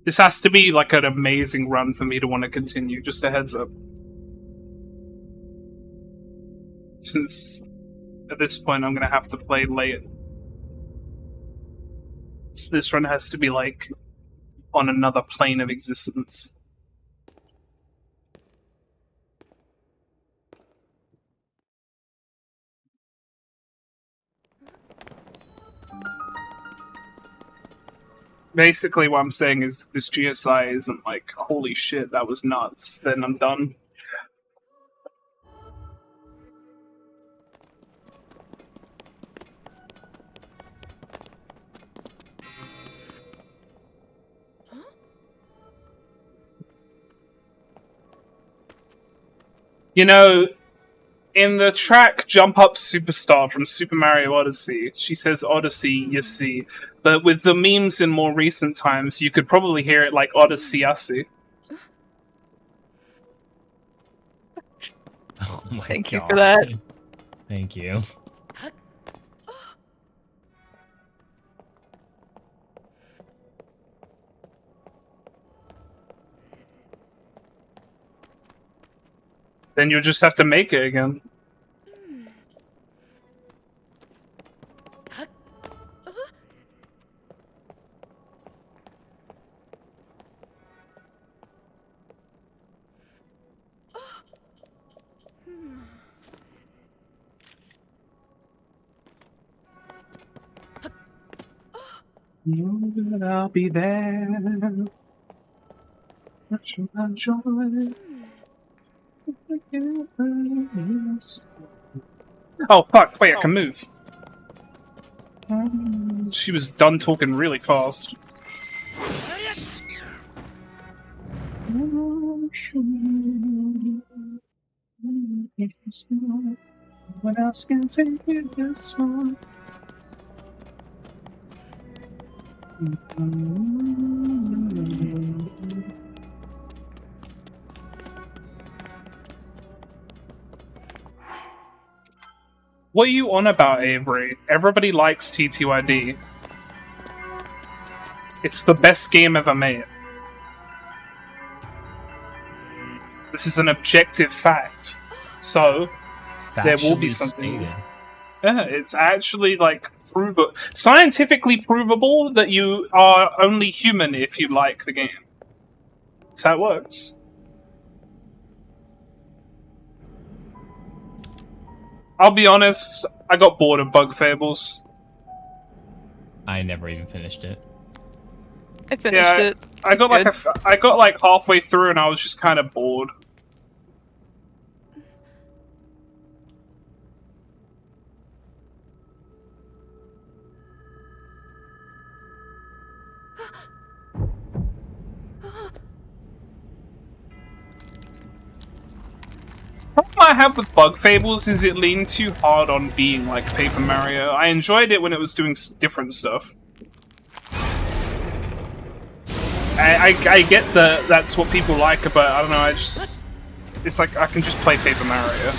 This has to be like an amazing run for me to want to continue, just a heads up. Since at this point I'm gonna have to play late. So this run has to be like on another plane of existence. Basically what I'm saying is if this GSI isn't like, holy shit, that was nuts, then I'm done. You know, in the track Jump Up Superstar from Super Mario Odyssey, she says Odyssey, you see. But with the memes in more recent times, you could probably hear it like Odyssey, I see. Oh my Thank God. you for that. Thank you. Then you'll just have to make it again. Know that I'll be there. Much of my joy. Oh fuck, wait, I can move. She was done talking really fast. What else can take you this far? What are you on about, Avery? Everybody likes TTYD. It's the best game ever made. This is an objective fact. So, there will be something. Yeah, it's actually like scientifically provable that you are only human if you like the game. That's how it works. I'll be honest, I got bored of Bug Fables. I never even finished it. I finished it. I got I got like halfway through and I was just kind of bored. The problem I have with Bug Fables is it leaned too hard on being like Paper Mario. I enjoyed it when it was doing different stuff. I get that that's what people like, but I don't know, it's like I can just play Paper Mario.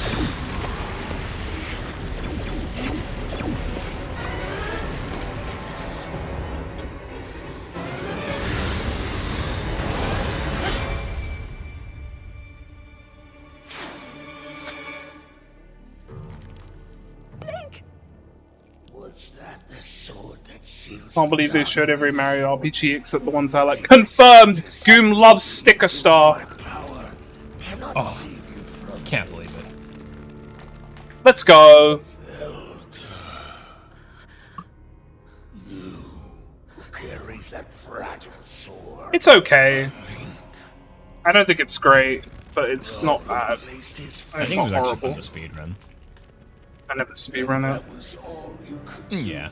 Can't believe they showed every Mario RPG except the ones I like. Confirmed! Goom loves Sticker Star! Oh, can't believe it. Let's go! It's okay. I don't think it's great, but it's not bad. I It's think it not was actually horrible. fun to speedrun. I never speedrun it. Yeah.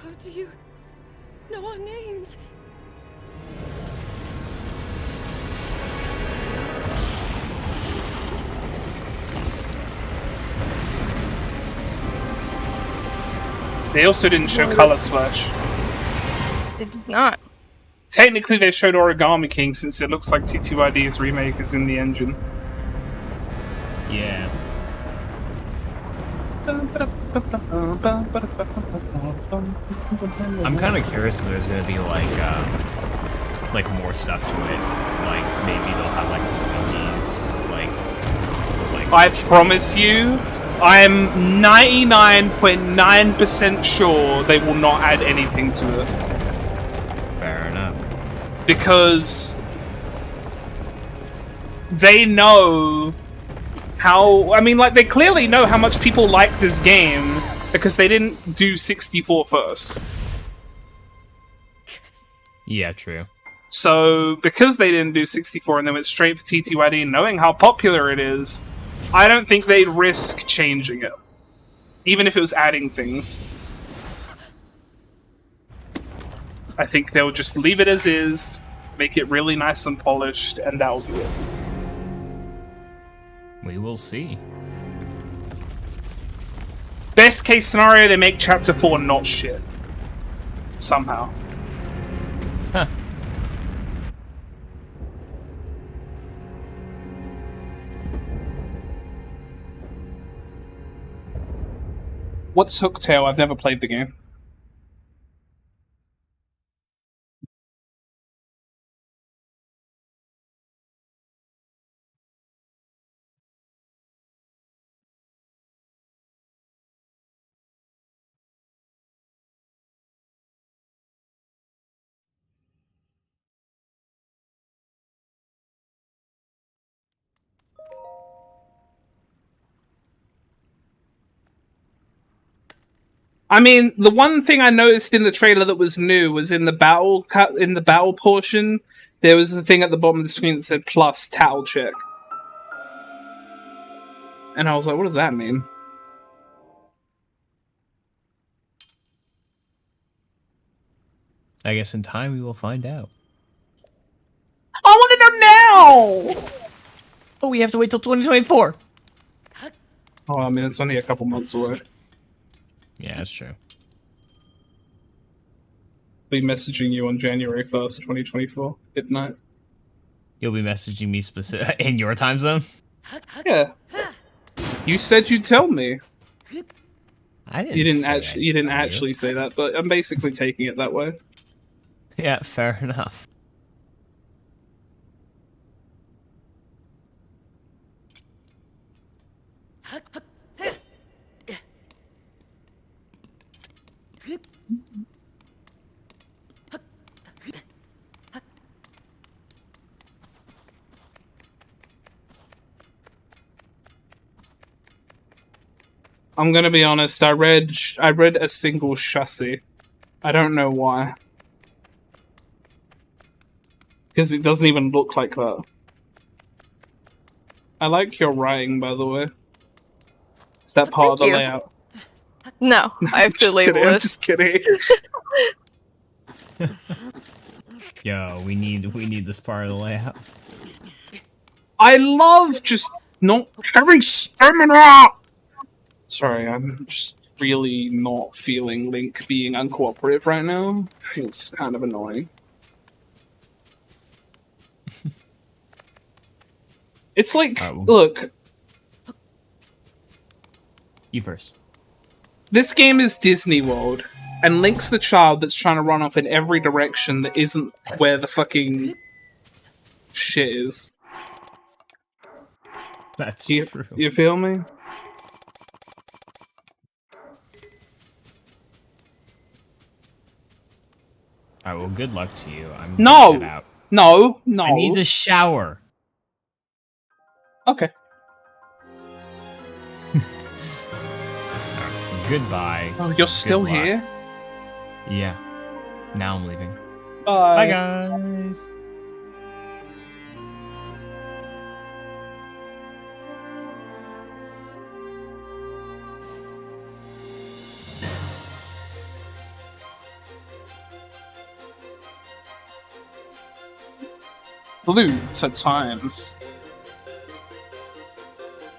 How do you know our names? They also didn't show Color Splash. It did not. Technically they showed Origami King since it looks like TTYD's remake is in the engine. Yeah. I'm kind of curious if there's going to be like like more stuff to it. Like maybe they'll have like Luigi's like I promise you, I am 99.9% sure they will not add anything to it. Fair enough. Because they know how... I mean, like, they clearly know how much people like this game because they didn't do 64 first. Yeah, true. So, because they didn't do 64 and then went straight for TTYD, knowing how popular it is, I don't think they'd risk changing it. Even if it was adding things. I think they'll just leave it as is, make it really nice and polished, and that'll be it. We will see. Best case scenario, they make Chapter 4 not shit. Somehow. Huh. What's Hooktail? I've never played the game. I mean, the one thing I noticed in the trailer that was new was in the battle portion, there was a thing at the bottom of the screen that said plus tattle check. And I was like, what does that mean? I guess in time we will find out. I want to know now! Oh, we have to wait till 2024. Oh, I mean, it's only a couple months away. Yeah, that's true. Be messaging you on January 1st, 2024, midnight. You'll be messaging me in your time zone? Yeah. You said you'd tell me. I didn't. You didn't actually say that, but I'm basically taking it that way. Yeah, fair enough. I'm gonna be honest, I read a single chassis. I don't know why. Because it doesn't even look like that. I like your writing, by the way. Is that part of the layout? No, I have to label I'm it. just kidding. Yo, we need this part of the layout. I love just not having stamina! Sorry, I'm just really not feeling Link being uncooperative right now. It's kind of annoying. It's like, look. You first. This game is Disney World, and Link's the child that's trying to run off in every direction that isn't where the fucking shit is. That's true. You feel me? Alright, well, good luck to you. I'm No! gonna get out. No, no. I need a shower. Okay. Goodbye. Oh, you're still here? Yeah. Now I'm leaving. Bye. Bye, guys. Blue for times.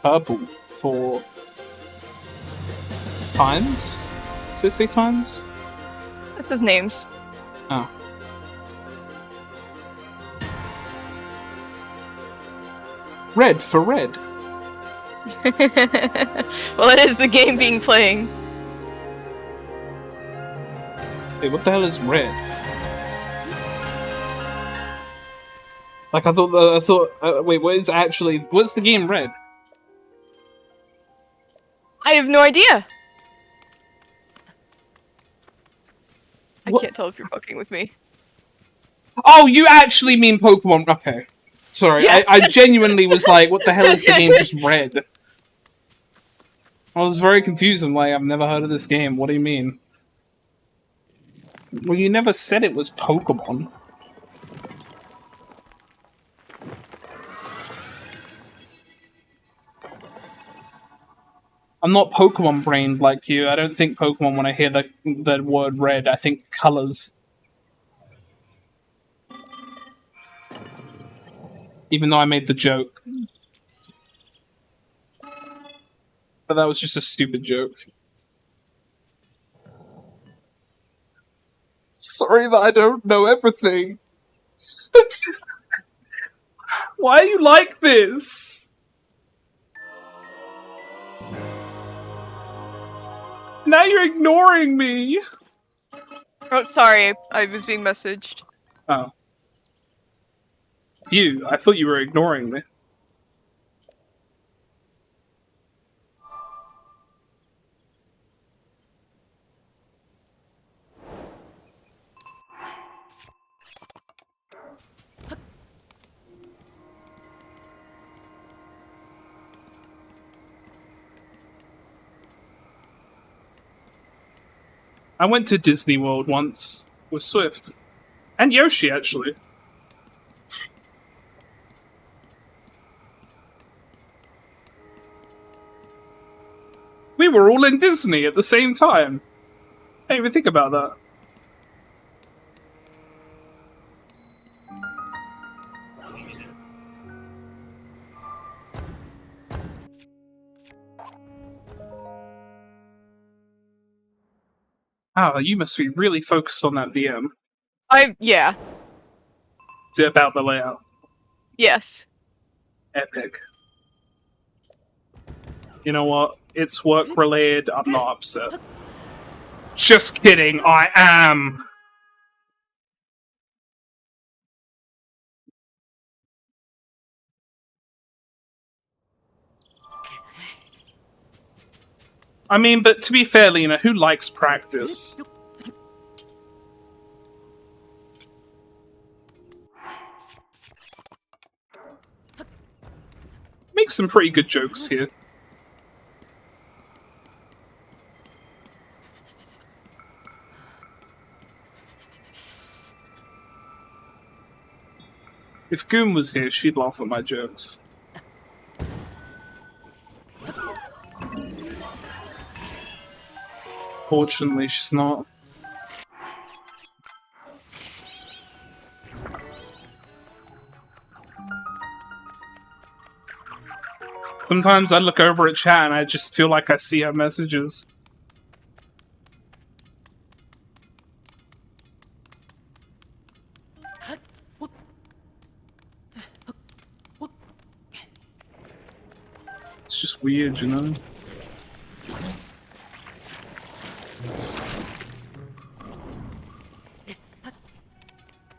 Purple for times? Does it say times? It says names. Oh. Red for red. Well, it is the game being playing. Wait, what the hell is red? Like, I thought, wait, what's the game Red? I have no idea. I What? can't tell if you're fucking with me. Oh, you actually mean Pokemon? Okay. Sorry, Yeah. I genuinely was like, what the hell is the game just Red? I was very confused. I'm like, I've never heard of this game. What do you mean? Well, you never said it was Pokemon. I'm not Pokemon brained like you. I don't think Pokemon when I hear the word red. I think colors. Even though I made the joke. But that was just a stupid joke. Sorry that I don't know everything. Why are you like this? Now you're ignoring me. Oh, sorry. I was being messaged. Oh. You? I thought you were ignoring me. I went to Disney World once with Swift. And Yoshi, actually. We were all in Disney at the same time. I didn't even think about that. Oh, you must be really focused on that DM. Yeah. Is it about the layout? Yes. Epic. You know what? It's work related. I'm not upset. Just kidding. I am. I mean, but to be fair, Lena, who likes practice? Make some pretty good jokes here. If Goon was here, she'd laugh at my jokes. Fortunately, she's not. Sometimes I look over at chat and I just feel like I see her messages. It's just weird, you know?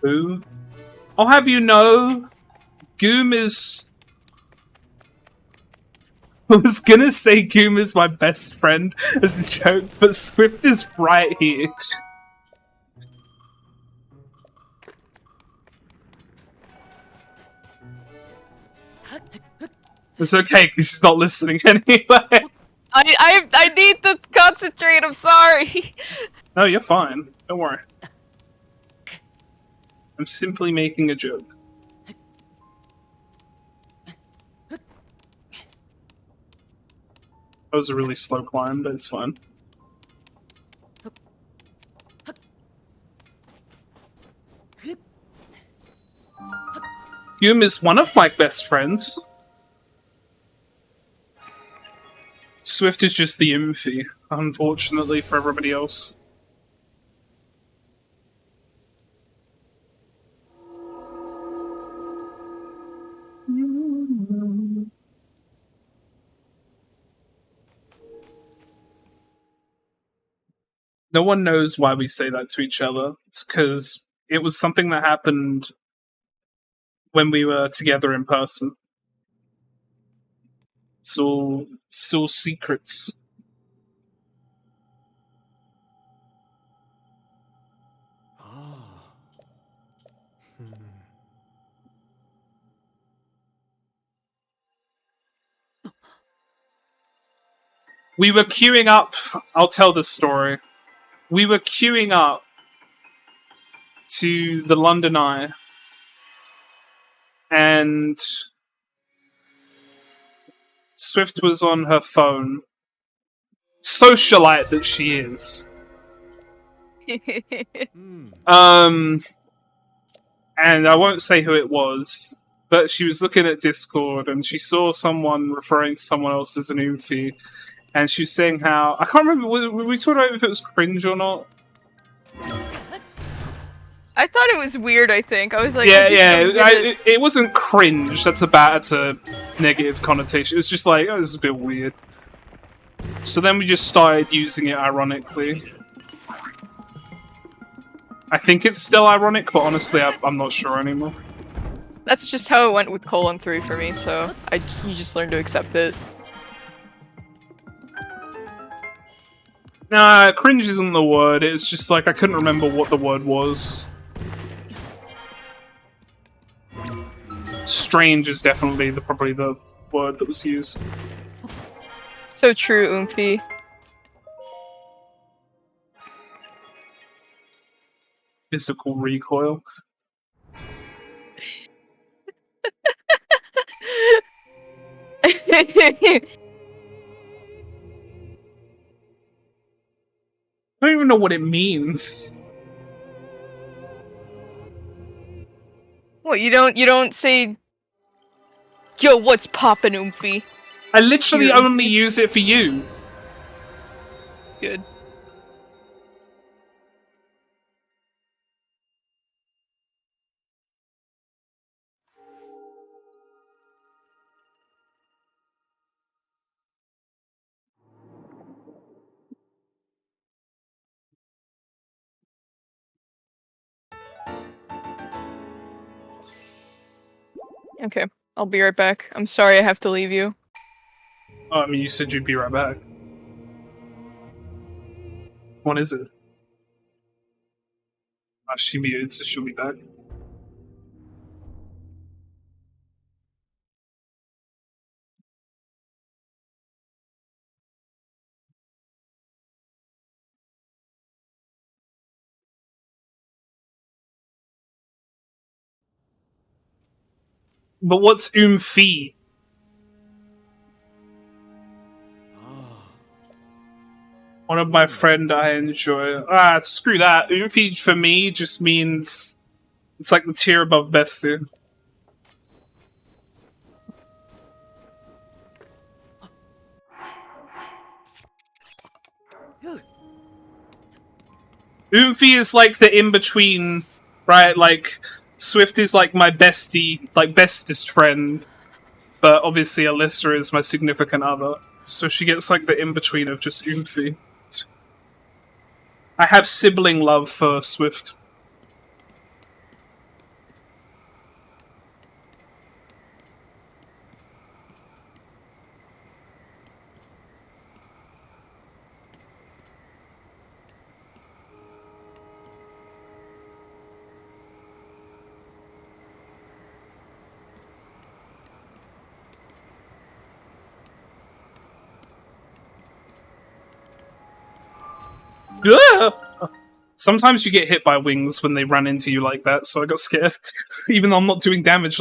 Who? I'll have you know, Goom is... I was gonna say Goom is my best friend as a joke, but Swift is right here. It's okay, because she's not listening anyway. I need to concentrate, I'm sorry. No, you're fine. Don't worry. I'm simply making a joke. That was a really slow climb, but it's fine. Yum is one of my best friends. Swift is just the Imphy, unfortunately for everybody else. No one knows why we say that to each other. It's because it was something that happened when we were together in person. It's all secrets. We were queuing up. I'll tell this story. We were queuing up to the London Eye, and Swift was on her phone. Socialite that she is. And I won't say who it was, but she was looking at Discord and she saw someone referring to someone else as an oofy, and she was saying how, I can't remember, were we talking about if it was cringe or not? I thought it was weird, I think. I was like, it wasn't cringe, that's a negative connotation. It was just like, oh, this is a bit weird. So then we just started using it ironically. I think it's still ironic, but honestly, I'm not sure anymore. That's just how it went with colon 3 for me, so you just learn to accept it. Nah, cringe isn't the word, it's just like I couldn't remember what the word was. Strange is definitely probably the word that was used. So true, Oomphy. Physical recoil. I don't even know what it means. What, you don't say, yo, what's poppin', Oomphy? I literally only use it for you. Good. Okay, I'll be right back. I'm sorry I have to leave you. Oh, I mean, you said you'd be right back. What is it? She muted, so she'll be back. But what's Oomphy? One of my friend I enjoy. Screw that. Oomphy for me just means it's like the tier above bestie. Oomphy is like the in-between, right? Like, Swift is like my bestie, like bestest friend, but obviously Alyssa is my significant other. So she gets like the in-between of just Oomphy. I have sibling love for Swift. Sometimes you get hit by wings when they run into you like that, so I got scared. Even though I'm not doing damage.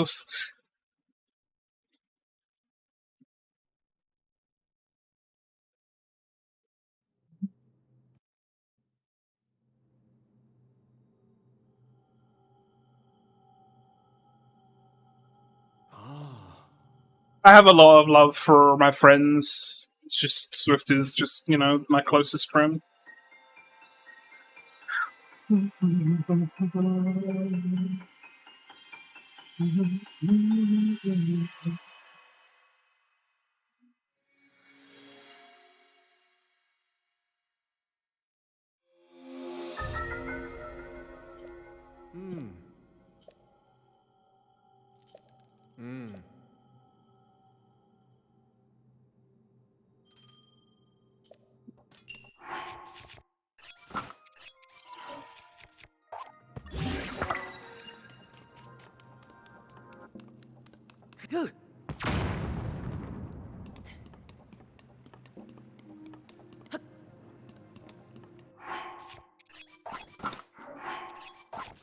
I have a lot of love for my friends. It's just Swift is just, you know, my closest friend.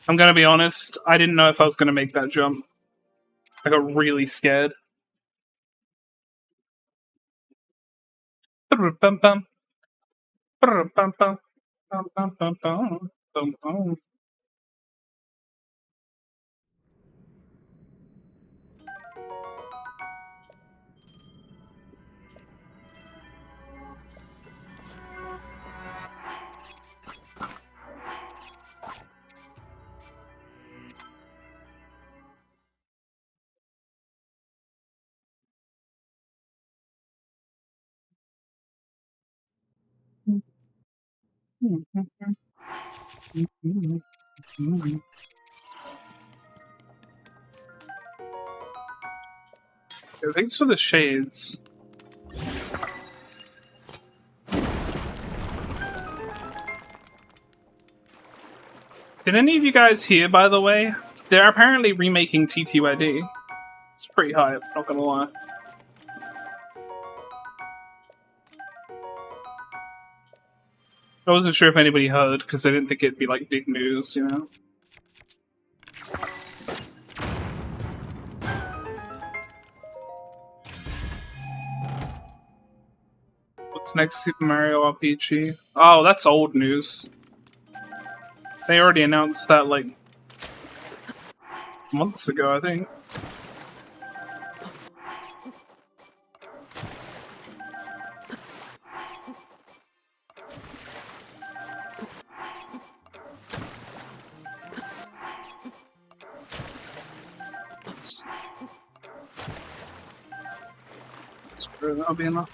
I'm gonna be honest, I didn't know if I was gonna make that jump. I got really scared. Yeah, thanks for the shades. Did any of you guys hear, by the way? They're apparently remaking TTYD. It's pretty hype, not gonna lie. I wasn't sure if anybody heard, because I didn't think it'd be like big news, you know? What's next? Super Mario RPG? Oh, that's old news. They already announced that like months ago, I think. That'll be enough.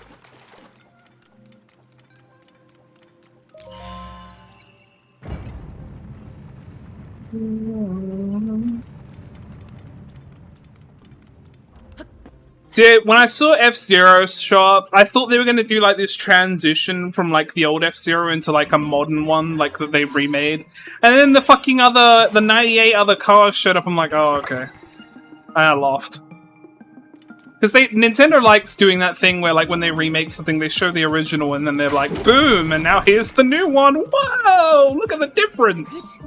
Dude, when I saw F-Zero show up, I thought they were gonna do like this transition from like the old F-Zero into like a modern one, like that they remade. And then the fucking the 98 other cars showed up, I'm like, oh, okay. And I laughed. Because Nintendo likes doing that thing where like when they remake something, they show the original and then they're like, boom, and now here's the new one. Whoa, look at the difference.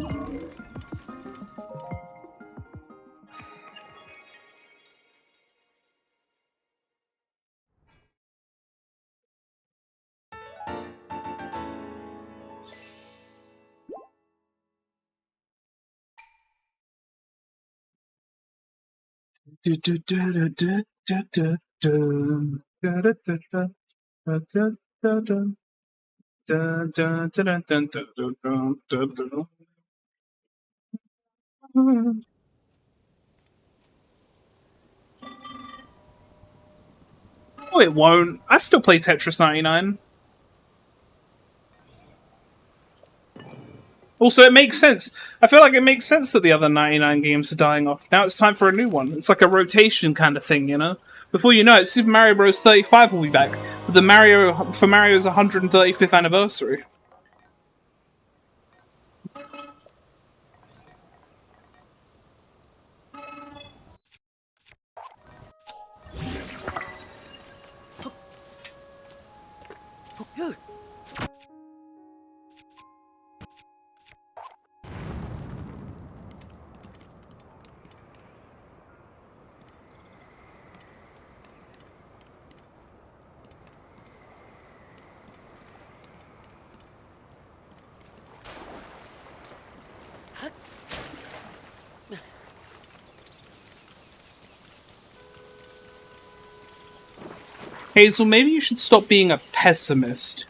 Oh, it won't. I still play Tetris 99. Also, it makes sense. I feel like it makes sense that the other 99 games are dying off. Now it's time for a new one. It's like a rotation kind of thing, you know? Before you know it, Super Mario Bros. 35 will be back. For Mario's 135th anniversary. Hazel, maybe you should stop being a pessimist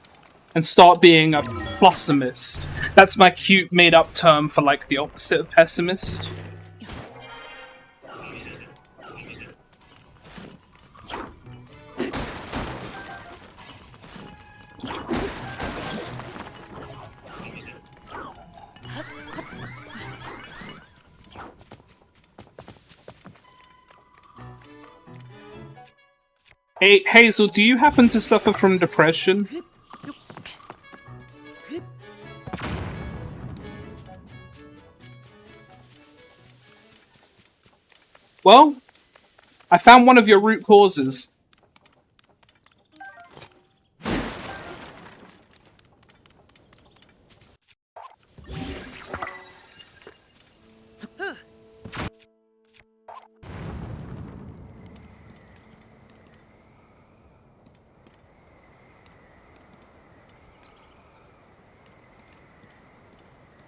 and start being a plussimist. That's my cute made-up term for like the opposite of pessimist. Hey, Hazel, do you happen to suffer from depression? Well, I found one of your root causes.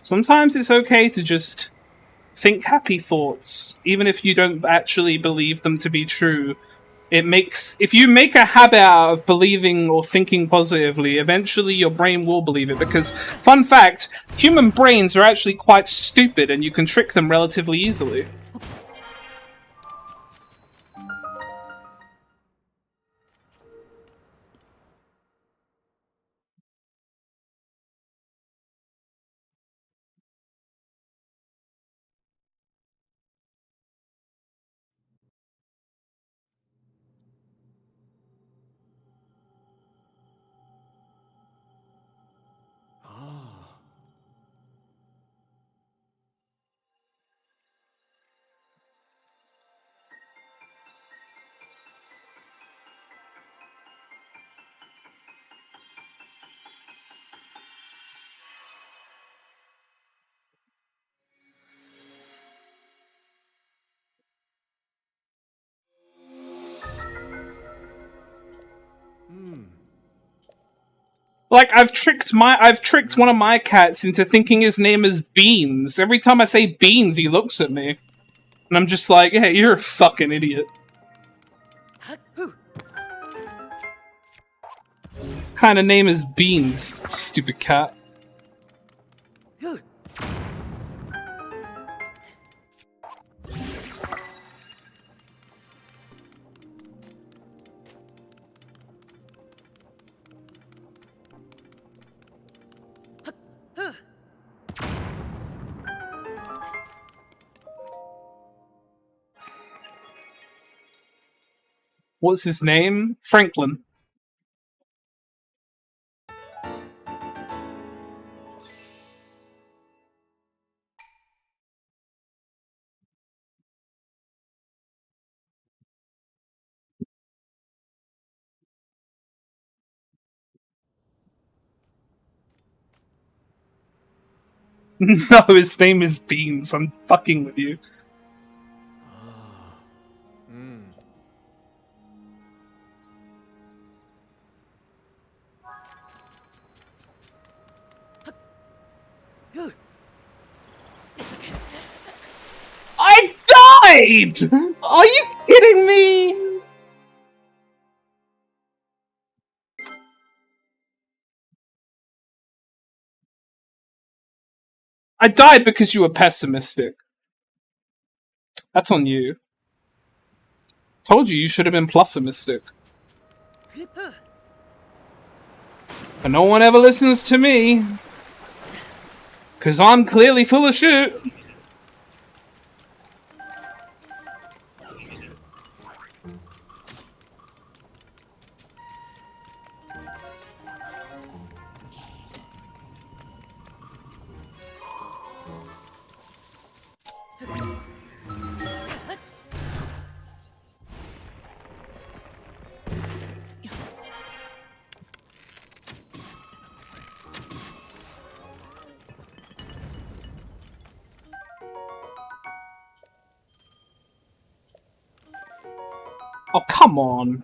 Sometimes it's okay to just think happy thoughts, even if you don't actually believe them to be true. If you make a habit out of believing or thinking positively, eventually your brain will believe it, because, fun fact, human brains are actually quite stupid and you can trick them relatively easily. Like, I've tricked one of my cats into thinking his name is Beans. Every time I say Beans, he looks at me. And I'm just like, hey, you're a fucking idiot. Kind of name is Beans, stupid cat. What's his name? Franklin. No, his name is Beans. I'm fucking with you. I died! Are you kidding me? I died because you were pessimistic. That's on you. Told you should have been pessimistic. But no one ever listens to me. Because I'm clearly full of shit. Oh, come on.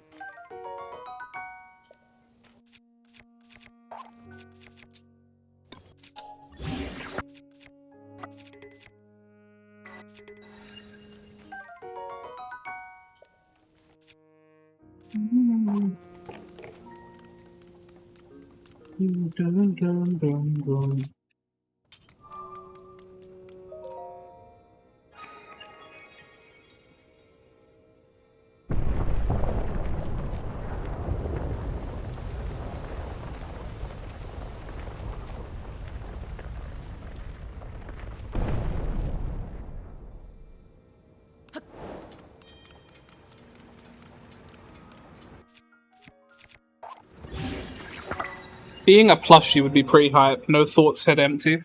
Being a plushie would be pretty hype. No thoughts, head empty.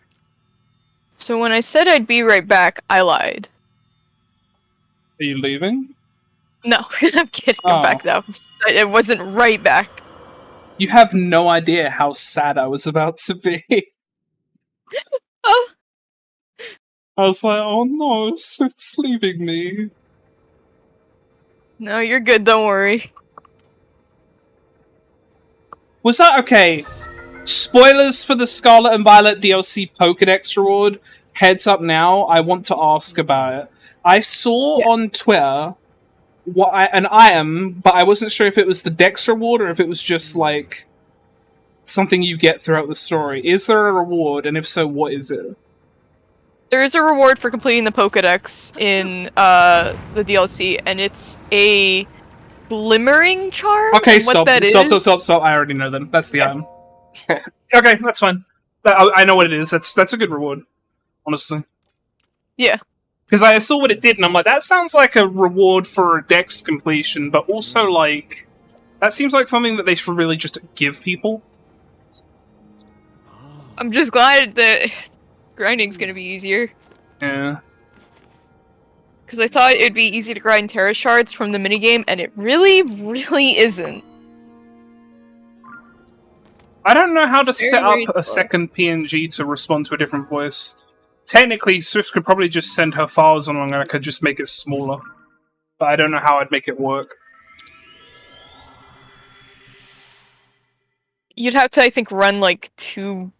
So when I said I'd be right back, I lied. Are you leaving? No, I'm kidding. I'm back now. It wasn't right back. You have no idea how sad I was about to be. Oh. I was like, oh no, it's leaving me. No, you're good. Don't worry. Was that okay? Spoilers for the Scarlet and Violet DLC Pokédex reward. Heads up now, I want to ask about it. I saw on Twitter an item, but I wasn't sure if it was the Dex reward or if it was just like something you get throughout the story. Is there a reward, and if so, what is it? There is a reward for completing the Pokédex in the DLC, and it's a glimmering charm. Okay, stop. I already know them. That's the item. Okay, that's fine. I know what it is. That's a good reward, honestly. Yeah. Because I saw what it did, and I'm like, that sounds like a reward for a Dex completion, but also, like, that seems like something that they should really just give people. I'm just glad that grinding's gonna be easier. Yeah. Because I thought it'd be easy to grind Terra Shards from the minigame, and it really, really isn't. I don't know how to It's set very up a second PNG to respond to a different voice. Technically, Swift could probably just send her files along and I could just make it smaller. But I don't know how I'd make it work. You'd have to, I think, run like 2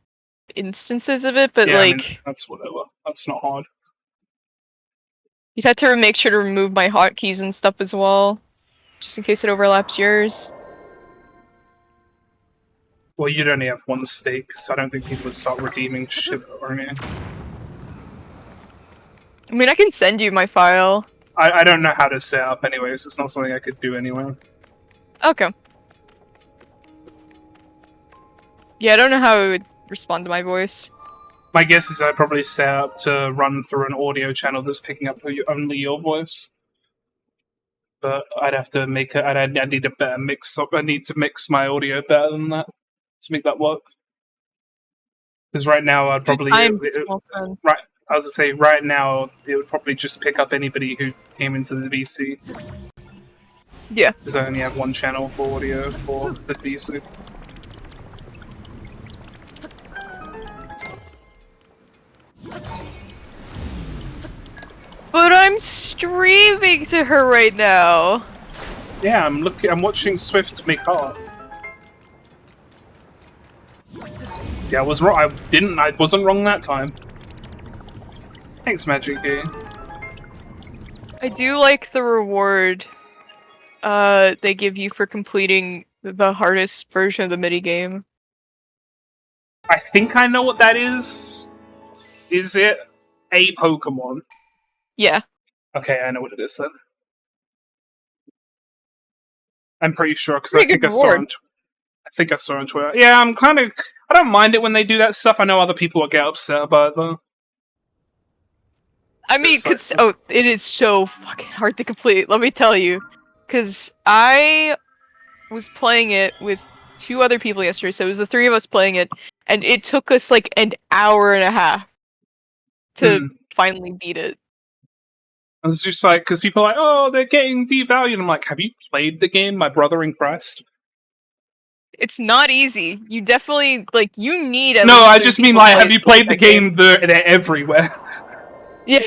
instances of it, but yeah, like... I mean, that's whatever. That's not hard. You'd have to make sure to remove my hotkeys and stuff as well. Just in case it overlaps yours. Well, you'd only have 1 stake, so I don't think people would start redeeming shit or anything. I mean, I can send you my file. I don't know how to set up anyways. It's not something I could do anyway. Okay. Yeah, I don't know how it would respond to my voice. My guess is I'd probably set up to run through an audio channel that's picking up only your voice. But I'd have to make it. I need a better mix up. I need to mix my audio better than that to make that work. Because right now I'd probably right. I was gonna say right now it would probably just pick up anybody who came into the VC. Yeah. Because I only have 1 channel for audio for the VC. But I'm streaming to her right now. Yeah, I'm watching Swift make art. See, I was wrong. I wasn't wrong that time. Thanks, Magic Key. I do like the reward they give you for completing the hardest version of the minigame. I think I know what that is. Is it a Pokemon? Yeah. Okay, I know what it is then. I'm pretty sure because I think I saw it on Twitter. Yeah, I don't mind it when they do that stuff. I know other people will get upset about it though. I mean, it is so fucking hard to complete, let me tell you. Because I was playing it with 2 other people yesterday, so it was the 3 of us playing it, and it took us like an hour and a half to finally beat it. I was just like, because people are like, oh, they're getting devalued. I'm like, have you played the game, my brother in Christ? It's not easy. You definitely, like, you need No, I just mean, like, have you played the game? They're everywhere. Yeah.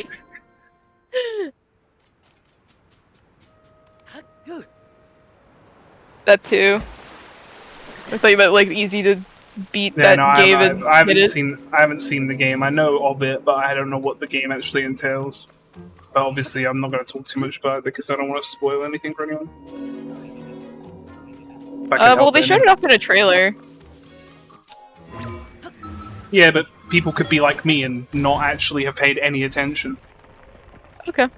That too. I thought you meant, like, easy to beat game. I haven't seen the game. I know of it, but I don't know what the game actually entails. But obviously, I'm not going to talk too much about it because I don't want to spoil anything for anyone. Well, they showed it off in a trailer. Yeah, but people could be like me and not actually have paid any attention. Okay.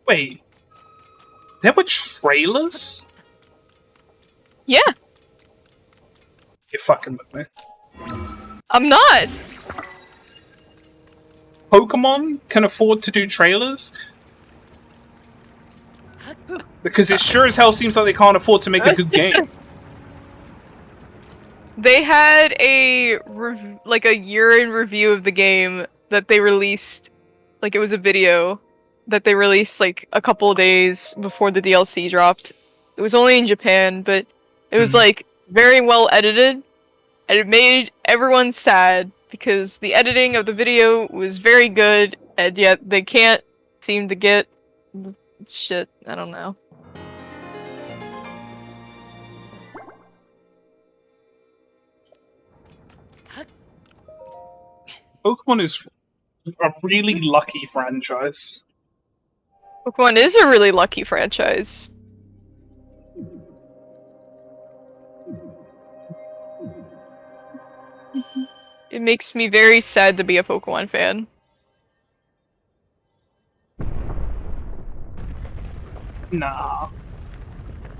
Wait. There were trailers? Yeah. You're fucking with me. I'm not! Pokemon can afford to do trailers? Because it sure as hell seems like they can't afford to make a good game. They had a year in review of the game that they released, like it was a video that they released like a couple of days before the DLC dropped. It was only in Japan, but it was like very well edited, and it made everyone sad because the editing of the video was very good, and yet they can't seem to get shit. I don't know. Pokemon is a really lucky franchise. Pokemon is a really lucky franchise. It makes me very sad to be a Pokemon fan. Nah.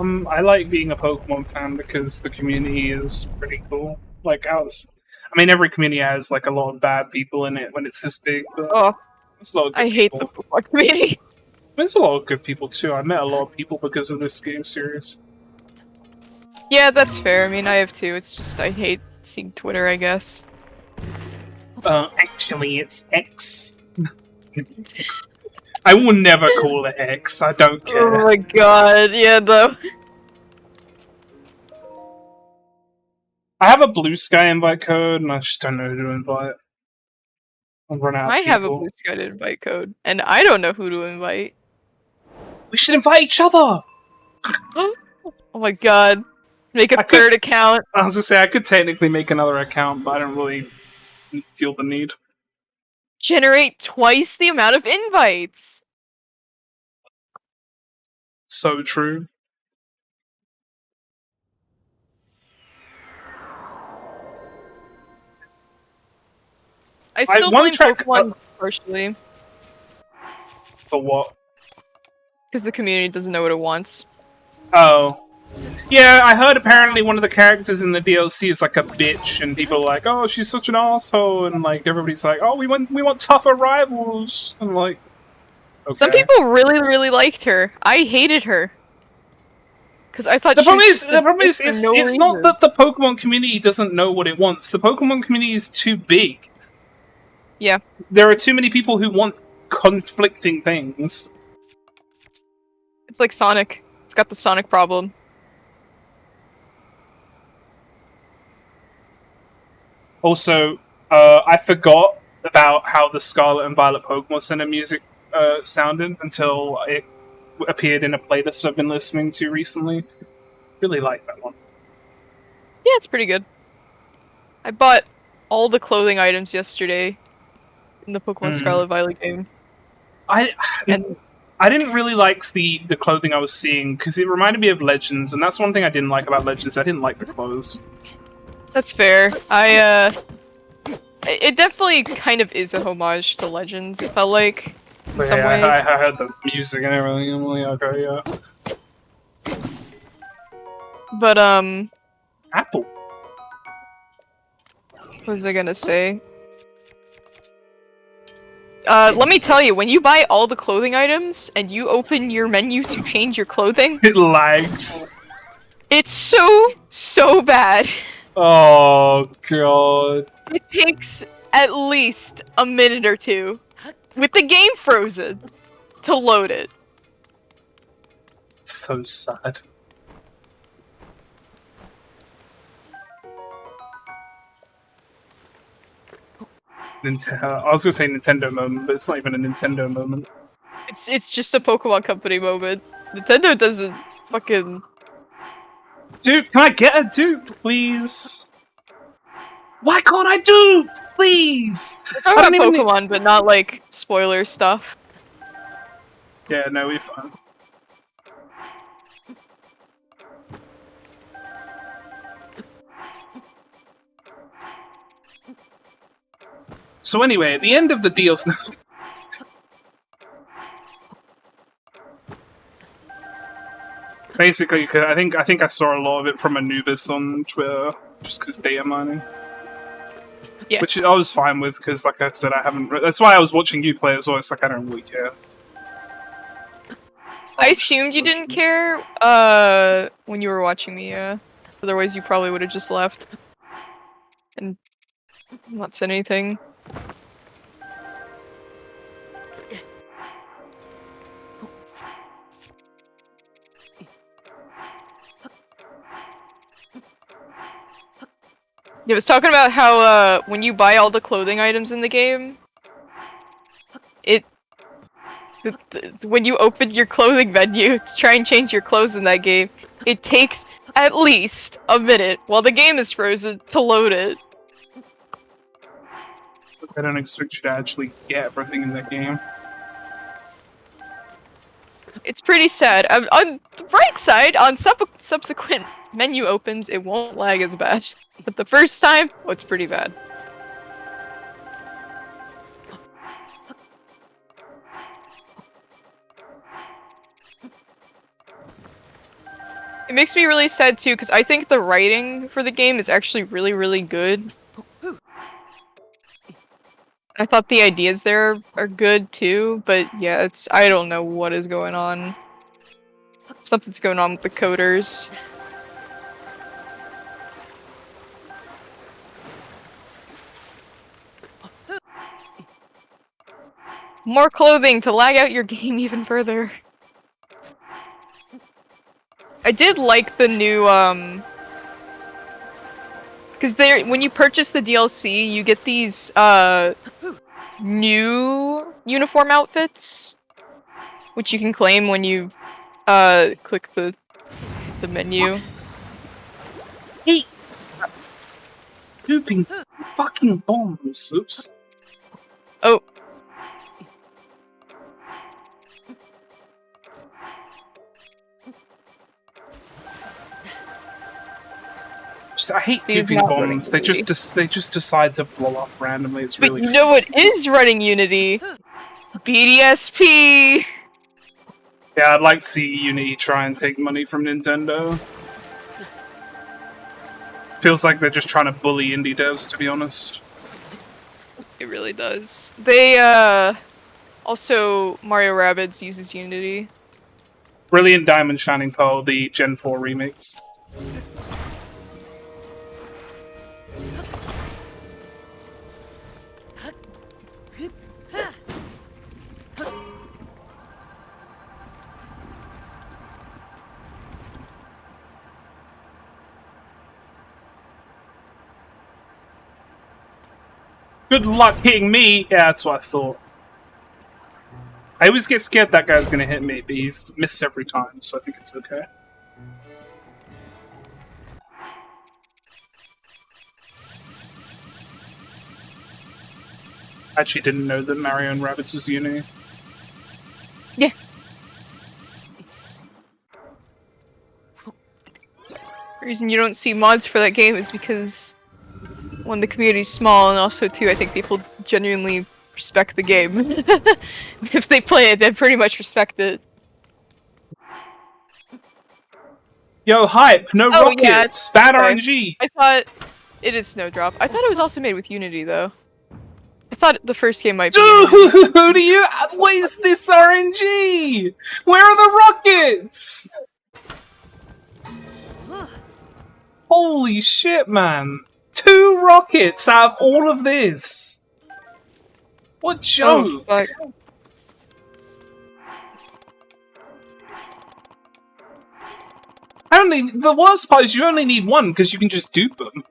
I like being a Pokemon fan because the community is pretty cool. Like ours. I mean, every community has like a lot of bad people in it when it's this big. But Oh, there's a lot of good I hate people. the Pokemon community. There's a lot of good people too. I met a lot of people because of this game series. Yeah, that's fair. I mean, I have too. It's just I hate seeing Twitter, I guess. Actually, it's X. I will never call it X. I don't care. Oh my god, yeah, though. I have a Blue Sky invite code, and I just don't know who to invite. I'll run out. I of have a people. Blue Sky invite code, and I don't know who to invite. We should invite each other. Oh my god. Make a I could- third account. I was gonna say I could technically make another account, but I don't really feel the need. Generate twice the amount of invites. So true. I still one blame track- Pokemon partially, For what? because the community doesn't know what it wants. Oh. Yeah, I heard apparently one of the characters in the DLC is like a bitch, and people are like, "Oh, she's such an asshole," and like everybody's like, "Oh, we want tougher rivals," and like. Okay. Some people really, really liked her. I hated her. Because I thought The she was problem is, just a dick it's, for no it's not reason. that the Pokemon community doesn't know what it wants. The Pokemon community is too big. Yeah. There are too many people who want conflicting things. It's like Sonic. It's got the Sonic problem. Also, I forgot about how the Scarlet and Violet Pokemon Center music sounded until it appeared in a playlist I've been listening to recently. Really like that one. Yeah, it's pretty good. I bought all the clothing items yesterday in the Pokemon Scarlet Violet game. And I didn't really like the clothing I was seeing because it reminded me of Legends, and that's one thing I didn't like about Legends. I didn't like the clothes. That's fair. It definitely kind of is a homage to Legends, it felt like, in some ways. I heard the music and everything. I'm like, okay, yeah. But, Apple. what was I gonna say? Let me tell you, when you buy all the clothing items and you open your menu to change your clothing, It lags. it's so bad. Oh god. It takes at least a minute or two, with the game frozen, to load it. It's so sad. I was gonna say Nintendo moment, but it's not even a Nintendo moment. It's just a Pokemon Company moment. Nintendo doesn't fucking... Dude, can I get a dupe, please? Why can't I dupe, please? We're talking about Pokemon, but not like spoiler stuff. Yeah, no, we're fine. So anyway, at the end of the DLC, basically, 'cause I think I saw a lot of it from Anubis on Twitter, just because data mining. Yeah. Which I was fine with, because like I said, I haven't. That's why I was watching you play as well. It's like I don't really care. I assumed you didn't care, when you were watching me, otherwise you probably would have just left. And not said anything. It was talking about how, when you buy all the clothing items in the game, when you open your clothing menu to try and change your clothes in that game, it takes at least a minute while the game is frozen to load it. I don't expect you to actually get everything in the game. It's pretty sad. On the right side, on subsequent menu opens, it won't lag as bad. But the first time, oh, it's pretty bad. It makes me really sad too, because I think the writing for the game is actually really, really good. I thought the ideas there are good too, but yeah, I don't know what is going on. Something's going on with the coders. More clothing to lag out your game even further. I did like the new, because when you purchase the DLC, you get these, new uniform outfits, which you can claim when you, click the menu. Hey! Pooping fucking bombs! Oops. Oh. I hate duping bombs. They just decide to blow up randomly. It's really. But you know what is running Unity? BDSP. Yeah, I'd like to see Unity try and take money from Nintendo. Feels like they're just trying to bully indie devs, to be honest. It really does. They also Mario Rabbids uses Unity. Brilliant Diamond Shining Pearl, the Gen 4 remix. Good luck hitting me! Yeah, that's what I thought. I always get scared that guy's gonna hit me, but he's missed every time, so I think it's okay. I actually didn't know that Mario and Rabbids was Unity. Yeah. The reason you don't see mods for that game is because one, the community's small, and also two, I think people genuinely respect the game. If they play it, they pretty much respect it. Yo, hype! No rockets! Yeah, Bad okay. RNG! I thought it is Snowdrop. I thought it was also made with Unity, though. I thought the first game might be Dude, what is this RNG? Where are the rockets? Holy shit, man. 2 rockets out of all of this. What joke? Oh, fuck. The worst part is you only need 1 because you can just dupe them.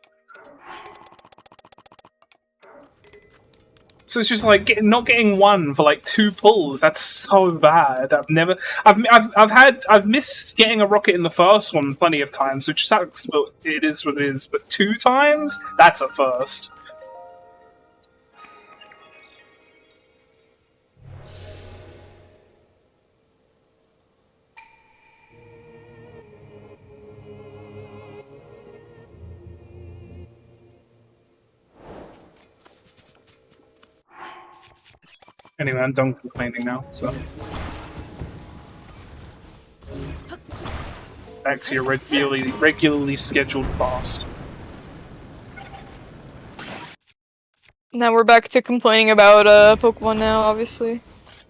So it's just like not getting 1 for like 2 pulls. That's so bad. I've missed getting a rocket in the first one plenty of times, which sucks, but it is what it is. But 2 times? That's a first. Anyway, I'm done complaining now, so. Back to your regularly scheduled fast. Now we're back to complaining about Pokemon now, obviously.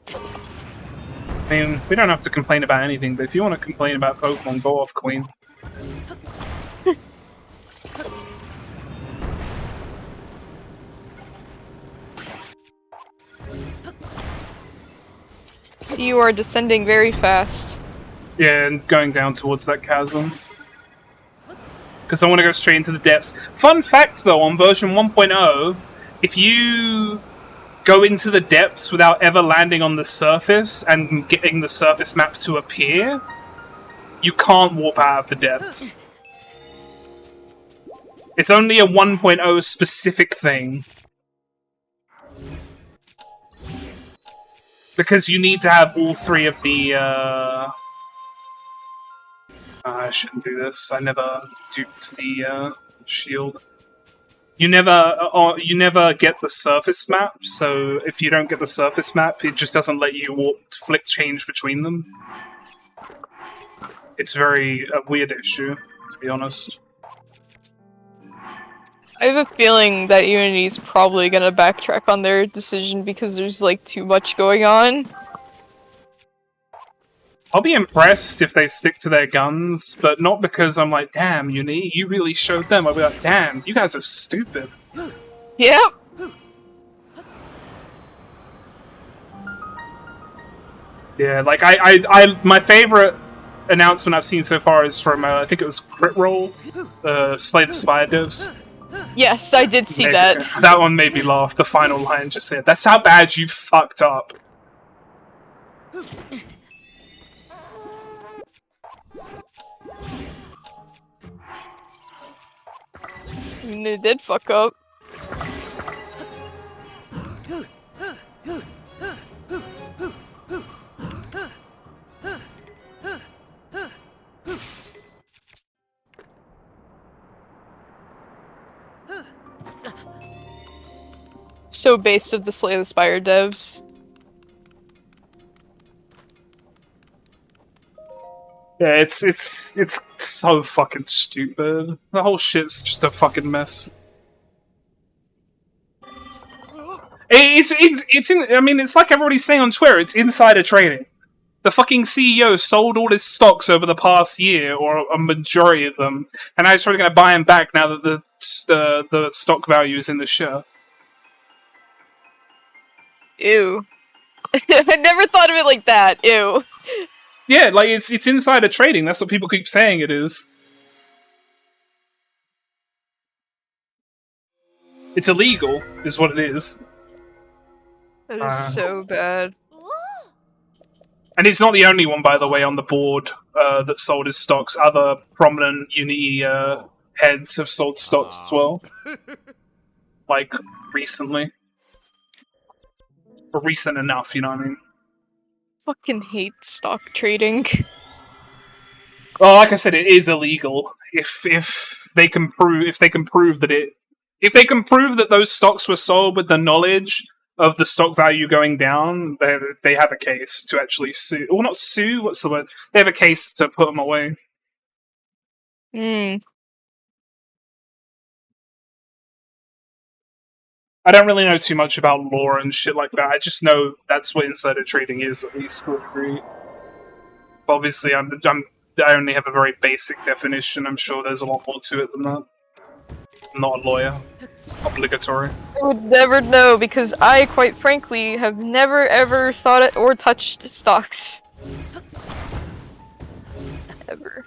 I mean, we don't have to complain about anything, but if you want to complain about Pokemon, go off, Queen. So you are descending very fast. Yeah, and going down towards that chasm. Because I want to go straight into the depths. Fun fact, though, on version 1.0, if you go into the depths without ever landing on the surface and getting the surface map to appear, you can't warp out of the depths. It's only a 1.0 specific thing. Because you need to have all three of the, I shouldn't do this. I never duped the, shield. You never get the surface map, so if you don't get the surface map, it just doesn't let you flick change between them. It's a weird issue, to be honest. I have a feeling that Unity's probably gonna backtrack on their decision because there's like too much going on. I'll be impressed if they stick to their guns, but not because I'm like, damn, Uni, you really showed them. I'll be like, damn, you guys are stupid. Yep. Yeah, like, my favorite announcement I've seen so far is from, I think it was Crit Roll, Slay the Spire devs. Yes, I did see that. That one made me laugh. The final line just said, that's how bad you fucked up. I mean, they did fuck up. So based of the Slay the Spire devs. Yeah, it's so fucking stupid. The whole shit's just a fucking mess. I mean, it's like everybody's saying on Twitter, it's insider trading. The fucking CEO sold all his stocks over the past year, or a majority of them, and now he's probably going to buy them back now that the stock value is in the share. Ew. I never thought of it like that. Ew. Yeah, like, it's insider trading. That's what people keep saying it is. It's illegal, is what it is. That is so bad. And he's not the only one, by the way, on the board that sold his stocks. Other prominent Uni heads have sold stocks as well. Like, recently. Or recent enough, you know what I mean? Fucking hate stock trading. Well, like I said, it is illegal. If they can prove that those stocks were sold with the knowledge of the stock value going down, they have a case to actually sue. Well, not sue. What's the word? They have a case to put them away. Hmm. I don't really know too much about law and shit like that. I just know that's what insider trading is, at least to a degree. Obviously, I only have a very basic definition. I'm sure there's a lot more to it than that. I'm not a lawyer. Obligatory. I would never know because I, quite frankly, have never ever thought it or touched stocks. Ever.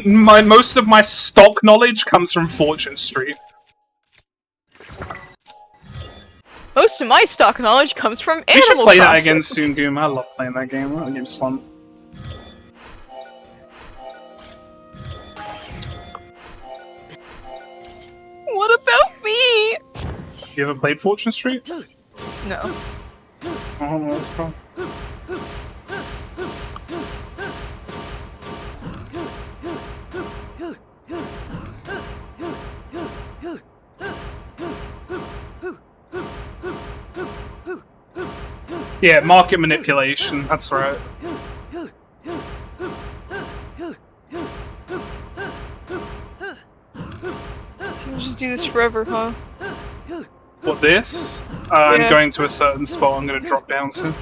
Most of my stock knowledge comes from Fortune Street. Most of my stock knowledge comes from Animal We should play that Crossing. again soon, Goom. I love playing that game. That game's fun. What about me? You ever played Fortune Street? No. Oh, that's cool. Yeah, market manipulation, that's right. You just do this forever, huh? What, this? I'm going to a certain spot, I'm going to drop down soon.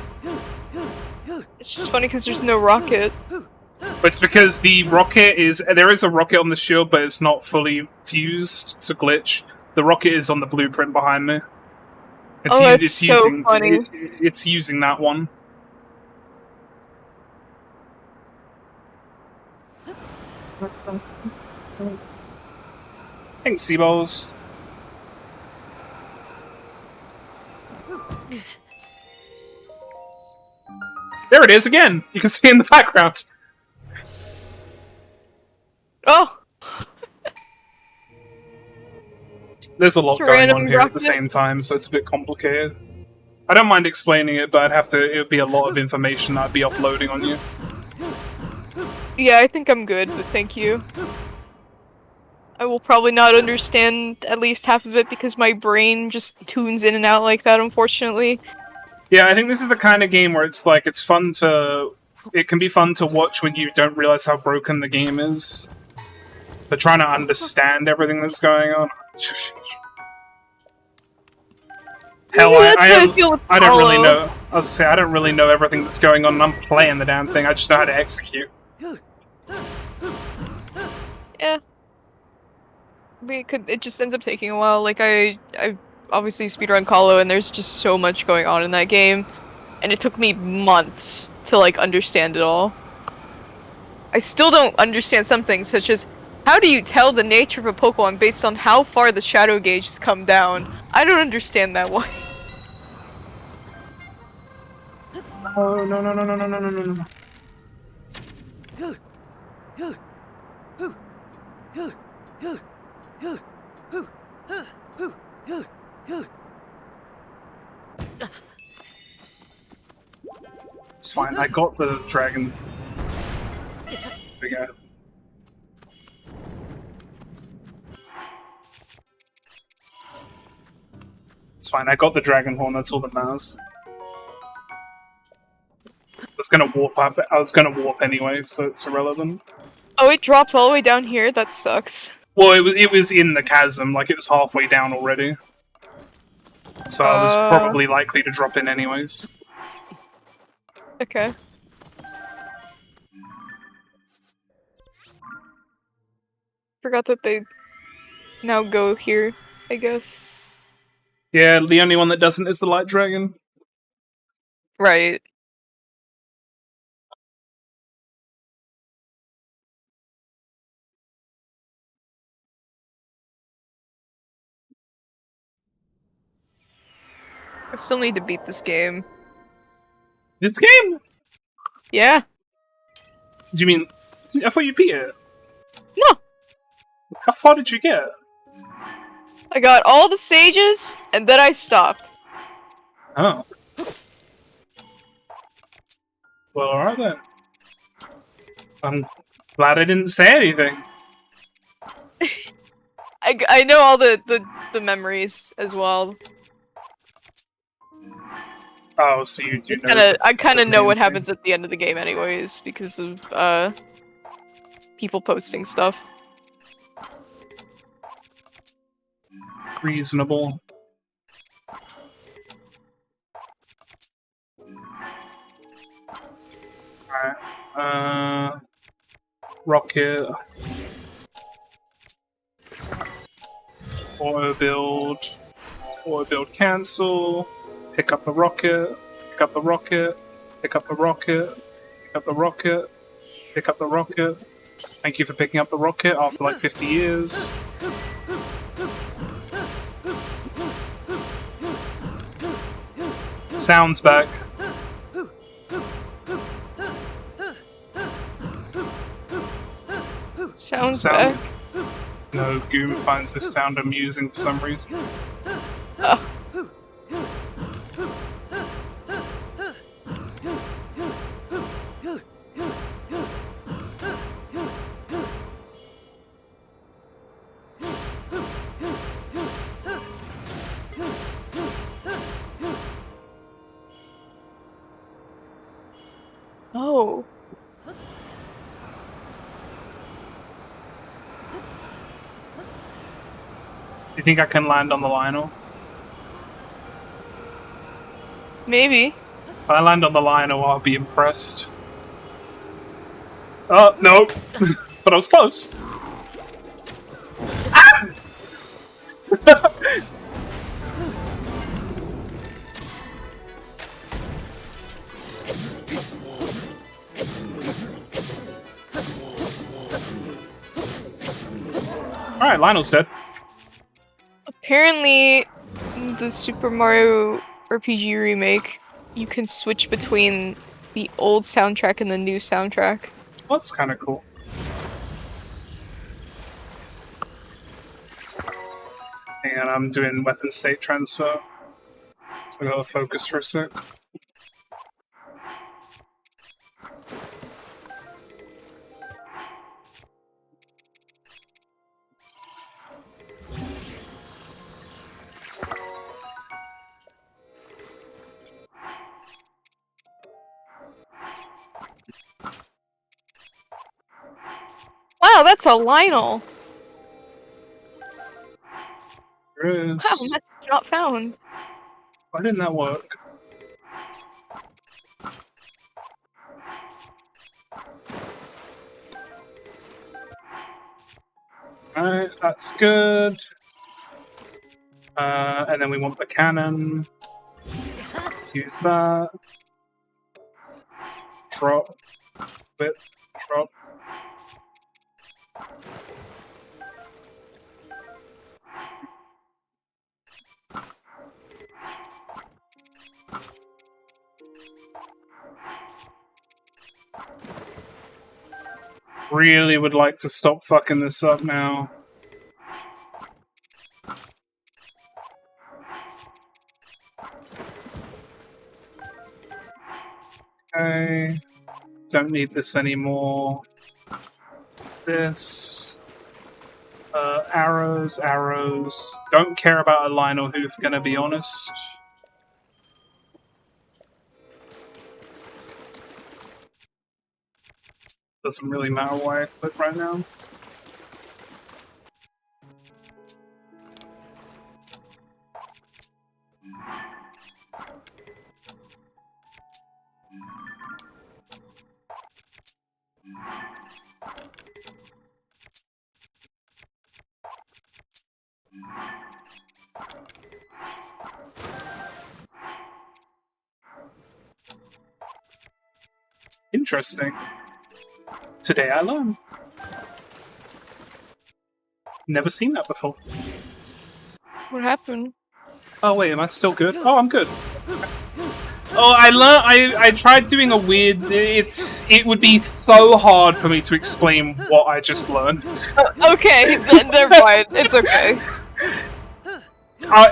It's just funny because there's no rocket. But it's because the rocket is... There is a rocket on the shield, but it's not fully fused. It's a glitch. The rocket is on the blueprint behind me. That's so funny. It's using that one. Thanks, Seaballs. There it is again! You can see in the background. Oh! There's a lot Just going on random here at the rocket. same time, so it's a bit complicated. I don't mind explaining it, but it would be a lot of information I'd be offloading on you. Yeah, I think I'm good, but thank you. I will probably not understand at least half of it because my brain just tunes in and out like that, unfortunately. Yeah, I think this is the kind of game where it's like, it can be fun to watch when you don't realize how broken the game is. But trying to understand everything that's going on. Hell, I don't really know. I was gonna say, I don't really know everything that's going on, and I'm playing the damn thing. I just know how to execute. Yeah. It just ends up taking a while. Like, I obviously speedrun Colo, and there's just so much going on in that game. And it took me months to, like, understand it all. I still don't understand some things, such as, how do you tell the nature of a Pokemon based on how far the shadow gauge has come down? I don't understand that one. Oh, no, no, no, no, no, no, no, no, no. It's fine, I got the dragon. There we go. It's fine, I got the dragon horn, that's all that matters. I was gonna warp anyway, so it's irrelevant. Oh, it dropped all the way down here? That sucks. Well, it was in the chasm, like it was halfway down already. So I was probably likely to drop in anyways. Okay. Forgot that they now go here, I guess. Yeah, the only one that doesn't is the light dragon. Right. I still need to beat this game. This game? Yeah. Do you mean... I thought you beat it. No! How far did you get? I got all the stages, and then I stopped. Oh. Well, alright then. I'm glad I didn't say anything. I know all the memories as well. Oh, so you know... I kinda know what happens at the end of the game anyways, because of, people posting stuff. Reasonable. Alright, rocket. Auto build cancel. Pick up the rocket. Pick up the rocket. Pick up the rocket. Pick up the rocket. Pick up the rocket. Thank you for picking up the rocket after like 50 years. Sounds back. Sounds back. No, Goom finds this sound amusing for some reason. Oh. You think I can land on the Lionel? Maybe. If I land on the Lionel, I'll be impressed. Oh, no! But I was close! Ah! Alright, Lionel's dead. Apparently, the Super Mario RPG remake, you can switch between the old soundtrack and the new soundtrack. Well, that's kind of cool. Hang on, I'm doing weapon state transfer. So I gotta focus for a sec. Wow, that's a Lionel. There is. Wow, message not found. Why didn't that work? Alright, that's good. And then we want the cannon. Use that. Drop. Whip. Drop. Really would like to stop fucking this up now. Okay. Don't need this anymore. This. Arrows, arrows. Don't care about a line or hoof, gonna be honest. Doesn't really matter why I click right now. Interesting. Today I learned. Never seen that before. What happened? Oh wait, am I still good? Oh, I'm good. Oh, I tried doing a weird. It would be so hard for me to explain what I just learned. Okay, then never mind. It's okay.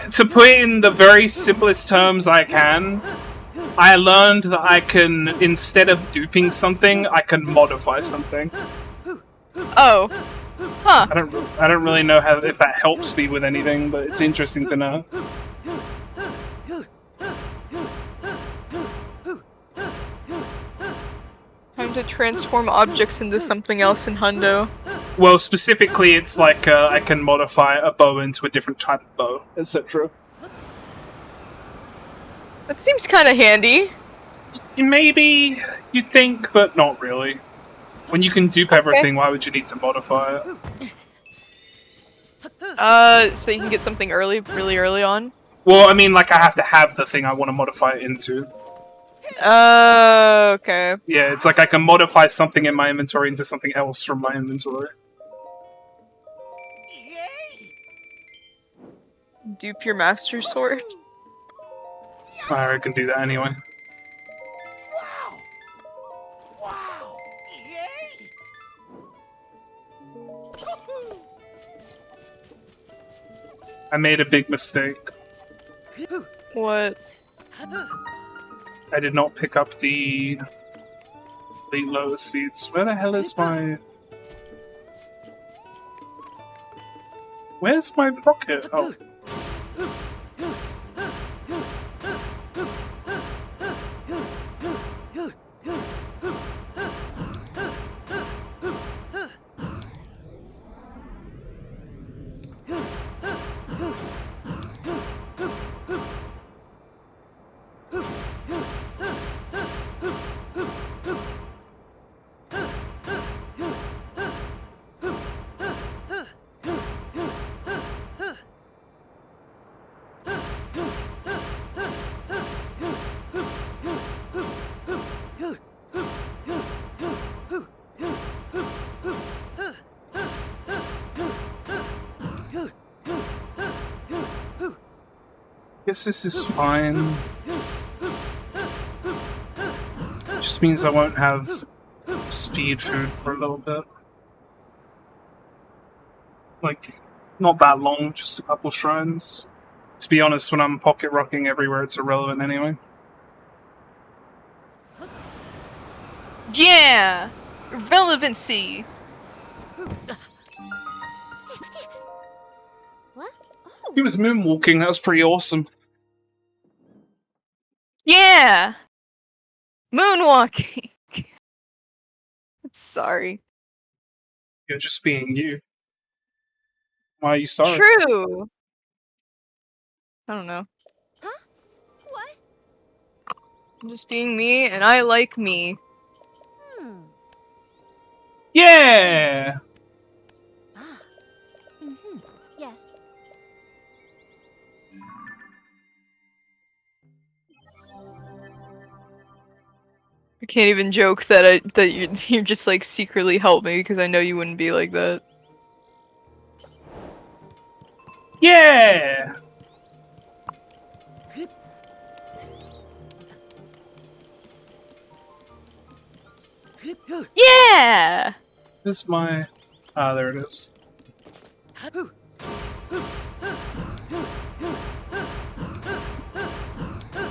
To put it in the very simplest terms I can, I learned that I can, instead of duping something, I can modify something. Oh. Huh. I don't really know if that helps me with anything, but it's interesting to know. Time to transform objects into something else in Hundo. Well, specifically, it's like I can modify a bow into a different type of bow, etc. That seems kind of handy. Maybe you'd think, but not really. When you can dupe everything, why would you need to modify it? So you can get something really early on? Well, I mean, like, I have to have the thing I want to modify it into. Okay. Yeah, it's like I can modify something in my inventory into something else from my inventory. Dupe your master sword? I can do that anyway. I made a big mistake. What? I did not pick up the Elite Lotus seeds. Where the hell is my... Where's my rocket? Oh. Guess this is fine. Just means I won't have speed food for a little bit. Like, not that long, just a couple shrines. To be honest, when I'm pocket rocking everywhere, it's irrelevant anyway. Yeah! Relevancy! What? He was moonwalking, that was pretty awesome. Yeah! Moonwalking! I'm sorry. You're just being you. Why are you sorry? True! I don't know. Huh? What? I'm just being me, and I like me. Hmm. Yeah! Ah. Yes. I can't even joke that you just like secretly help me because I know you wouldn't be like that. Yeah! Yeah! This my... Ah, there it is. Oh,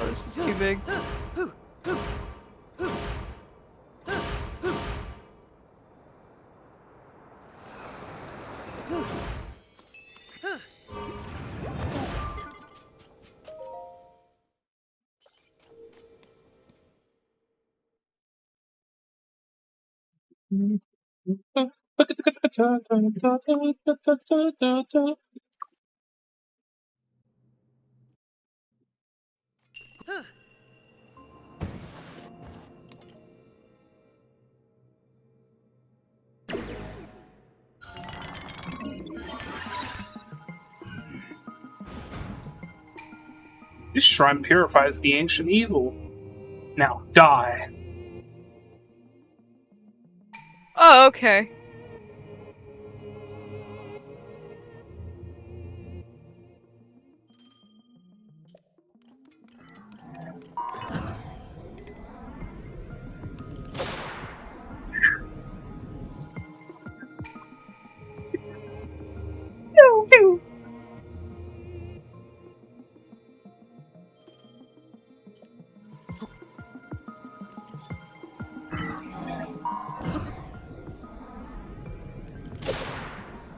this is too big. This shrine purifies the ancient evil. Now die. Oh, okay.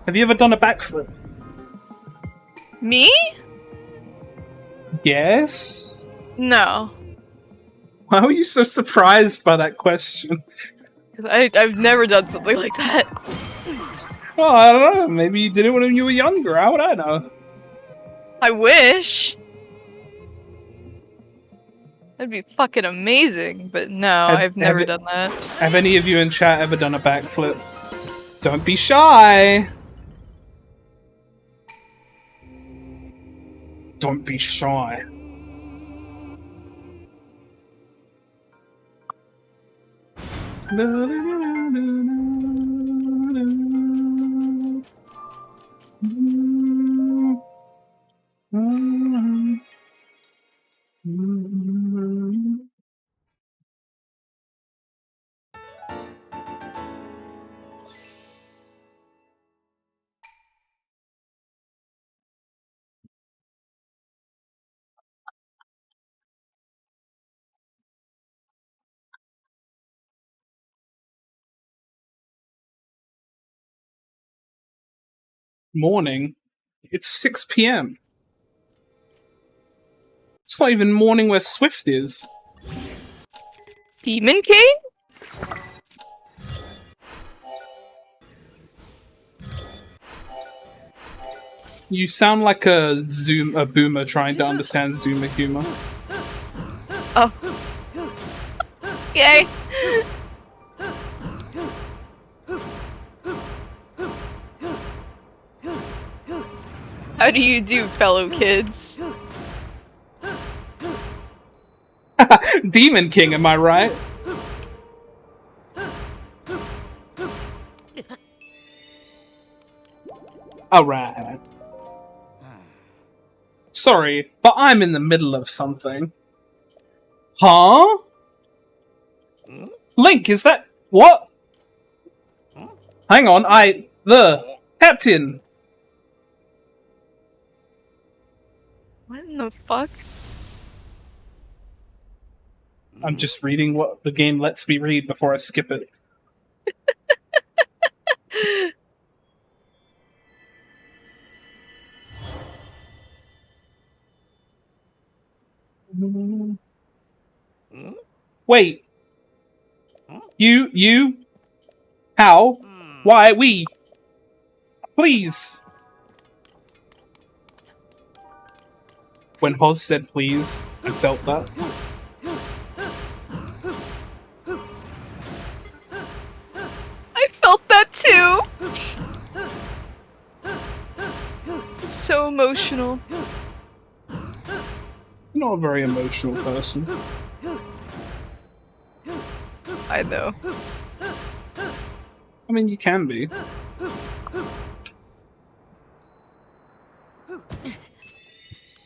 Have you ever done a backflip? Me? Yes? No. Why were you so surprised by that question? 'Cause I've never done something like that. Well, I don't know. Maybe you did it when you were younger. How would I know? I wish. That'd be fucking amazing, but no, I've never done that. Have any of you in chat ever done a backflip? Don't be shy! Don't be shy. Morning? It's 6 p.m. It's not even morning where Swift is. Demon King? You sound like a boomer trying to understand Zoomer humor. Oh. Yay! How do you do, fellow kids? Demon King, am I right? Alright. Sorry, but I'm in the middle of something. Huh? Link, is that... What? Hang on, the... Captain! What in the fuck? I'm just reading what the game lets me read before I skip it. Wait. You? How? Why? We? Please. When Hoz said please, I felt that. I felt that too! I'm so emotional. You're not a very emotional person. I know. I mean, you can be.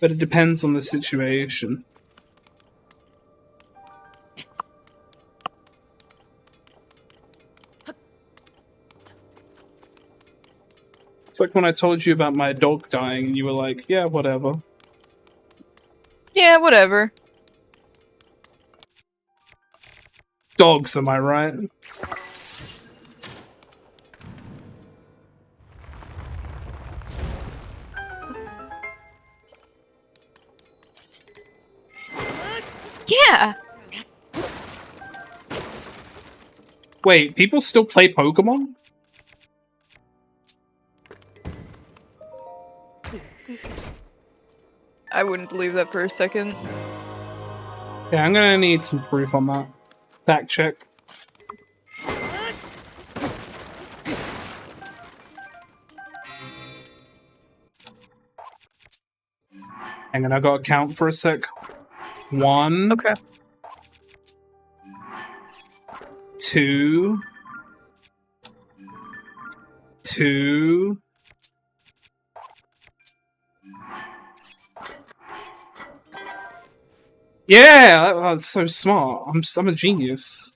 But it depends on the situation. It's like when I told you about my dog dying and you were like, yeah, whatever. Yeah, whatever. Dogs, am I right? Yeah! Wait, people still play Pokemon? I wouldn't believe that for a second. Yeah, I'm gonna need some proof on that. Fact check. Hang on, I gotta count for a sec. 1. Okay. 2. 2. Yeah, that's so smart. I'm a genius.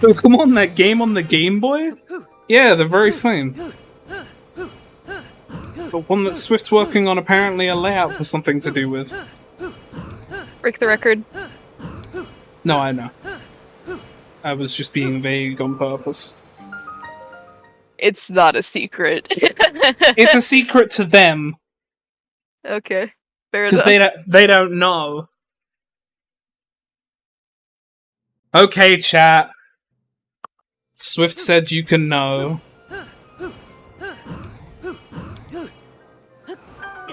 Oh, come on, that game on the Game Boy? Yeah, the very same. The one that Swift's working on apparently a layout for something to do with. Break the record. No, I know. I was just being vague on purpose. It's not a secret. It's a secret to them, Okay. Fair because enough. they don't know. Okay, chat. Swift said you can know.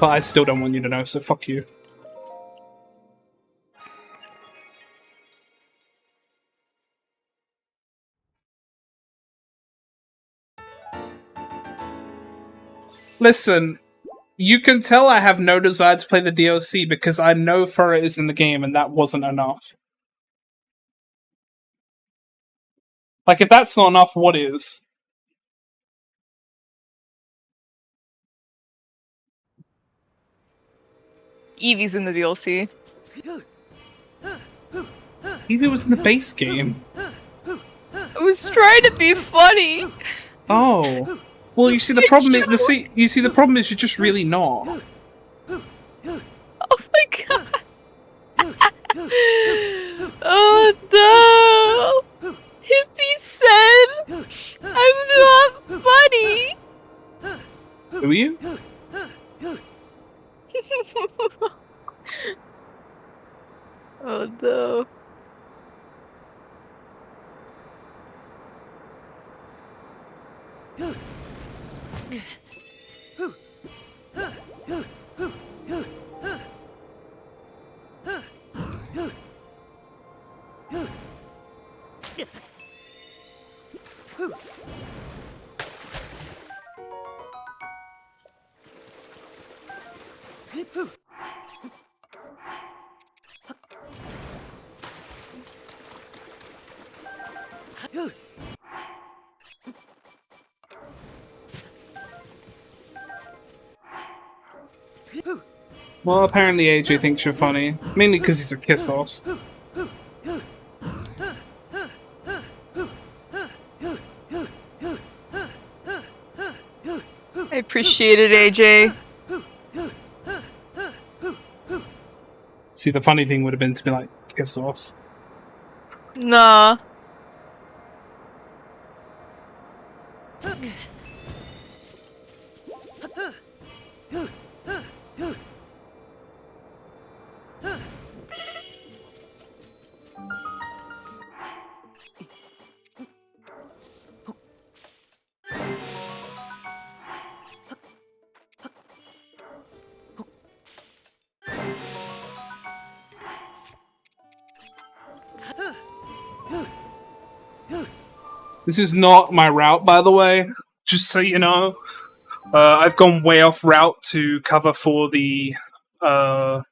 But I still don't want you to know, so fuck you. Listen, you can tell I have no desire to play the DLC because I know Furret is in the game and that wasn't enough. Like, if that's not enough, what is? Eevee's in the DLC. Eevee was in the base game. I was trying to be funny. Oh. Well, you see, the problem is the problem is you're just really not. Oh my god. Oh no. Hippie said I'm not funny. Who are you? Oh no. Well, apparently AJ thinks you're funny. Mainly because he's a kiss-ass. I appreciate it, AJ. See, the funny thing would have been to be like, kiss-ass. Nah. This is not my route, by the way. Just so you know. I've gone way off route to cover for the, what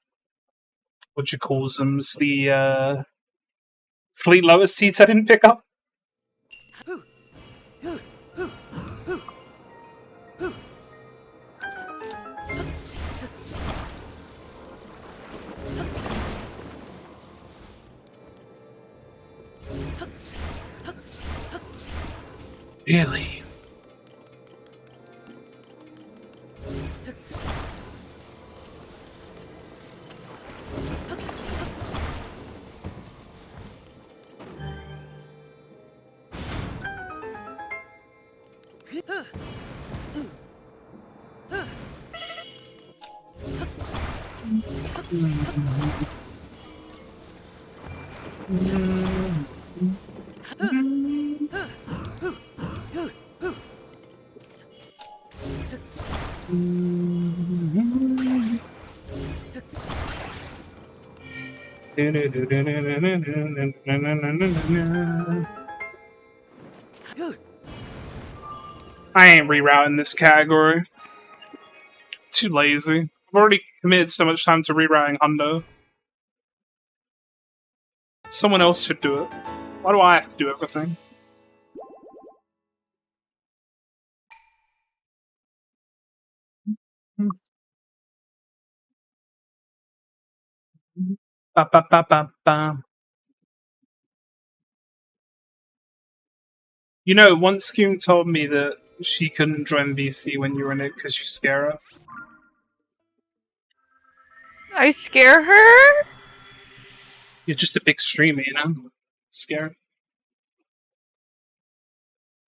you call them, the, Fleet Lotus seats I didn't pick up. Really? I ain't rerouting this category. Too lazy. I've already committed so much time to rerouting Hundo. Someone else should do it. Why do I have to do everything? Ba, ba, ba, ba, ba. You know, once Scoom told me that she couldn't join VC when you were in it because you scare her. I scare her? You're just a big streamer, you know? Scare.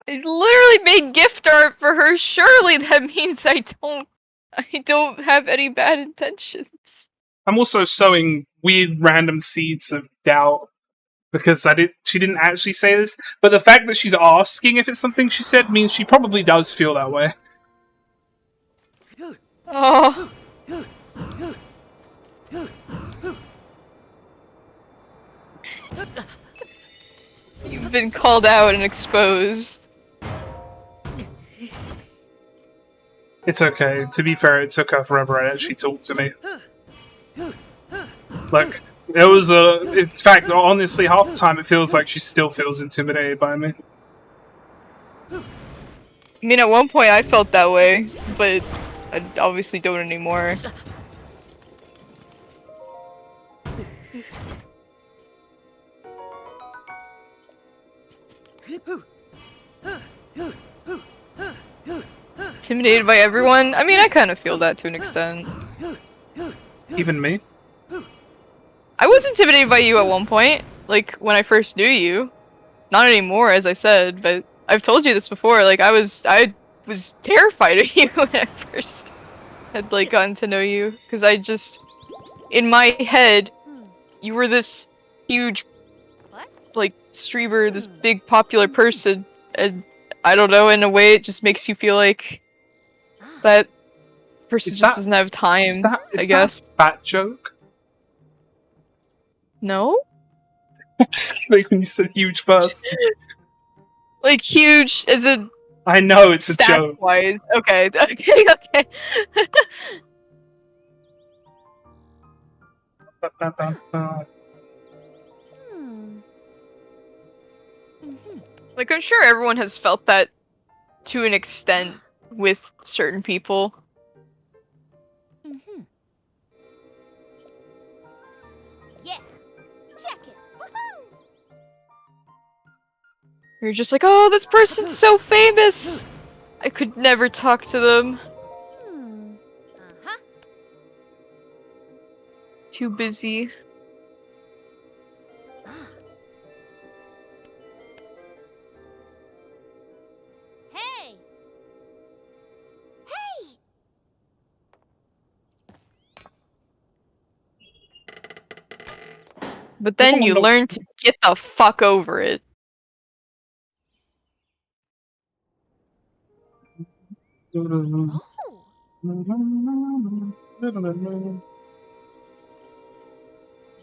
I literally made gift art for her. Surely that means I don't have any bad intentions. I'm also sowing weird random seeds of doubt because she didn't actually say this, but the fact that she's asking if it's something she said means she probably does feel that way. Oh. You've been called out and exposed. It's okay. To be fair, it took her forever and she talked to me. Like, it was in fact, honestly, half the time it feels like she still feels intimidated by me. I mean, at one point I felt that way, but I obviously don't anymore. Intimidated by everyone? I mean, I kind of feel that to an extent. Even me? I was intimidated by you at one point, like, when I first knew you. Not anymore, as I said, but I've told you this before, like, I was terrified of you when I first had, like, gotten to know you. Because I just, in my head, you were this huge, like, streamer, this big popular person, and I don't know, in a way it just makes you feel like that person just doesn't have time, I guess. Is that a fat joke? No? Like when you said huge person. Like huge as in I know it's a joke. Wise. Okay, okay. Like, I'm sure everyone has felt that to an extent with certain people. Yeah, check it. Woohoo! You're just like, oh, this person's so famous! I could never talk to them. Uh-huh. Too busy. Hey! Hey! But then you learn to get the fuck over it. Oh!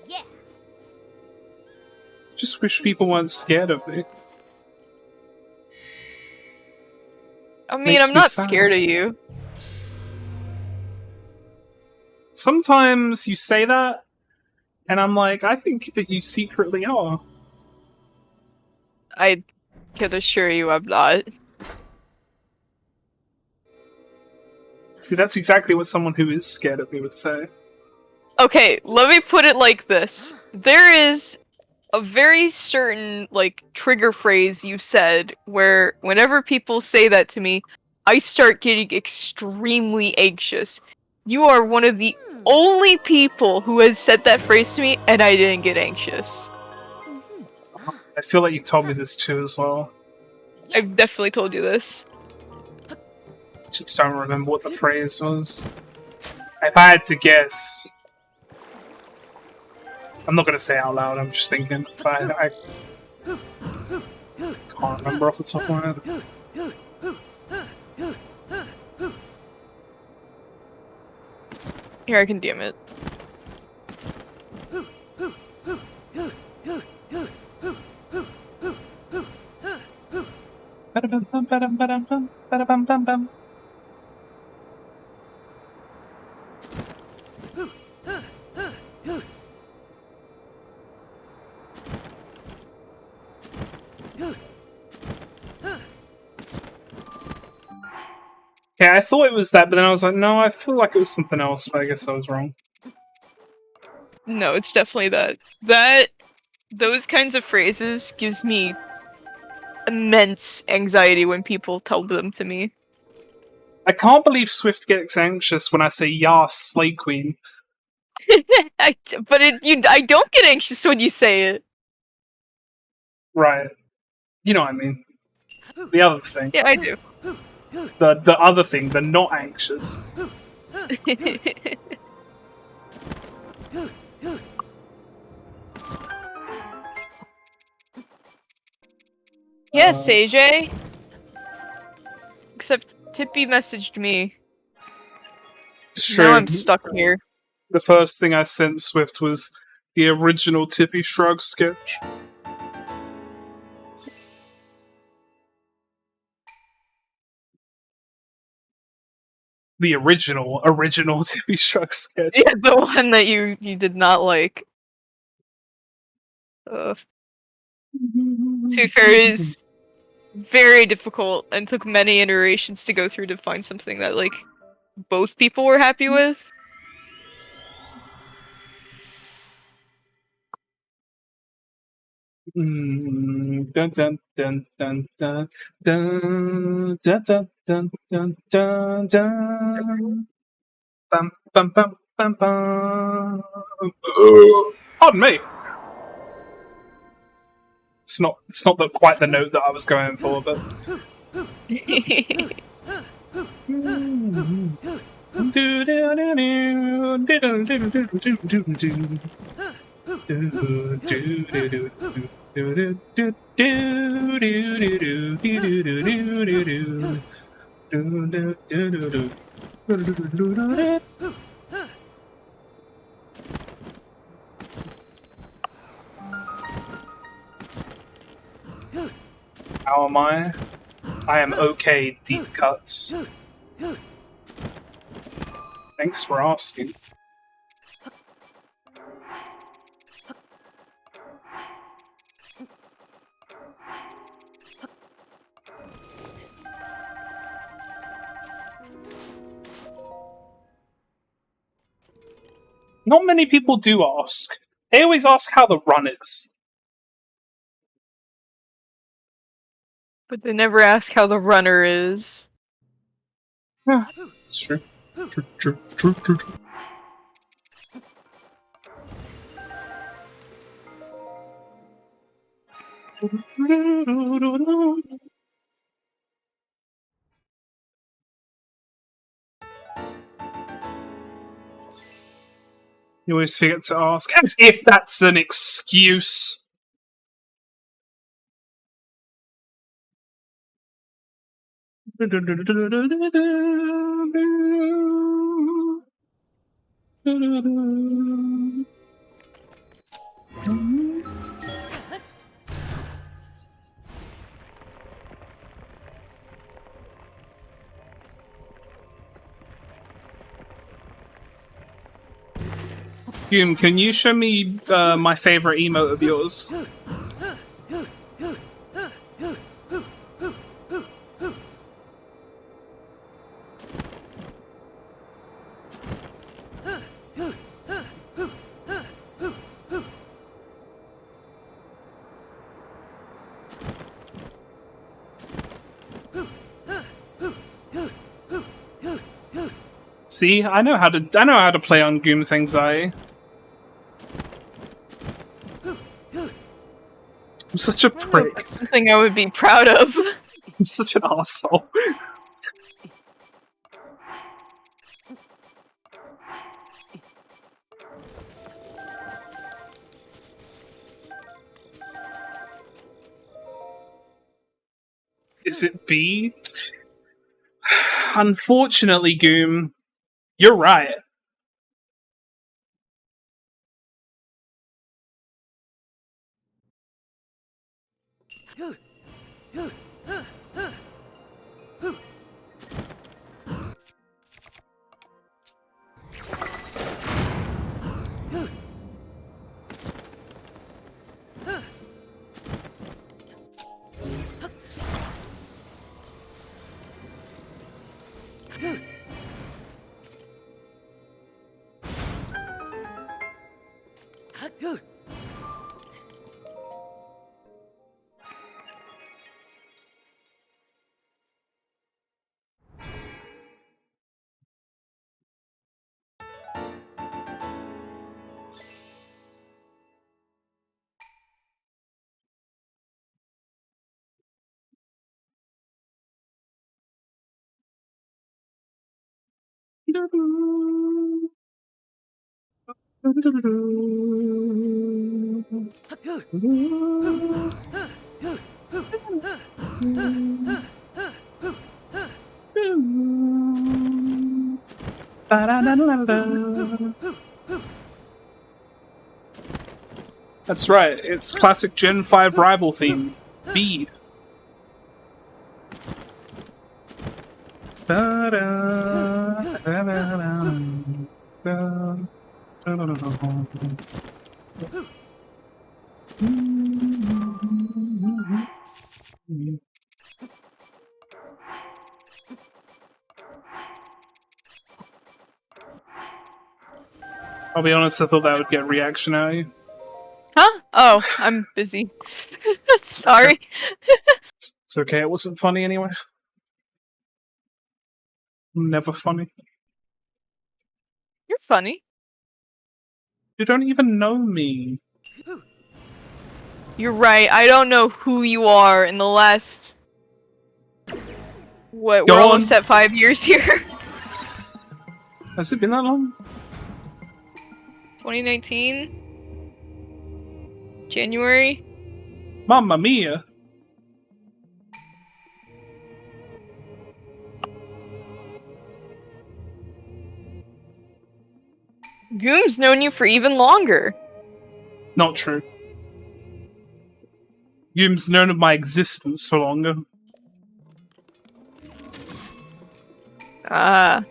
Yeah. Just wish people weren't scared of me. I mean, Makes I'm me not sad. scared of you. Sometimes you say that, and I'm like, I think that you secretly are. I can assure you I'm not. See, that's exactly what someone who is scared of me would say. Okay, let me put it like this. There is a very certain, like, trigger phrase you've said where whenever people say that to me, I start getting extremely anxious. You are one of the only people who has said that phrase to me, and I didn't get anxious. I feel like you told me this too as well. I've definitely told you this. Just don't remember what the phrase was. If I had to guess, I'm not gonna say it out loud. I'm just thinking. But I can't remember off the top of my head. Here, I can DM it. Ba-da-bum-bum, ba-dum-bum, ba-da-bum-bum-bum. Okay, I thought it was that, but then I was like, no, I feel like it was something else, but I guess I was wrong. No, it's definitely that. Those kinds of phrases gives me immense anxiety when people tell them to me. I can't believe Swift gets anxious when I say "Yas, Slay Queen." I don't get anxious when you say it. Right. You know what I mean. The other thing. Yeah, I do. The other thing, the not anxious. Yes, AJ. Except Tippy messaged me. It's true. Now I'm stuck here. The first thing I sent Swift was the original Tippy Shrug sketch. The original Tippy Shrug sketch. Yeah, the one that you did not like. To be fair, it is very difficult and took many iterations to go through to find something that, like, both people were happy with. Dun dun dun dun dun dun dun dun dun dun dun dun. Bum bum bum bum bum. Pardon me. It's not quite the note that I was going for, but. How am I? I am okay, deep cuts. Thanks for asking. not many people do ask. They always ask how the run is. But they never ask how the runner is. Yeah, it's true. True. You always forget to ask, as if that's an excuse. Hume, can you show me my favorite emote of yours? See, I know how to play on Goom's anxiety. I'm such a prick. Something I would be proud of. I'm such an asshole. Is it B? Unfortunately, Goom, you're right. That's right, it's classic Gen 5 rival theme. B. I'll be honest, I thought that would get reaction out of you. Huh? Oh, I'm busy. Sorry. It's okay, it wasn't funny anyway. I'm never funny. You're funny. You don't even know me. You're right. I don't know who you are in the last... What? Go We're on. almost at 5 years here. Has it been that long? 2019? January? Mamma mia. Goom's known you for even longer. Not true. Goom's known of my existence for longer. Ah.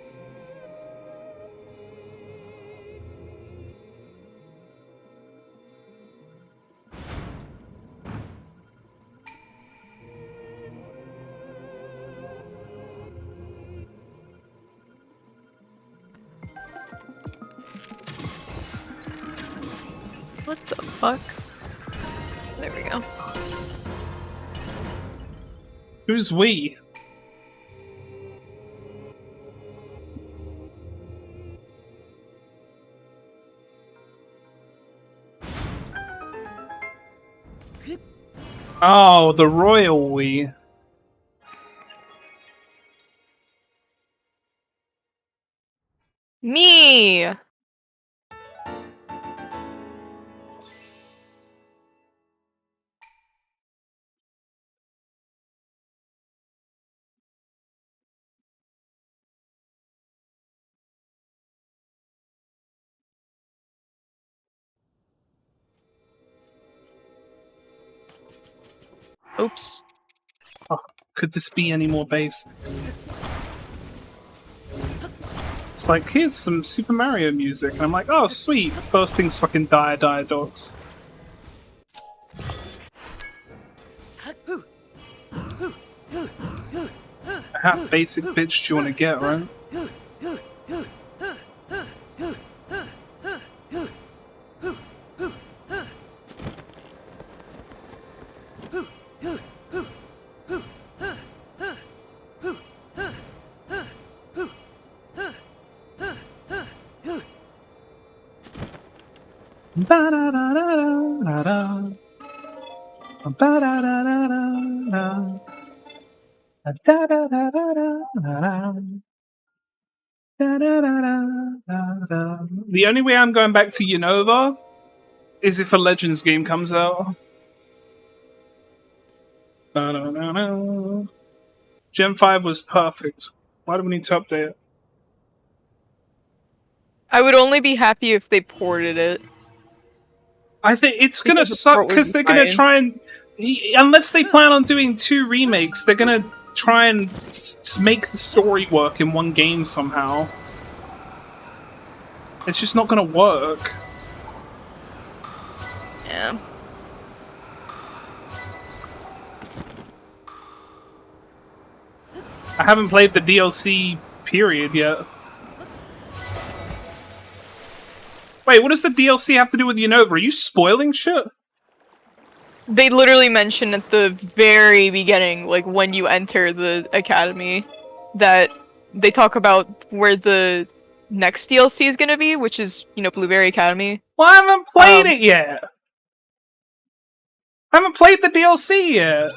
the fuck? There we go. Who's we? Oh, the royal we. Me! Oops. Oh, could this be any more basic? It's like, here's some Super Mario music, and I'm like, oh sweet, first things fucking dire dogs. How basic bitch do you want to get, right? Ba-da-da-da-da-da. Ba-da-da-da-da-da. Da-da-da-da-da-da. Da-da-da-da-da-da. The only way I'm going back to Unova is if a Legends game comes out. Da-da-da-da. Gen 5 was perfect. Why do we need to update it? I would only be happy if they ported it. I think it's gonna suck because they're gonna try and, unless they plan on doing 2 remakes, they're gonna try and make the story work in one game somehow. It's just not gonna work. Yeah. I haven't played the DLC period yet. Wait, what does the DLC have to do with Unova? Are you spoiling shit? They literally mention at the very beginning, like when you enter the academy, that they talk about where the next DLC is gonna be, which is, you know, Blueberry Academy. Well, I haven't played it yet. I haven't played the DLC yet.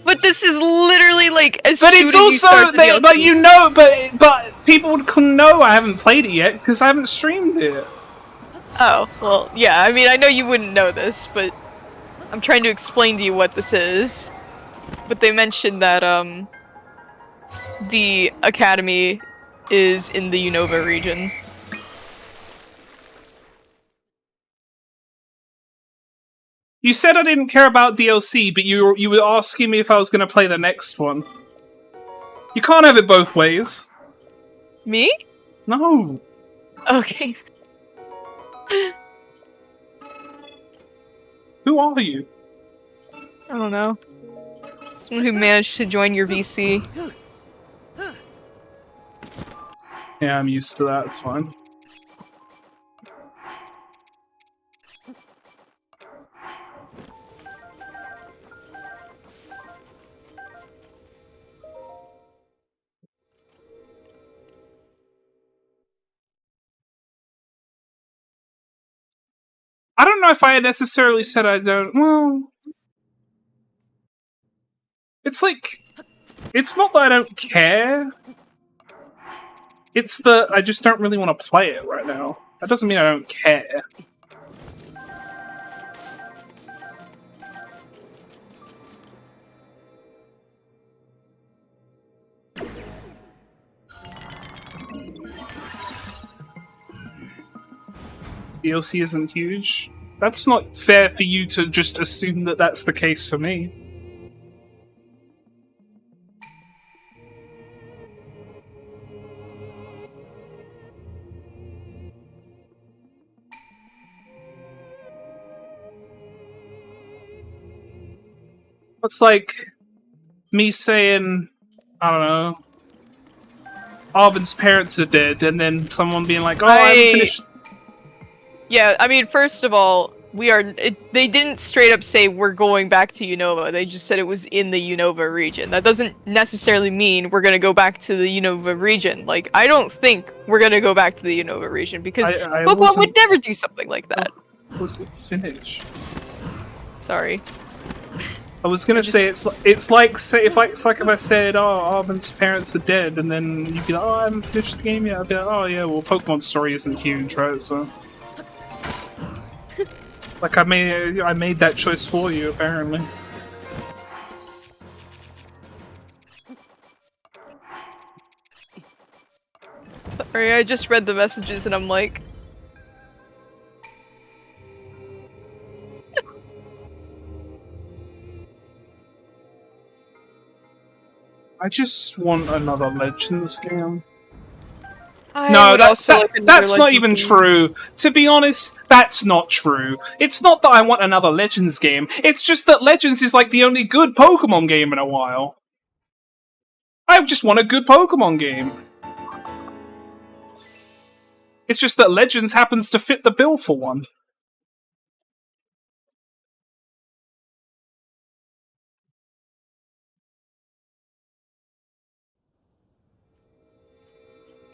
But this is literally like as But soon it's as you also start the DLC. but you know, but people can know I haven't played it yet because I haven't streamed it. Oh, well, yeah, I mean, I know you wouldn't know this, but I'm trying to explain to you what this is. But they mentioned that, the academy is in the Unova region. You said I didn't care about DLC, but you were asking me if I was going to play the next one. You can't have it both ways. Me? No. Okay. Who are you? I don't know. Someone who managed to join your VC. Yeah, I'm used to that. It's fine. I don't know if I necessarily said I don't. Well, it's like, it's not that I don't care. It's that I just don't really want to play it right now. That doesn't mean I don't care. DLC isn't huge. That's not fair for you to just assume that that's the case for me. It's like me saying, I don't know, Arvin's parents are dead, and then someone being like, oh, I haven't finished. Yeah, I mean, first of all, they didn't straight up say we're going back to Unova. They just said it was in the Unova region. That doesn't necessarily mean we're gonna go back to the Unova region. Like, I don't think we're gonna go back to the Unova region because I Pokemon would never do something like that. Was it finished? Sorry. I was gonna say it's like if I said, oh, Armin's parents are dead, and then you'd be like, oh, I haven't finished the game yet. I'd be like, oh yeah, well, Pokemon's story isn't huge, right? So, like, I made that choice for you, apparently. Sorry, I just read the messages and I'm like, I just want another Legends game. no, that's not even true. To be honest, that's not true. It's not that I want another Legends game. It's just that Legends is like the only good Pokemon game in a while. I just want a good Pokemon game. It's just that Legends happens to fit the bill for one.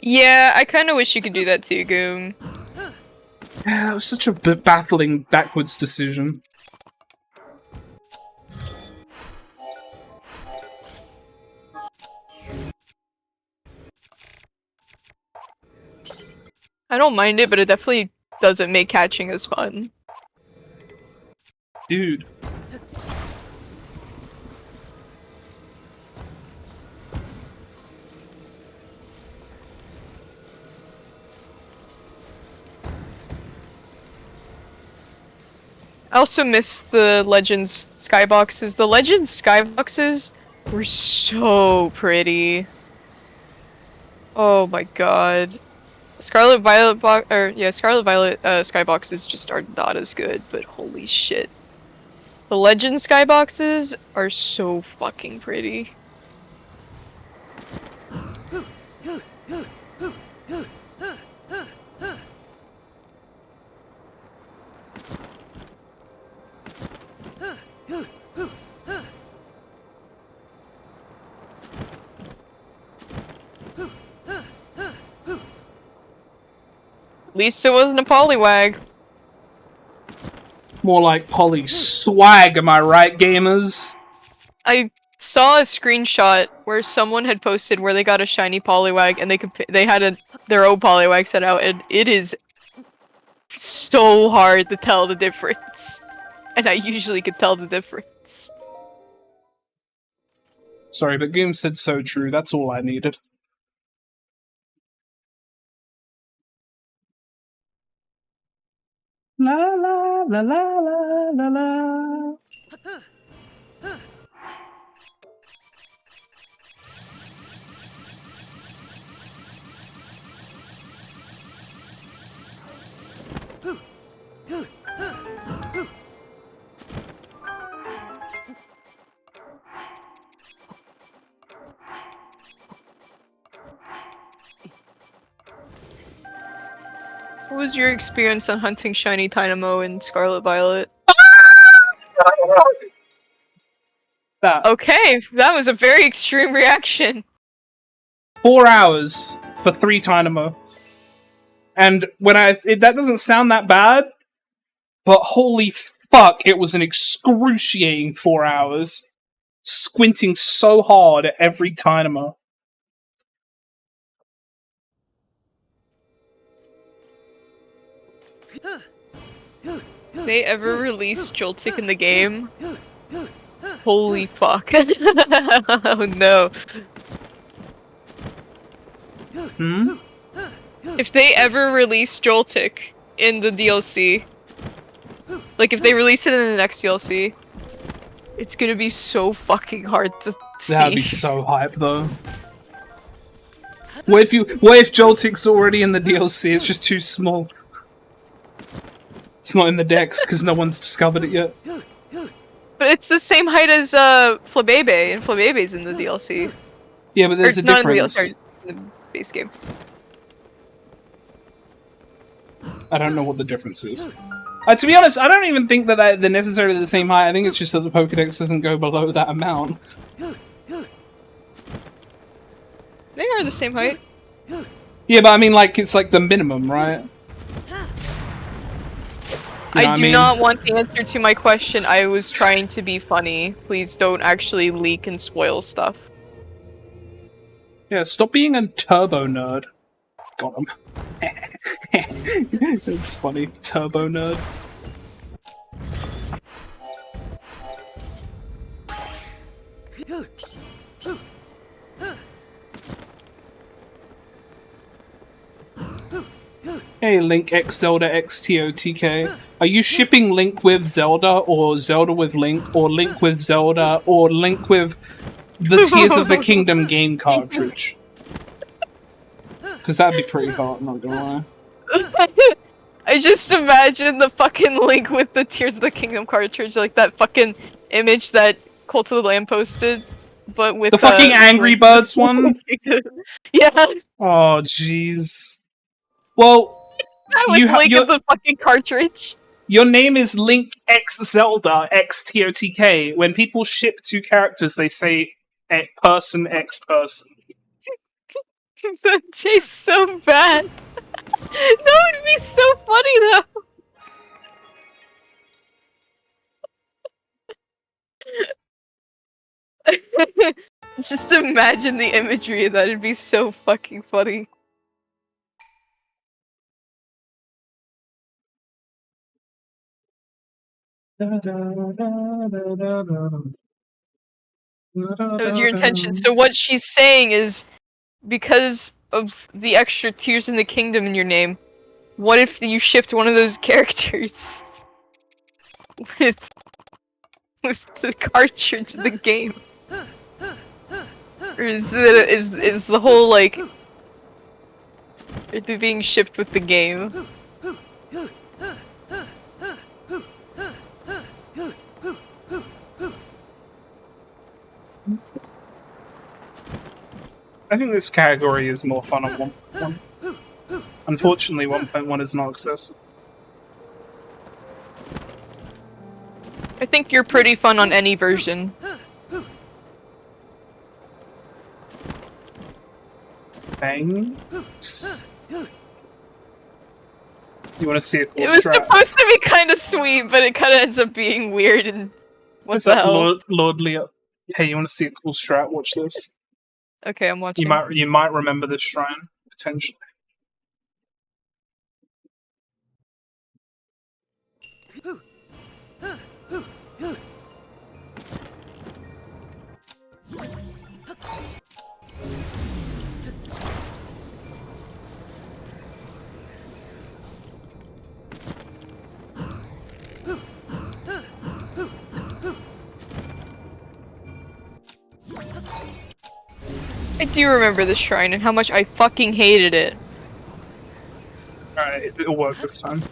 Yeah, I kind of wish you could do that too, Goom. Yeah, it was such a baffling backwards decision. I don't mind it, but it definitely doesn't make catching as fun. Dude. I also miss the Legends skyboxes. The Legends skyboxes were so pretty. Oh my god. Scarlet Violet Scarlet Violet skyboxes just are not as good, but holy shit. The Legends skyboxes are so fucking pretty. At least it wasn't a Poliwag. More like Poly swag, am I right, gamers? I saw a screenshot where someone had posted where they got a shiny Poliwag and they had their own Poliwag set out, and it is so hard to tell the difference. And I usually could tell the difference. Sorry, but Goom said so true. That's all I needed. La la la la la la la. What was your experience on hunting shiny Dynamo in Scarlet Violet? That. Okay, that was a very extreme reaction. 4 hours for 3 Dynamo. And when that doesn't sound that bad, but holy fuck, it was an excruciating 4 hours. Squinting so hard at every Dynamo. If they ever release Joltik in the game, holy fuck. Oh no. Hmm? If they ever release Joltik in the DLC, like if they release it in the next DLC, it's gonna be so fucking hard to see. That'd be so hype though. What if Joltik's already in the DLC? It's just too small. It's not in the dex because no one's discovered it yet. But it's the same height as Flabebe, and Flabebe's in the DLC. Yeah, but there's a not difference. In the DLC, in the base game. I don't know what the difference is. To be honest, I don't even think that they're necessarily the same height. I think it's just that the Pokedex doesn't go below that amount. They are the same height. Yeah, but I mean, like, it's like the minimum, right? I do not want the answer to my question. I was trying to be funny. Please don't actually leak and spoil stuff. Yeah, stop being a turbo nerd. Got him. It's funny. Turbo nerd. Hey, Link X Zelda X TOTK. Are you shipping Link with Zelda, or Zelda with Link, or Link with Zelda, or Link with the Tears of the Kingdom game cartridge? Because that'd be pretty hot, I'm not gonna lie. I just imagine the fucking Link with the Tears of the Kingdom cartridge, like that fucking image that Cult of the Lamb posted, but with the fucking Angry Birds one? Yeah. Oh, jeez. Well, you have Link in the fucking cartridge. Your name is Link X Zelda X TOTK. When people ship two characters, they say person X person. That tastes so bad. That would be so funny though. Just imagine the imagery of that. It'd be so fucking funny. That was your intention. So what she's saying is, because of the extra Tears in the Kingdom in your name, what if you shipped one of those characters with the cartridge of the game? Or is the whole, like, are they being shipped with the game? I think this category is more fun on 1.1. Unfortunately, 1.1 is not accessible. I think you're pretty fun on any version. Thanks. You want to see a cool It was strat? supposed to be kind of sweet, but it kind of ends up being weird and what the hell? Lord Leo. Hey, you want to see a cool strat? Watch this. Okay, I'm watching. You might remember this shrine potentially. I do remember this shrine and how much I fucking hated it. Alright, it'll work this time.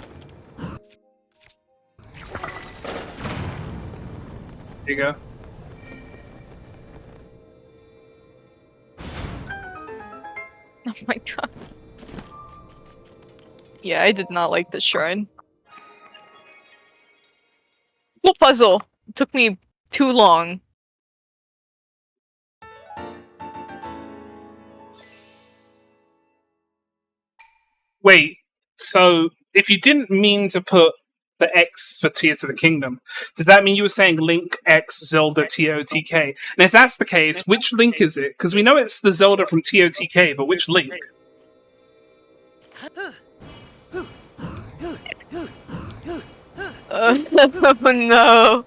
Here you go. Oh my god. Yeah, I did not like this shrine. Cool puzzle. It took me too long. Wait, so if you didn't mean to put the X for Tears of the Kingdom, does that mean you were saying Link X Zelda TOTK? And if that's the case, which Link is it? Because we know it's the Zelda from TOTK, but which Link? Oh no.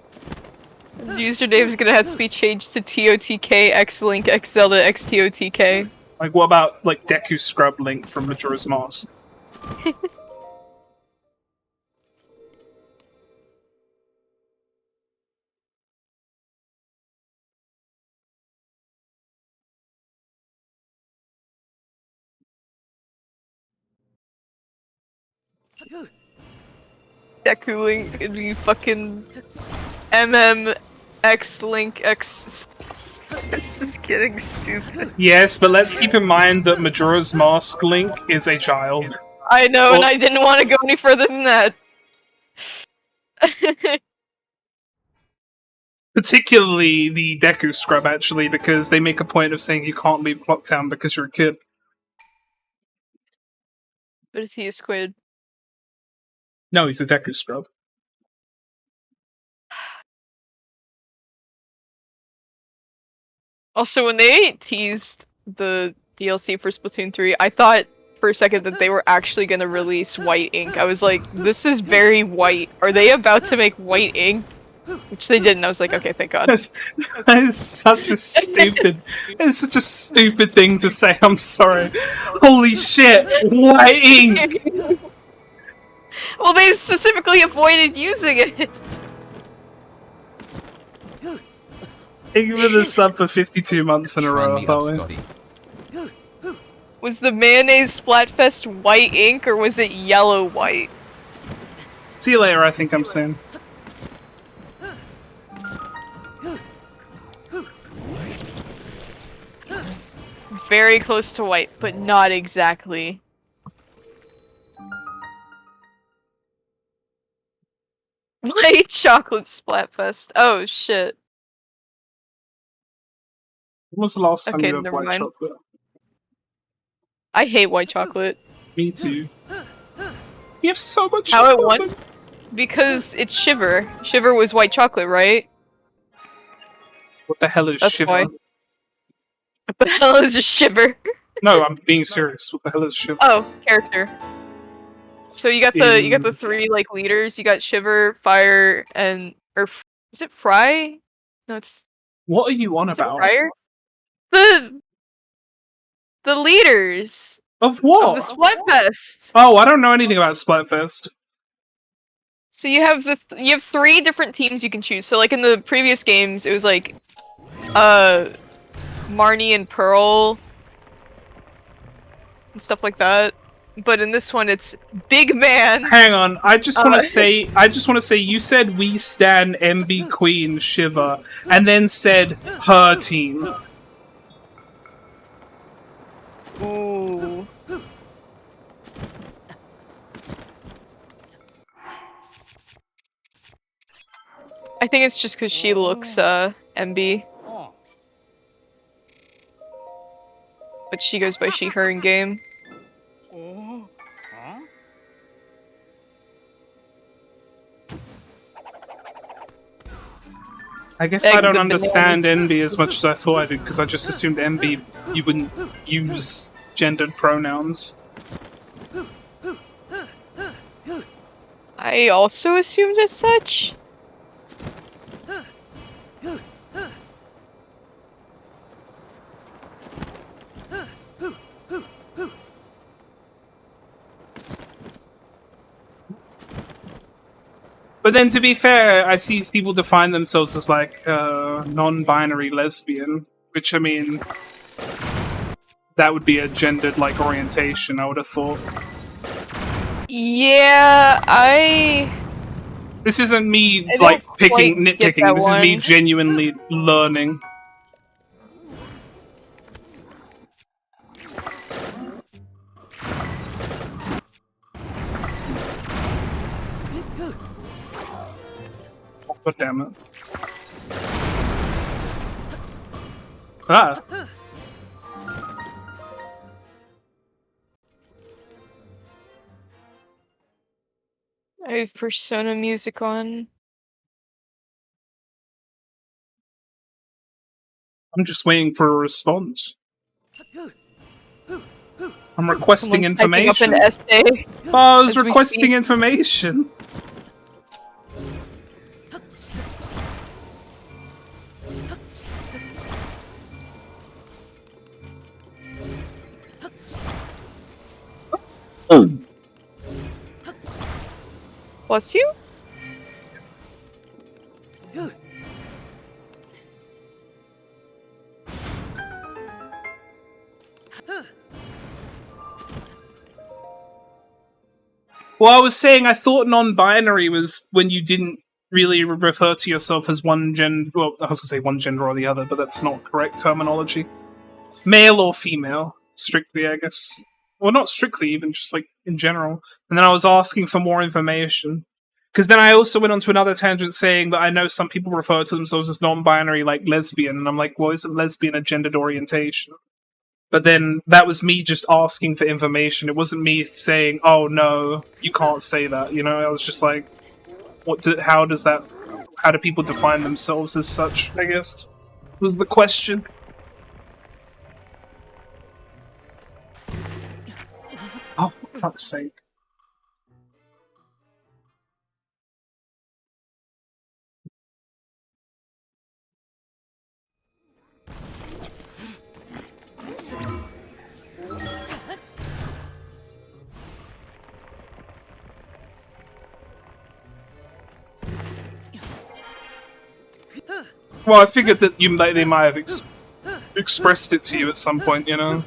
The username is gonna have to be changed to TOTK X Link X Zelda X TOTK. Like, what about, like, Deku Scrub Link from Majora's Mask? Deku Link would be fucking X Link X. This is getting stupid. Yes, but let's keep in mind that Majora's Mask Link is a child. I know, and I didn't want to go any further than that. Particularly the Deku scrub, actually, because they make a point of saying you can't leave Clocktown because you're a kid. But is he a squid? No, he's a Deku scrub. Also, when they teased the DLC for Splatoon 3, I thought for a second that they were actually going to release white ink. I was like, this is very white. Are they about to make white ink? Which they didn't. I was like, okay, thank God. That is such a stupid... It's such a stupid thing to say, I'm sorry. Holy shit! White ink! Well, they specifically avoided using it. Thank you for the sub for 52 months in a row, Holly. Was the mayonnaise Splatfest white ink or was it yellow white? See you later, I think I'm saying. Very close to white, but not exactly. White chocolate Splatfest. Oh shit. When was the last time Okay, you had never white mind. chocolate? I hate white chocolate. Me too. You have so much How it chocolate! won? Because it's Shiver. Shiver was white chocolate, right? What the hell is That's Shiver? why. What the hell is a Shiver? No, I'm being serious. What the hell is Shiver? Oh, character. So you got the three like leaders. You got Shiver, Fire, and is it Fry? No, it's What are you on is it about? Fryer? The leaders Of what? of the Splatfest. Oh, I don't know anything about Splatfest. So you have you have three different teams you can choose. So like in the previous games, it was like, Marnie and Pearl and stuff like that. But in this one, it's Big Man. Hang on, I just want to say, you said we stan MB Queen Shiver, and then said her team. Ooh. I think it's just because she looks, MB. But she goes by she, her in game. I guess Egg I don't the understand NB as much as I thought I did, because I just assumed NB, you wouldn't use gendered pronouns. I also assumed as such. But then, to be fair, I see people define themselves as, like, non-binary lesbian, which, I mean, that would be a gendered, like, orientation, I would have thought. Yeah, This isn't me, I like, don't quite get nitpicking, that this is me one. genuinely learning. God damn it. Ah. I have Persona music on. I'm just waiting for a response. I'm requesting Someone's typing up information. an essay. Oh, I was as we requesting speak. information. Bless you? Well, I was saying I thought non-binary was when you didn't really refer to yourself as one gender. Well, I was going to say one gender or the other, but that's not correct terminology. Male or female, strictly, I guess. Well, not strictly, even just like in general. And then I was asking for more information. Because then I also went on to another tangent saying that I know some people refer to themselves as non-binary, like lesbian, and I'm like, well, isn't lesbian a gendered orientation? But then that was me just asking for information. It wasn't me saying, oh no, you can't say that. You know, I was just like, how do people define themselves as such, I guess, was the question. Oh, for fuck's sake. Well, I figured that they might have expressed it to you at some point, you know?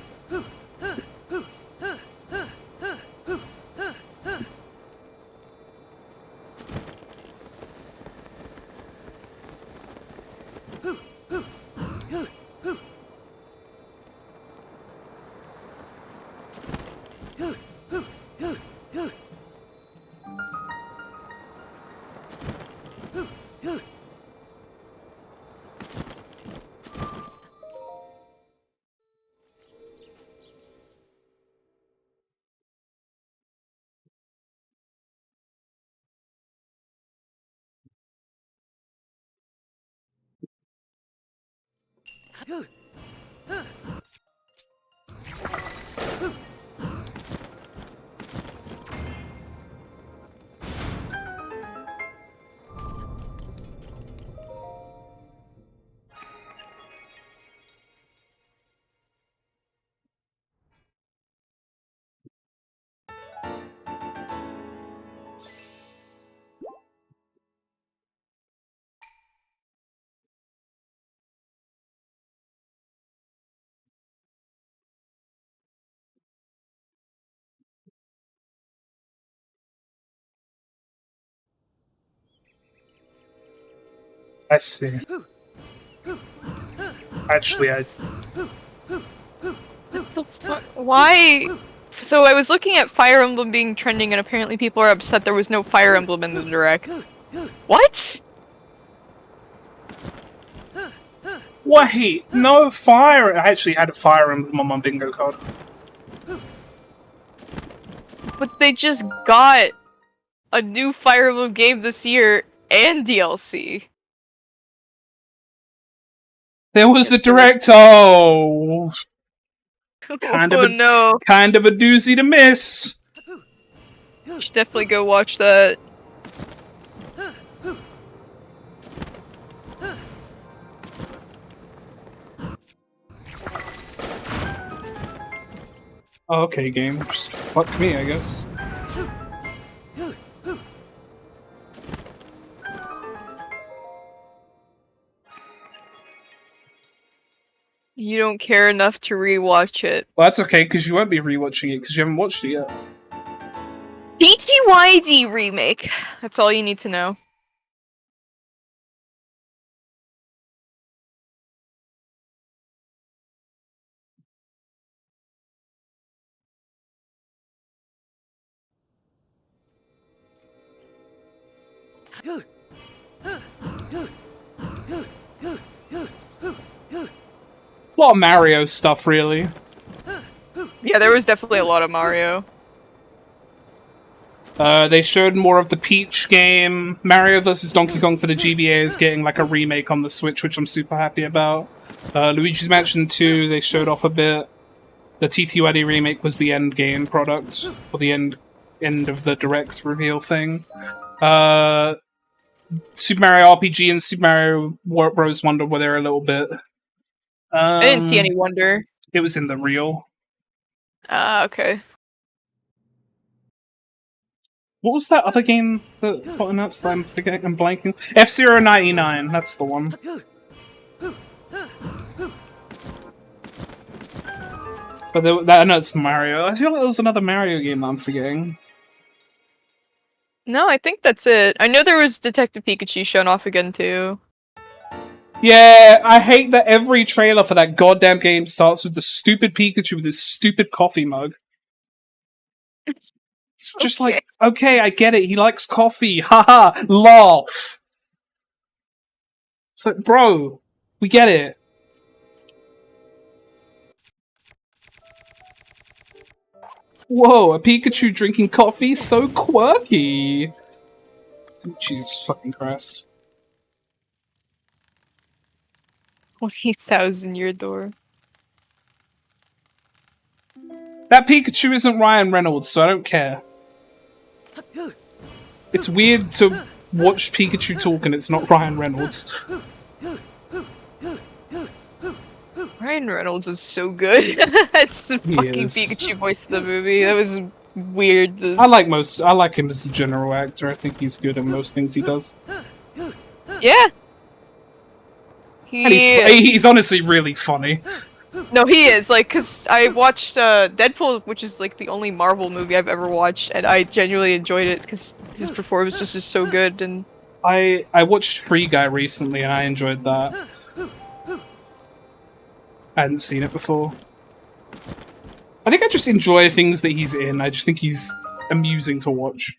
I see. Actually, What the fuck? Why? So I was looking at Fire Emblem being trending, and apparently people are upset there was no Fire Emblem in the direct. What? Wait, no fire. I actually had a Fire Emblem on my bingo card. But they just got a new Fire Emblem game this year and DLC. There was a direct. Oh, kind of no! Kind of a doozy to miss. You should definitely go watch that. Oh, okay, game. Just fuck me, I guess. You don't care enough to rewatch it. Well, that's okay, because you won't be rewatching it, because you haven't watched it yet. BGYD remake. That's all you need to know. A lot of Mario stuff, really. Yeah, there was definitely a lot of Mario. They showed more of the Peach game. Mario vs. Donkey Kong for the GBA is getting like a remake on the Switch, which I'm super happy about. Luigi's Mansion 2, they showed off a bit. The TTYD remake was the end game product, or the end of the direct reveal thing. Super Mario RPG and Super Mario Bros. Wonder were there a little bit. I didn't see any Wonder. It was in the reel. Okay. What was that other game that got announced that I'm forgetting? I'm blanking. F-Zero 99, that's the one. But I know it's Mario. I feel like there was another Mario game that I'm forgetting. No, I think that's it. I know there was Detective Pikachu shown off again too. Yeah, I hate that every trailer for that goddamn game starts with the stupid Pikachu with his stupid coffee mug. It's just like, okay, I get it. He likes coffee. Haha, laugh. It's like, bro, we get it. Whoa, a Pikachu drinking coffee? So quirky. Jesus fucking Christ. 20,000 year door. That Pikachu isn't Ryan Reynolds, so I don't care. It's weird to watch Pikachu talk and it's not Ryan Reynolds. Ryan Reynolds was so good. That's the fucking Pikachu voice of the movie. That was weird. I like him as a general actor. I think he's good in most things he does. Yeah. And he's honestly really funny. No, he is, like, cause I watched Deadpool, which is like the only Marvel movie I've ever watched, and I genuinely enjoyed it because his performance was just so good. And I watched Free Guy recently, and I enjoyed that. I hadn't seen it before. I think I just enjoy things that he's in. I just think he's amusing to watch.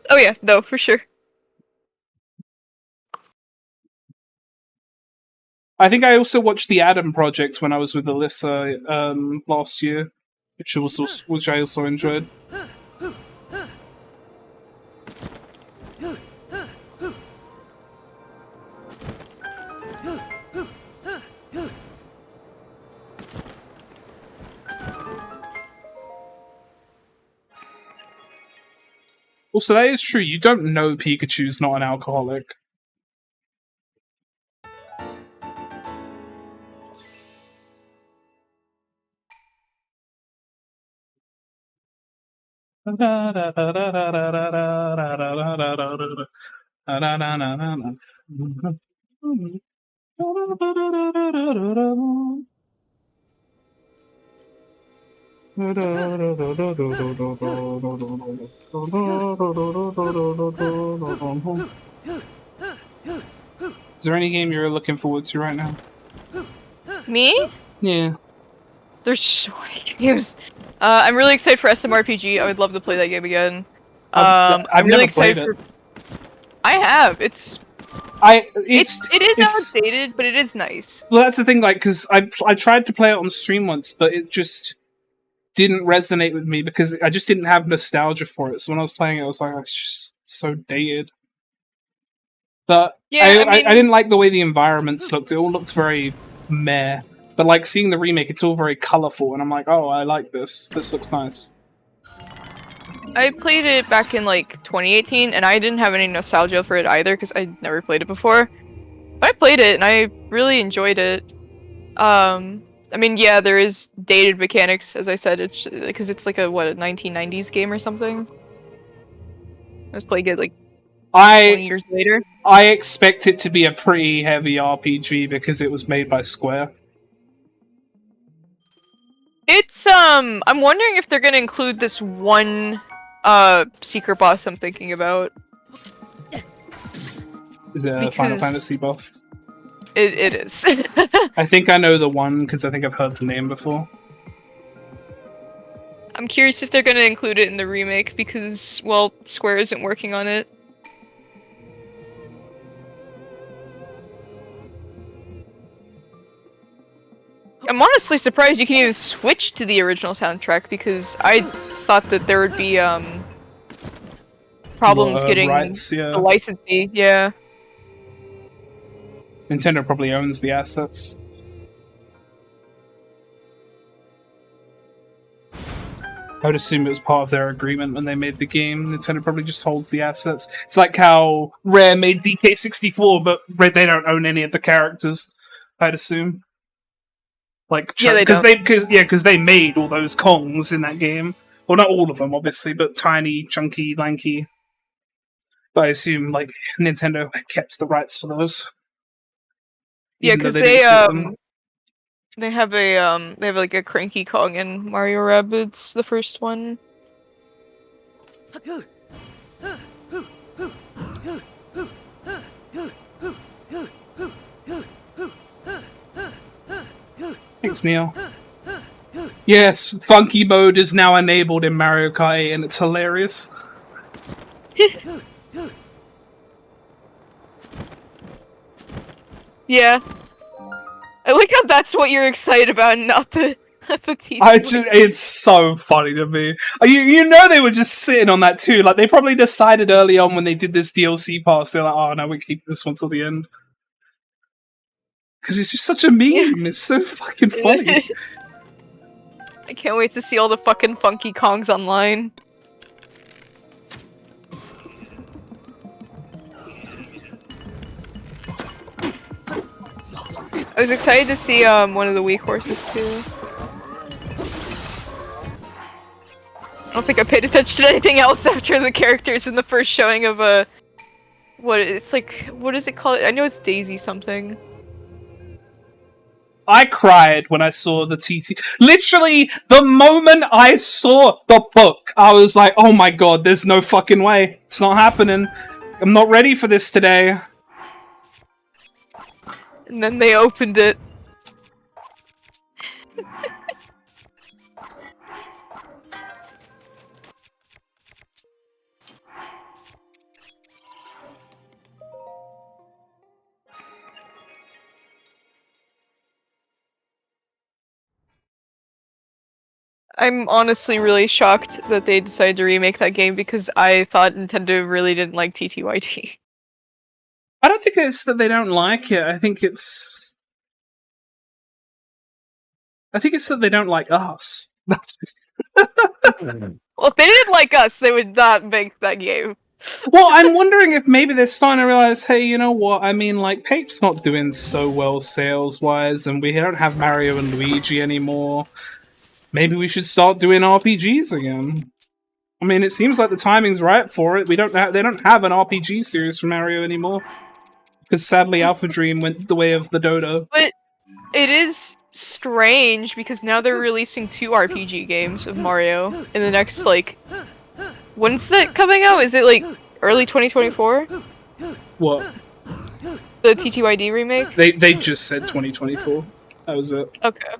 Oh yeah, no, for sure. I think I also watched The Adam Project when I was with Alyssa last year, which I also enjoyed. Also, that is true. You don't know Pikachu's not an alcoholic. Is there any game you're looking forward to right now? Me? Yeah. There's so many games. I'm really excited for SMRPG. I would love to play that game again. I've really never excited played it. I have. It is outdated, but it is nice. Well, that's the thing. Like, because I tried to play it on stream once, but it just didn't resonate with me because I just didn't have nostalgia for it. So when I was playing it, I was like, it's just so dated. But yeah, I didn't like the way the environments looked. It all looked very meh. But like seeing the remake, it's all very colorful, and I'm like, oh, I like this. This looks nice. I played it back in like 2018, and I didn't have any nostalgia for it either because I never played it before. But I played it, and I really enjoyed it. I mean, yeah, there is dated mechanics, as I said, it's because it's like a 1990s game or something. I was playing it like 20 years later. I expect it to be a pretty heavy RPG because it was made by Square. It's I'm wondering if they're gonna include this one secret boss I'm thinking about. Is it a Final Fantasy buff? It is. I think I know the one because I think I've heard the name before. I'm curious if they're gonna include it in the remake because, well, Square isn't working on it. I'm honestly surprised you can even switch to the original soundtrack because I thought that there would be problems getting rights, yeah. the licensee. Yeah. Nintendo probably owns the assets. I would assume it was part of their agreement when they made the game. Nintendo probably just holds the assets. It's like how Rare made DK64, but they don't own any of the characters. I'd assume. Like, because they made all those Kongs in that game. Well, not all of them, obviously, but tiny, chunky, lanky. But I assume like Nintendo kept the rights for those. Yeah, because they have like a Cranky Kong in Mario Rabbids, the first one. Thanks, Neil. Yes, funky mode is now enabled in Mario Kart 8, and it's hilarious. Yeah. I like how that's what you're excited about, and not the TT. It's so funny to me. You know they were just sitting on that too. Like, they probably decided early on when they did this DLC pass, they're like, oh no, we keep this one till the end. Because it's just such a meme. It's so fucking funny. I can't wait to see all the fucking Funky Kongs online. I was excited to see one of the weak horses too. I don't think I paid attention to anything else after the characters in the first showing of what is it called? I know it's Daisy something. I cried when I saw the TT. Literally, the moment I saw the book, I was like, oh my god, there's no fucking way. It's not happening. I'm not ready for this today. And then they opened it. I'm honestly really shocked that they decided to remake that game because I thought Nintendo really didn't like TTYT. I don't think it's that they don't like it. I think it's that they don't like us. Well, if they didn't like us, they would not make that game. Well, I'm wondering if maybe they're starting to realize, hey, you know what? I mean, like, Pape's not doing so well sales-wise, and we don't have Mario and Luigi anymore. Maybe we should start doing RPGs again. I mean, it seems like the timing's right for it. They don't have an RPG series for Mario anymore. Because sadly, Alpha Dream went the way of the dodo. But it is strange because now they're releasing 2 RPG games of Mario in the next, like... When's that coming out? Is it, like, early 2024? What? The TTYD remake? They just said 2024. That was it. Okay.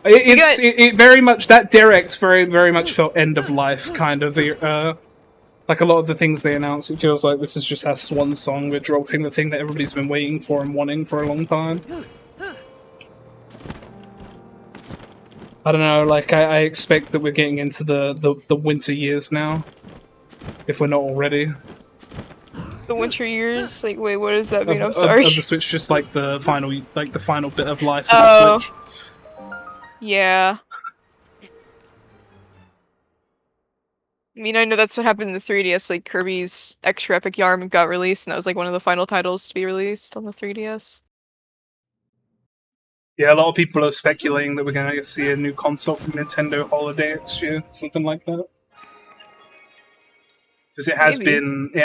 It very much, that direct very much felt end of life, kind of. Like a lot of the things they announce, it feels like this is just our swan song. We're dropping the thing that everybody's been waiting for and wanting for a long time. I don't know, like, I expect that we're getting into the winter years now. If we're not already. The winter years? Like, wait, what does that mean? I'm sorry. Of the Switch, just like the final bit of life of the Switch. Yeah. I mean, I know that's what happened in the 3DS, like Kirby's Extra Epic Yarn got released, and that was like one of the final titles to be released on the 3DS. Yeah, a lot of people are speculating that we're going to see a new console from Nintendo Holiday next year, something like that. Because it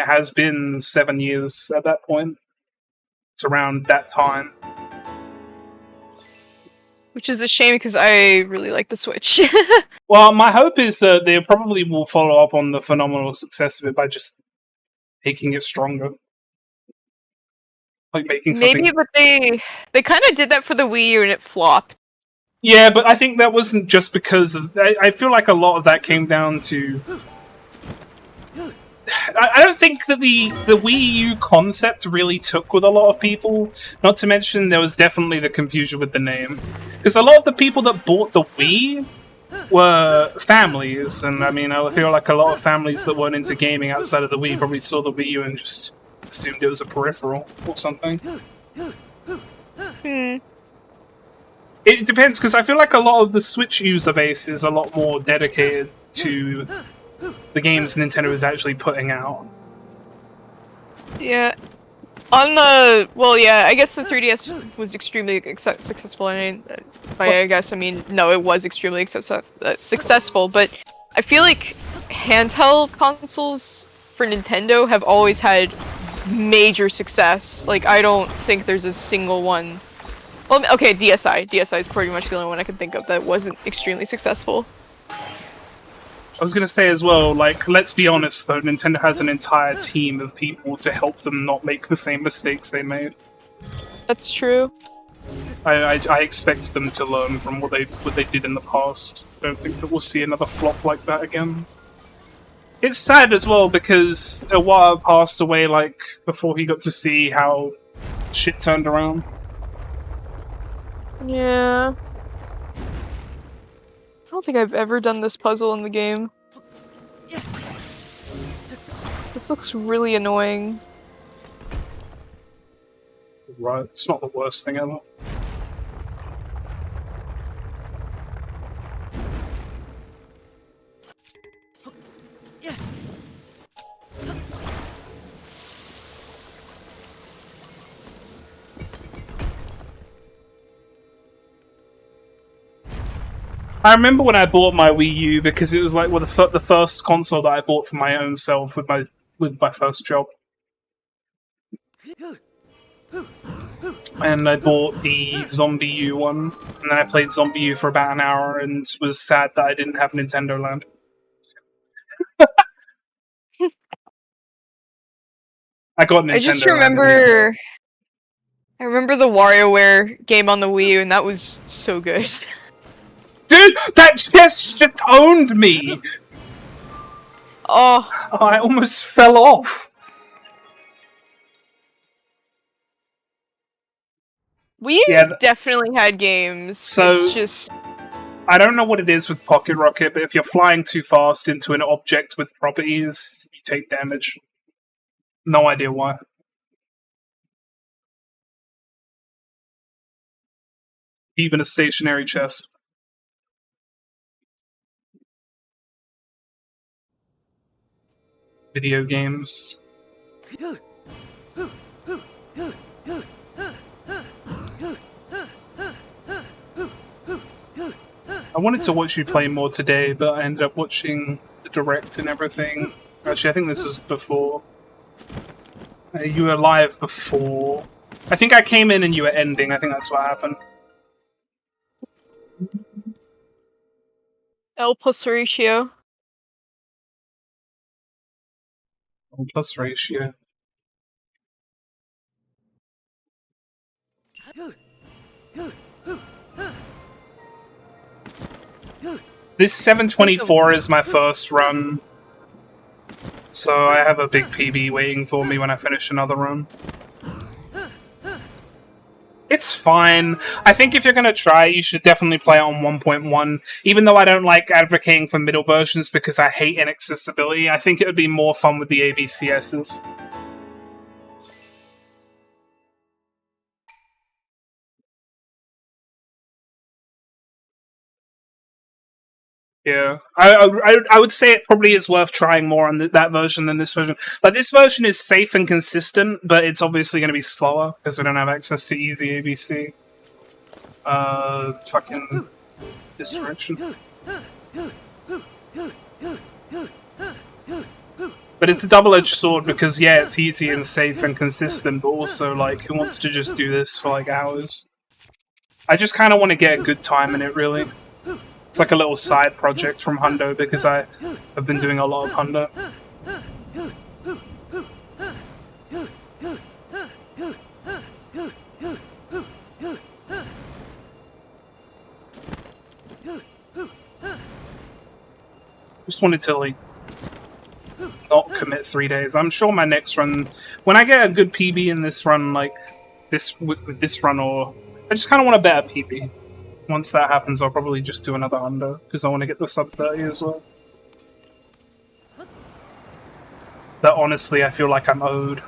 has been 7 years at that point. It's around that time. Which is a shame because I really like the Switch. Well, my hope is that they probably will follow up on the phenomenal success of it by just making it stronger. Like making something... Maybe, but they kind of did that for the Wii U and it flopped. Yeah, but I think that wasn't just because of... I feel like a lot of that came down to... I don't think that the Wii U concept really took with a lot of people. Not to mention there was definitely the confusion with the name. Because a lot of the people that bought the Wii were families. And I mean, I feel like a lot of families that weren't into gaming outside of the Wii probably saw the Wii U and just assumed it was a peripheral or something. It depends, because I feel like a lot of the Switch user base is a lot more dedicated to the games Nintendo is actually putting out. Yeah. On the... Well, yeah, I guess the 3DS was extremely successful. I mean, no, it was extremely successful, but I feel like handheld consoles for Nintendo have always had major success. Like, I don't think there's a single one... Well, okay, DSi. DSi is pretty much the only one I can think of that wasn't extremely successful. I was going to say as well, like, let's be honest though, Nintendo has an entire team of people to help them not make the same mistakes they made. That's true. I expect them to learn from what they did in the past. I don't think that we'll see another flop like that again. It's sad as well because Iwata passed away like before he got to see how shit turned around. Yeah. I don't think I've ever done this puzzle in the game. This looks really annoying. Right, it's not the worst thing ever. I remember when I bought my Wii U because it was like the first console that I bought for my own self with my first job. And I bought the Zombie U one, and then I played Zombie U for about an hour and was sad that I didn't have Nintendo Land. I got Nintendo. I just remember... I remember the WarioWare game on the Wii U, and that was so good. Dude, that just owned me! Oh. I almost fell off. We definitely had games. So, it's just... I don't know what it is with Pocket Rocket, but if you're flying too fast into an object with properties, you take damage. No idea why. Even a stationary chest. Video games. I wanted to watch you play more today, but I ended up watching the direct and everything. Actually, I think this was before. You were live before. I think I came in and you were ending. I think that's what happened. L plus ratio. L plus ratio. This 724 is my first run, so I have a big PB waiting for me when I finish another run. It's fine. I think if you're going to try, you should definitely play it on 1.1. Even though I don't like advocating for middle versions because I hate inaccessibility, I think it would be more fun with the ABCSs. Yeah, I would say it probably is worth trying more on that version than this version. Like, this version is safe and consistent, but it's obviously going to be slower because we don't have access to easy ABC. Fucking this direction. But it's a double-edged sword because, yeah, it's easy and safe and consistent, but also, like, who wants to just do this for, like, hours? I just kind of want to get a good time in it, really. It's like a little side project from Hundo because I have been doing a lot of Hundo. Just wanted to, like, not commit 3 days. I'm sure my next run, when I get a good PB in this run, like with this run, or I just kind of want a better PB. Once that happens, I'll probably just do another Hundo, because I want to get the sub 30 as well. That honestly, I feel like I'm owed.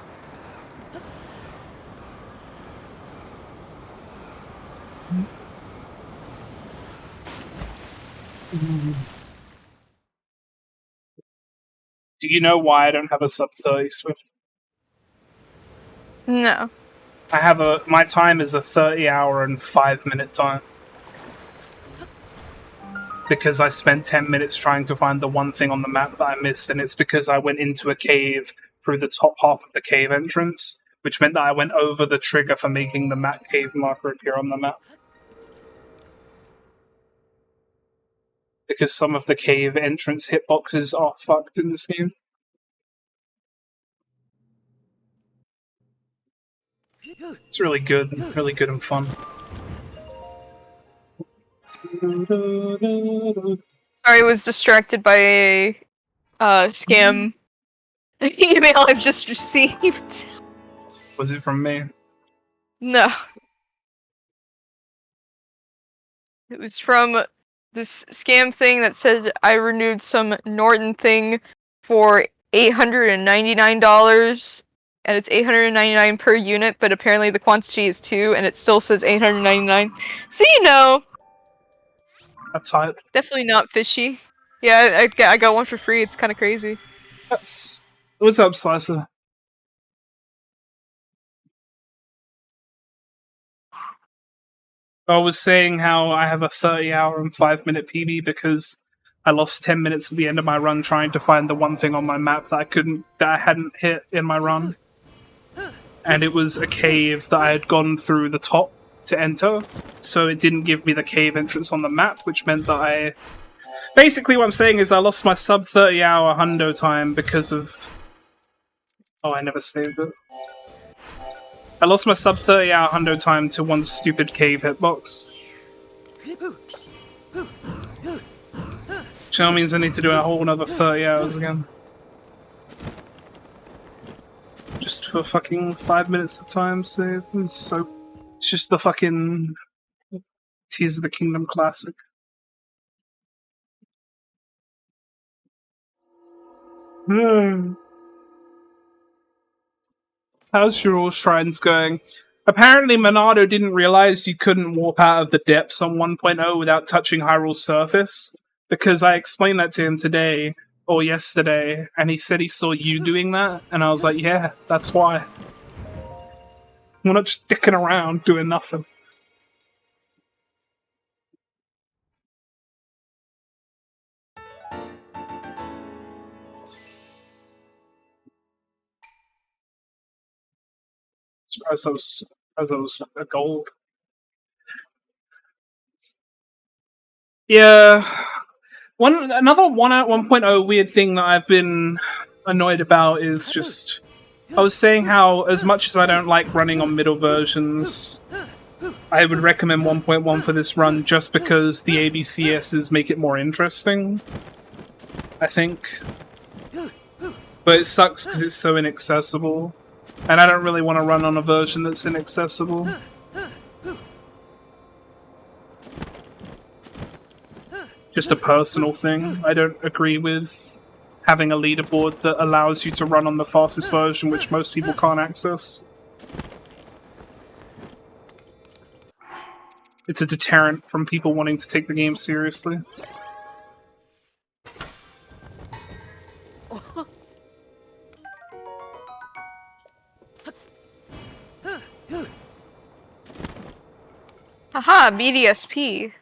Do you know why I don't have a sub 30, Swift? No. I have my time is a 30-hour and 5-minute time. Because I spent 10 minutes trying to find the one thing on the map that I missed, and it's because I went into a cave through the top half of the cave entrance, which meant that I went over the trigger for making the map cave marker appear on the map. Because some of the cave entrance hitboxes are fucked in this game. It's really good and fun. Sorry, I was distracted by a scam email I've just received. Was it from me? No. It was from this scam thing that says I renewed some Norton thing for $899, and it's $899 per unit, but apparently the quantity is 2, and it still says $899. So you know, That's hype. definitely not fishy. Yeah, I got one for free. It's kind of crazy. That's... What's up, Slicer? I was saying how I have a 30-hour and 5-minute PB because I lost 10 minutes at the end of my run trying to find the one thing on my map that I hadn't hit in my run. And it was a cave that I had gone through the top to enter, so it didn't give me the cave entrance on the map, which meant that I... Basically what I'm saying is I lost my sub 30-hour hundo time because of... Oh, I never saved it. I lost my sub 30-hour hundo time to one stupid cave hitbox. Which now means I need to do a whole another 30 hours again. Just for fucking 5 minutes of time saved. It's just the fucking Tears of the Kingdom classic. How's your all shrines going? Apparently Monado didn't realize you couldn't warp out of the depths on 1.0 without touching Hyrule's surface, because I explained that to him today, or yesterday, and he said he saw you doing that, and I was like, yeah, that's why. We're not just dicking around doing nothing. Surprised that was a gold. Yeah. Another 1.0 weird thing that I've been annoyed about is just... I was saying how, as much as I don't like running on middle versions, I would recommend 1.1 for this run just because the ABCSs make it more interesting, I think. But it sucks because it's so inaccessible, and I don't really want to run on a version that's inaccessible. Just a personal thing. I don't agree with having a leaderboard that allows you to run on the fastest version, which most people can't access. It's a deterrent from people wanting to take the game seriously. Haha, BDSP.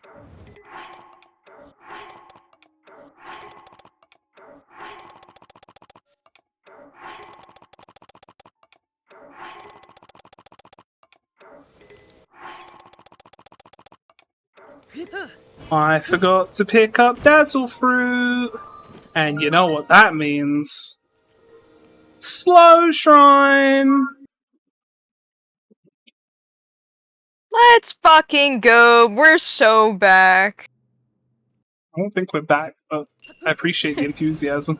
I forgot to pick up Dazzle Fruit, and you know what that means. Slow Shrine! Let's fucking go. We're so back. I don't think we're back, but I appreciate the enthusiasm.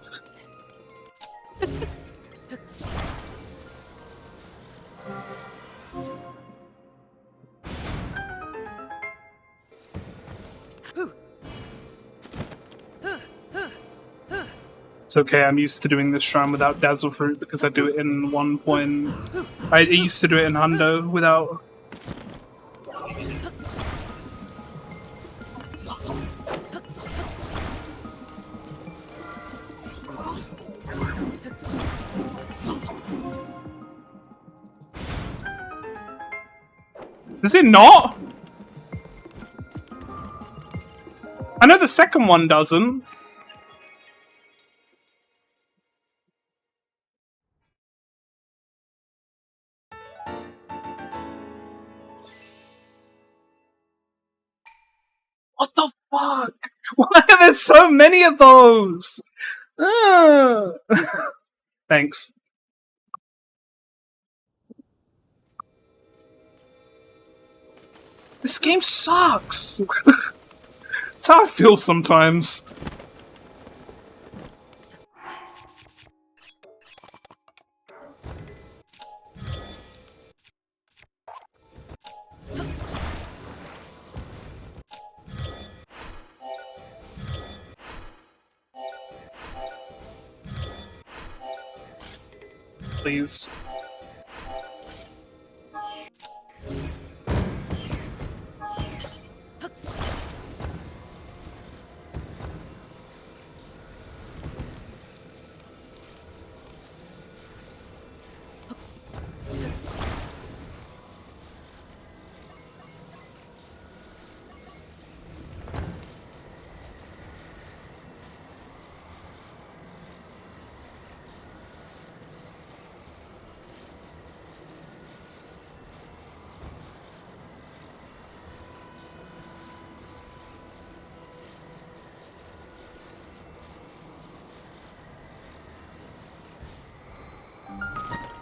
It's okay, I'm used to doing this shrine without Dazzle Fruit because I do it in 1. I used to do it in Hundo without... Does it not? I know the second one doesn't. What the fuck? Why are there so many of those? Thanks. This game sucks. how I feel sometimes. Please.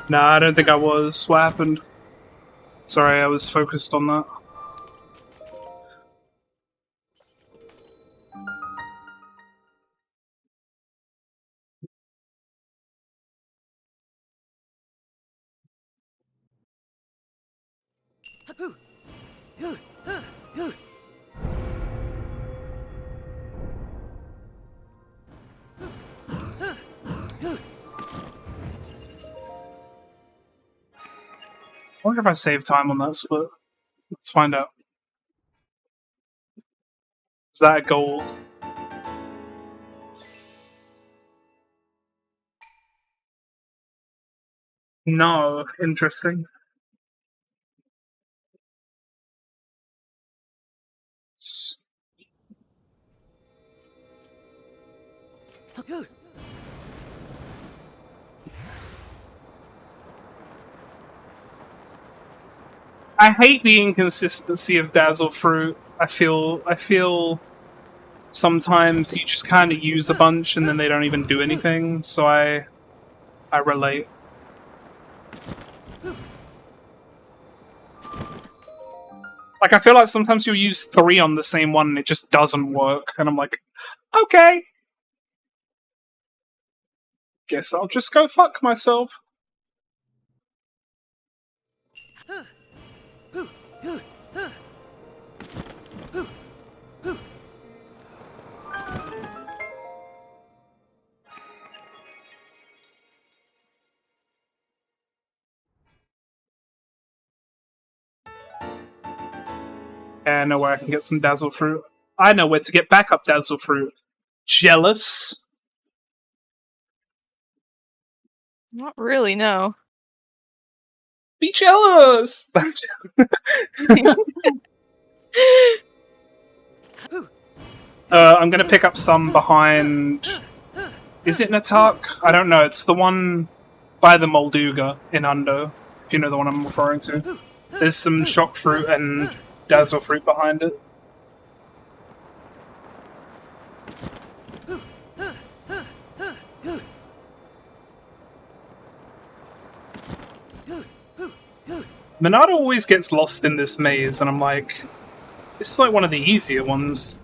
Nah, I don't think I was. What happened? Sorry, I was focused on that. I wonder if I saved time on that split. Let's find out. Is that a gold? No. Interesting. I hate the inconsistency of Dazzle Fruit. I feel sometimes you just kind of use a bunch and then they don't even do anything, so I relate. Like, I feel like sometimes you'll use 3 on the same one and it just doesn't work, and I'm like, okay. Guess I'll just go fuck myself. I know where I can get some Dazzle Fruit. I know where to get backup Dazzle Fruit. Jealous? Not really, no. Be jealous! I'm gonna pick up some behind... Is it Natak? I don't know, it's the one by the Molduga in Undo, if you know the one I'm referring to. There's some Shock Fruit and Dazzle Fruit behind it. Monado always gets lost in this maze, and I'm like, this is like one of the easier ones.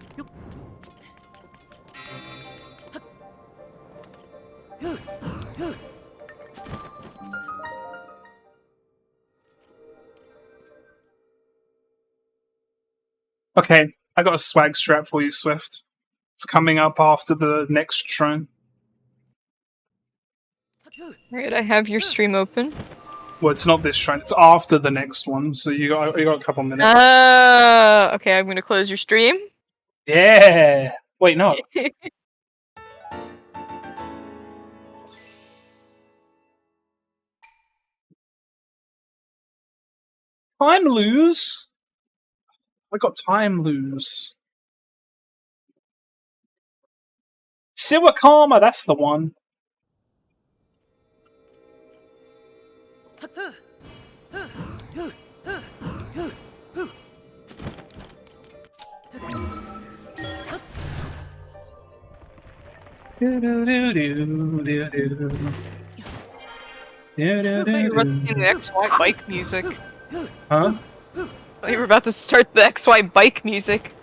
Okay, I got a swag strap for you, Swift. It's coming up after the next shrine. Alright, I have your stream open. Well, it's not this shrine, it's after the next one, so you got a couple minutes. Okay, I'm gonna close your stream. Yeah! Wait, no. Time lose? I got time lose. Siwakama, that's the one. You were about to sing the XY bike music. Huh? You were about to start the XY bike music.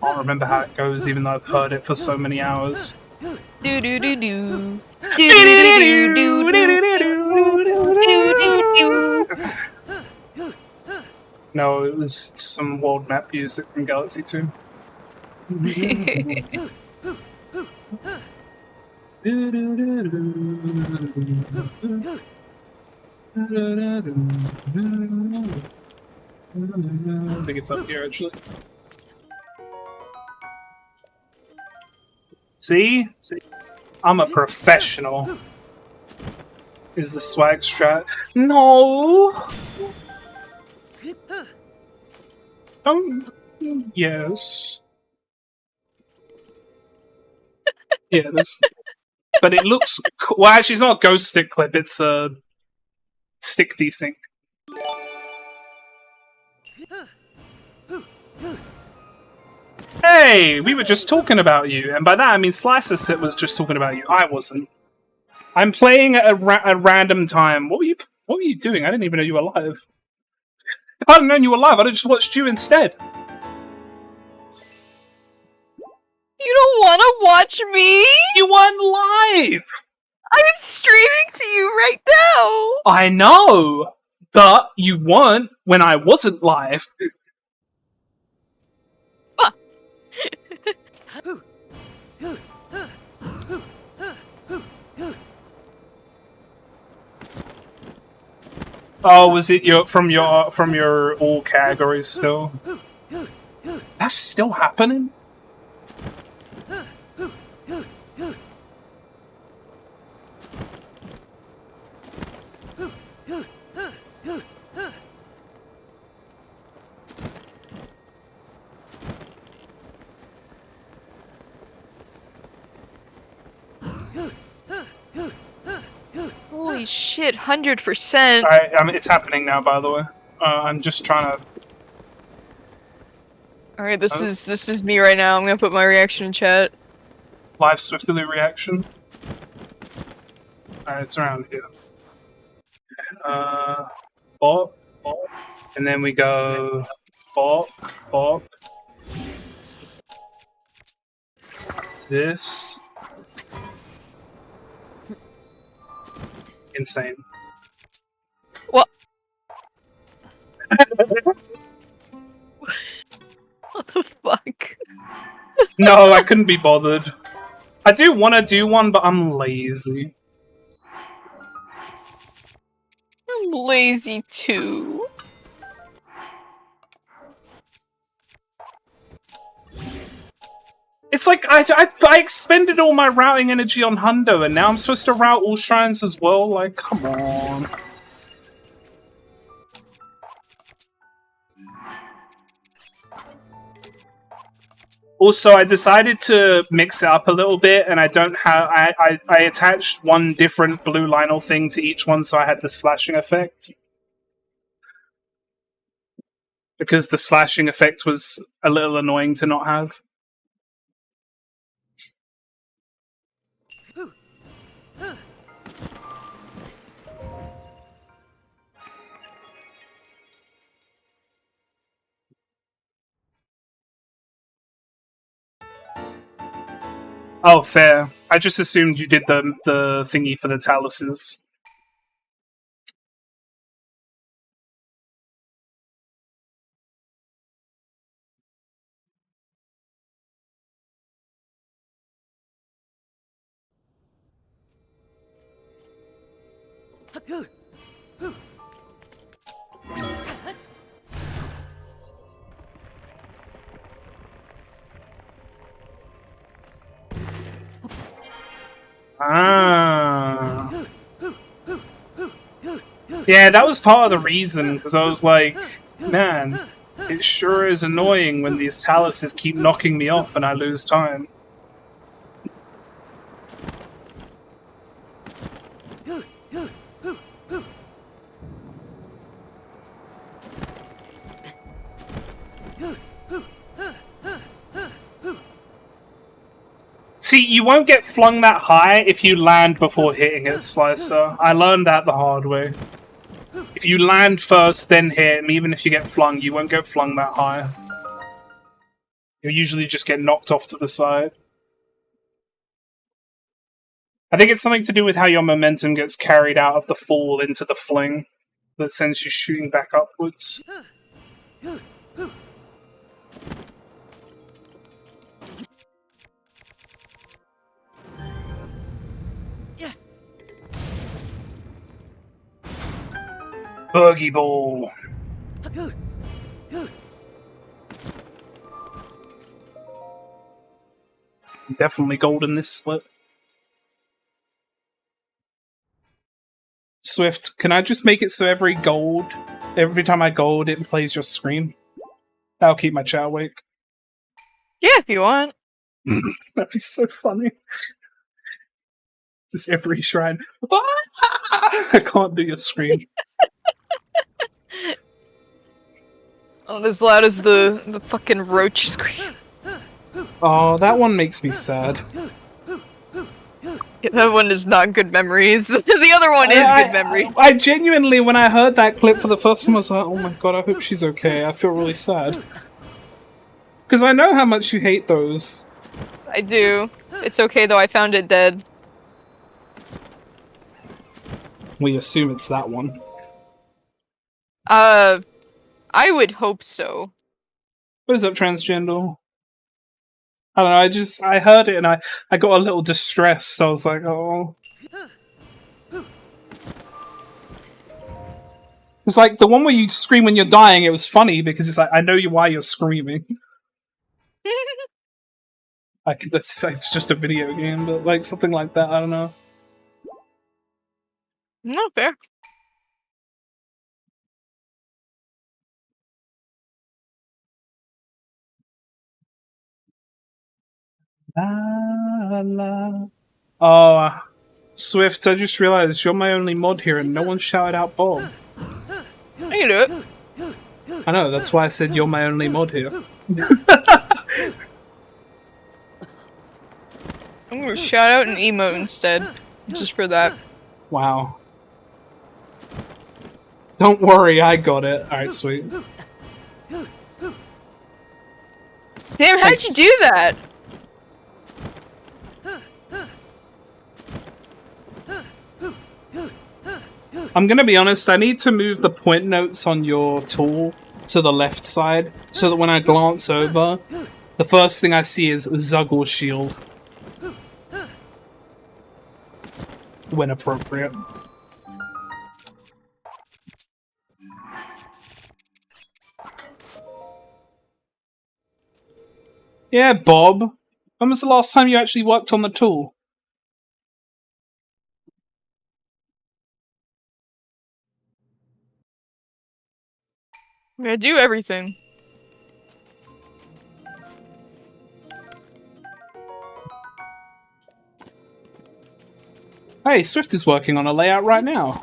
I can't remember how it goes, even though I've heard it for so many hours. Do do do do. Do do do do do do. No, it was some world map music from Galaxy 2. I think it's up here, actually. See? I'm a professional. Is the swag strat? No! Yes. Yes. But it looks... Well, actually, it's not a ghost stick clip, it's a stick desync. Hey! We were just talking about you. And by that, I mean Slicer was just talking about you. I wasn't. I'm playing at a random time. What were you doing? I didn't even know you were alive. If I hadn't known you were alive, I'd have just watched you instead. You don't want to watch me? You weren't live! I'm streaming to you right now! I know! But you weren't when I wasn't live. Oh, was it from your all categories still? That's still happening? Holy shit, 100%. I mean, it's happening now, by the way. I'm just trying to... Alright, this is me right now. I'm gonna put my reaction in chat. Live Swiftly reaction. It's around here. Bop, bop. And then we go... Bop, bop. This... Insane. What? What the fuck? No, I couldn't be bothered. I do want to do one, but I'm lazy. I'm lazy too. It's like I expended all my routing energy on Hundo, and now I'm supposed to route all shrines as well. Like, come on. Also, I decided to mix it up a little bit, and I don't have. I attached one different blue Lionel thing to each one, so I had the slashing effect. Because the slashing effect was a little annoying to not have. Oh, fair. I just assumed you did the thingy for the taluses. Ah. Yeah, that was part of the reason, because I was like, man, it sure is annoying when these taluses keep knocking me off and I lose time. See, you won't get flung that high if you land before hitting it, Slicer. I learned that the hard way. If you land first, then hit him, even if you get flung, you won't get flung that high. You'll usually just get knocked off to the side. I think it's something to do with how your momentum gets carried out of the fall into the fling that sends you shooting back upwards. Boogie ball. Definitely gold in this split. Swift, can I just make it so every time I gold, it plays your screen? That'll keep my chat awake. Yeah, if you want. That'd be so funny. Just every shrine. I can't do your screen. Oh, as loud as the fucking roach scream. Oh, that one makes me sad. Yeah, that one is not good memories. The other one is good memory. I genuinely, when I heard that clip for the first time, I was like, oh my god, I hope she's okay. I feel really sad. Because I know how much you hate those. I do. It's okay though, I found it dead. We assume it's that one. I would hope so. What is up, transgender? I don't know, I heard it and I got a little distressed. I was like, oh. It's like the one where you scream when you're dying, it was funny because it's like, I know why you're screaming. It's just a video game, but like something like that, I don't know. No, fair. La, la. Oh, Swift, I just realized you're my only mod here and no one shouted out Bob. I can do it. I know, that's why I said you're my only mod here. I'm gonna shout out an emote instead. Just for that. Wow. Don't worry, I got it. Alright, sweet. Damn, how'd you do that? I'm gonna be honest, I need to move the point notes on your tool to the left side, so that when I glance over, the first thing I see is Zuggle Shield. When appropriate. Yeah, Bob. When was the last time you actually worked on the tool? I do everything. Hey, Swift is working on a layout right now.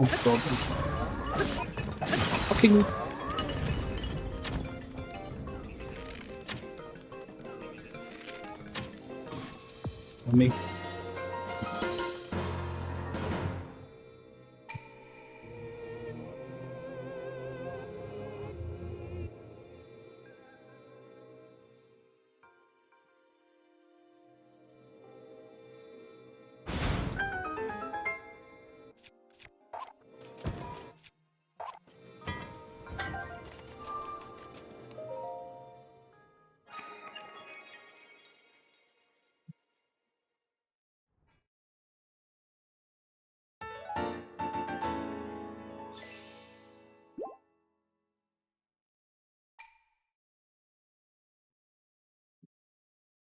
Oh god. Fucking... me.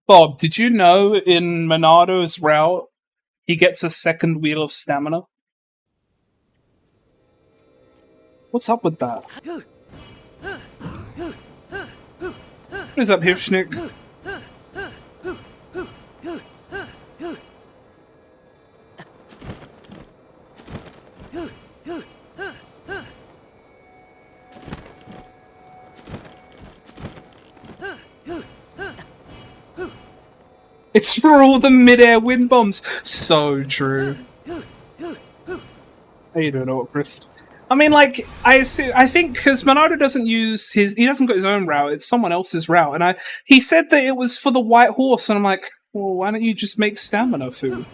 Bob, did you know in Monado's route, he gets a second wheel of stamina? What's up with that? What is up, Hivschnick? It's for all the mid-air wind bombs. So true. How you doing, Chris? I mean, like, I think because Monado doesn't use he doesn't got his own route. It's someone else's route, and he said that it was for the white horse, and I'm like, well, why don't you just make stamina food?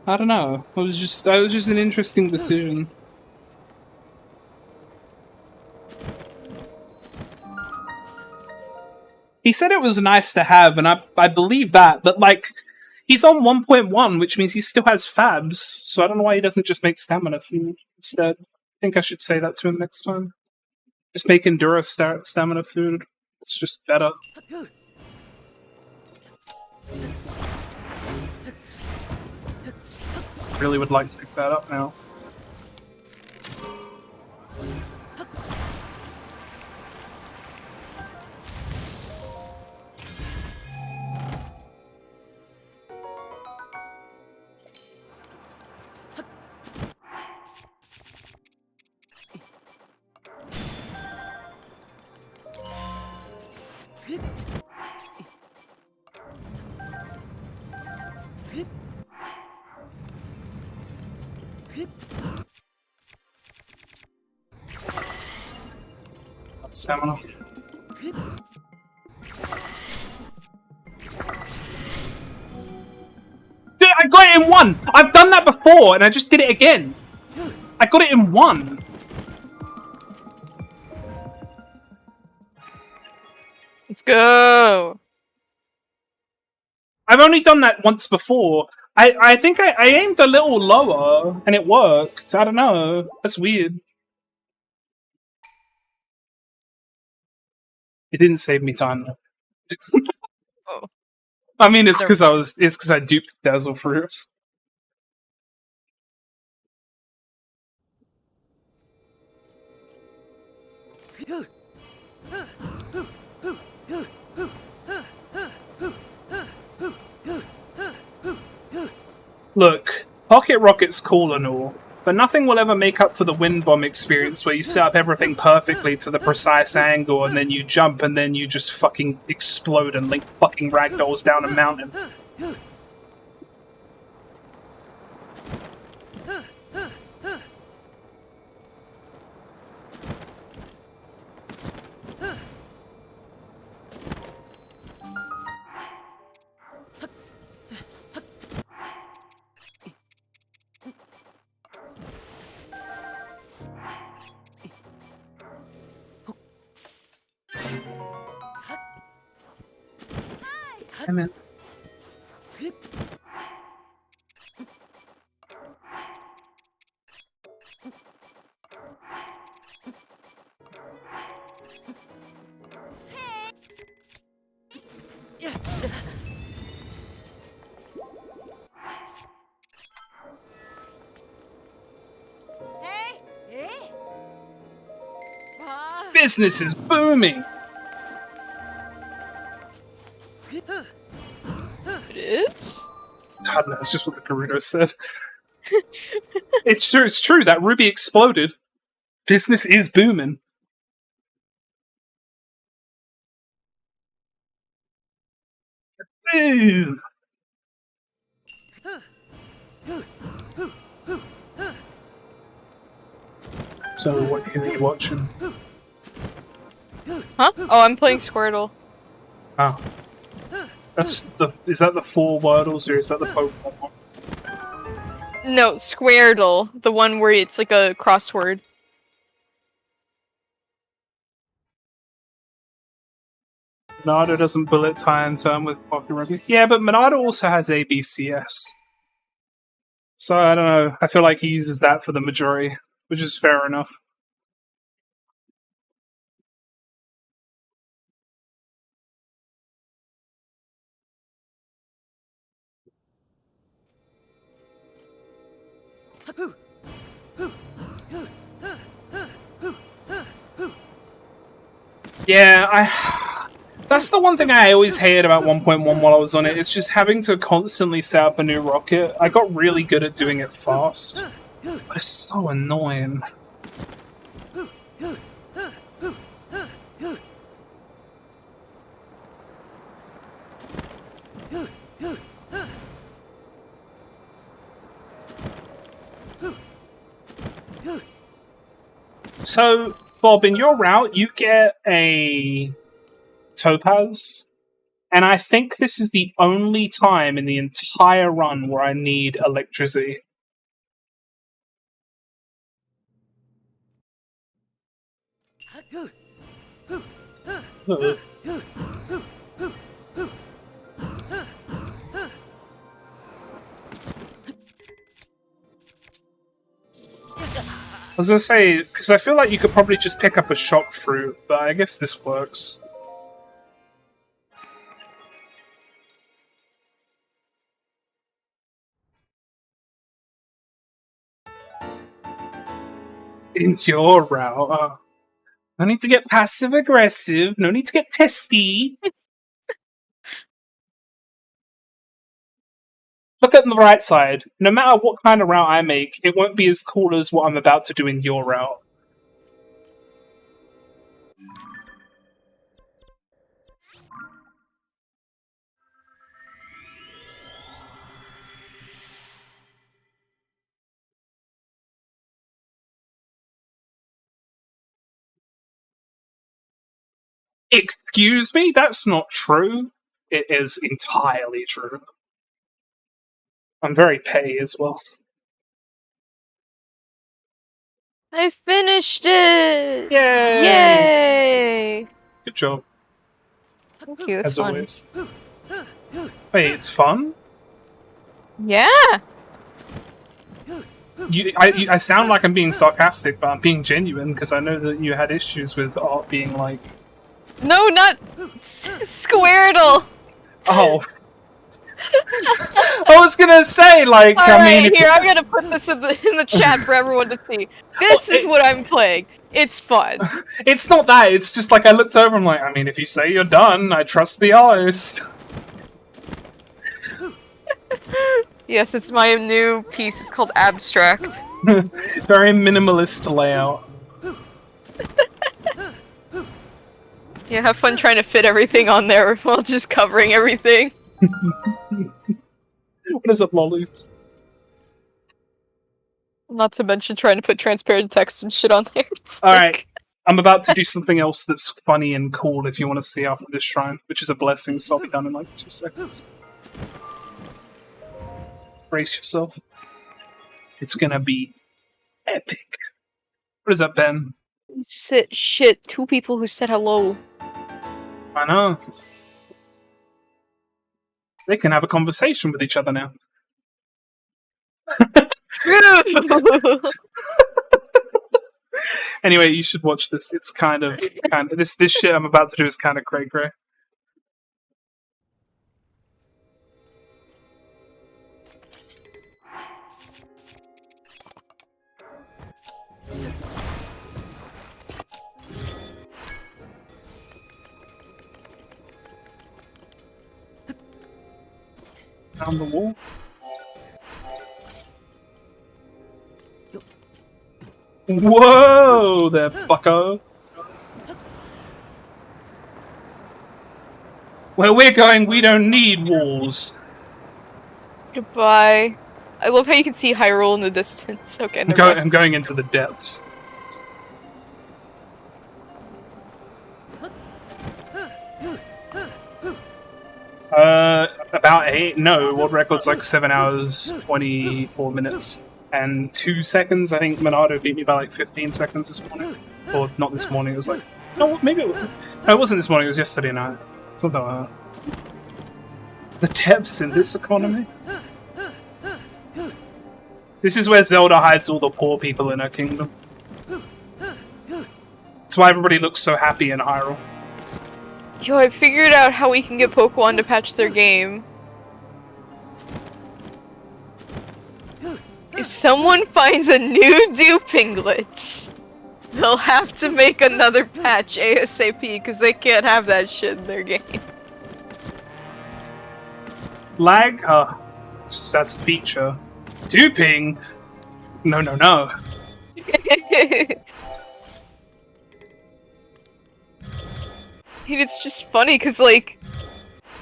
I don't know. It was just an interesting decision. He said it was nice to have, and I believe that, but like, he's on 1.1, which means he still has fabs, so I don't know why he doesn't just make stamina food instead. I think I should say that to him next time. Just make Enduro stamina food. It's just better. Really would like to pick that up now. Stamina. Dude, I got it in one! I've done that before, and I just did it again! I got it in one! Let's go! I've only done that once before. I think I aimed a little lower, and it worked. I don't know. That's weird. It didn't save me time though. Oh. I mean, it's because I duped Dazzle Fruit. Look, Pocket Rocket's cool and all, but nothing will ever make up for the wind bomb experience where you set up everything perfectly to the precise angle and then you jump and then you just fucking explode and Link fucking ragdolls down a mountain. Come in. Business is booming. It is? I don't know, that's just what the Gerudo said. It's true, that ruby exploded. Business is booming. Boom! So, what are you watching? Huh? Oh, I'm playing Squirtle. Oh. Is that the 4 Wordles or is that the Pokemon one? No, Squirtle. The one where it's like a crossword. Monado doesn't bullet time turn with Pocket Rugby. Yeah, but Monado also has ABCS. So, I don't know. I feel like he uses that for the majority, which is fair enough. Yeah, that's the one thing I always hated about 1.1 while I was on it. It's just having to constantly set up a new rocket. I got really good at doing it fast, but it's so annoying. So, Bob, in your route, you get a topaz, and I think this is the only time in the entire run where I need electricity. I was gonna say, because I feel like you could probably just pick up a shock fruit, but I guess this works. In your route, no need to get passive aggressive. No need to get testy. Look at the right side. No matter what kind of route I make, it won't be as cool as what I'm about to do in your route. Excuse me? That's not true. It is entirely true. I'm very petty as well. I finished it! Yay! Yay! Good job, Thank you, it's as fun. always. Wait, it's fun? Yeah! I sound like I'm being sarcastic, but I'm being genuine because I know that you had issues with art being like... No, not Squirtle! Oh. I was gonna say, like, Alright, I mean... here, I'm gonna put this in the chat for everyone to see. This is what I'm playing. It's fun. It's not that, it's just like I looked over and I'm like, I mean, if you say you're done, I trust the artist. Yes, it's my new piece. It's called Abstract. Very minimalist layout. Yeah, have fun trying to fit everything on there while just covering everything. What is up, Lolly? Not to mention trying to put transparent text and shit on there. Alright, I'm about to do something else that's funny and cool if you want to see after this shrine, which is a blessing, so I'll be done in like 2 seconds. Brace yourself. It's gonna be epic. What is up, Ben? Shit, 2 people who said hello. I know. They can have a conversation with each other now. Anyway, you should watch this. It's kind of this shit I'm about to do is kind of cray. Down the wall. Whoa there, bucko. Where we're going, we don't need walls. Goodbye. I love how you can see Hyrule in the distance. Okay, I'm going into the depths. About 8? No, world record's like 7 hours, 24 minutes, and 2 seconds. I think Monado beat me by like 15 seconds this morning. Or not this morning, it was like... No, maybe it was... No, it wasn't this morning, it was yesterday night. Something like that. The depths in this economy? This is where Zelda hides all the poor people in her kingdom. That's why everybody looks so happy in Hyrule. Yo, I figured out how we can get Pokemon to patch their game. If someone finds a new duping glitch, they'll have to make another patch ASAP because they can't have that shit in their game. Lag? That's a feature. Duping? No. It's just funny because, like,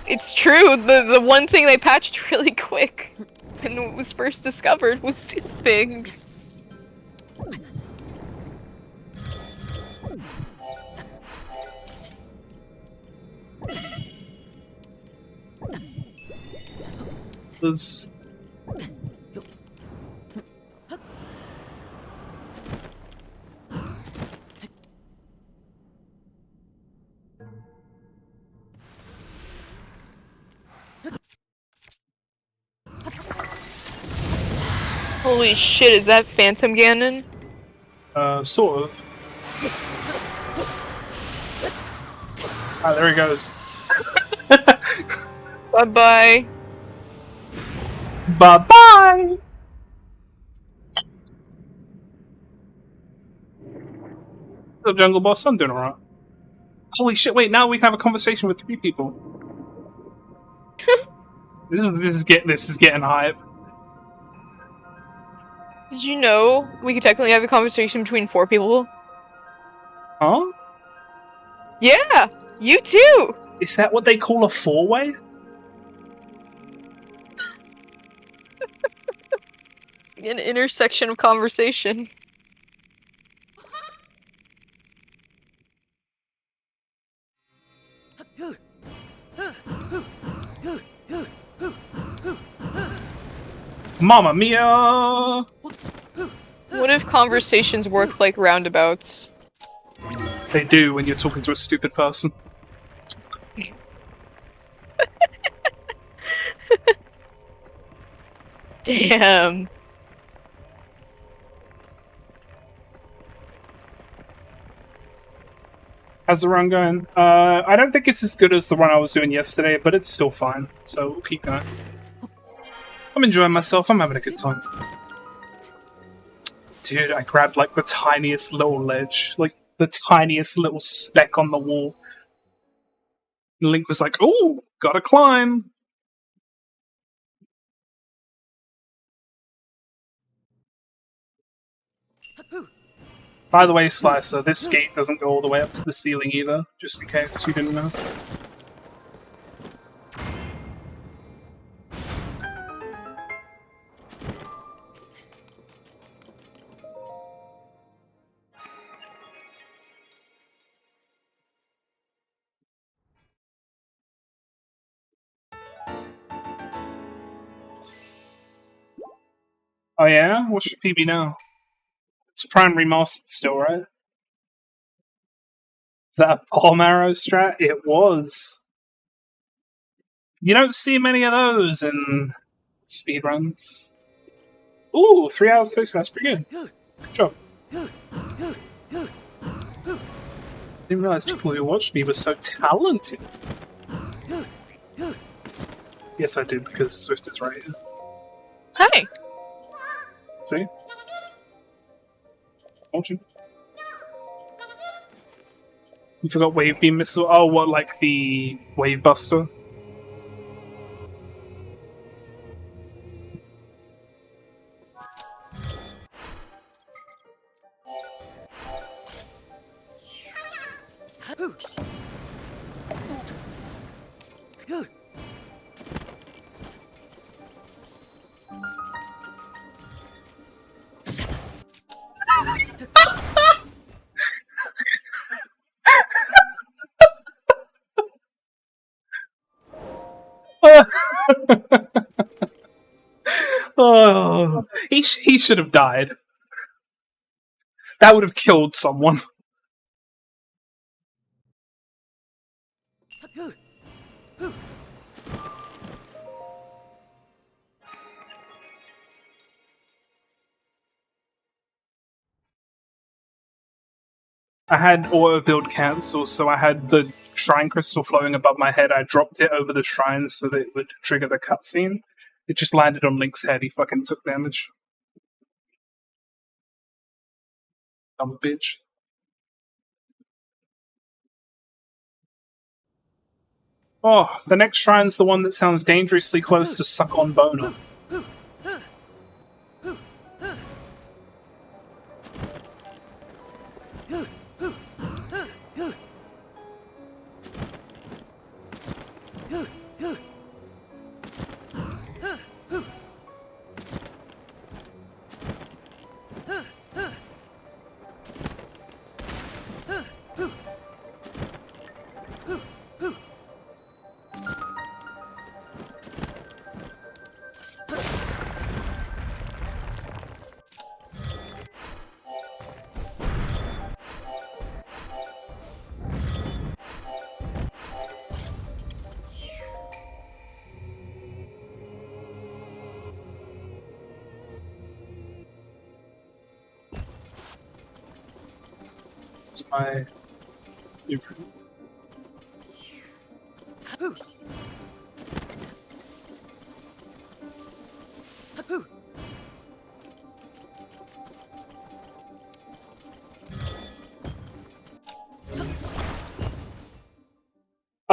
it's true. The one thing they patched really quick when it was first discovered was duping. There's... Holy shit, is that Phantom Ganon? Sort of. Ah, there he goes. Bye-bye. Bye-bye! What's up, Jungle Boss? I'm doing alright. Holy shit, wait, now we can have a conversation with 3 people. This is getting hype. Did you know we could technically have a conversation between 4 people? Huh? Yeah! You too! Is that what they call a 4-way? An intersection of conversation. Mamma mia! What if conversations worked like roundabouts? They do when you're talking to a stupid person. Damn. How's the run going? I don't think it's as good as the one I was doing yesterday, but it's still fine, so we'll keep going. I'm enjoying myself, I'm having a good time. Dude, I grabbed like the tiniest little ledge, like the tiniest little speck on the wall. And Link was like, "Ooh, gotta climb." By the way, Slicer, this gate doesn't go all the way up to the ceiling either, just in case you didn't know. Oh yeah? What's your PB now? It's Prime Remastered still, right? Is that a palm arrow strat? It was. You don't see many of those in speedruns. Ooh, 3 hours 6, that's pretty good. Good job. Didn't realize people who watched me were so talented. Yes, I did, because Swift is right here. Hi. See? Watching. You forgot Wave Beam Missile? Oh, what, like the Wave Buster? Oh, he should have died. That would have killed someone. I had auto build cancel, so I had the shrine crystal floating above my head. I dropped it over the shrine so that it would trigger the cutscene. It just landed on Link's head. He fucking took damage. Dumb bitch. Oh, the next shrine's the one that sounds dangerously close to Suck on Boner. It's my...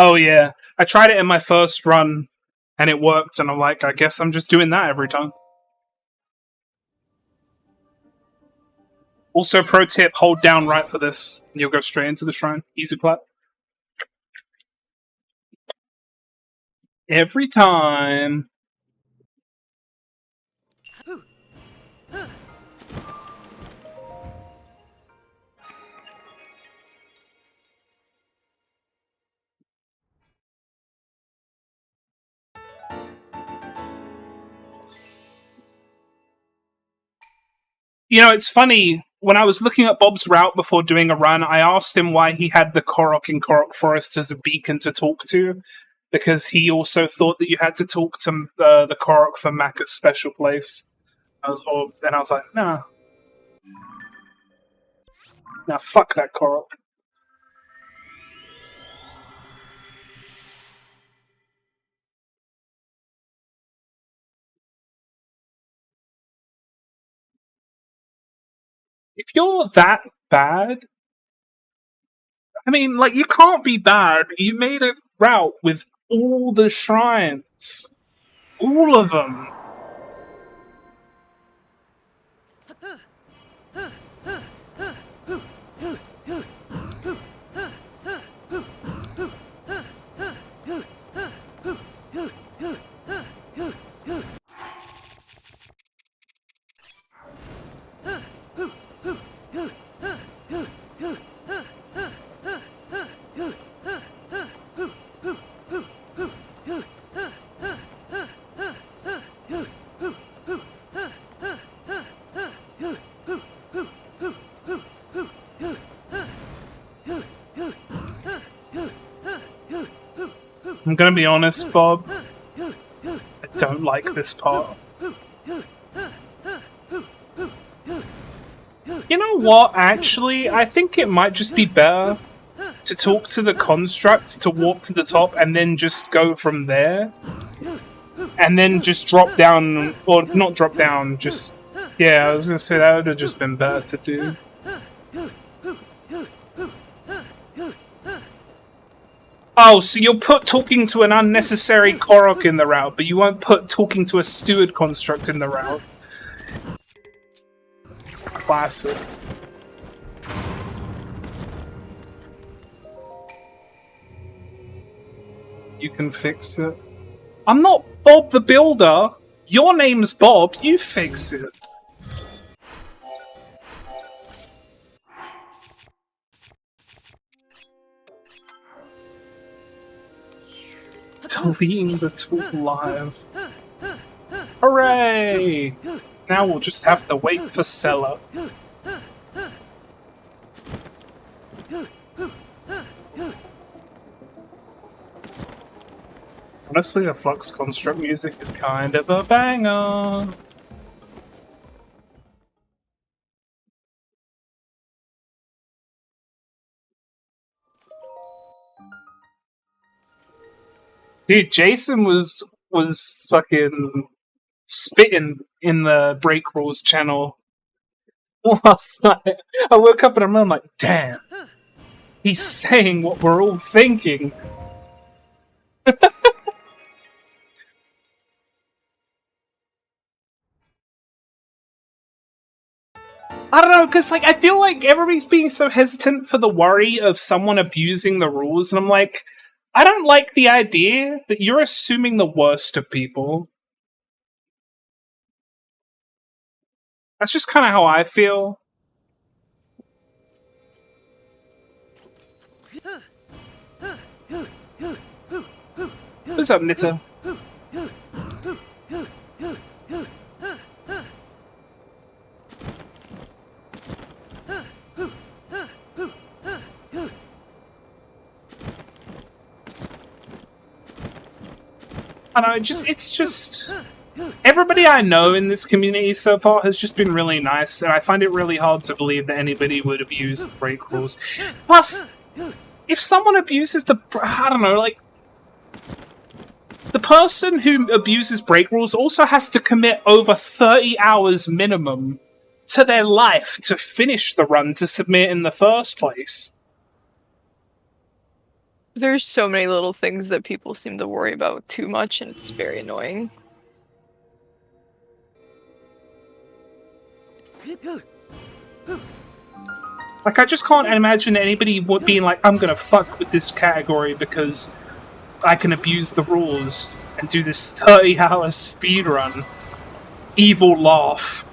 Oh yeah, I tried it in my first run, and it worked, and I'm like, I guess I'm just doing that every time. Also, pro tip, hold down right for this, and you'll go straight into the shrine. Easy clap. Every time. You know, it's funny, when I was looking at Bob's route before doing a run, I asked him why he had the Korok in Korok Forest as a beacon to talk to, because he also thought that you had to talk to the Korok for Macca's special place. And I was like, nah. Nah, fuck that Korok. If you're that bad, I mean, like, you can't be bad. You made a route with all the shrines. All of them. I'm gonna be honest, Bob. I don't like this part. You know what, actually? I think it might just be better to talk to the construct, to walk to the top, and then just go from there. And then just drop down, or not drop down, just... Yeah, I was gonna say that would have just been better to do. Oh, so you'll put talking to an unnecessary Korok in the route, but you won't put talking to a steward construct in the route. Classic. You can fix it. I'm not Bob the Builder! Your name's Bob, you fix it! Deleting the tool live. Hooray! Now we'll just have to wait for Sella. Honestly, the Flux Construct music is kind of a banger. Dude, Jason was fucking spitting in the Break Rules channel last night. I woke up and I'm like, damn, he's saying what we're all thinking. I don't know, because like I feel like everybody's being so hesitant for the worry of someone abusing the rules, and I'm like, I don't like the idea that you're assuming the worst of people. That's just kind of how I feel. What's up, Nita? I don't know, it's just everybody I know in this community so far has just been really nice, and I find it really hard to believe that anybody would abuse the break rules. Plus, if someone abuses I don't know, like, the person who abuses break rules also has to commit over 30 hours minimum to their life to finish the run to submit in the first place. There's so many little things that people seem to worry about too much, and it's very annoying. Like, I just can't imagine anybody being like, I'm gonna fuck with this category because I can abuse the rules and do this 30-hour speedrun. Evil laugh.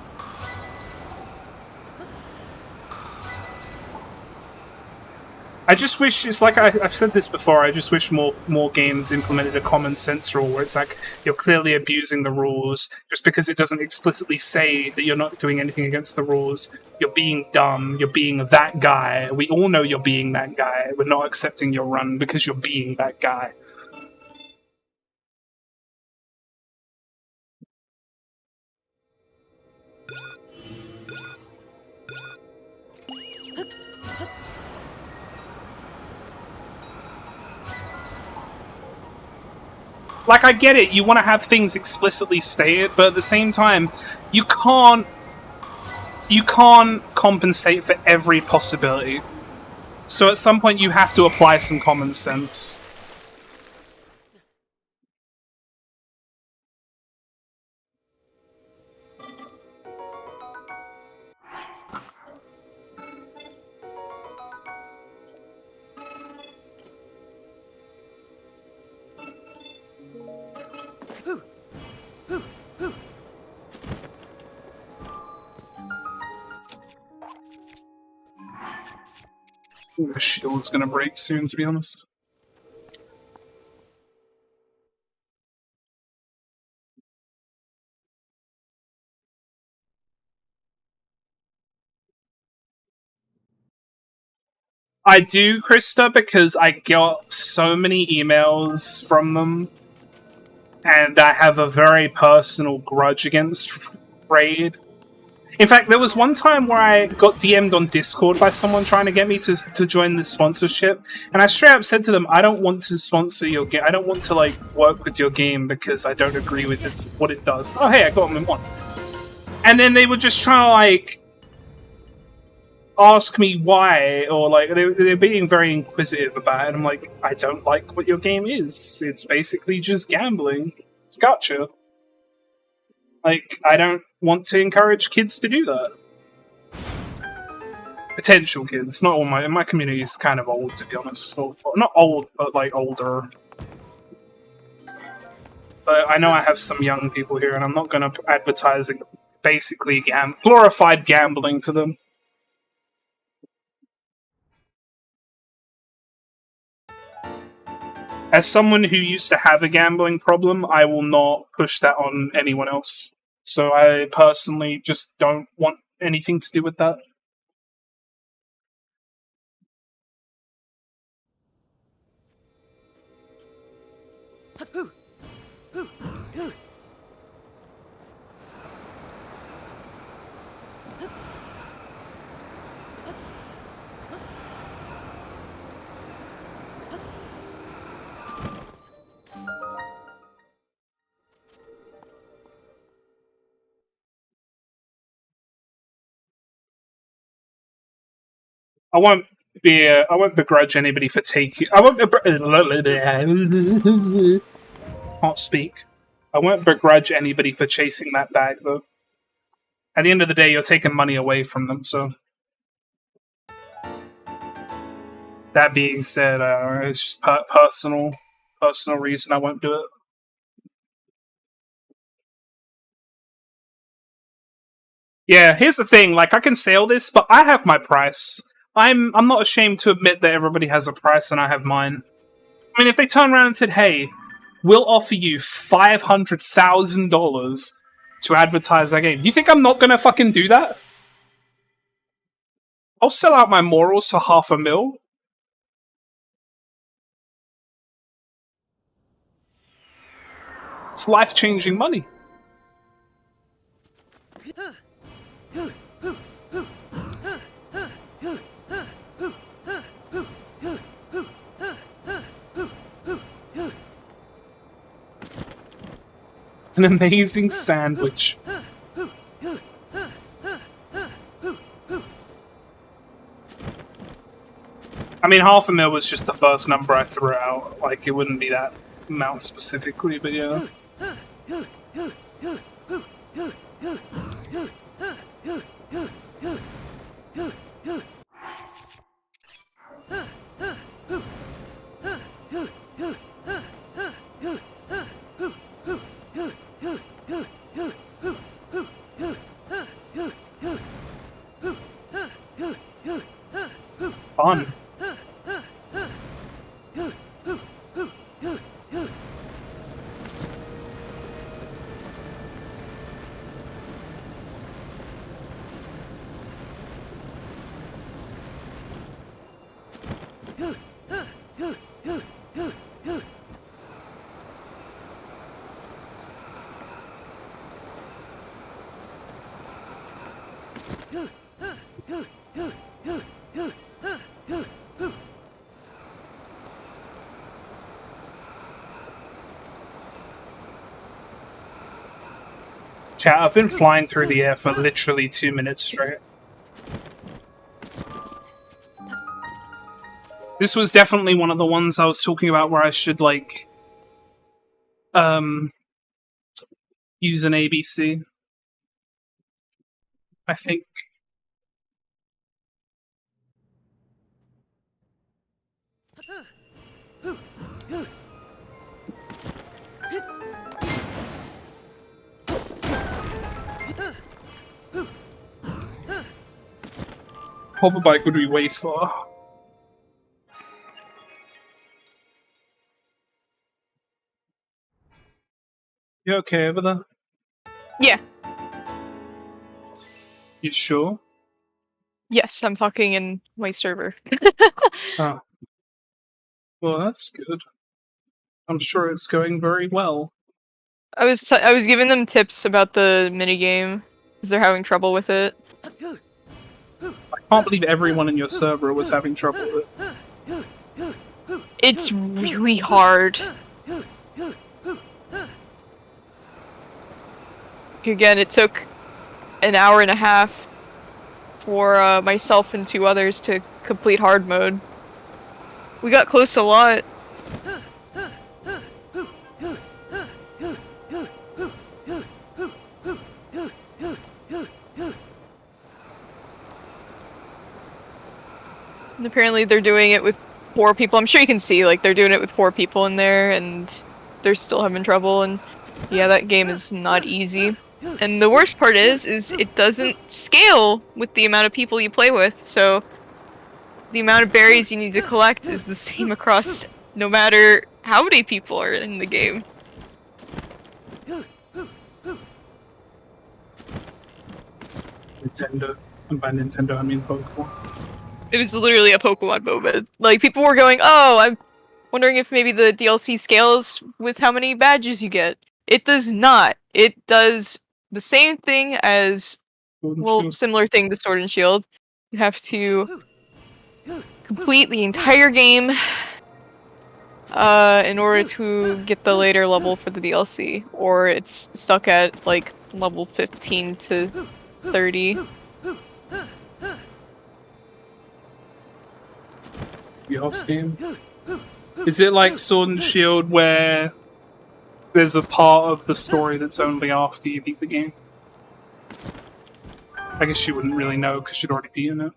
I just wish, it's like I've said this before, I just wish more games implemented a common sense rule where it's like, you're clearly abusing the rules, just because it doesn't explicitly say that you're not doing anything against the rules. You're being dumb, you're being that guy. We all know you're being that guy. We're not accepting your run because you're being that guy. Like, I get it, you want to have things explicitly stated, but at the same time, you can't compensate for every possibility. So at some point you have to apply some common sense. Ooh, the shield's gonna break soon, to be honest. I do, Krista, because I got so many emails from them, and I have a very personal grudge against Raid. In fact, there was one time where I got DM'd on Discord by someone trying to get me to join this sponsorship, and I straight up said to them, I don't want to sponsor your game. I don't want to, like, work with your game because I don't agree with what it does. Oh, hey, I got them in one. And then they were just trying to, like, ask me why, or, like, they're being very inquisitive about it. I'm like, I don't like what your game is. It's basically just gambling. It's gacha. Like, I don't want to encourage kids to do that. Potential kids. Not all my community is kind of old, to be honest. Or, not old, but like older. But I know I have some young people here, and I'm not going to advertise basically glorified gambling to them. As someone who used to have a gambling problem, I will not push that on anyone else. So I personally just don't want anything to do with that. I won't begrudge anybody for taking. Can't speak. I won't begrudge anybody for chasing that bag, though. At the end of the day, you're taking money away from them, so. That being said, it's just personal reason I won't do it. Yeah, here's the thing, like, I can sell this, but I have my price. I'm not ashamed to admit that everybody has a price and I have mine. I mean, if they turn around and said, hey, we'll offer you $500,000 to advertise that game, you think I'm not gonna fucking do that? I'll sell out my morals for $500,000. It's life-changing money. An amazing sandwich. I mean, half a mil was just the first number I threw out. Like, it wouldn't be that amount specifically, but yeah. Fun. Chat, I've been flying through the air for literally 2 minutes straight. This was definitely one of the ones I was talking about where I should, like, use an ABC. I think. Hoverbike would be way slower. You okay over there? Yeah. You sure? Yes, I'm talking in my server. Oh. Well, that's good. I'm sure it's going very well. I was giving them tips about the minigame because they're having trouble with it. I can't believe everyone in your server was having trouble with it. It's really hard. Again, it took an hour and a half for myself and 2 others to complete hard mode. We got close a lot. And apparently they're doing it with 4 people. I'm sure you can see, like, they're doing it with 4 people in there, and they're still having trouble, and yeah, that game is not easy. And the worst part is it doesn't scale with the amount of people you play with, so the amount of berries you need to collect is the same across no matter how many people are in the game. Nintendo. And by Nintendo, I mean Pokemon. It is literally a Pokemon moment. Like, people were going, oh, I'm wondering if maybe the DLC scales with how many badges you get. It does not. It does the same thing as, well, similar thing to Sword and Shield. You have to complete the entire game in order to get the later level for the DLC, or it's stuck at, like, level 15 to 30. Yours game? Is it like Sword and Shield where there's a part of the story that's only after you beat the game? I guess you wouldn't really know because you'd already beaten it.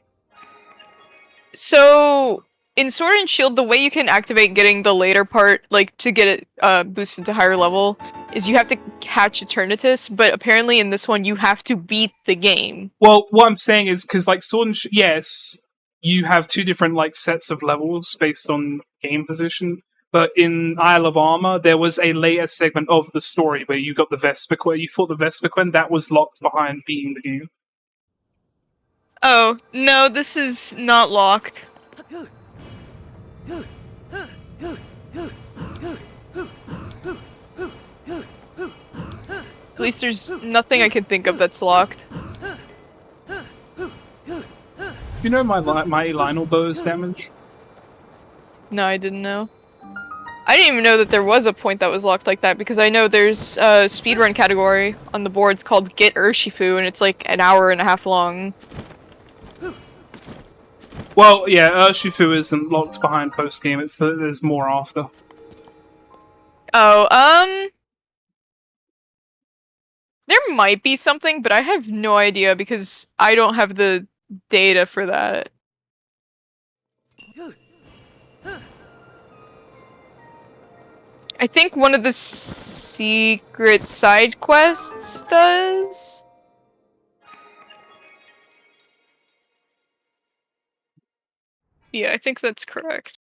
So, in Sword and Shield, the way you can activate getting the later part, like, to get it boosted to higher level, is you have to catch Eternatus, but apparently in this one you have to beat the game. Well, what I'm saying is, because, like, Sword and Shield, yes, you have 2 different, like, sets of levels based on game position, but in Isle of Armor, there was a later segment of the story where you got the Vespiquen, you fought the Vespiquen, that was locked behind beating the game. Oh, no, this is not locked. At least there's nothing I can think of that's locked. You know my Lionel bow's damage? No, I didn't know. I didn't even know that there was a point that was locked like that, because I know there's a speedrun category on the boards called Get Urshifu, and it's like an hour and a half long. Well, yeah, Urshifu isn't locked behind post game. It's there's more after. Oh, there might be something, but I have no idea because I don't have the data for that. I think one of the secret side quests does. Yeah, I think that's correct.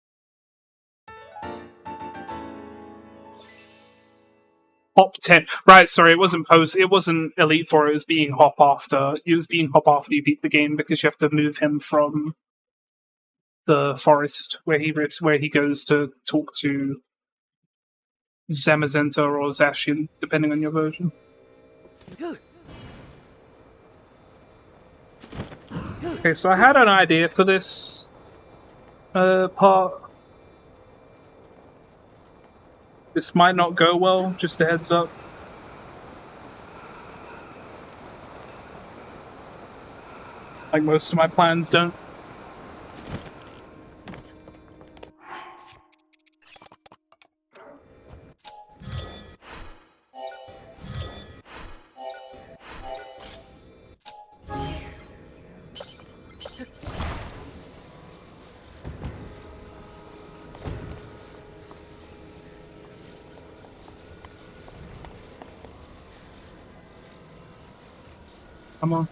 Hop 10. Right, sorry, it wasn't post. It wasn't Elite Four. It was being hop after. It was being hop after you beat the game because you have to move him from the forest where he goes to talk to Zamazenta or Zacian, depending on your version. Okay, so I had an idea for this part. This might not go well, just a heads up. Like most of my plans don't. Come on.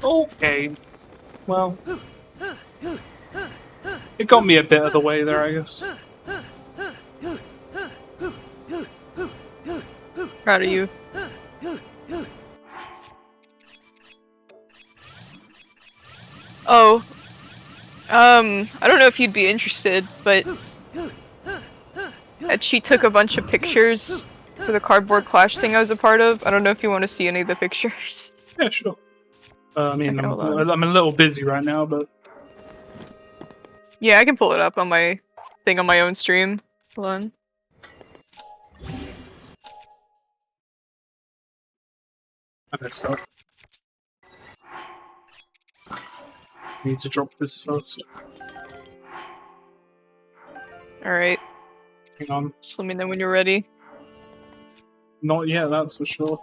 Okay. Well, it got me a bit of the way there, I guess. Proud of you. Oh. I don't know if you'd be interested, but she took a bunch of pictures for the cardboard clash thing I was a part of. I don't know if you want to see any of the pictures. Yeah, sure. I mean, Okay, hold on. I'm a little busy right now, but Yeah, I can pull it up on my thing on my own stream. Hold on. I messed up. Need to drop this first. Alright. Hang on. Just let me know when you're ready. Not yet, that's for sure.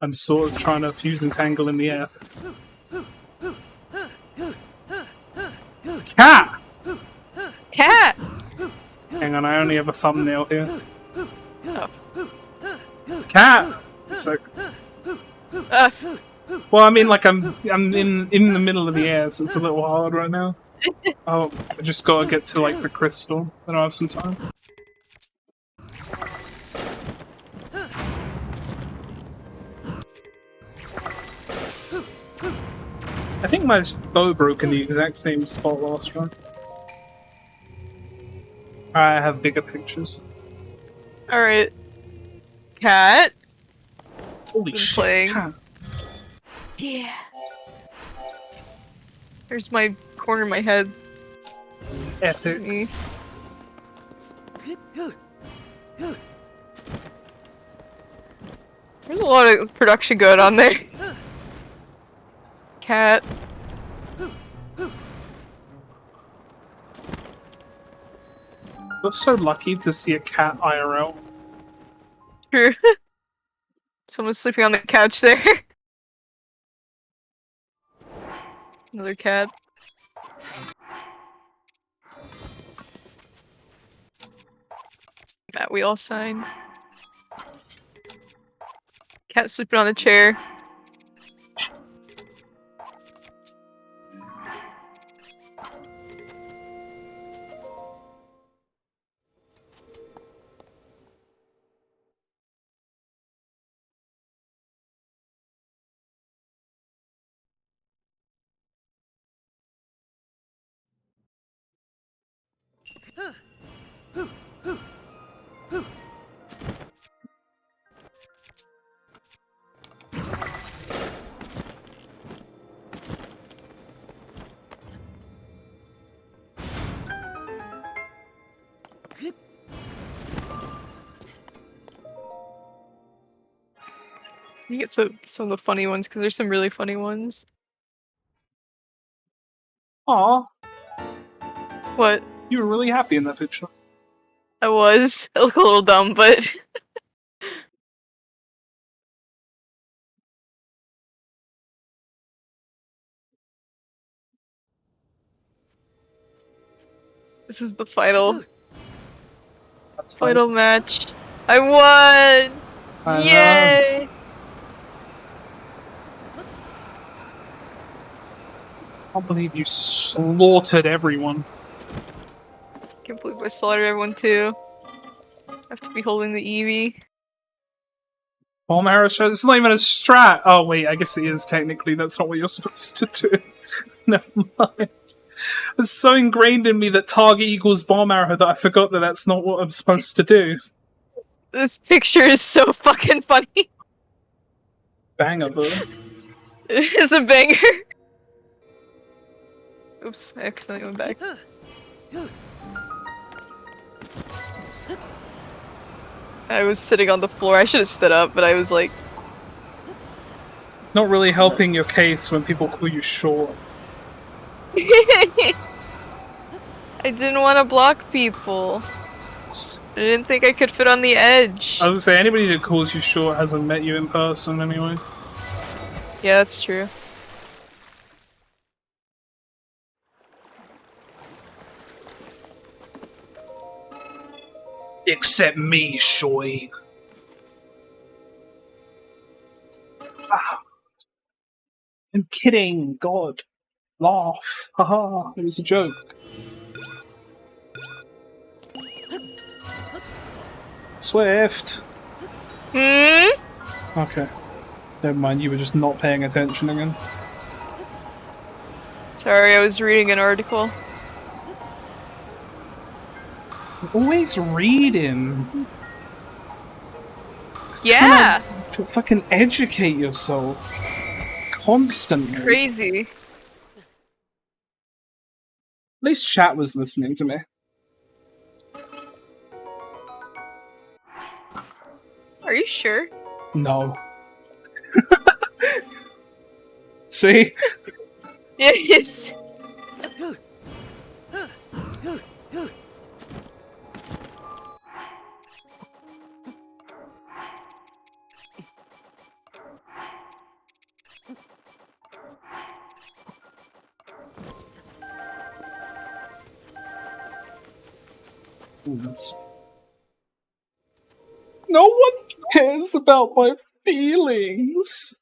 I'm sort of trying to fuse and tangle in the air. Cat! Cat! Hang on, I only have a thumbnail here. Oh. Cat! So, well, I mean, like I'm in the middle of the air, so it's a little hard right now. Oh, I just gotta get to like the crystal. Then I'll have some time. I think my bow broke in the exact same spot last run. I have bigger pictures. Alright. Cat? Holy Been shit! playing. Cat. Yeah. There's my corner of my head. Epic. Me. There's a lot of production going on there. Cat. You're so lucky to see a cat IRL. True. Someone's sleeping on the couch there. Another cat. Matt, we all sign. Cat sleeping on the chair. You get some of the funny ones because there's some really funny ones. Aw, What? you were really happy in that picture. I was. I look a little dumb, but this is the final That's fine. final match. I won! I know. Yay! I can't believe you slaughtered everyone. Can't believe I slaughtered everyone too. I have to be holding the Eevee. Bomb arrow shot. It's not even a strat. Oh wait, I guess it is technically. That's not what you're supposed to do. Never mind. It's so ingrained in me that target equals bomb arrow that I forgot that that's not what I'm supposed to do. This picture is so fucking funny. Banger, bro. It's a banger. Oops, I accidentally went back. I was sitting on the floor. I should have stood up, but I was like... Not really helping your case when people call you short. I didn't want to block people. I didn't think I could fit on the edge. I was gonna say, anybody that calls you short hasn't met you in person anyway. Yeah, that's true. Except me, shorty. Ah. I'm kidding, God. Laugh. Haha, it was a joke. Swift! Hmm? Okay. Never mind, you were just not paying attention again. Sorry, I was reading an article. Always reading. Yeah! To fucking educate yourself. Constantly. Crazy. At least chat was listening to me. Are you sure? No. See? Yes. Ooh, no one cares about my feelings.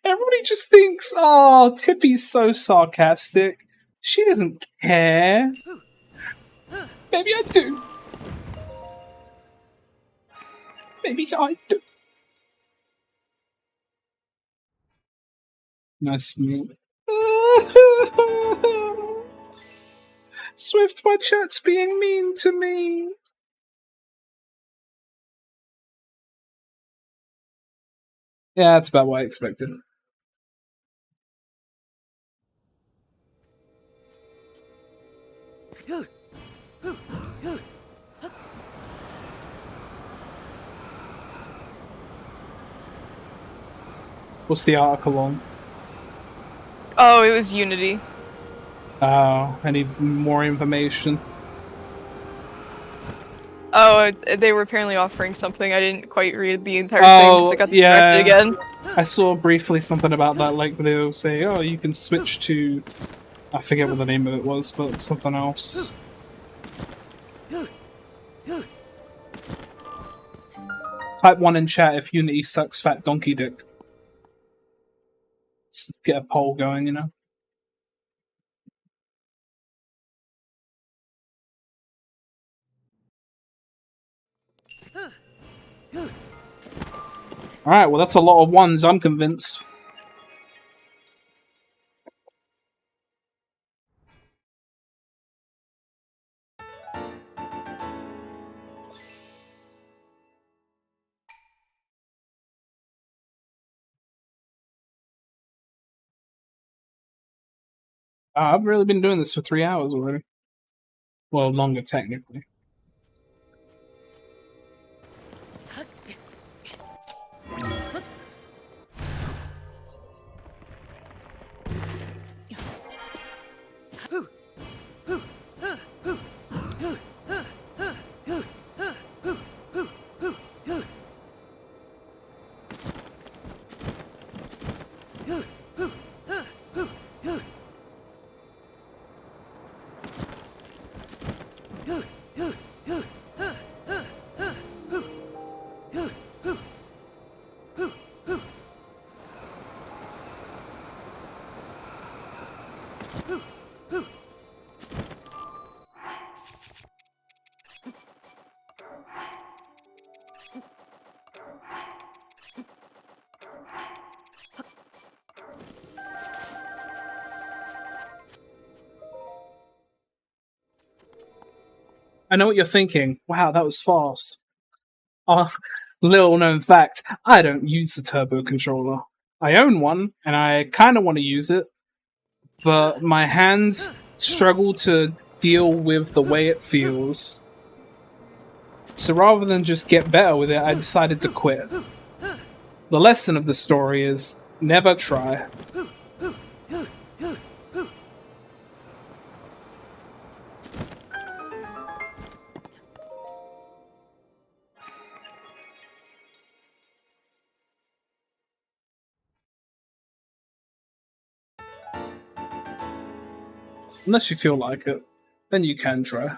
Everybody just thinks, oh, Tippy's so sarcastic. She doesn't care. Maybe I do. Maybe I do. Nice mute. Swift, my chat's being mean to me. Yeah, that's about what I expected. What's the article on? Oh, it was Unity. Oh, I need more information. Oh, they were apparently offering something. I didn't quite read the entire thing because I got distracted again. I saw briefly something about that, like they'll say, oh, you can switch to... I forget what the name of it was, but something else. Type 1 in chat if Unity sucks fat donkey dick. Just get a poll going, you know? Alright, well that's a lot of ones, I'm convinced. I've really been doing this for 3 hours already. Well, longer technically. I know what you're thinking. Wow, that was fast. Little known fact, I don't use the turbo controller. I own one, and I kind of want to use it, but my hands struggle to deal with the way it feels. So rather than just get better with it, I decided to quit. The lesson of the story is never try. Unless you feel like it, then you can try.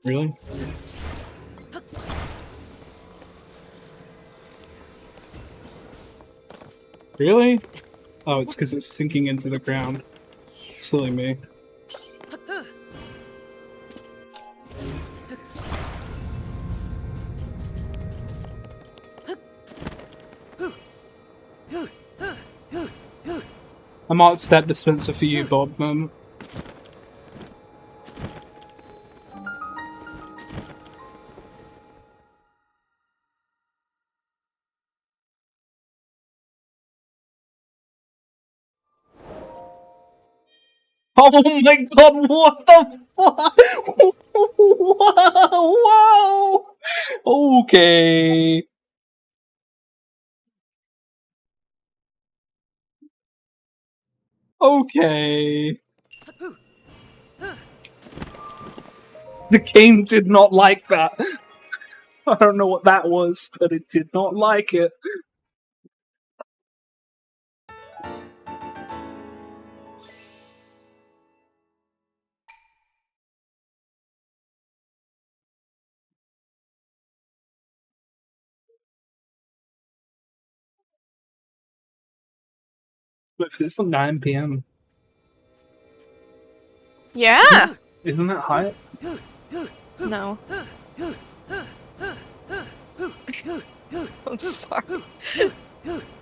Really? Really? Oh, it's because it's sinking into the ground. Silly me. I marked that dispenser for you, Bob. Oh my god, what the fuck? Whoa! Okay. Okay. The game did not like that. I don't know what that was, but it did not like it. But it's 9 p.m. Yeah. Isn't that height? No. I'm sorry.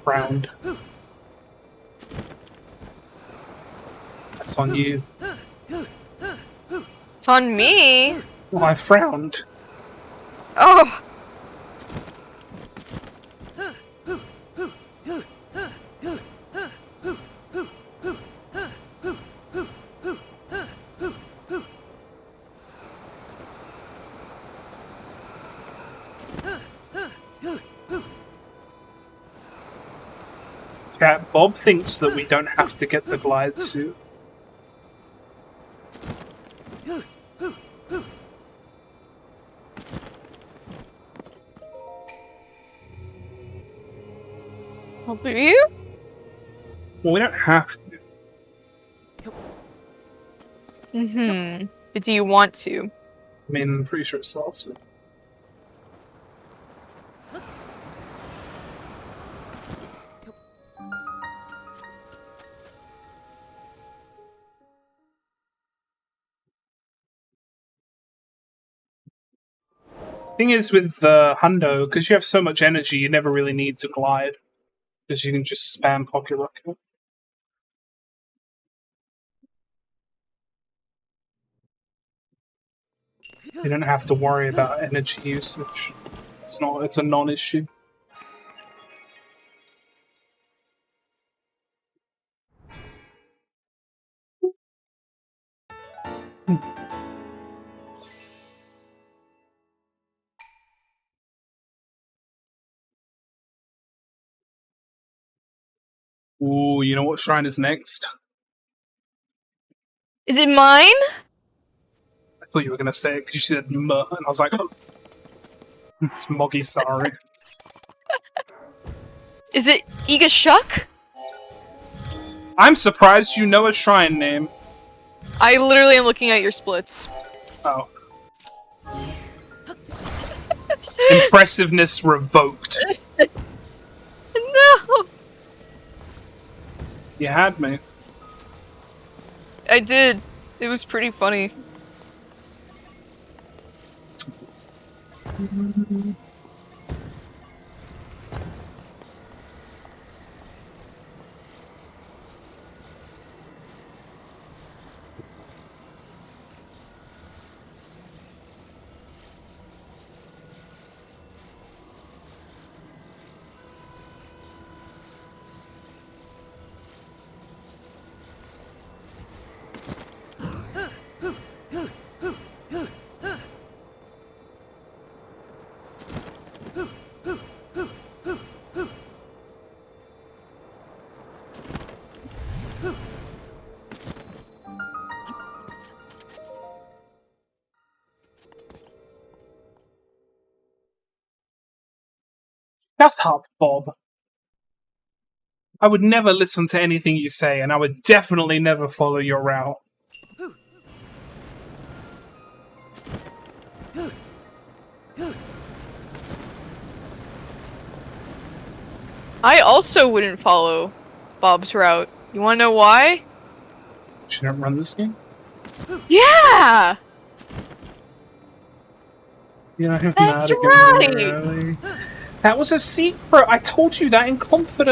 Frowned. That's on you. It's on me. Well, I frowned. Oh. Chat, Bob thinks that we don't have to get the glide suit. Well, do you? Well, we don't have to. Mm-hmm. But do you want to? I mean, I'm pretty sure it's last week. Thing is, with the Hundo, because you have so much energy, you never really need to glide. Because you can just spam Pocket Rocket. You don't have to worry about energy usage. It's a non-issue. Ooh, you know what shrine is next? Is it mine? I thought you were going to say it because you said "m," and I was like, oh. It's Moggy, sorry. Is it Iga Shuck? I'm surprised you know a shrine name. I literally am looking at your splits. Oh. Impressiveness revoked. No! You had me. I did. It was pretty funny. Shut up, Bob. I would never listen to anything you say, and I would definitely never follow your route. I also wouldn't follow Bob's route. You wanna know why? Should I run this game? Yeah! Yeah, I'm That's mad again, right! really. That was a secret! I told you that in confidence!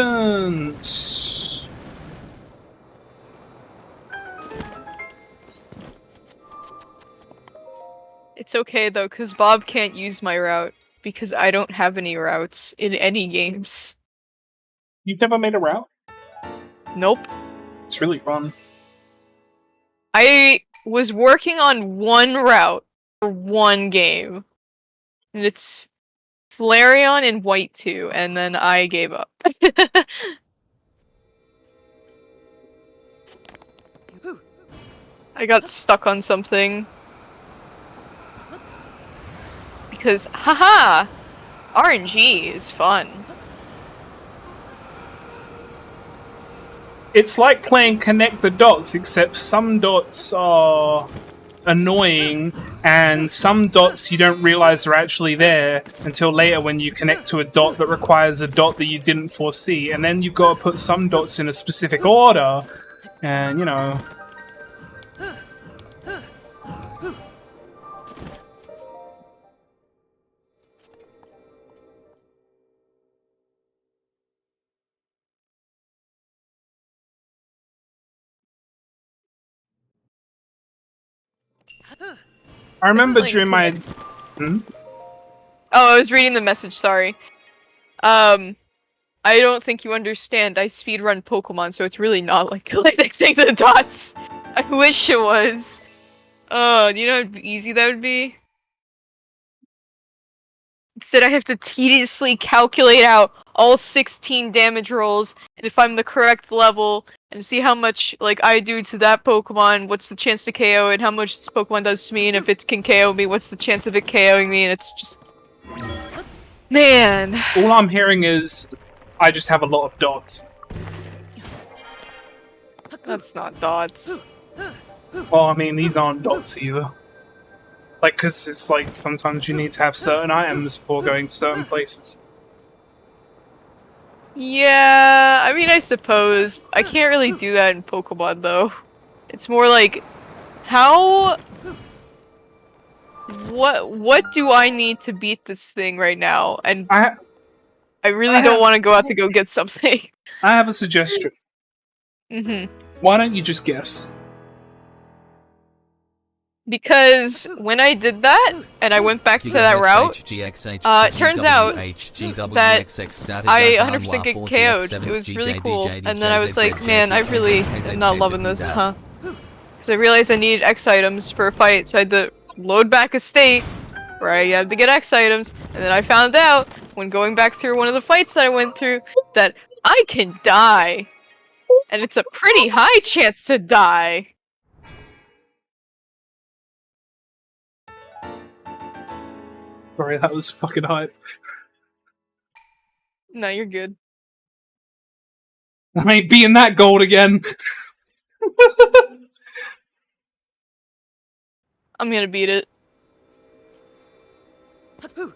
It's okay though, because Bob can't use my route, because I don't have any routes in any games. You've never made a route? Nope. It's really fun. I was working on one route for one game. And it's Flareon and White 2, and then I gave up. I got stuck on something. Because, haha! RNG is fun. It's like playing Connect the Dots, except some dots are annoying, and some dots you don't realize are actually there until later when you connect to a dot that requires a dot that you didn't foresee, and then you've got to put some dots in a specific order, and, you know... I remember Like, during my... Oh, I was reading the message, sorry. I don't think you understand. I speedrun Pokemon, so it's really not like connecting the dots. I wish it was. Oh, do you know how easy that would be? Instead, I have to tediously calculate out all 16 damage rolls, and if I'm the correct level, and see how much like I do to that Pokemon, what's the chance to KO, and how much this Pokemon does to me, and if it can KO me, what's the chance of it KOing me, and it's just... Man. All I'm hearing is, I just have a lot of dots. That's not dots. Well, I mean, these aren't dots either. Like, because it's like, sometimes you need to have certain items before going to certain places. Yeah, I mean, I suppose. I can't really do that in Pokemon, though. It's more like, how... What do I need to beat this thing right now? And I really don't want to go out to go get something. I have a suggestion. Mm-hmm. Why don't you just guess? Because when I did that, and I went back to that route, it turns out that I 100% get KO'd. It was really cool. And then I was like, man, I really am not loving this, huh? Because I realized I needed X items for a fight, so I had to load back a state where I had to get X items, and then I found out, when going back through one of the fights that I went through, that I can die. And it's a pretty high chance to die. Sorry, that was fucking hype. No, you're good. I ain't beating that gold again. I'm gonna beat it. But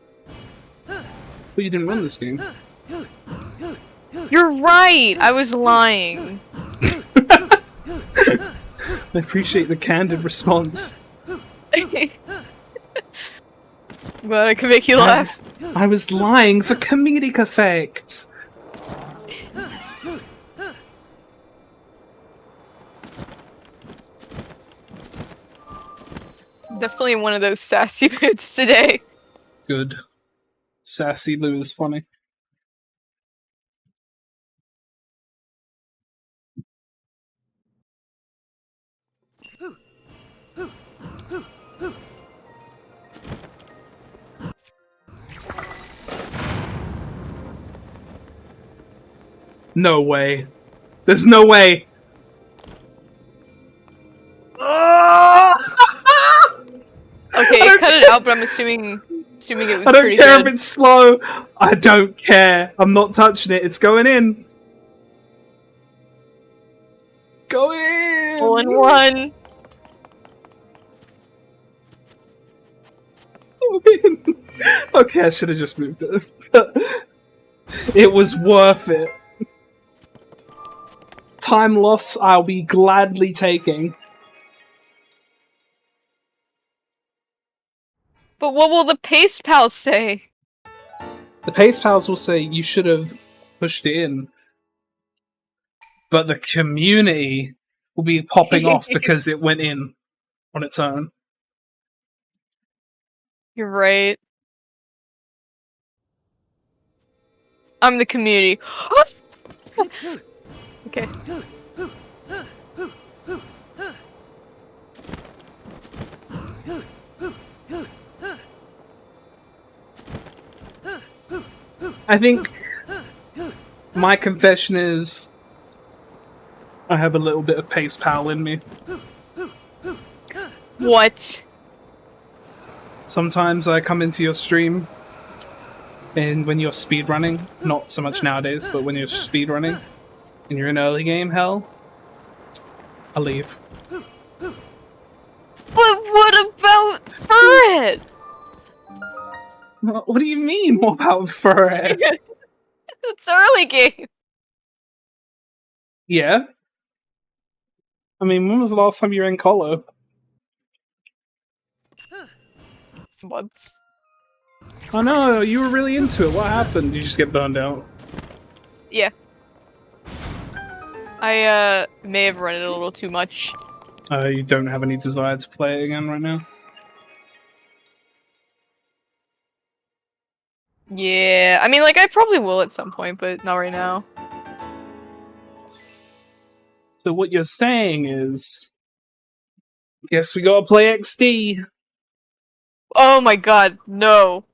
you didn't win this game. You're right! I was lying. I appreciate the candid response. Glad I could make you laugh. I was lying for comedic effect. Definitely one of those sassy moods today. Good. Sassy Lou is funny. No way. There's no way. Okay, it cut it out, but I'm assuming it was I don't pretty care good. if it's slow. I don't care. I'm not touching it. It's going in. Go in. All in one. Okay, I should have just moved it. It was worth it. Time loss I'll be gladly taking. But what will the Pace Pals say? The Pace Pals will say you should have pushed it in. But the community will be popping off because it went in on its own. You're right. I'm the community. Okay. I think my confession is I have a little bit of Pace Pal in me. What? Sometimes I come into your stream and when you're speedrunning, not so much nowadays, but when you're speedrunning and you're in early game hell, I leave. But what about Furret? What do you mean, what about Furret? It's early game. Yeah. I mean, when was the last time you were in Colo? Months. I know, you were really into it. What happened? Did you just get burned out? Yeah. I may have run it a little too much. You don't have any desire to play it again right now? Yeah, I mean, like, I probably will at some point, but not right now. So what you're saying is, guess we gotta play XD. Oh my god, no.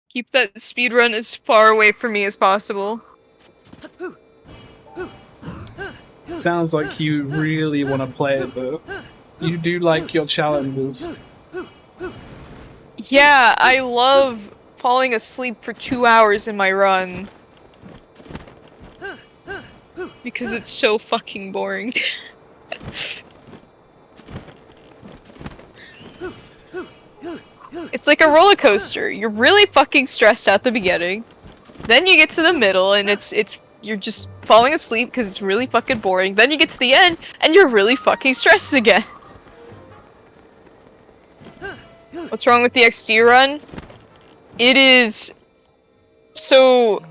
Keep that speedrun as far away from me as possible. Sounds like you really want to play it though. You do like your challenges. Yeah, I love falling asleep for 2 hours in my run. Because it's so fucking boring. It's like a roller coaster. You're really fucking stressed at the beginning. Then you get to the middle and you're just falling asleep because it's really fucking boring. Then you get to the end and you're really fucking stressed again. What's wrong with the XD run? It is... So...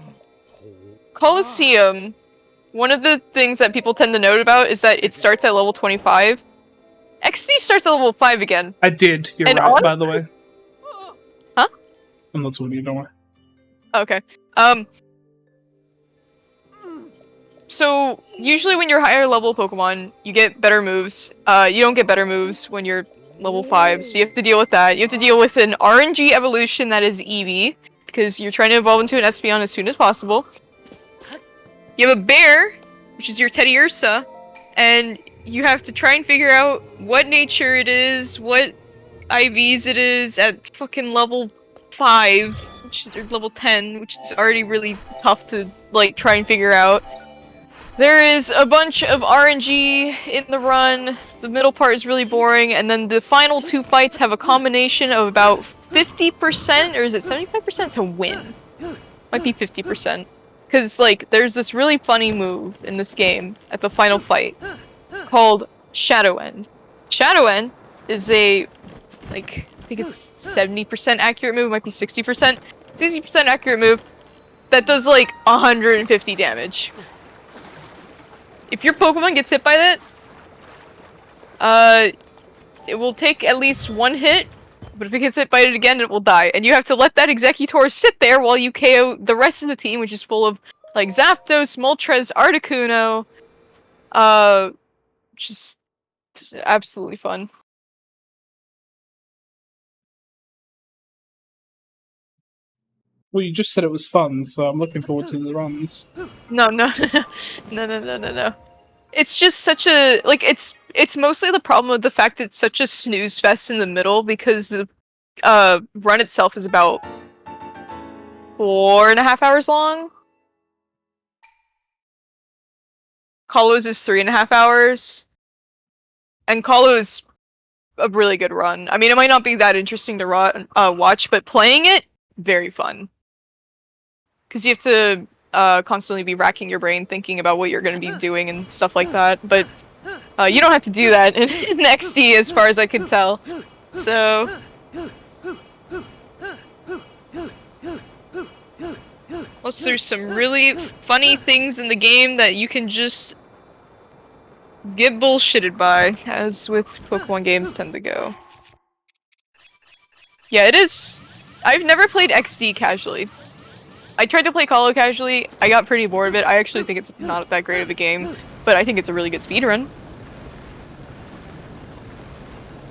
Colosseum, one of the things that people tend to note about is that it starts at level 25. XD starts at level 5 again. I did. You're And right, by the way. Huh? I'm not talking to you, don't worry. Okay. So, usually when you're higher level Pokemon, you get better moves. You don't get better moves when you're level 5, so you have to deal with that. You have to deal with an RNG evolution that is Eevee, because you're trying to evolve into an Espeon as soon as possible. You have a bear, which is your Teddiursa, and you have to try and figure out what nature it is, what IVs it is at fucking level 5, which is or level 10, which is already really tough to, like, try and figure out. There is a bunch of RNG in the run, the middle part is really boring, and then the final 2 fights have a combination of about 50%, or is it 75% to win? Might be 50%. Because, like, there's this really funny move in this game at the final fight called Shadow End. Shadow End is a, like, I think it's 70% accurate move, might be 60%. 60% accurate move that does, like, 150 damage. If your Pokemon gets hit by that, it will take at least 1 hit, but if it gets hit by it again, it will die. And you have to let that Executor sit there while you KO the rest of the team, which is full of, like, Zapdos, Moltres, Articuno, just absolutely fun. Well, you just said it was fun, so I'm looking forward to the runs. No. No. It's just such a, like, it's mostly the problem with the fact that it's such a snooze fest in the middle, because the run itself is about 4.5 hours long. Kalos is 3.5 hours. And Kalos is a really good run. I mean, it might not be that interesting to watch, but playing it, very fun. Because you have to constantly be racking your brain thinking about what you're going to be doing and stuff like that. But you don't have to do that in XD as far as I can tell. So... Plus, there's some really funny things in the game that you can just get bullshitted by, as with Pokemon games tend to go. Yeah, it is... I've never played XD casually. I tried to play Colo casually, I got pretty bored of it. I actually think it's not that great of a game, but I think it's a really good speedrun.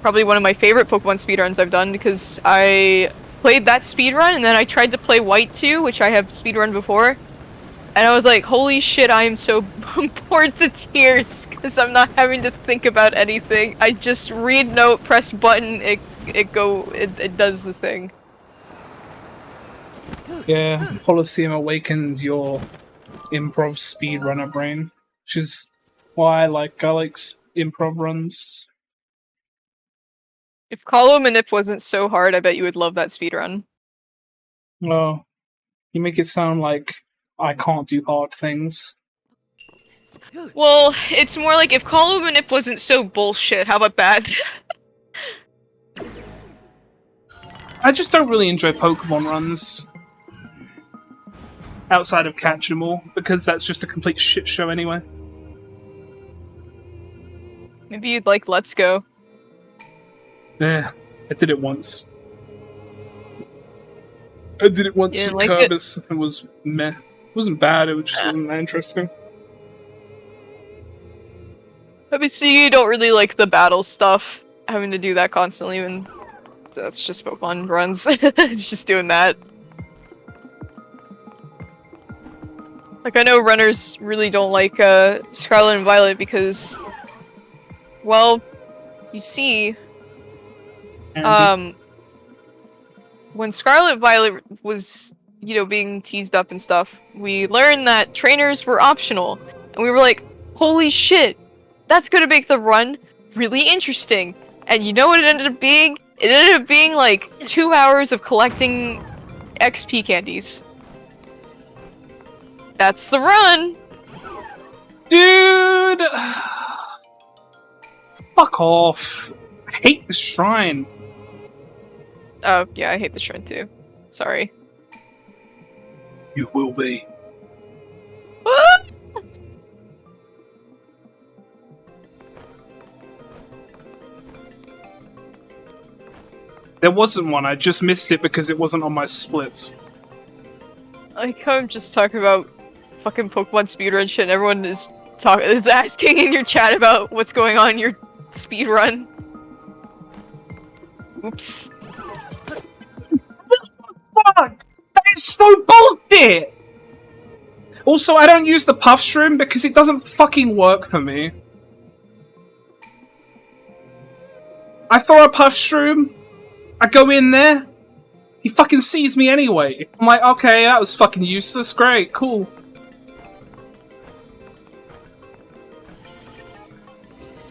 Probably one of my favorite Pokemon speedruns I've done, because I played that speedrun, and then I tried to play White 2, which I have speedrun before, and I was like, holy shit, I am so bored to tears, because I'm not having to think about anything. I just read note, press button, it does the thing. Yeah, Colosseum awakens your improv speedrunner brain, which is why I like improv runs. If Colo Manip wasn't so hard, I bet you would love that speedrun. Oh, you make it sound like I can't do hard things. Well, it's more like if Colo Manip wasn't so bullshit, how about that? I just don't really enjoy Pokemon runs. Outside of Catch 'em All, because that's just a complete shit show anyway. Maybe you'd like Let's Go. Yeah, I did it once. I did it once You with didn't like Kerberos. It was meh. It wasn't bad, it just wasn't that interesting. Obviously, you don't really like the battle stuff, having to do that constantly, and that's just Pokemon runs. It's just doing that. Like, I know runners really don't like Scarlet and Violet because, well, you see, when Scarlet Violet was, you know, being teased up and stuff, we learned that trainers were optional, and we were like, holy shit, that's gonna make the run really interesting. And you know what it ended up being? It ended up being like 2 hours of collecting XP candies. That's the run! Dude! Fuck off. I hate the shrine. Oh, yeah, I hate the shrine too. Sorry. You will be. There wasn't one, I just missed it because it wasn't on my splits. Like, I'm just talking about fucking Pokemon speedrun shit, and everyone is asking in your chat about what's going on in your speedrun. Oops. Fuck! That is so bullshit! Also, I don't use the puff shroom because it doesn't fucking work for me. I throw a puff shroom, I go in there, he fucking sees me anyway. I'm like, okay, that was fucking useless, great, cool.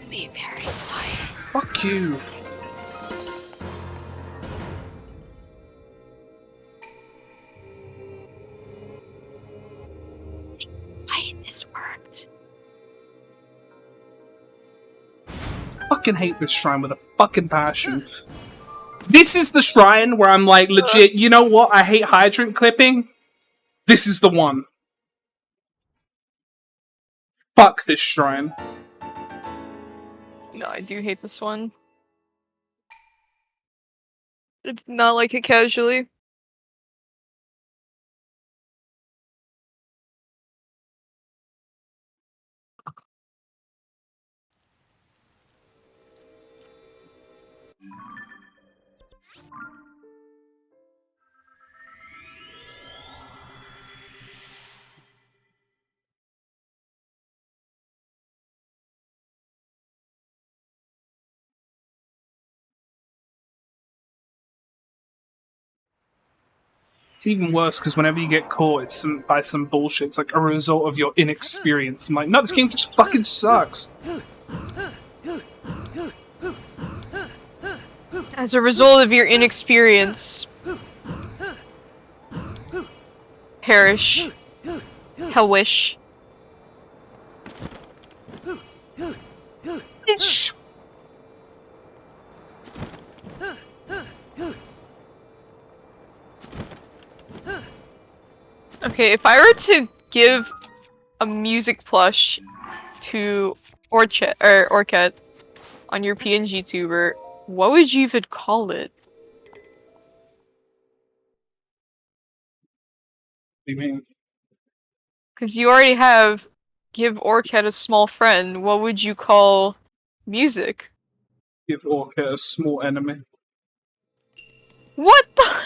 Be very quiet. Fuck you. This worked. Fucking hate this shrine with a fucking passion. This is the shrine where I'm like, legit, you know what? I hate hydrant clipping. This is the one. Fuck this shrine. No, I do hate this one. I did not like it casually. It's even worse because whenever you get caught, it's by some bullshit. It's like a result of your inexperience. I'm like, no, this game just fucking sucks. As a result of your inexperience, perish, hellish. Bitch. Okay, if I were to give a music plush to Orchid on your PNG tuber, what would you even call it? What do you mean? Because you already have give Orchid a small friend. What would you call music? Give Orca a small enemy. What the?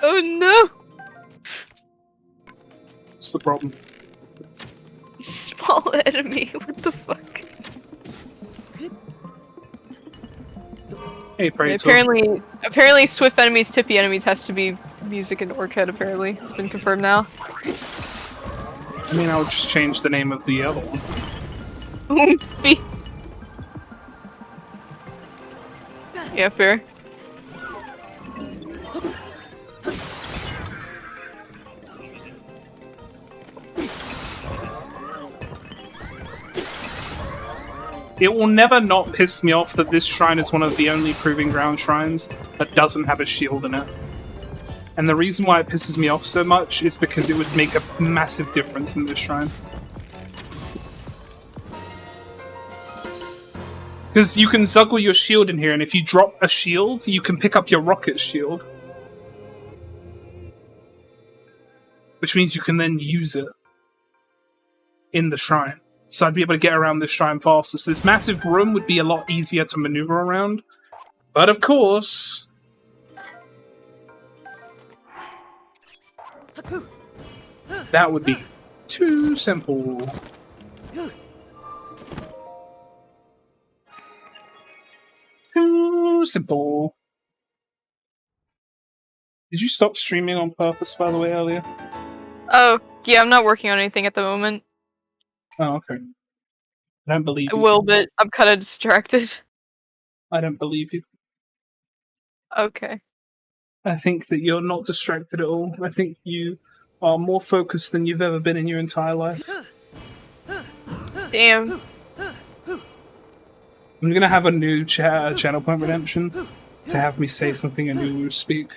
Oh no! What's the problem? Small enemy, what the fuck? Hey, Praetor. Apparently swift enemies, tippy enemies has to be music in Orchid, apparently. It's been confirmed now. I mean, I would just change the name of the other one. Yeah, fair. It will never not piss me off that this shrine is one of the only Proving Ground shrines that doesn't have a shield in it. And the reason why it pisses me off so much is because it would make a massive difference in this shrine. Because you can juggle your shield in here, and if you drop a shield, you can pick up your rocket shield. Which means you can then use it in the shrine. So I'd be able to get around this shrine faster. So this massive room would be a lot easier to maneuver around. But of course... that would be too simple. Too simple. Did you stop streaming on purpose, by the way, earlier? Oh, yeah, I'm not working on anything at the moment. Oh, okay. I don't believe I you. will, but I'm kind of distracted. I don't believe you. Okay. I think that you're not distracted at all. I think you are more focused than you've ever been in your entire life. Damn. I'm gonna have a new channel point redemption to have me say something and you will speak.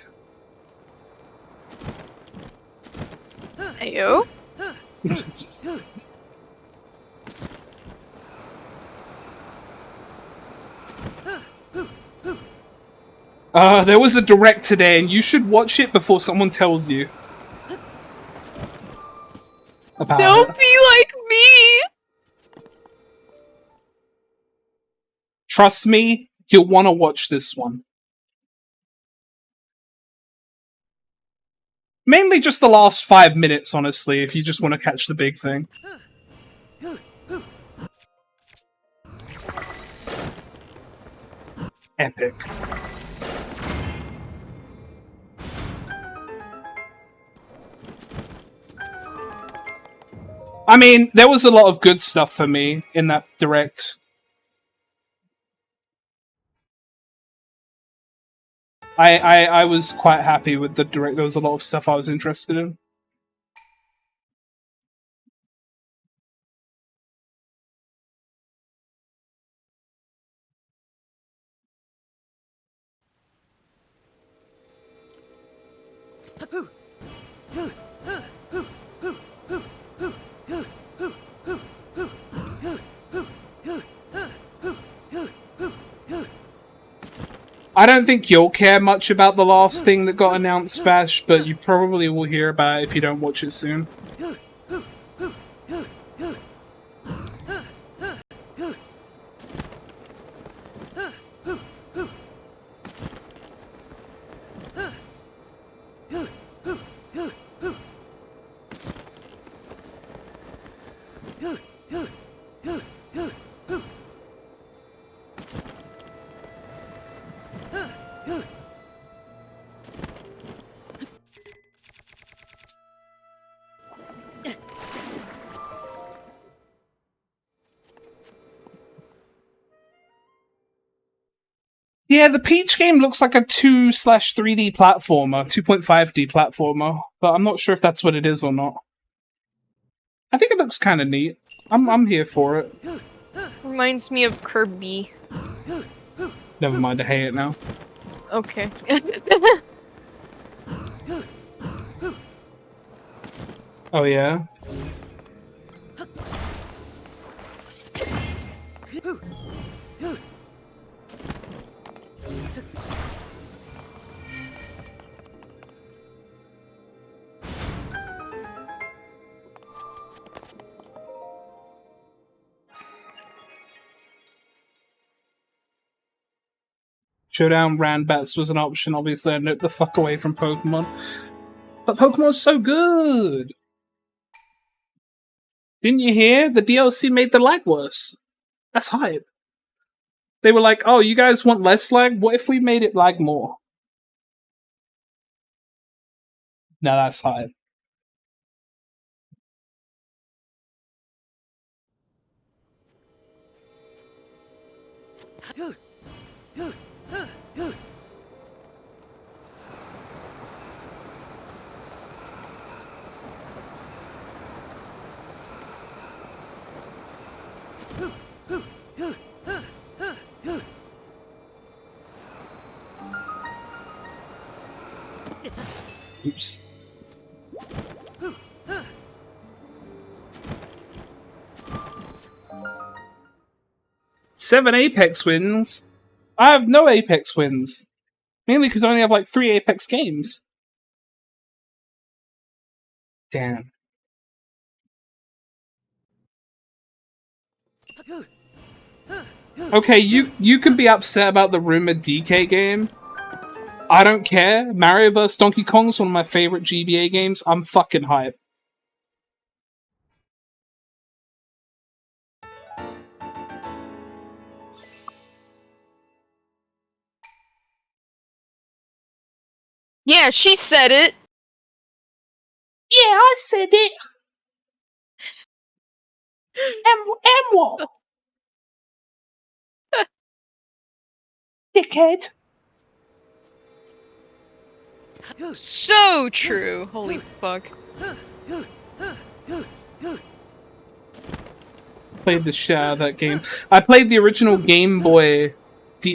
Ayo? There was a direct today, and you should watch it before someone tells you about Don't it. be like me! Trust me, you'll want to watch this one. Mainly just the last 5 minutes, honestly, if you just want to catch the big thing. Epic. I mean, there was a lot of good stuff for me in that direct. I was quite happy with the direct. There was a lot of stuff I was interested in. I don't think you'll care much about the last thing that got announced, Vash, but you probably will hear about it if you don't watch it soon. Yeah, the Peach game looks like a 2/3D platformer, 2.5D platformer, but I'm not sure if that's what it is or not. I think it looks kind of neat. I'm here for it. Reminds me of Kirby. Never mind, I hate it now. Okay. Oh yeah? Showdown Ranbats was an option, obviously I note the fuck away from Pokemon. But Pokemon's so good! Didn't you hear? The DLC made the lag worse. That's hype. They were like, oh, you guys want less lag? What if we made it lag more? Now that's hype. Oops. 7 Apex wins. I have no Apex wins. Mainly because I only have like 3 Apex games. Damn. Okay, you can be upset about the rumored DK game. I don't care. Mario vs. Donkey Kong is one of my favorite GBA games. I'm fucking hype. Yeah, she said it. Yeah, I said it. And what? Dickhead. So true. Holy fuck. Played the shit out of that game. I played the original Game Boy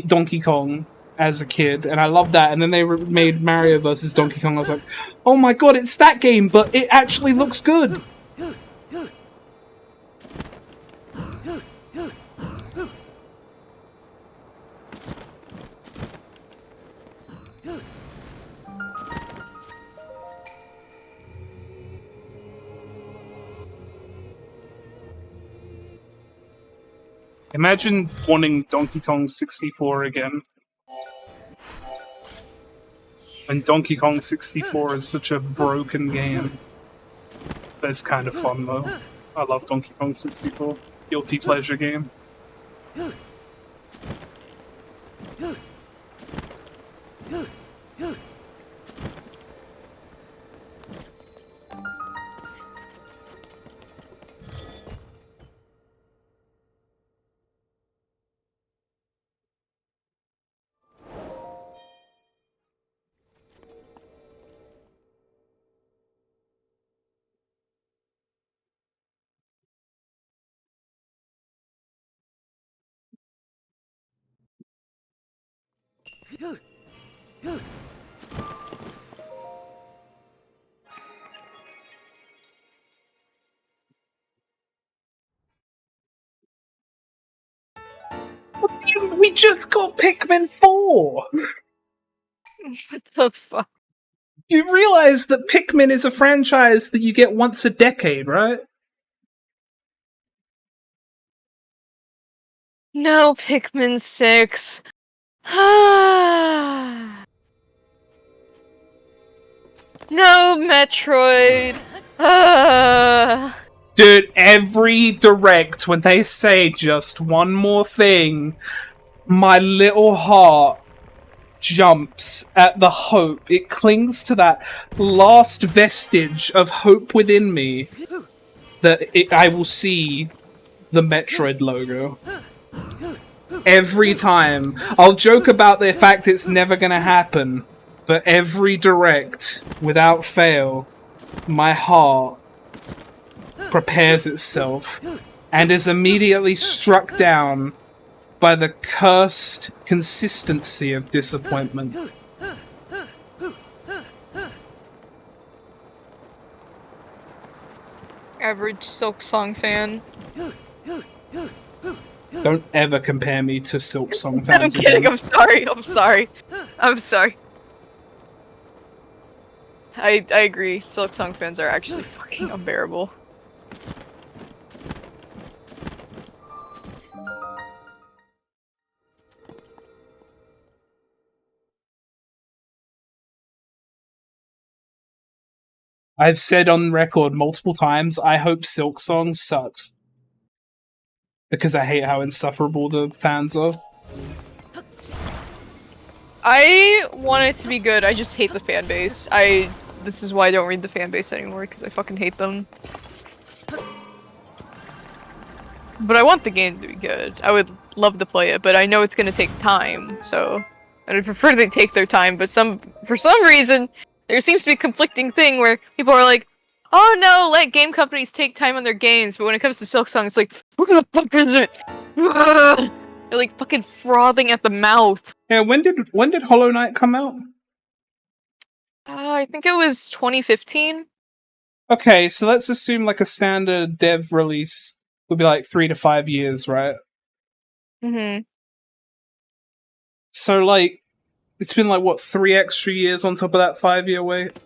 Donkey Kong as a kid, and I loved that. And then they made Mario vs. Donkey Kong. I was like, oh my god, it's that game, but it actually looks good. Imagine wanting Donkey Kong 64 again. And Donkey Kong 64 is such a broken game. But it's kind of fun though. I love Donkey Kong 64. Guilty pleasure game. We just got Pikmin 4! What the fuck? You realize that Pikmin is a franchise that you get once a decade, right? No, Pikmin 6. No, Metroid. Dude, every direct, when they say just one more thing, my little heart jumps at the hope. It clings to that last vestige of hope within me that I will see the Metroid logo. Every time. I'll joke about the fact it's never gonna happen, but every direct, without fail, my heart prepares itself and is immediately struck down by the cursed consistency of disappointment. Average Silk Song fan. Don't ever compare me to Silk Song I'm fans kidding, again. I'm sorry, I'm sorry. I'm sorry. I agree, Silk Song fans are actually fucking unbearable. I've said on record multiple times, I hope Silk Song sucks. Because I hate how insufferable the fans are. I want it to be good, I just hate the fan base. This is why I don't read the fan base anymore, because I fucking hate them. But I want the game to be good. I would love to play it, but I know it's gonna take time, so I would prefer they take their time, but for some reason, there seems to be a conflicting thing where people are like, oh no, let game companies take time on their games, but when it comes to Silk Song, it's like, what the fuck is it? They're like fucking frothing at the mouth. Yeah, when did Hollow Knight come out? I think it was 2015. Okay, so let's assume like a standard dev release would be like 3 to 5 years, right? Mm-hmm. So, like, it's been like, what, 3 extra years on top of that 5-year wait?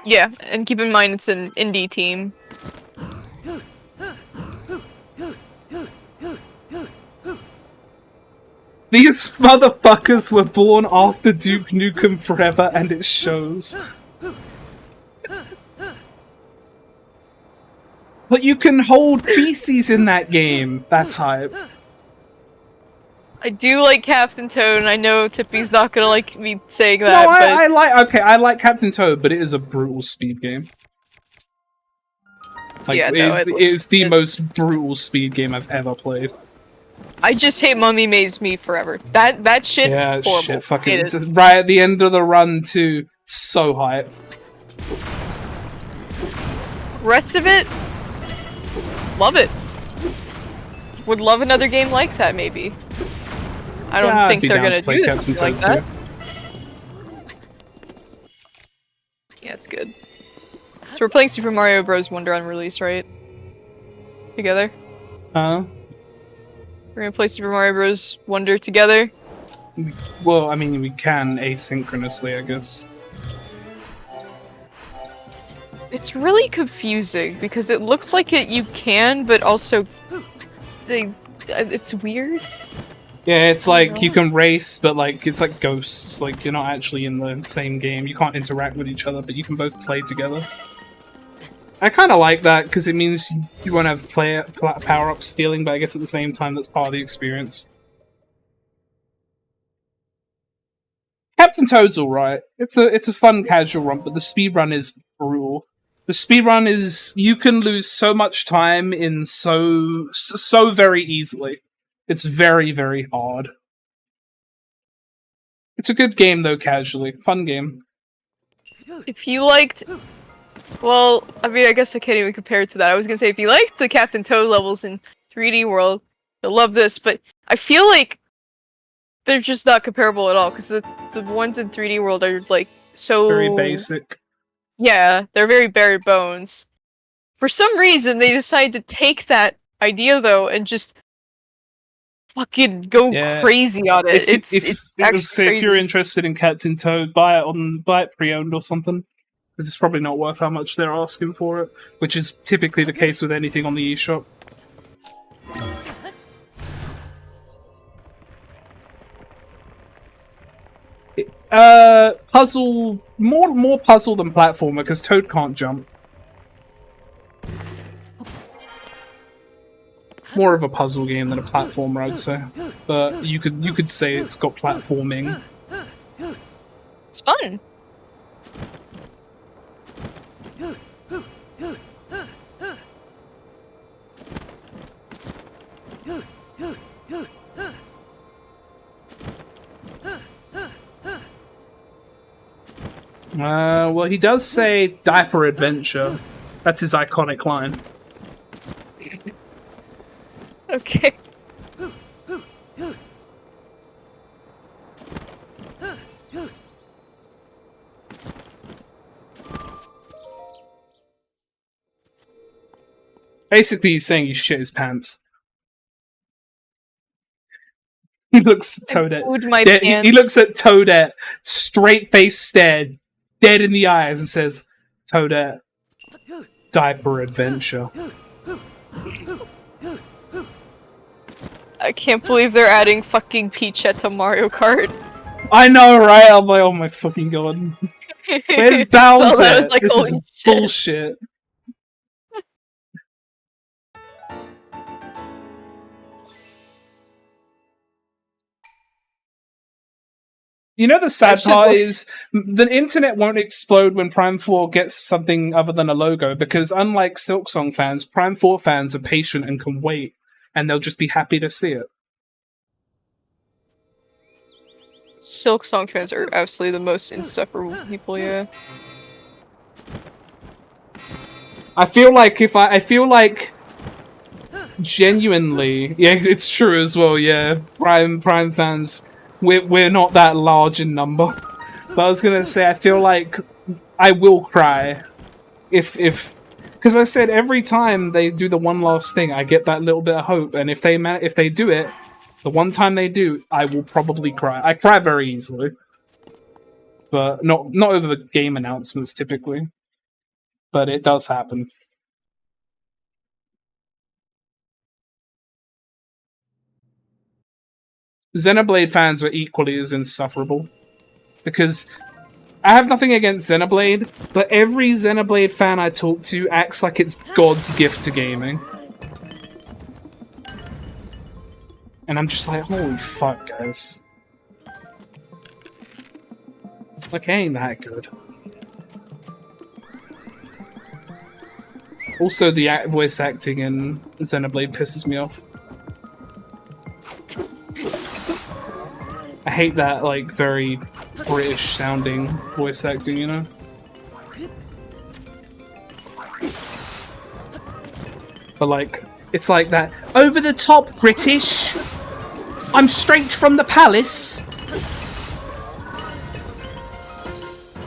Yeah, and keep in mind it's an indie team. These motherfuckers were born after Duke Nukem Forever, and it shows. But you can hold feces in that game. That's hype. I do like Captain Toad, and I know Tippy's not gonna like me saying that. No, but I like Captain Toad, but it is a brutal speed game. Like, yeah, it is the most brutal speed game I've ever played. I just hate Mummy Maze Me forever. That shit. Yeah, horrible. shit, fucking Hate it. right at the end of the run too. So hype. Rest of it, love it. Would love another game like that, maybe. I don't Yeah, I'd think be they're down gonna to play do Captain something like Toad that. Yeah, it's good. So we're playing Super Mario Bros. Wonder on release, right? Together. Huh? We're gonna play Super Mario Bros. Wonder together. Well, I mean, we can asynchronously, I guess. It's really confusing because it looks like you can, but also it's weird. Yeah, it's like you can race, but like it's like ghosts. Like you're not actually in the same game. You can't interact with each other, but you can both play together. I kind of like that because it means you won't have power-up stealing, but I guess at the same time that's part of the experience. Captain Toad's alright. It's a fun casual run, but the speedrun is brutal. The speedrun is you can lose so much time in so very easily. It's very, very hard. It's a good game though, casually. Fun game. If you liked, well, I mean, I guess I can't even compare it to that. I was gonna say if you liked the Captain Toad levels in 3D World, you'll love this. But I feel like they're just not comparable at all because the ones in 3D World are like so Very basic. Yeah, they're very bare bones. For some reason, they decided to take that idea though and just fucking go crazy on it. It's actually if you're interested in Captain Toad, buy it pre-owned or something, because it's probably not worth how much they're asking for it, which is typically the case with anything on the eShop. Puzzle, more puzzle than platformer, because Toad can't jump. More of a puzzle game than a platformer, I'd say. But you could say it's got platforming. It's fun. Well, he does say diaper adventure. That's his iconic line. Okay. Basically, he's saying he shit his pants. He looks at Toadette. He looks at Toadette, straight face stare, dead in the eyes, and says, "Toadette, diaper adventure." I can't believe they're adding fucking Peachette to Mario Kart. I know, right? I'm like, oh my fucking god. Where's Bowser? So that was like, this is holy shit. bullshit. You know the sad part is the internet won't explode when Prime 4 gets something other than a logo, because unlike Silksong fans, Prime 4 fans are patient and can wait, and they'll just be happy to see it. Silksong fans are absolutely the most insufferable people, yeah. I feel like genuinely, yeah, it's true as well, yeah. Prime fans, we're not that large in number. But I was gonna say, I feel like I will cry if Because I said every time they do the one last thing, I get that little bit of hope, and if they do it, the one time they do, I will probably cry. I cry very easily, but not over game announcements typically, but it does happen. Xenoblade fans are equally as insufferable, because I have nothing against Xenoblade, but every Xenoblade fan I talk to acts like it's God's gift to gaming. And I'm just like, holy fuck, guys. Like, it ain't that good. Also, the voice acting in Xenoblade pisses me off. I hate that, like, very British-sounding voice acting, you know? But, like, it's like that over-the-top British. I'm straight from the palace.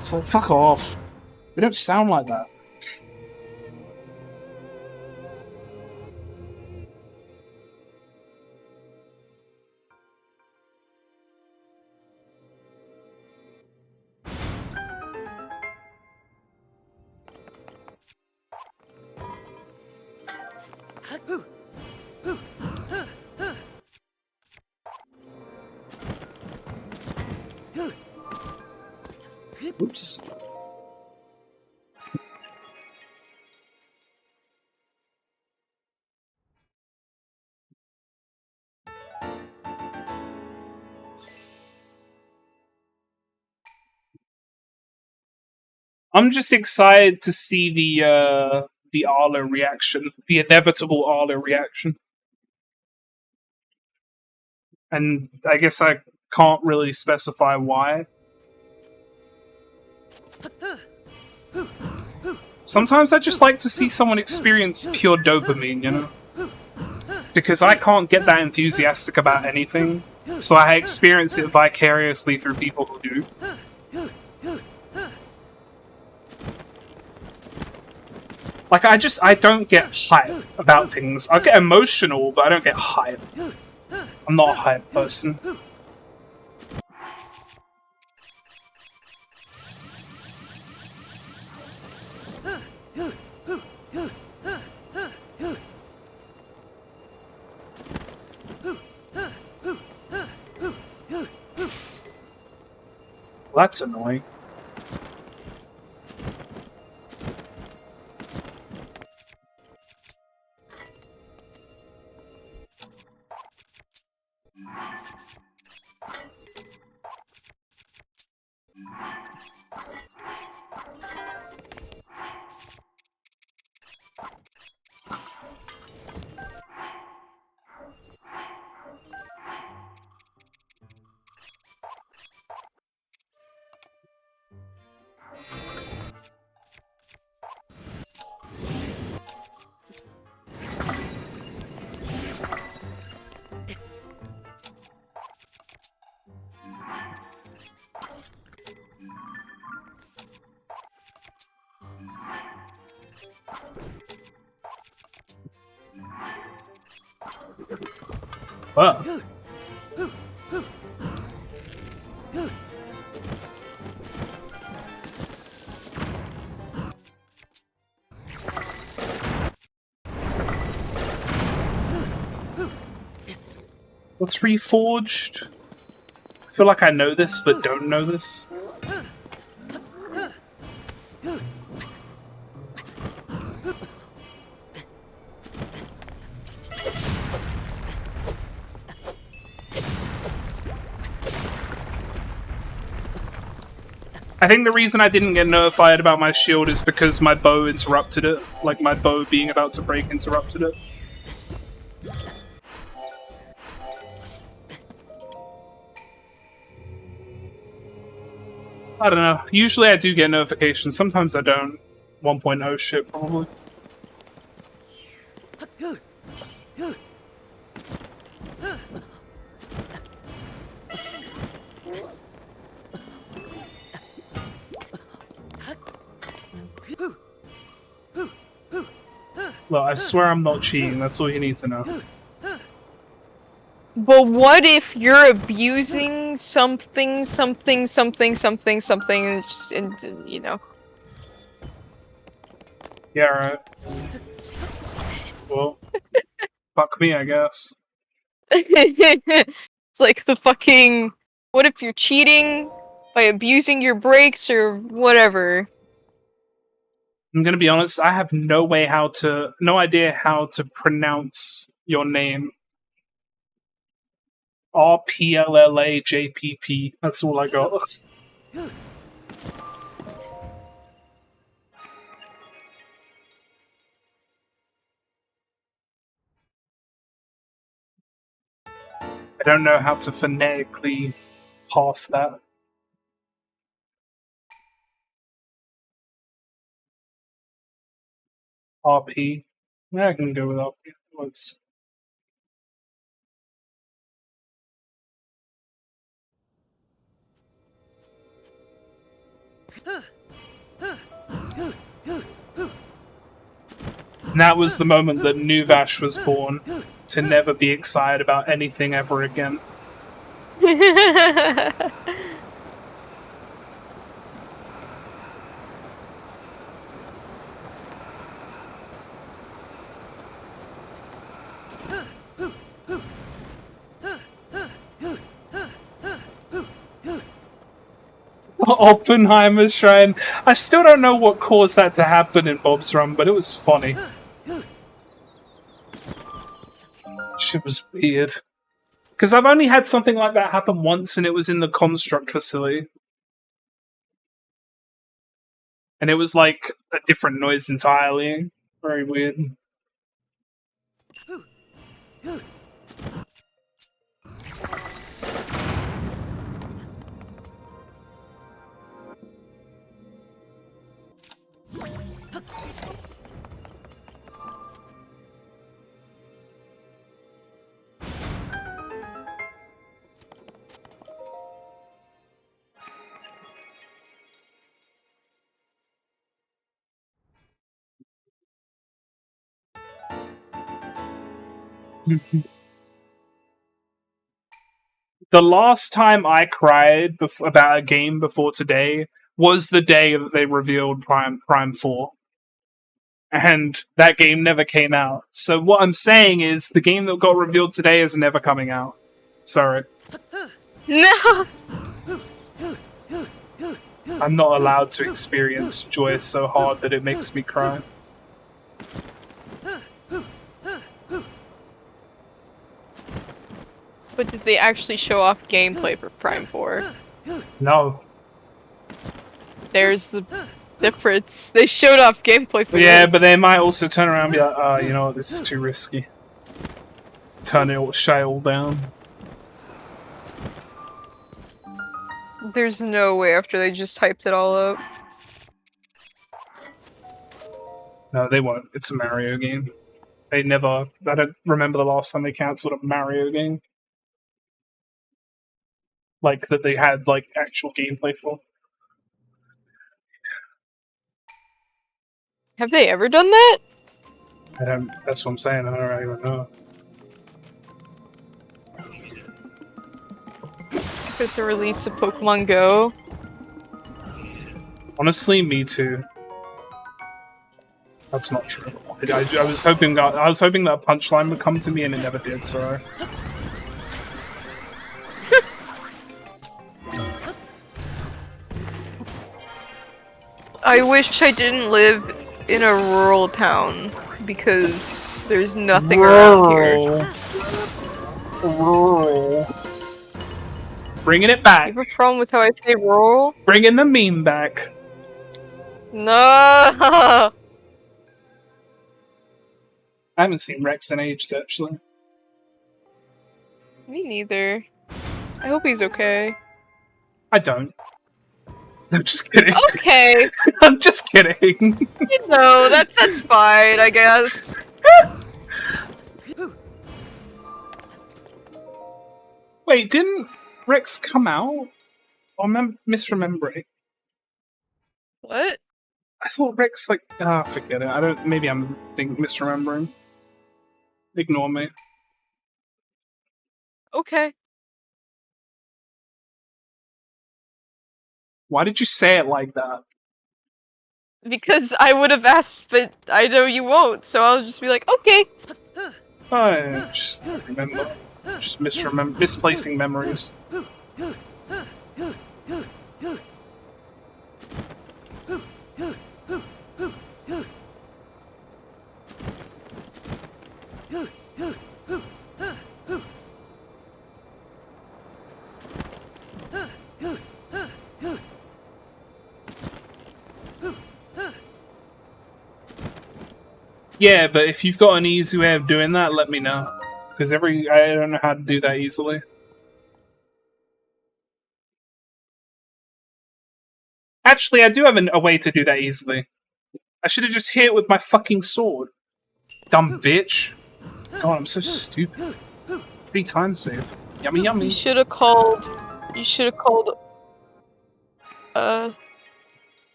It's like, fuck off. We don't sound like that. Oops. I'm just excited to see the Arlo reaction, the inevitable Arlo reaction. And I guess I can't really specify why. Sometimes I just like to see someone experience pure dopamine, you know? Because I can't get that enthusiastic about anything, so I experience it vicariously through people who do. Like, I don't get hype about things. I get emotional, but I don't get hype. I'm not a hype person. That's annoying. Wow. What's reforged? I feel like I know this, but don't know this. I think the reason I didn't get notified about my shield is because my bow interrupted it. Like, my bow being about to break interrupted it. I don't know. Usually I do get notifications. Sometimes I don't. 1.0 shit, probably. Look, I swear I'm not cheating. That's all you need to know. But what if you're abusing something, and just, you know? Yeah, right. Well, fuck me, I guess. It's like the fucking. What if you're cheating by abusing your brakes or whatever? I'm gonna be honest. I have no idea how to pronounce your name. RPLLAJPP. That's all I got. I don't know how to phonetically pass that. RP. Yeah, I can go with RP. Once. And that was the moment that New Vash was born, to never be excited about anything ever again. Oppenheimer Shrine. I still don't know what caused that to happen in Bob's Run, but it was funny. Shit was weird. Because I've only had something like that happen once, and it was in the construct facility. And it was like a different noise entirely. Very weird. The last time I cried about a game before today was the day that they revealed Prime 4. And that game never came out. So what I'm saying is the game that got revealed today is never coming out. Sorry. No! I'm not allowed to experience joy so hard that it makes me cry. But did they actually show off gameplay for Prime 4? No. There's the difference. They showed off gameplay for Yeah, this. but they might also turn around and be like, you know what, this is too risky. Turn it all, shut it all down. There's no way after they just hyped it all up. No, they won't. It's a Mario game. I don't remember the last time they cancelled a Mario game. Like, that they had, like, actual gameplay for. Have they ever done that? That's what I'm saying, I don't even know. For the release of Pokemon Go? Honestly, me too. That's not true. I was hoping that a punchline would come to me, and it never did. So. I wish I didn't live in a rural town because there's nothing around here. Rural. Bringing it back. You have a problem with how I say rural? Bringing the meme back. No. I haven't seen Rex in ages, actually. Me neither. I hope he's okay. I don't. I'm just kidding. Okay. I'm just kidding. You know, that's fine, I guess. Wait, didn't Rex come out? Or am I misremembering? What? I thought Rex like forget it. I don't. Maybe I'm misremembering. Ignore me. Okay. Why did you say it like that? Because I would have asked, but I know you won't, so I'll just be like, okay. I just remember. Just misplacing memories. Yeah, but if you've got an easy way of doing that, let me know. Because I don't know how to do that easily. Actually, I do have a way to do that easily. I should have just hit it with my fucking sword. Dumb bitch. God, I'm so stupid. 3 times save. Yummy, yummy. You should have called. You should have called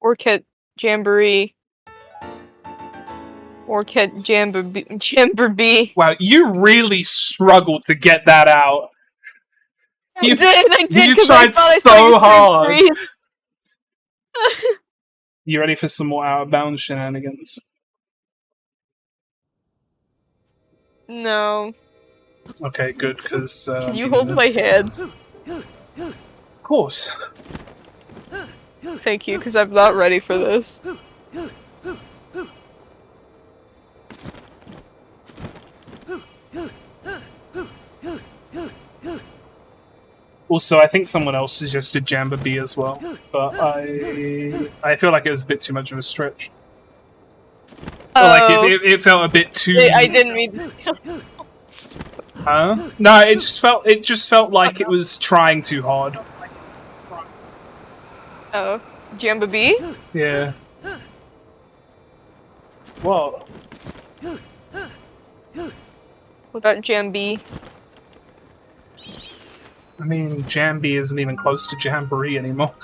Orchid Jamboree. Orchid Jamboree. Wow, you really struggled to get that out. I did, You because tried I so saw hard. your freeze. You ready for some more out of bounds shenanigans? No. Okay, good, because... Can you hold my hand? Of course. Thank you, because I'm not ready for this. Also, I think someone else suggested Jamba Bee as well, but I feel like it was a bit too much of a stretch. Or like it felt a bit too. I didn't mean. Huh? No, it just felt like it was trying too hard. Oh, Jamba Bee? Yeah. What? What about Jambi? I mean, Jambi isn't even close to Jamboree anymore.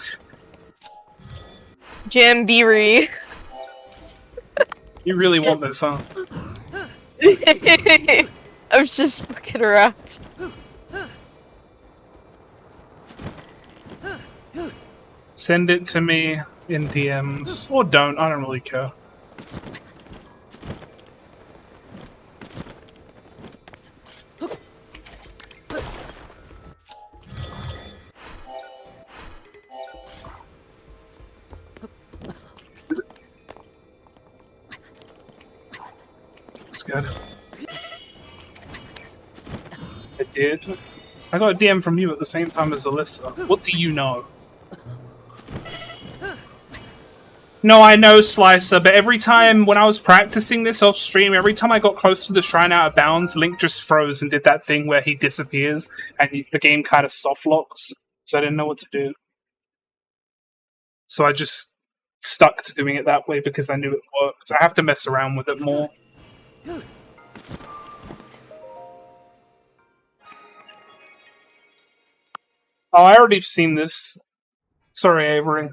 Jamboree. You really want this, huh? I was just fucking around. Send it to me in DMs. Or don't, I don't really care. That's good. I did. I got a DM from you at the same time as Alyssa. What do you know? No, I know, Slicer, but every time when I was practicing this off stream, every time I got close to the shrine out of bounds, Link just froze and did that thing where he disappears and the game kind of soft locks, so I didn't know what to do. So I just stuck to doing it that way because I knew it worked. I have to mess around with it more. Oh, I already have seen this. Sorry, Avery.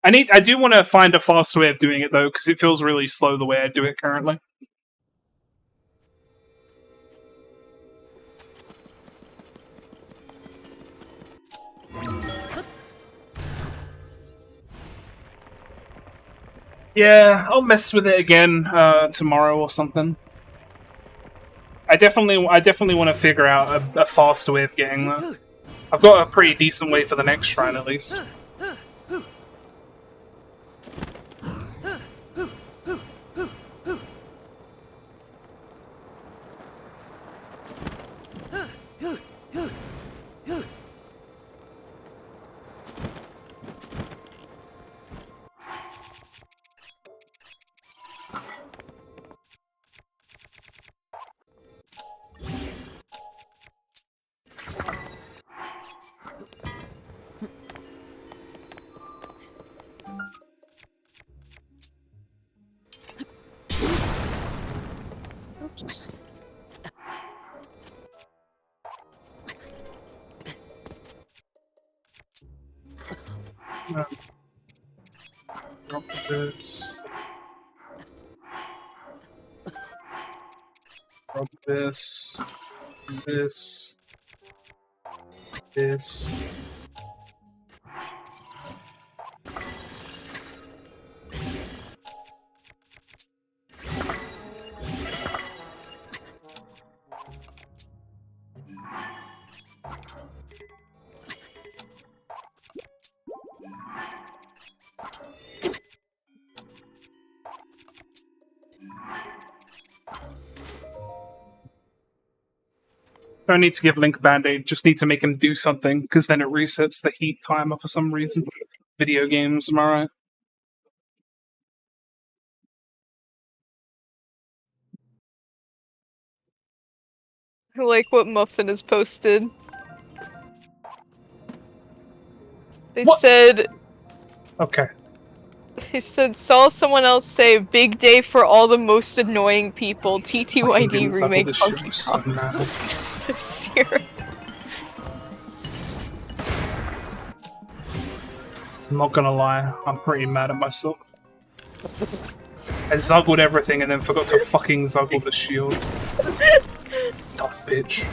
I do want to find a faster way of doing it though, because it feels really slow the way I do it currently. Yeah, I'll mess with it again tomorrow or something. I definitely want to figure out a faster way of getting there. I've got a pretty decent way for the next shrine, at least. No. Drop this. Drop this. This. This. Don't need to give Link a band-aid, just need to make him do something, because then it resets the heat timer for some reason. Video games, am I right? I like what Muffin has posted. They What? said Okay. saw someone else say big day for all the most annoying people. Fucking TTYD didn't suckle remake this shit, Funky I'm so Kong. mad. I'm serious. I'm not gonna lie, I'm pretty mad at myself. I zuggled everything and then forgot to fucking zuggle the shield. Dumb bitch.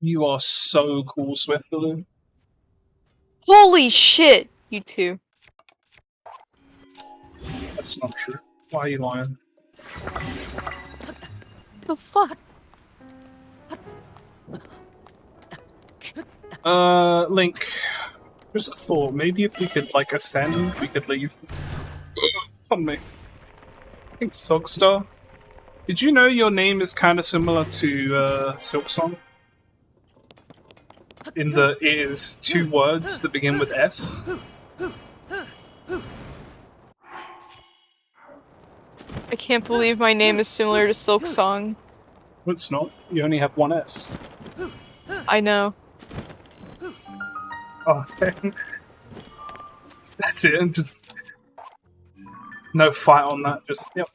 You are so cool, Swiftballoon. Holy shit! You two. That's not true. Why are you lying? The fuck? Link. Just a thought. Maybe if we could, like, ascend, we could leave. On me. I think Sogstar. Did you know your name is kind of similar to Silksong? In the it is two words that begin with S. I can't believe my name is similar to Silk Song. Well, it's not. You only have one S. I know. Oh, that's it. Just no fight on that. Just yep.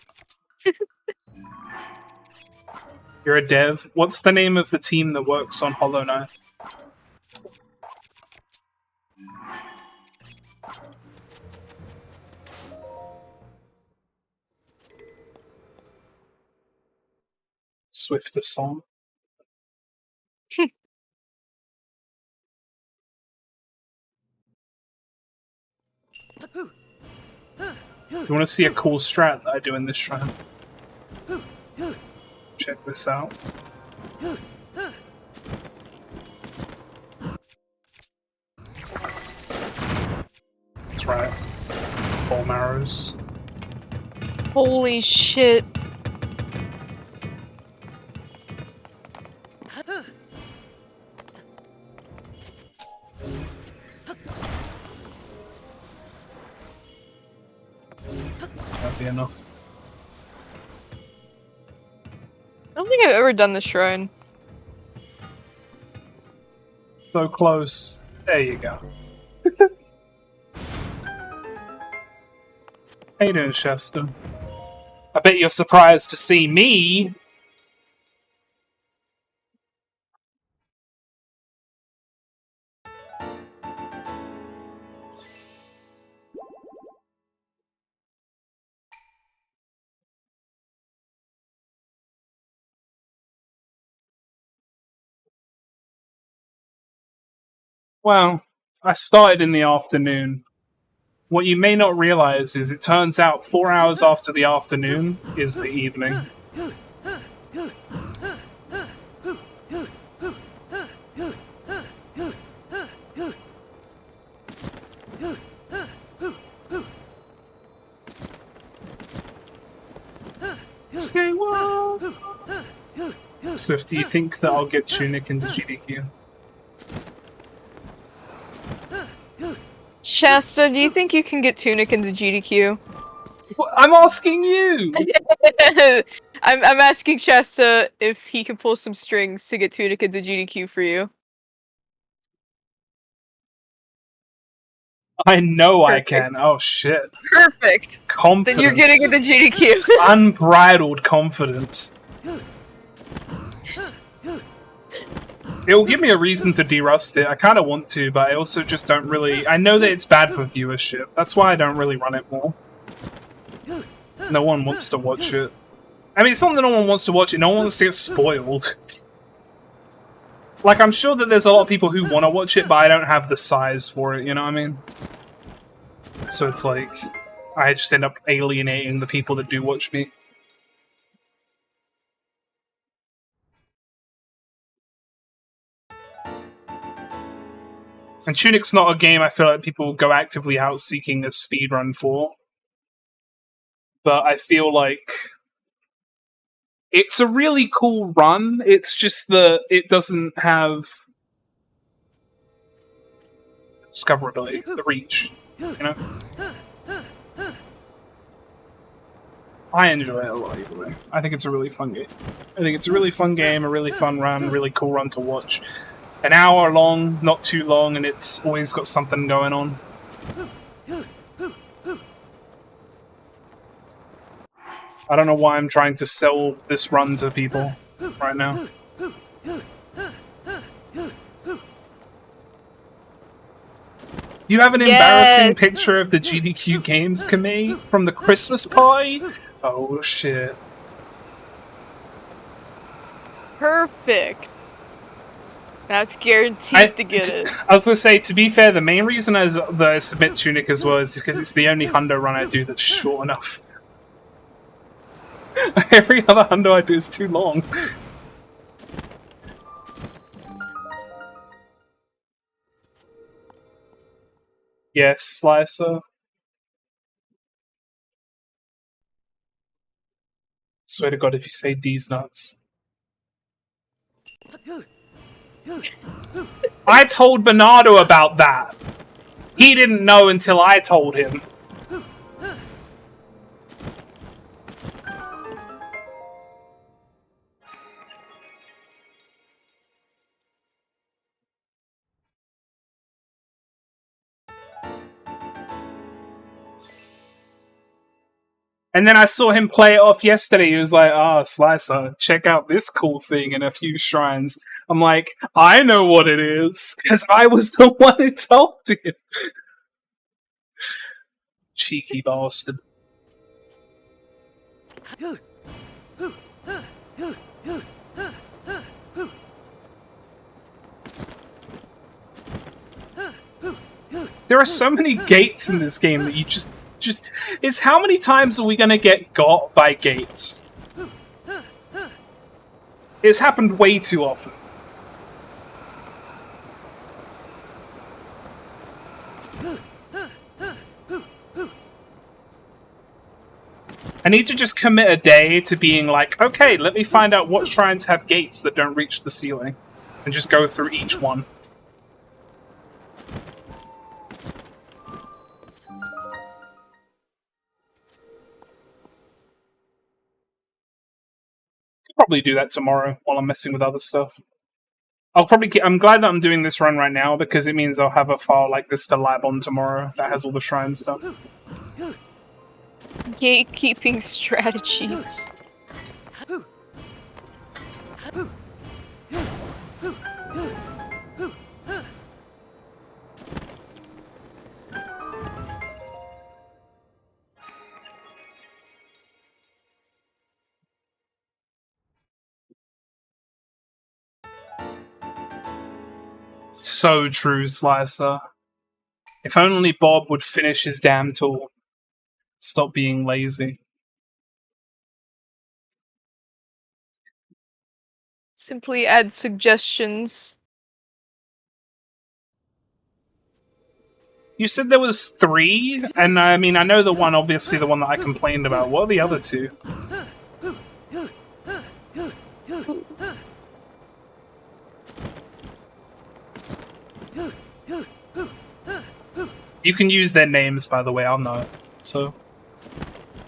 You're a dev. What's the name of the team that works on Hollow Knight? Swifter song. You want to see a cool strat that I do in this shrine? Check this out. That's right. Bone arrows. Holy shit. That'd be enough. think I've ever done the shrine. So close. There you go. How you doing, Shasta? I bet you're surprised to see me. Well, I started in the afternoon. What you may not realize is it turns out 4 hours after the afternoon is the evening. Say what? Swift, do you think that I'll get Tunic into GDQ? Shasta, do you think you can get Tunic into GDQ? Well, I'm asking you! I'm asking Shasta if he can pull some strings to get Tunic into GDQ for you. I know Perfect. I can. Oh shit. Perfect. Confidence. Then you're getting into GDQ. Unbridled confidence. It will give me a reason to derust it. I kind of want to, but I also just don't really... I know that it's bad for viewership. That's why I don't really run it more. No one wants to watch it. I mean, it's not that no one wants to watch it. No one wants to get spoiled. Like, I'm sure that there's a lot of people who want to watch it, but I don't have the size for it, you know what I mean? So it's like... I just end up alienating the people that do watch me. And Tunic's not a game I feel like people go actively out seeking a speedrun for. But I feel like it's a really cool run. It's just that it doesn't have discoverability, the reach, you know? I enjoy it a lot either way. I think it's a really fun game. I think it's a really fun game, a really fun run, really cool run to watch. An hour long, not too long, and it's always got something going on. I don't know why I'm trying to sell this run to people right now. You have an embarrassing picture of the GDQ Games Committee from the Christmas party? Oh shit. Perfect. That's guaranteed to get it. I was gonna say, to be fair, the main reason that I submit Tunic as well is because it's the only hundo run I do that's short enough. Every other hundo I do is too long. Yes, Slicer. Swear to God, if you say D's nuts. I told Bernardo about that. He didn't know until I told him. And then I saw him play it off yesterday. He was like, "Ah, Slicer, check out this cool thing in a few shrines." I'm like, I know what it is, because I was the one who told him. Cheeky bastard. There are so many gates in this game that you just it's how many times are we gonna get got by gates? It's happened way too often. I need to just commit a day to being like, okay, let me find out what shrines have gates that don't reach the ceiling, and just go through each one. Probably do that tomorrow while I'm messing with other stuff. I'm glad that I'm doing this run right now because it means I'll have a file like this to lab on tomorrow that has all the shrine stuff. Gatekeeping strategies. So true, Slicer. If only Bob would finish his damn tool. Stop being lazy. Simply add suggestions. You said there was 3, and I mean, I know the one, obviously the one that I complained about. What are the other 2? You can use their names, by the way, I'll know. So,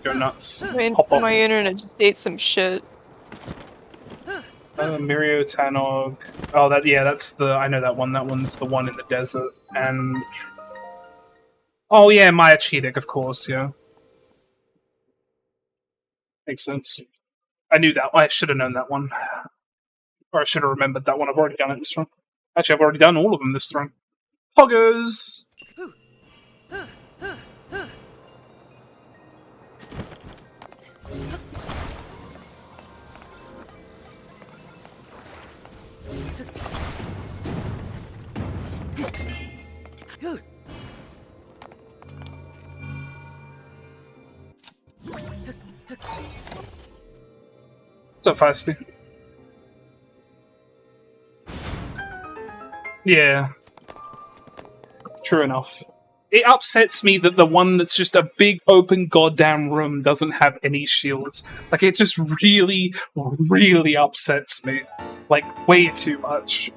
go nuts. Hop off. My internet just ate some shit. Mirio Tanog. Oh, that's the. I know that one. That one's the one in the desert. And. Oh, yeah, Maya Cheetic, of course, yeah. Makes sense. I knew that. I should have known that one. Or I should have remembered that one. I've already done it this run. Actually, I've already done all of them this run. Poggers! So feisty. Yeah. True enough. It upsets me that the one that's just a big open goddamn room doesn't have any shields. Like, it just really, really upsets me. Like, way too much.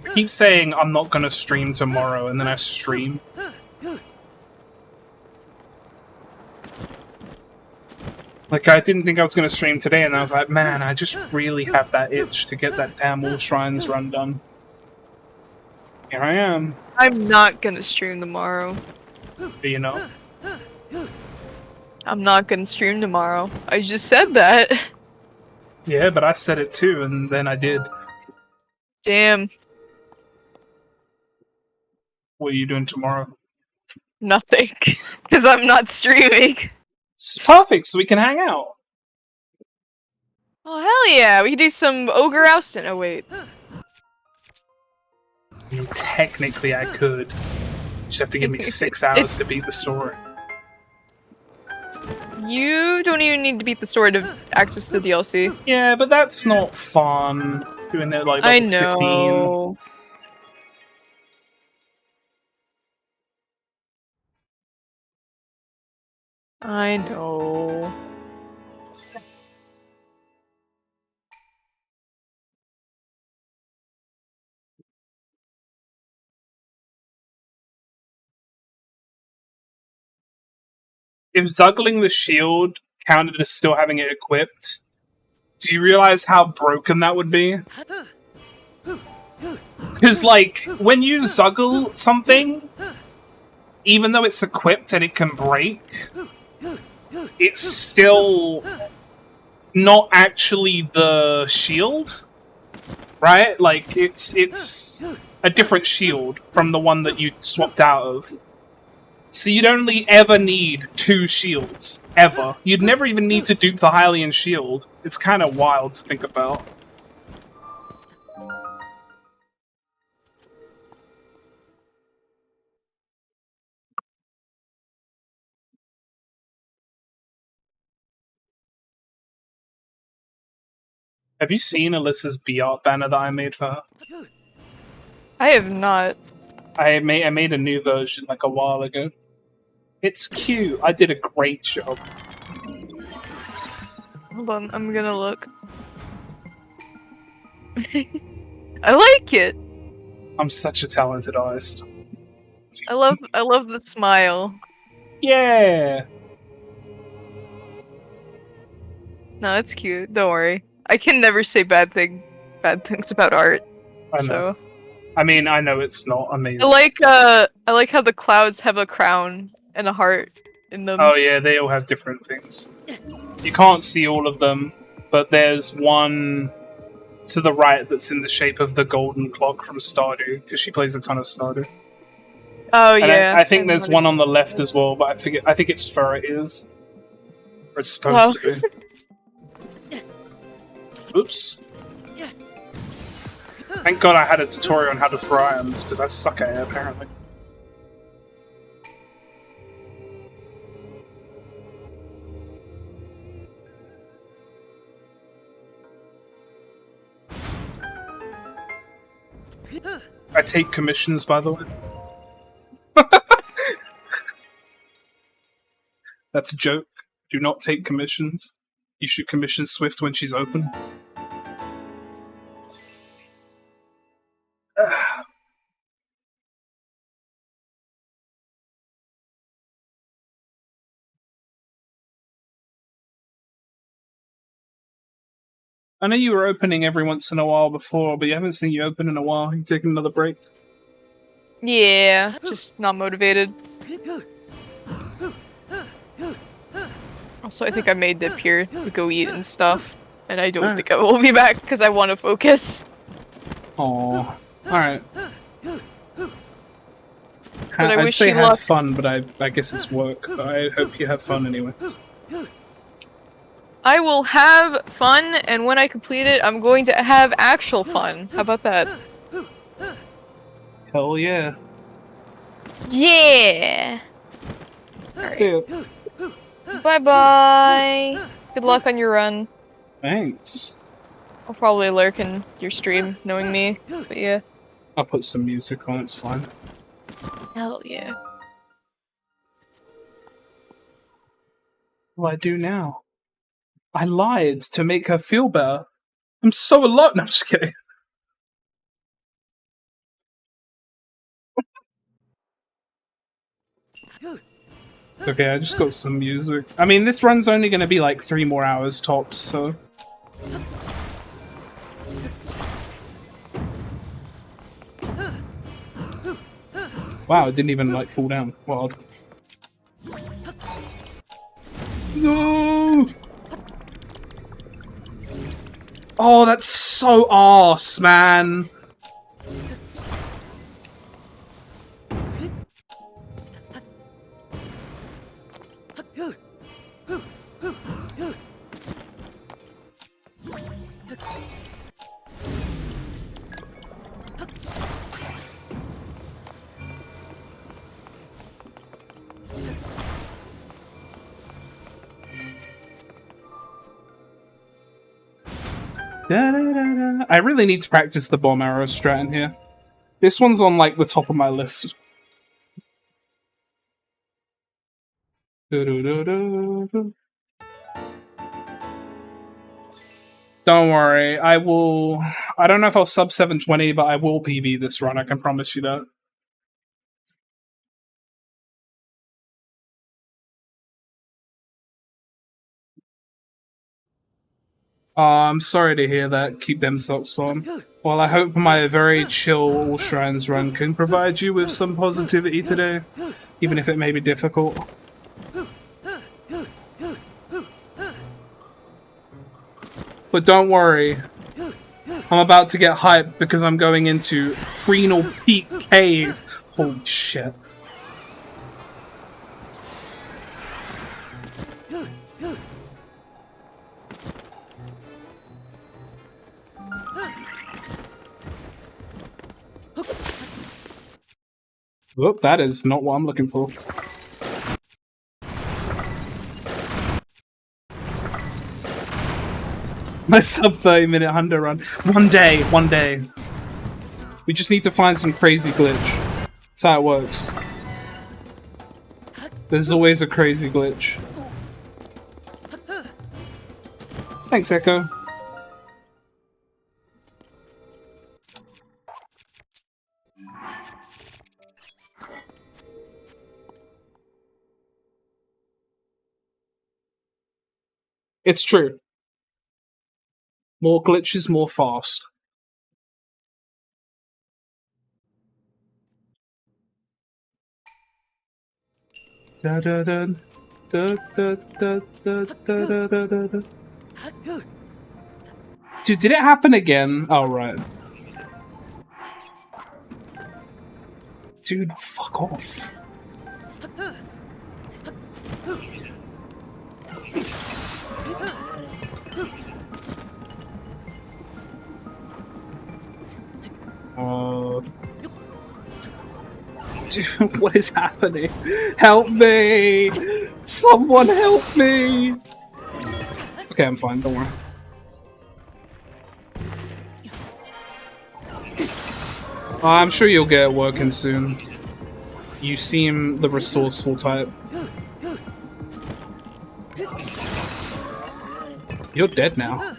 I keep saying I'm not gonna stream tomorrow, and then I stream. Like, I didn't think I was gonna stream today, and I was like, man, I just really have that itch to get that damn All Shrines run done. Here I am. I'm not gonna stream tomorrow. Do you know? I'm not gonna stream tomorrow. I just said that. Yeah, but I said it too, and then I did. Damn. What are you doing tomorrow? Nothing. Because I'm not streaming. It's perfect, so we can hang out. Oh, hell yeah. We can do some Ogre Oustin. Oh, wait. Technically, I could. You just have to give me 6 hours to beat the story. You don't even need to beat the story to access the DLC. Yeah, but that's not fun. Doing it like I level 15. know. I know. If zuggling the shield counted as still having it equipped, do you realize how broken that would be? Because, like, when you zuggle something, even though it's equipped and it can break, it's still not actually the shield, right? Like, it's a different shield from the one that you swapped out of. So you'd only ever need 2 shields. Ever. You'd never even need to dupe the Hylian shield. It's kind of wild to think about. Have you seen Alyssa's B-Art banner that I made for her? I have not. I made a new version like a while ago. It's cute. I did a great job. Hold on, I'm gonna look. I like it. I'm such a talented artist. I love the smile. Yeah. No, it's cute. Don't worry. I can never say bad things about art. I know. So I mean, I know it's not amazing. I like how the clouds have a crown and a heart in them. Oh yeah, they all have different things. You can't see all of them, but there's one to the right that's in the shape of the golden clock from Stardew, because she plays a ton of Stardew. Oh And yeah. I think there's one on the left as well, but I think it's fur ears. Or it's supposed to be. Oops. Thank God I had a tutorial on how to throw items, because I suck at it, apparently. I take commissions, by the way. That's a joke. Do not take commissions. You should commission Swift when she's open. I know you were opening every once in a while before, but you haven't seen you open in a while. You taking another break? Yeah, just not motivated. Also, I think I made Dip here to go eat and stuff, and I don't think I will be back because I want to focus. Aww. Alright. But I I'd wish say you have luck. fun, but I guess it's work. But I hope you have fun anyway. I will have fun, and when I complete it, I'm going to have actual fun. How about that? Hell yeah. Yeah! Alright. Yeah. Bye-bye! Good luck on your run. Thanks. I'll probably lurk in your stream, knowing me, but yeah. I'll put some music on, it's fine. Hell yeah. What do I do now? I lied to make her feel better. I'm so alone. No, I'm just kidding. Okay, I just got some music. I mean, this run's only going to be like 3 more hours tops, so... Wow, it didn't even like fall down. Wild. No! Oh, that's so arse, man! Da-da-da-da. I really need to practice the bomb arrow strat in here. This one's on like the top of my list. Do-do-do-do-do. Don't worry, I will... I don't know if I'll sub 720, but I will PB this run, I can promise you that. Oh, I'm sorry to hear that. Keep them socks on. Well, I hope my very chill All Shrines run can provide you with some positivity today, even if it may be difficult. But don't worry, I'm about to get hyped because I'm going into Greenall Peak Cave. Holy shit. Whoop, that is not what I'm looking for. My sub 30-minute Hundo run. One day. We just need to find some crazy glitch. That's how it works. There's always a crazy glitch. Thanks, Echo. It's true. More glitches, more fast. Da da da da da da da da da da da. Dude, did it happen again? Oh, right. Dude, fuck off. Dude, what is happening? Help me! Someone help me! Okay, I'm fine, don't worry. I'm sure you'll get it working soon. You seem the resourceful type. You're dead now.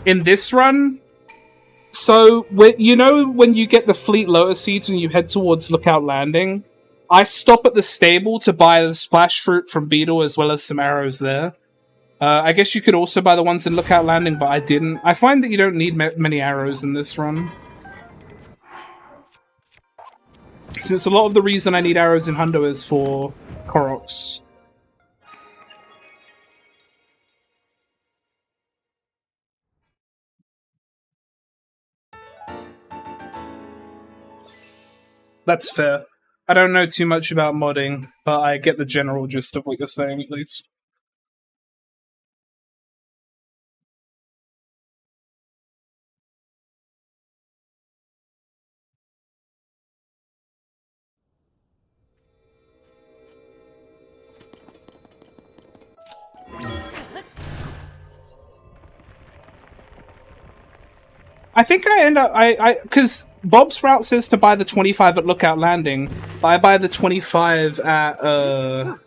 In this run, so you know when you get the Fleet Lotus seeds and you head towards Lookout Landing, I stop at the stable to buy the splash fruit from Beetle as well as some arrows there. I guess you could also buy the ones in Lookout Landing, but I didn't. I find that you don't need many arrows in this run. Since a lot of the reason I need arrows in Hundo is for Koroks. That's fair. I don't know too much about modding, but I get the general gist of what you're saying, at least. I think I end up because Bob's route says to buy the 25 at Lookout Landing, but I buy the 25 at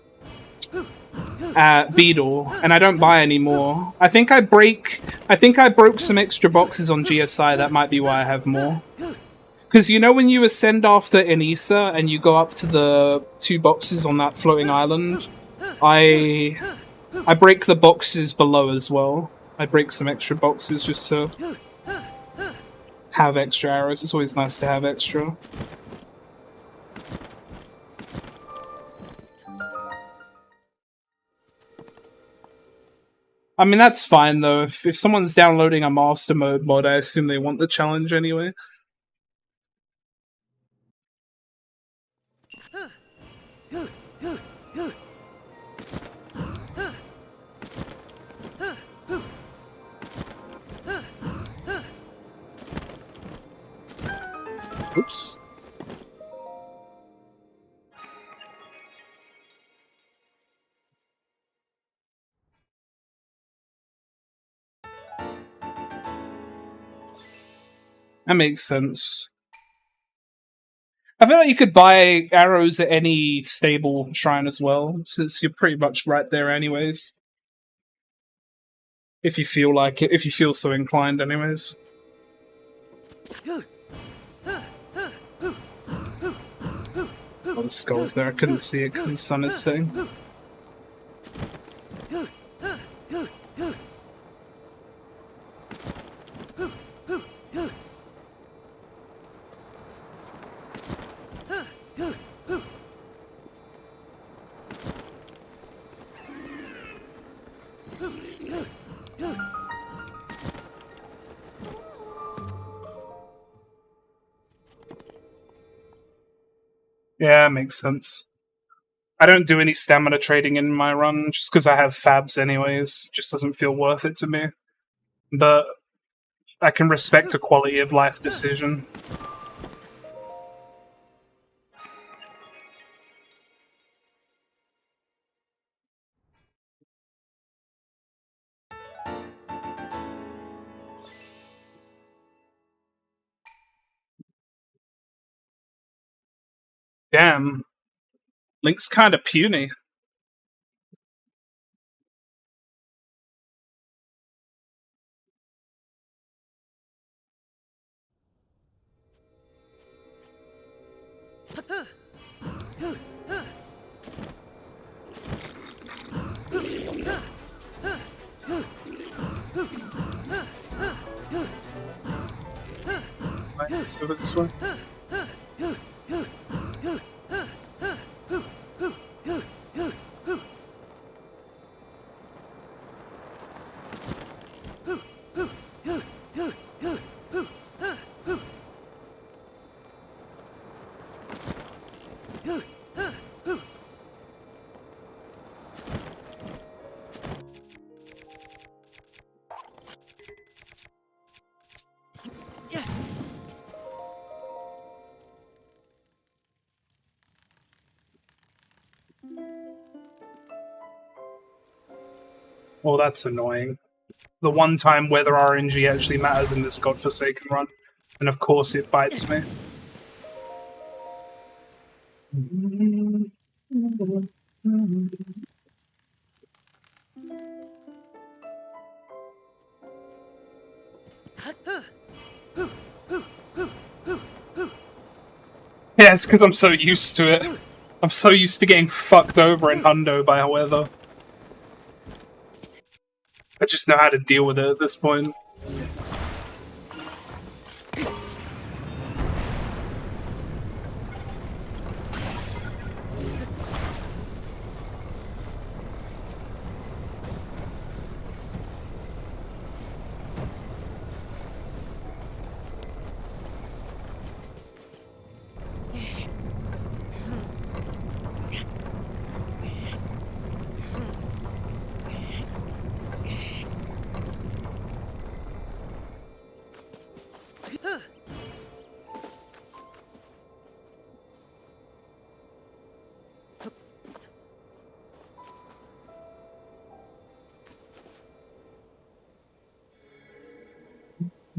Beetle, and I don't buy any more. I think I broke some extra boxes on GSI. That might be why I have more. Because you know when you ascend after Enisa and you go up to the 2 boxes on that floating island, I break the boxes below as well. I break some extra boxes just to have extra arrows. It's always nice to have extra. I mean, that's fine though. If someone's downloading a master mode mod, I assume they want the challenge anyway. Oops. That makes sense. I feel like you could buy arrows at any stable shrine as well, since you're pretty much right there anyways. If you feel like it, if you feel so inclined anyways. Oh, the skull's there. I couldn't see it because the sun is setting. Yeah, makes sense. I don't do any stamina trading in my run, just because I have fabs anyways. Just doesn't feel worth it to me. But I can respect a quality of life decision. Damn. Link's kind of puny. Right, let's go this way. Oh, that's annoying. The one time weather RNG actually matters in this godforsaken run. And of course it bites me. Yeah, it's because I'm so used to it. I'm so used to getting fucked over in Hundo by weather. I just know how to deal with it at this point.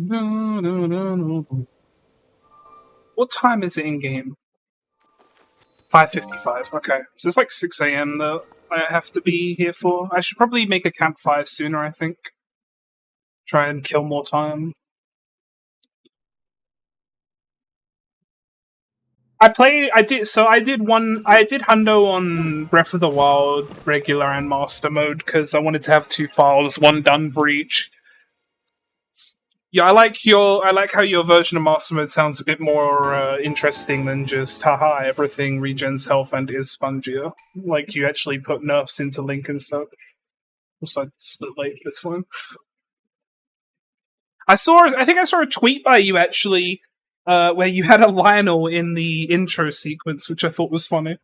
No. What time is it in game? 5:55. Okay, so it's like 6 a.m. that I have to be here for. I should probably make a campfire sooner. I think. Try and kill more time. I did Hundo on Breath of the Wild regular and master mode because I wanted to have two files, one done for each. Yeah, I like how your version of master mode sounds a bit more interesting than just haha everything regens health and is spongier. Like you actually put nerfs into Link and stuff. Also, I split late. It's fine. I think I saw a tweet by you actually, where you had a Lionel in the intro sequence, which I thought was funny.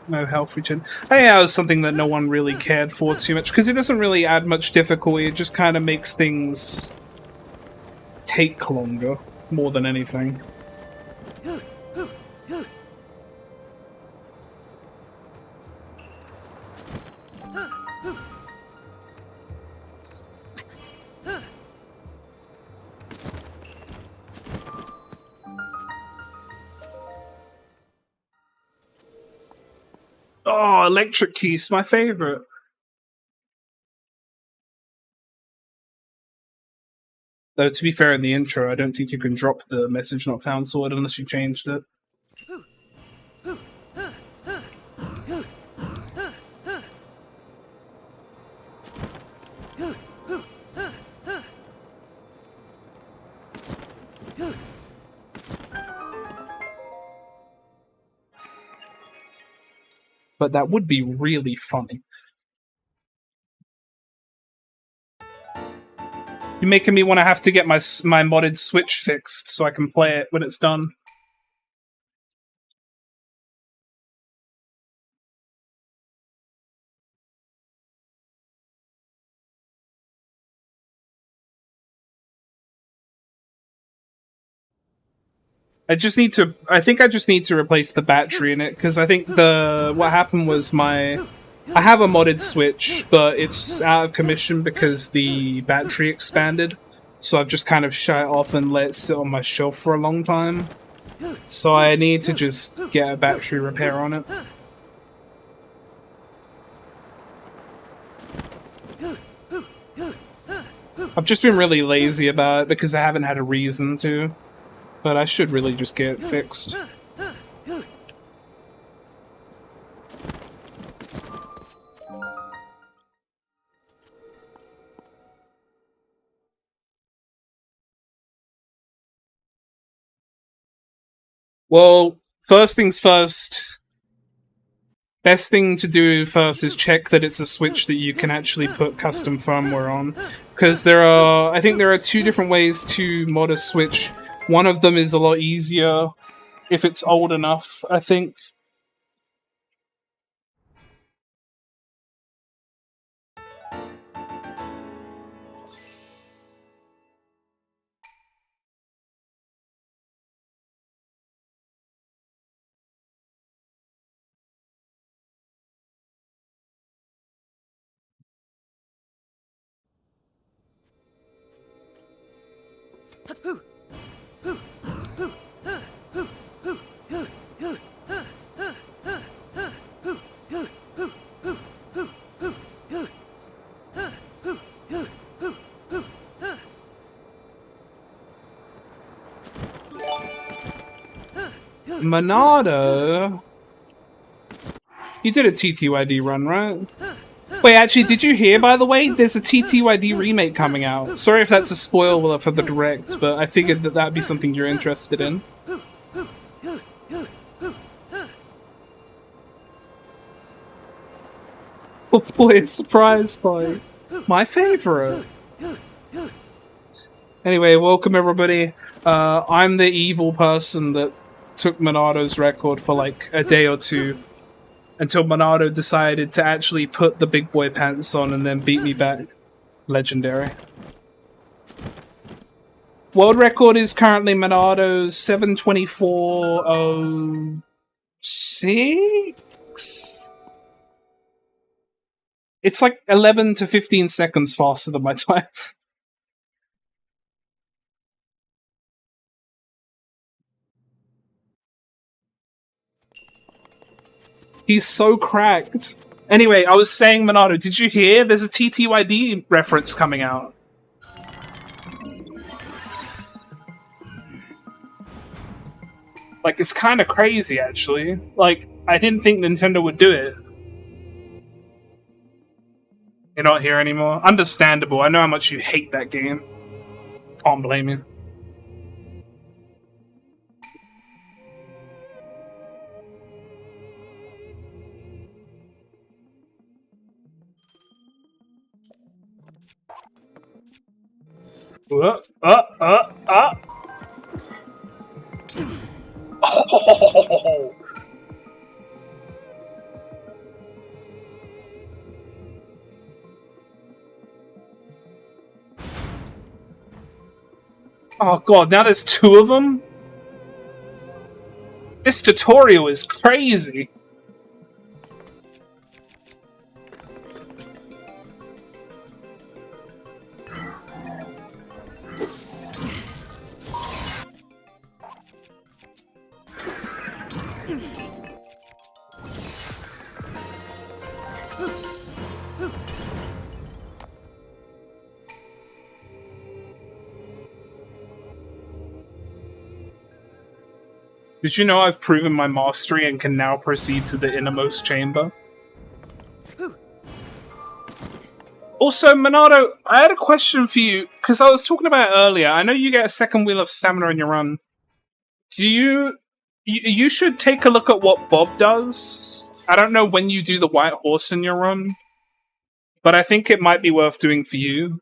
No health regen. I think that was something that no one really cared for too much, because it doesn't really add much difficulty, it just kind of makes things take longer, more than anything. Oh, electric keys, my favorite. Though, to be fair, in the intro, I don't think you can drop the message not found sword unless you changed it. But that would be really funny. You're making me want to have to get my modded Switch fixed so I can play it when it's done. I think I just need to replace the battery in it, because I think what happened was I have a modded Switch, but it's out of commission because the battery expanded. So I've just kind of shut it off and let it sit on my shelf for a long time. So I need to just get a battery repair on it. I've just been really lazy about it because I haven't had a reason to. But I should really just get it fixed. Well, first things first. Best thing to do first is check that it's a Switch that you can actually put custom firmware on. Because I think there are 2 different ways to mod a Switch. One of them is a lot easier if it's old enough, I think. Monado? You did a TTYD run, right? Wait, actually, did you hear, by the way? There's a TTYD remake coming out. Sorry if that's a spoiler for the Direct, but I figured that that'd be something you're interested in. Oh boy, surprise boy. My favorite. Anyway, welcome everybody. I'm the evil person that took Monado's record for like a day or 2. Until Monado decided to actually put the big boy pants on and then beat me back. Legendary. World record is currently Monado's 7:24:06? It's like 11 to 15 seconds faster than my time. He's so cracked. Anyway, I was saying, Monado, did you hear? There's a TTYD reference coming out. Like, it's kind of crazy, actually. Like, I didn't think Nintendo would do it. You're not here anymore? Understandable. I know how much you hate that game. Can't blame you. Oh. Oh god, now there's 2 of them? This tutorial is crazy. Did you know I've proven my mastery and can now proceed to the innermost chamber? Also, Monado, I had a question for you, because I was talking about it earlier. I know you get a second wheel of stamina in your run. Do you should take a look at what Bob does. I don't know when you do the white horse in your run, but I think it might be worth doing for you.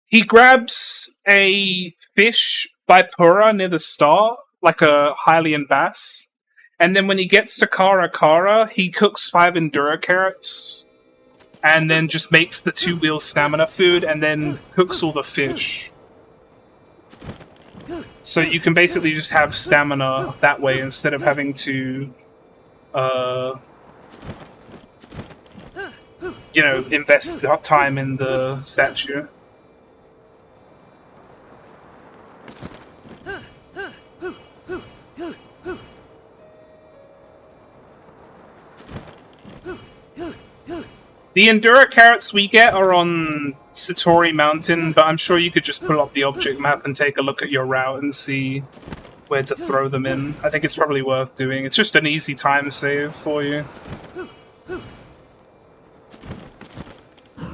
He grabs a fish by Pura near the start, like a Hylian bass, and then when he gets to Kara Kara, he cooks 5 Endura carrots, and then just makes the 2-wheel stamina food, and then cooks all the fish. So you can basically just have stamina that way instead of having to, you know, invest time in the statue. The Endura carrots we get are on Satori Mountain, but I'm sure you could just pull up the object map and take a look at your route and see where to throw them in. I think it's probably worth doing. It's just an easy time save for you.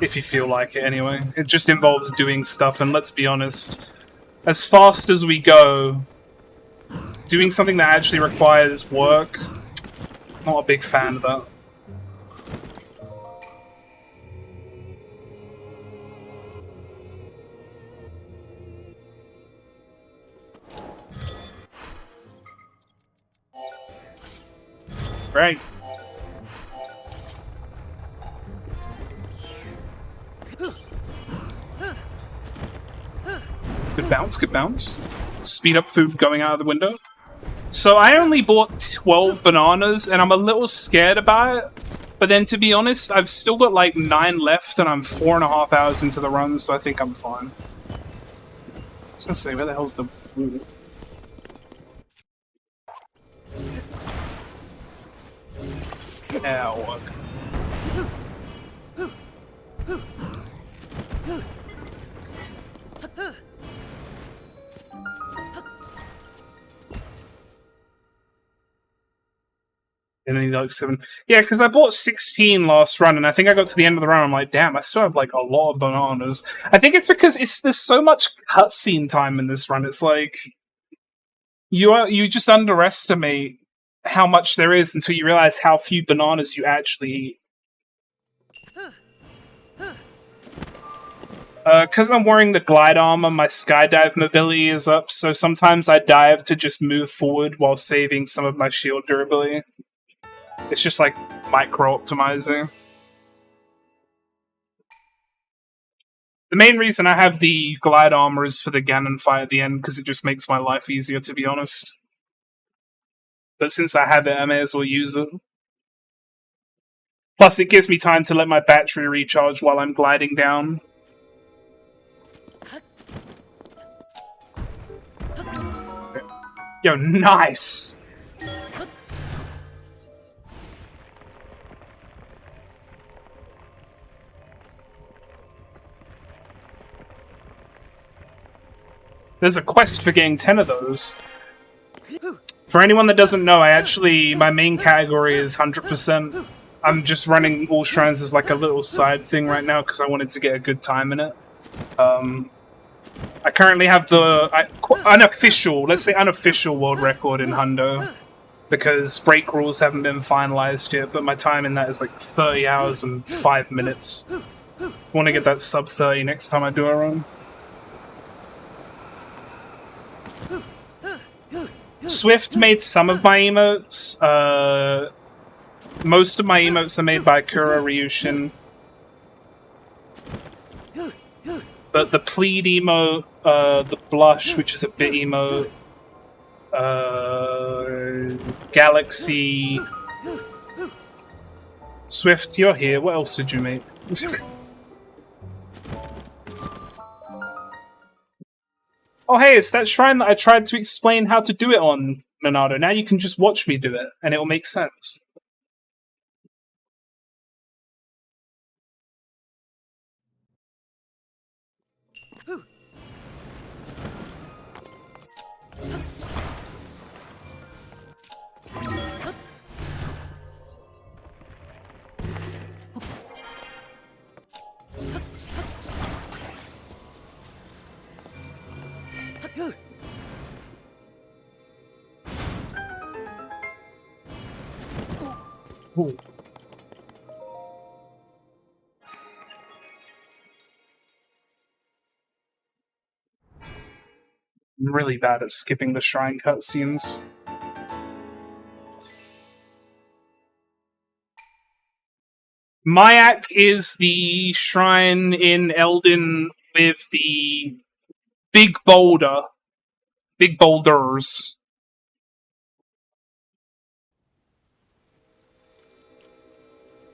If you feel like it, anyway. It just involves doing stuff, and let's be honest, as fast as we go, doing something that actually requires work, not a big fan of that. Right. Good bounce, good bounce. Speed up food going out of the window. So I only bought 12 bananas, and I'm a little scared about it. But then, to be honest, I've still got like 9 left, and I'm 4.5 hours into the run, so I think I'm fine. I was gonna say, where the hell's the... Yeah, it'll work. And then like 7. Yeah, because I bought 16 last run, and I think I got to the end of the run. I'm like, damn, I still have like a lot of bananas. I think it's because there's so much cutscene time in this run. It's like you just underestimate how much there is until you realize how few bananas you actually eat. Because I'm wearing the glide armor, my skydive mobility is up, so sometimes I dive to just move forward while saving some of my shield durability. It's just like micro-optimizing. The main reason I have the glide armor is for the Ganon fight at the end, because it just makes my life easier, to be honest. But since I have it, I may as well use it. Plus, it gives me time to let my battery recharge while I'm gliding down. Yo, nice! There's a quest for getting 10 of those. For anyone that doesn't know, my main category is 100%. I'm just running all shrines as like a little side thing right now because I wanted to get a good time in it. I currently have the unofficial world record in Hundo because break rules haven't been finalized yet, but my time in that is like 30 hours and 5 minutes. I want to get that sub 30 next time I do a run. Swift made some of my emotes. Most of my emotes are made by Kuro Ryushin. But the plead emote, the blush, which is a bit emote, Galaxy... Swift, you're here. What else did you make? Oh hey, it's that shrine that I tried to explain how to do it on, Leonardo. Now you can just watch me do it, and it'll make sense. Ooh. I'm really bad at skipping the shrine cutscenes. Mayak is the shrine in Eldin with the big boulder Big boulders.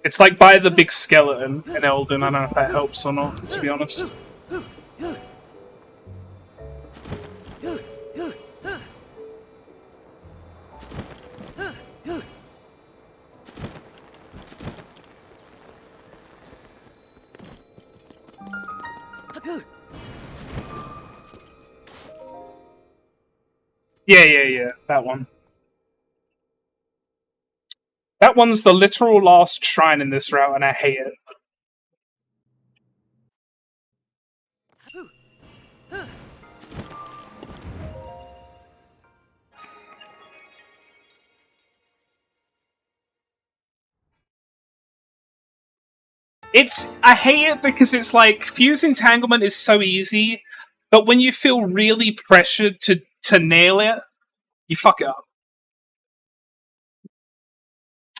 It's like by the big skeleton in Elden. I don't know if that helps or not, to be honest. Yeah, that one. That one's the literal last shrine in this route, and I hate it. I hate it because it's like, fuse entanglement is so easy, but when you feel really pressured to nail it, you fuck it up.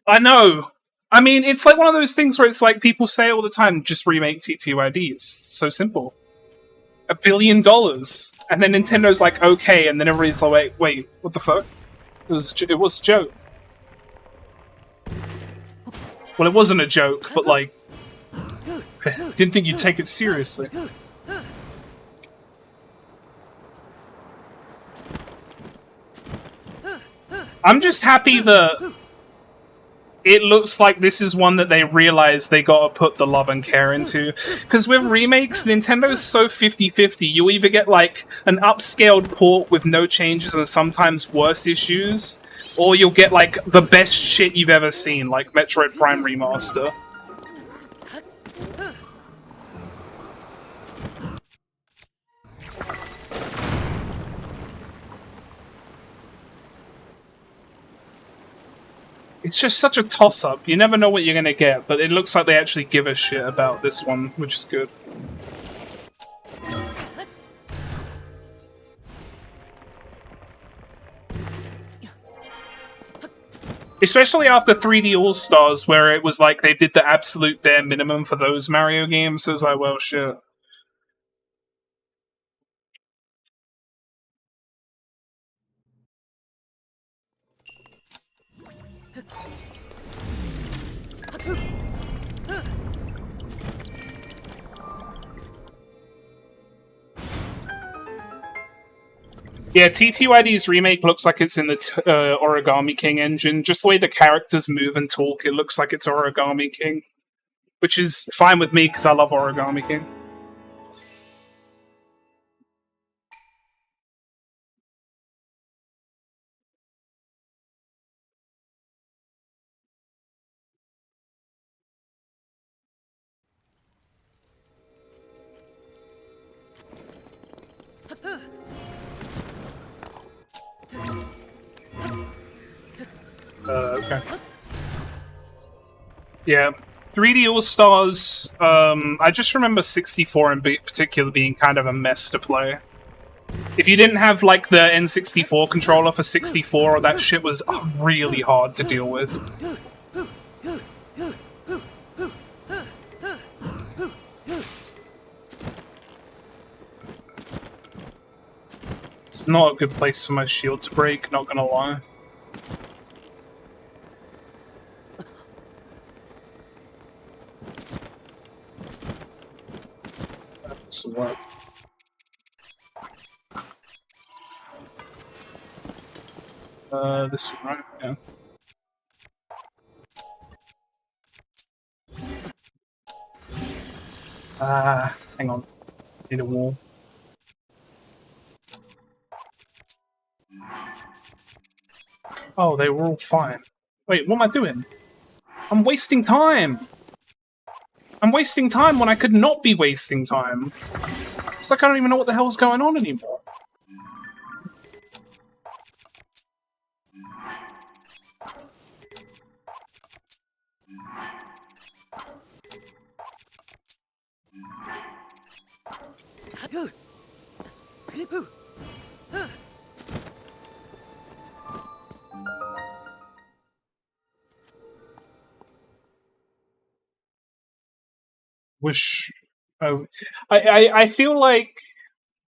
I know. I mean, it's like one of those things where it's like people say all the time, just remake TTYD. It's so simple. $1 billion. And then Nintendo's like, okay, and then everybody's like, wait, what the fuck? It was a joke. Well, it wasn't a joke, but like, didn't think you'd take it seriously. I'm just happy that it looks like this is one that they realize they gotta put the love and care into. Because with remakes, Nintendo's so 50-50. You either get like an upscaled port with no changes and sometimes worse issues, or you'll get like the best shit you've ever seen, like Metroid Prime Remaster. It's just such a toss-up. You never know what you're gonna get, but it looks like they actually give a shit about this one, which is good. Especially after 3D All-Stars, where it was like they did the absolute bare minimum for those Mario games, so it's like, well, shit. Yeah, TTYD's remake looks like it's in the Origami King engine. Just the way the characters move and talk, it looks like it's Origami King. Which is fine with me, because I love Origami King. Okay. Yeah. 3D All-Stars, I just remember 64 in particular being kind of a mess to play. If you didn't have, like, the N64 controller for 64, that shit was really hard to deal with. It's not a good place for my shield to break, not gonna lie. That's what. This one, right? Yeah. Hang on. Need a wall. Oh, they were all fine. Wait, what am I doing? I'm wasting time! I'm wasting time when I could not be wasting time. It's like I don't even know what the hell's going on anymore. Wish... Oh, I feel like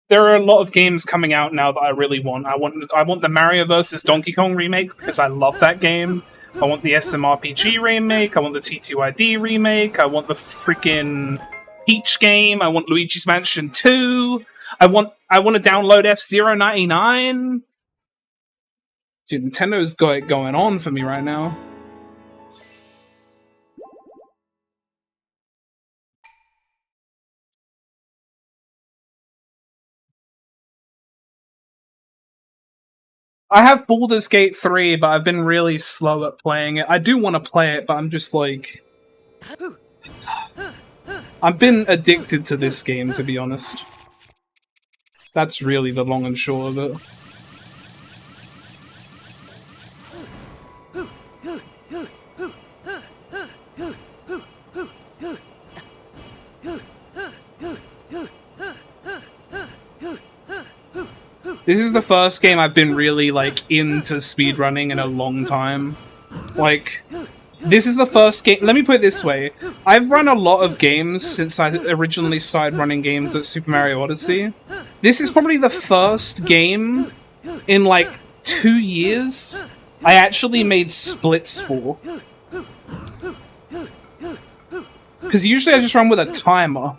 there are a lot of games coming out now that I really want. I want the Mario vs. Donkey Kong remake because I love that game. I want the SMRPG remake. I want the TTYD remake. I want the freaking Peach game. I want Luigi's Mansion 2. I want to download F-Zero 99. Dude, Nintendo's got it going on for me right now. I have Baldur's Gate 3, but I've been really slow at playing it. I do want to play it, but I'm just like... I've been addicted to this game, to be honest. That's really the long and short of it. This is the first game I've been really, like, into speedrunning in a long time. Like, this is the first game... Let me put it this way. I've run a lot of games since I originally started running games at Super Mario Odyssey. This is probably the first game in, like, 2 years I actually made splits for. Because usually I just run with a timer.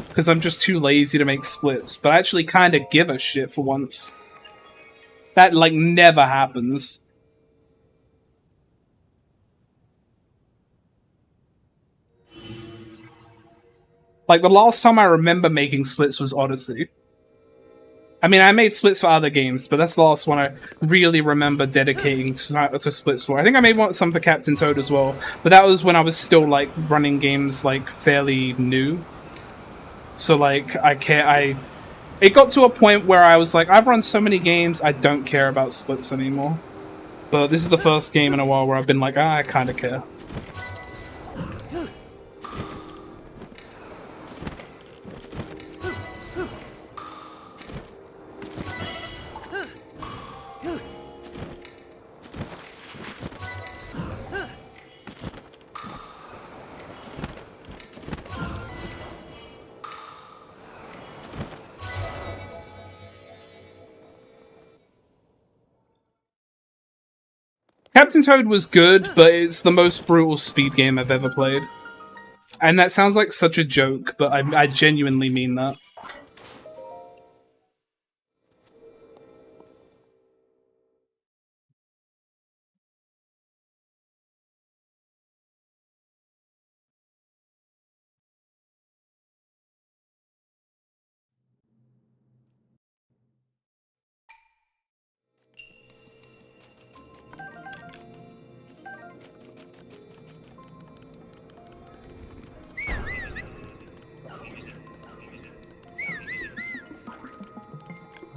Because I'm just too lazy to make splits. But I actually kind of give a shit for once. That, like, never happens. Like, the last time I remember making splits was Odyssey. I mean, I made splits for other games, but that's the last one I really remember dedicating to splits for. I think I made some for Captain Toad as well, but that was when I was still, like, running games, like, fairly new. So, like, it got to a point where I was like, I've run so many games, I don't care about splits anymore. But this is the first game in a while where I've been like, I kind of care. Captain Toad was good, but it's the most brutal speed game I've ever played. And that sounds like such a joke, but I genuinely mean that.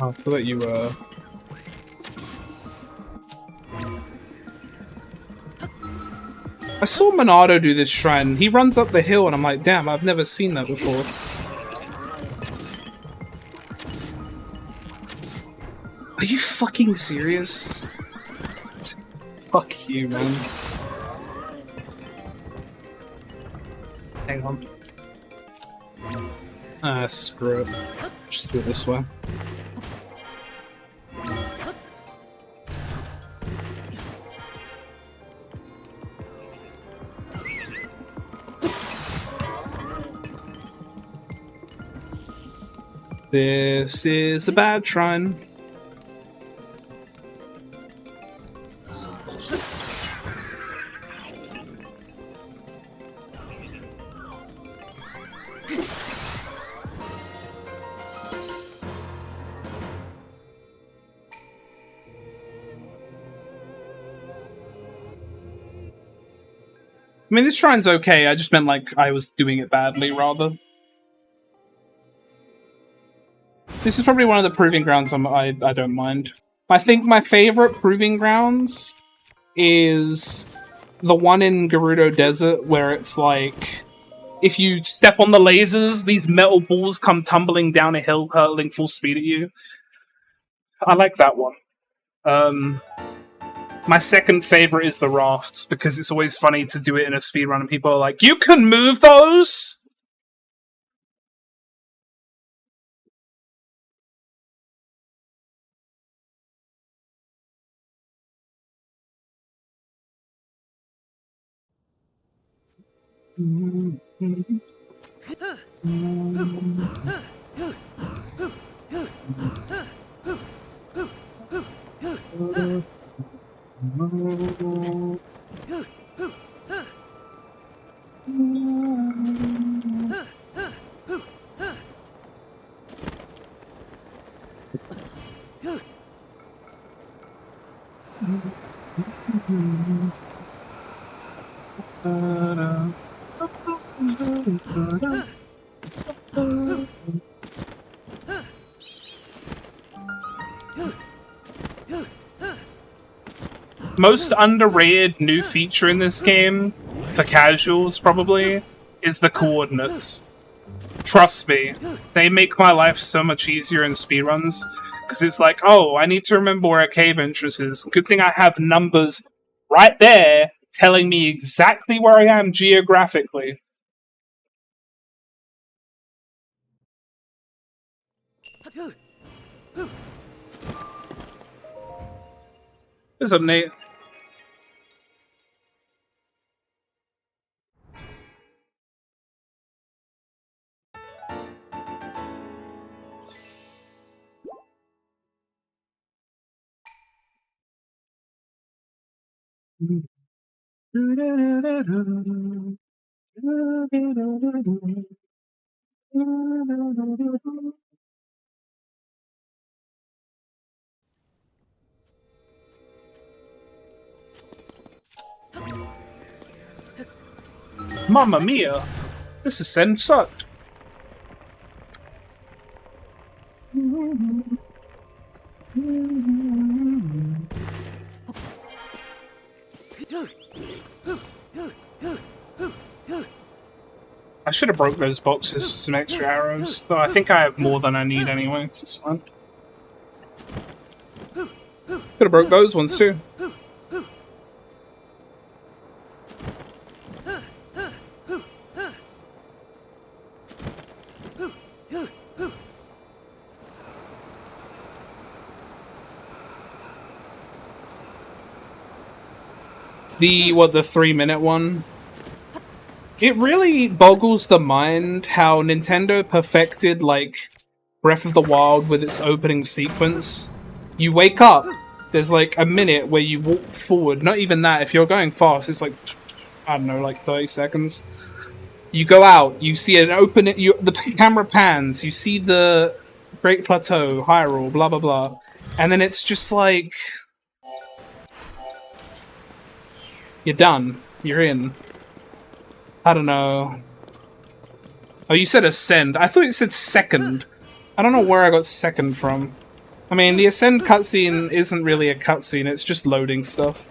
Oh, I thought you were... I saw Monado do this shrine. He runs up the hill and I'm like, damn, I've never seen that before. Are you fucking serious? Fuck you, man. Hang on. Ah, screw it. Just do it this way. This is a bad shrine. I mean, this shrine's okay, I just meant like I was doing it badly, rather. This is probably one of the proving grounds I don't mind. I think my favorite proving grounds is the one in Gerudo Desert where it's like, if you step on the lasers, these metal balls come tumbling down a hill, hurtling full speed at you. I like that one. My second favorite is the rafts, because it's always funny to do it in a speedrun and people are like, you can move those?! Most underrated new feature in this game, for casuals probably, is the coordinates. Trust me, they make my life so much easier in speedruns, because it's like, oh, I need to remember where a cave entrance is. Good thing I have numbers right there telling me exactly where I am geographically. What's up, Nate? Mamma mia! This ascent sucked. I should have broke those boxes for some extra arrows, though I think I have more than I need anyway, so it's fine. Could have broke those ones too. The 3-minute one? It really boggles the mind how Nintendo perfected, like, Breath of the Wild with its opening sequence. You wake up, there's like a minute where you walk forward, not even that, if you're going fast, it's like, I don't know, like 30 seconds. You go out, you see an open, the camera pans, you see the Great Plateau, Hyrule, blah blah blah, and then it's just like, you're done, you're in. I don't know. Oh, you said ascend. I thought it said second. I don't know where I got second from. I mean, the ascend cutscene isn't really a cutscene, it's just loading stuff.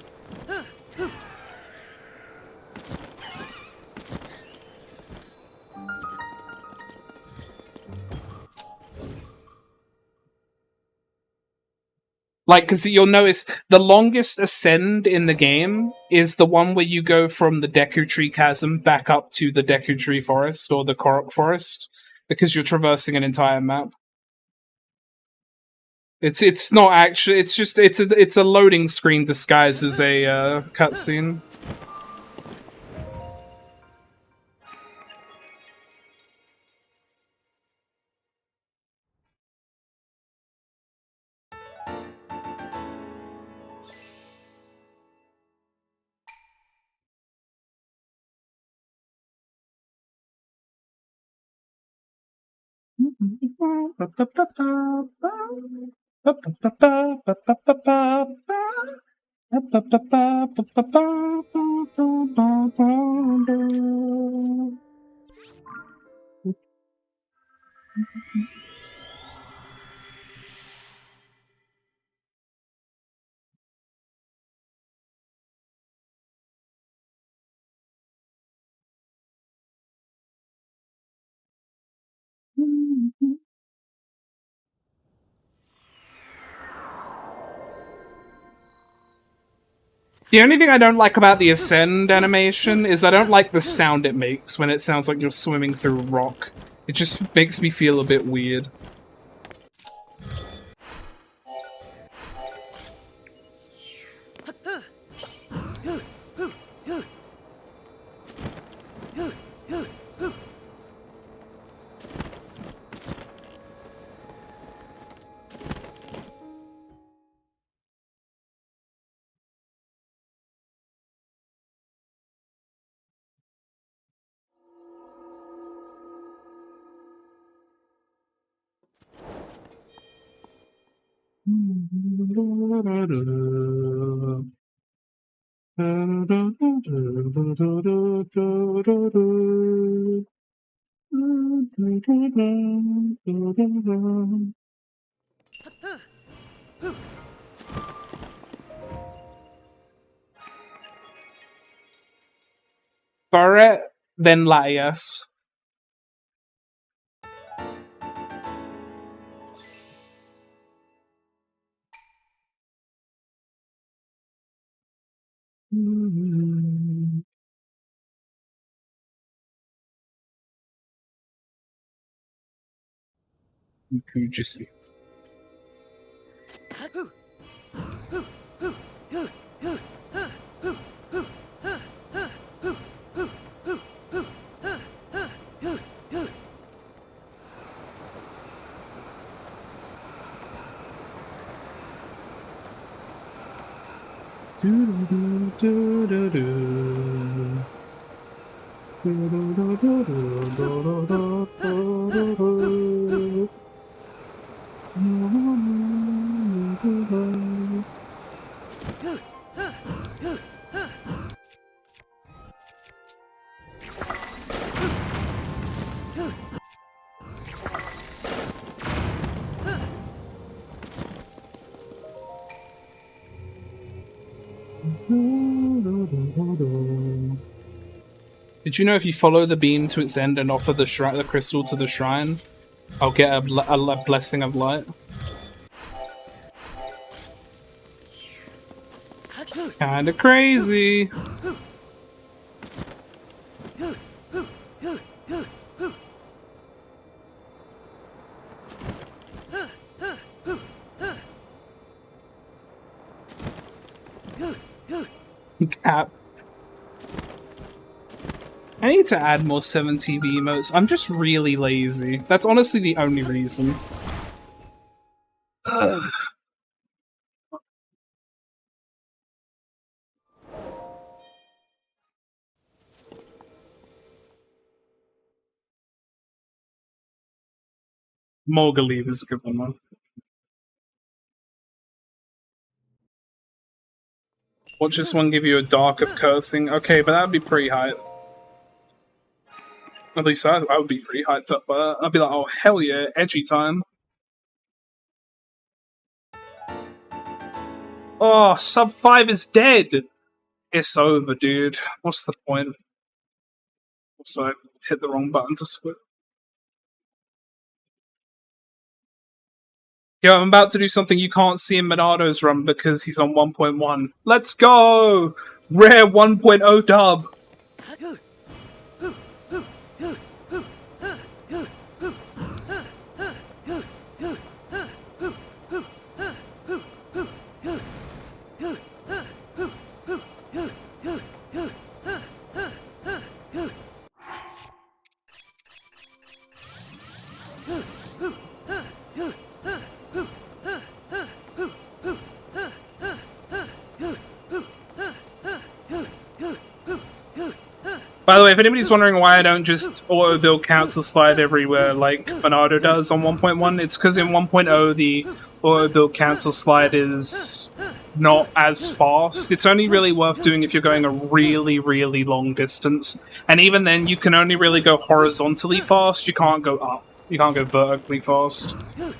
Like, because you'll notice the longest ascend in the game is the one where you go from the Deku Tree Chasm back up to the Deku Tree Forest, or the Korok Forest, because you're traversing an entire map. It's not actually, it's just, it's a loading screen disguised as a cutscene. The only thing I don't like about the Ascend animation is I don't like the sound it makes when it sounds like you're swimming through rock. It just makes me feel a bit weird. Barrett, then Latias. Kujisi. Did you know if you follow the beam to its end and offer the crystal to the shrine, I'll get a blessing of light? Kinda crazy. Cap. I need to add more 7TV emotes. I'm just really lazy. That's honestly the only reason. Ugh. Morgaleave is a good one. Watch this one give you a dark of cursing. Okay, but that'd be pretty hype. At least I would be pretty hyped up by that. I'd be like, oh hell yeah, edgy time. Oh, sub 5 is dead! It's over, dude. What's the point? Also, I hit the wrong button to switch. Yo, I'm about to do something you can't see in Monado's run because he's on 1.1. Let's go! Rare 1.0 dub! By the way, if anybody's wondering why I don't just auto-build cancel slide everywhere like Monado does on 1.1, it's because in 1.0 the auto-build cancel slide is not as fast. It's only really worth doing if you're going a really, really long distance. And even then, you can only really go horizontally fast, you can't go up. You can't go vertically fast.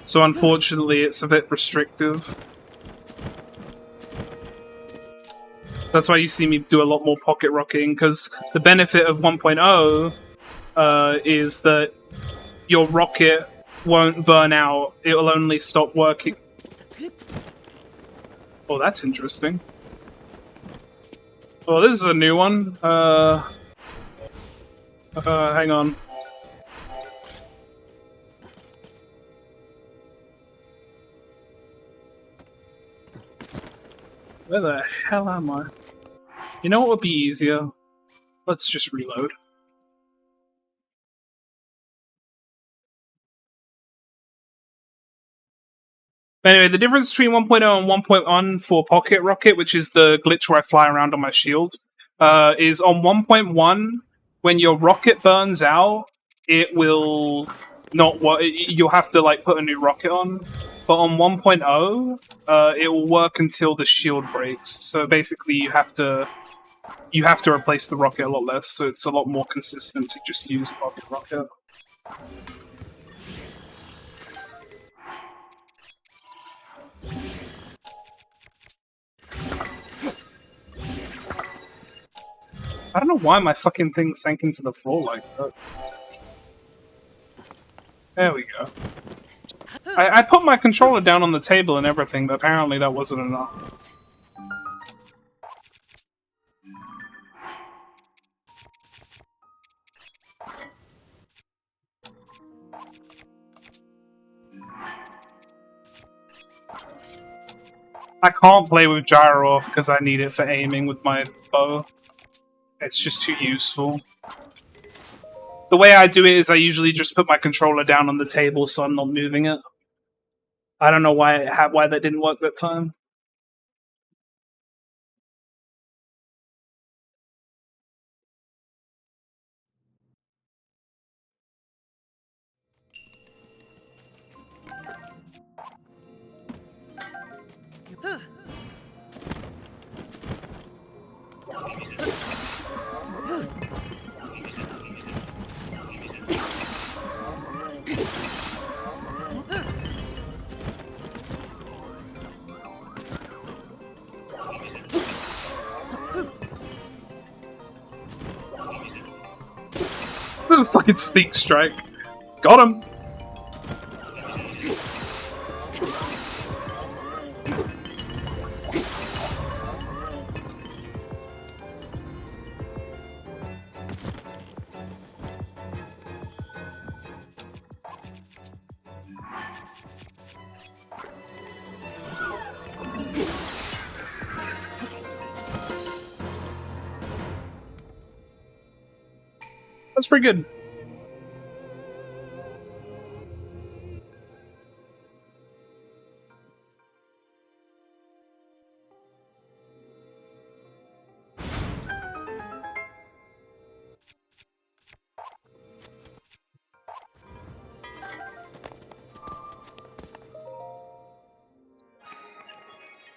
So unfortunately, it's a bit restrictive. That's why you see me do a lot more pocket rocking, because the benefit of 1.0 is that your rocket won't burn out. It'll only stop working. Oh, that's interesting. Oh, this is a new one. Hang on. Where the hell am I? You know what would be easier? Let's just reload. Anyway, the difference between 1.0 and 1.1 for Pocket Rocket, which is the glitch where I fly around on my shield, is on 1.1, when your rocket burns out, it will not work. You'll have to like put a new rocket on. but on 1.0, it will work until the shield breaks. So basically, you have to replace the rocket a lot less. So it's a lot more consistent to just use rocket. I don't know why my fucking thing sank into the floor like that. There we go. I put my controller down on the table and everything, but apparently that wasn't enough. I can't play with gyro off because I need it for aiming with my bow. It's just too useful. The way I do it is I usually just put my controller down on the table so I'm not moving it. I don't know why that didn't work that time. Fucking sneak strike. Got him! That's pretty good.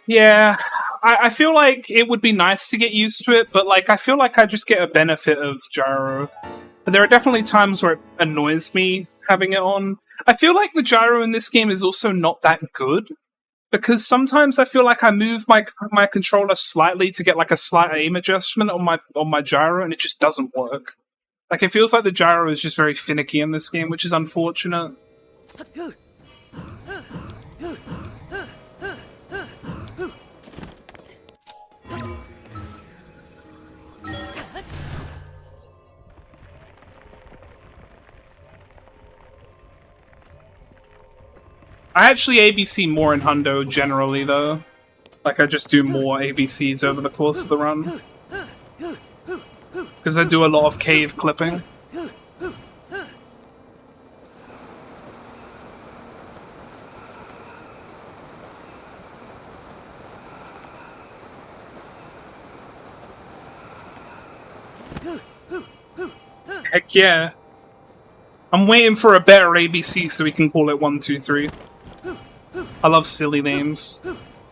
Yeah, I feel like it would be nice to get used to it, but like I feel like I just get a benefit of gyro. But there are definitely times where it annoys me having it on. I feel like the gyro in this game is also not that good, because sometimes I feel like I move my controller slightly to get like a slight aim adjustment on my gyro, and it just doesn't work. Like it feels like the gyro is just very finicky in this game, which is unfortunate. I actually ABC more in Hundo generally, though. Like, I just do more ABCs over the course of the run. Because I do a lot of cave clipping. Heck yeah. I'm waiting for a better ABC so we can call it 1, 2, 3. I love silly names.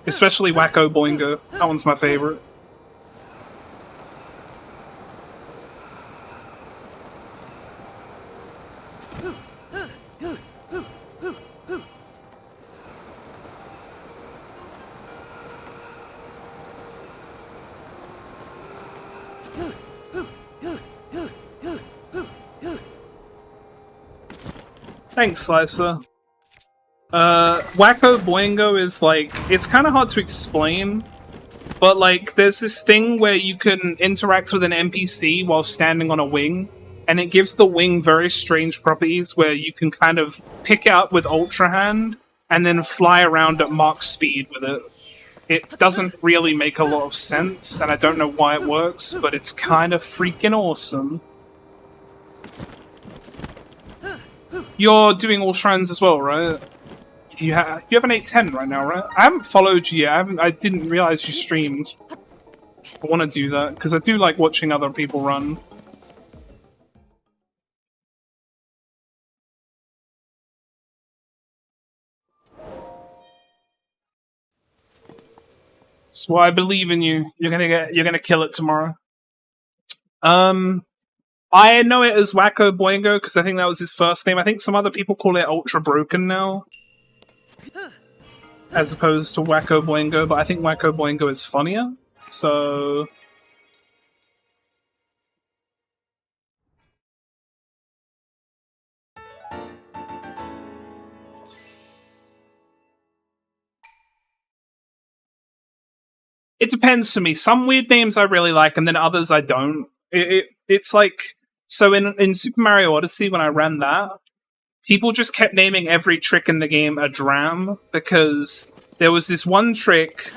Especially Wacko Boingo. That one's my favorite. Thanks, Slicer. Wacko Boingo is like, it's kind of hard to explain, but like, there's this thing where you can interact with an NPC while standing on a wing, and it gives the wing very strange properties where you can kind of pick it up with Ultra Hand and then fly around at Mach speed with it. It doesn't really make a lot of sense, and I don't know why it works, but it's kind of freaking awesome. You're doing all shrines as well, right? You have an 810 right now, right? I haven't followed you yet. I didn't realize you streamed. I want to do that because I do like watching other people run. So I believe in you. You're gonna kill it tomorrow. I know it as Wacko Boingo because I think that was his first name. I think some other people call it Ultra Broken now, as opposed to Wacko Boingo. But I think Wacko Boingo is funnier. So it depends for me. Some weird names I really like, and then others I don't. It's like, so in Super Mario Odyssey, when I ran that, people just kept naming every trick in the game a dram, because there was this one trick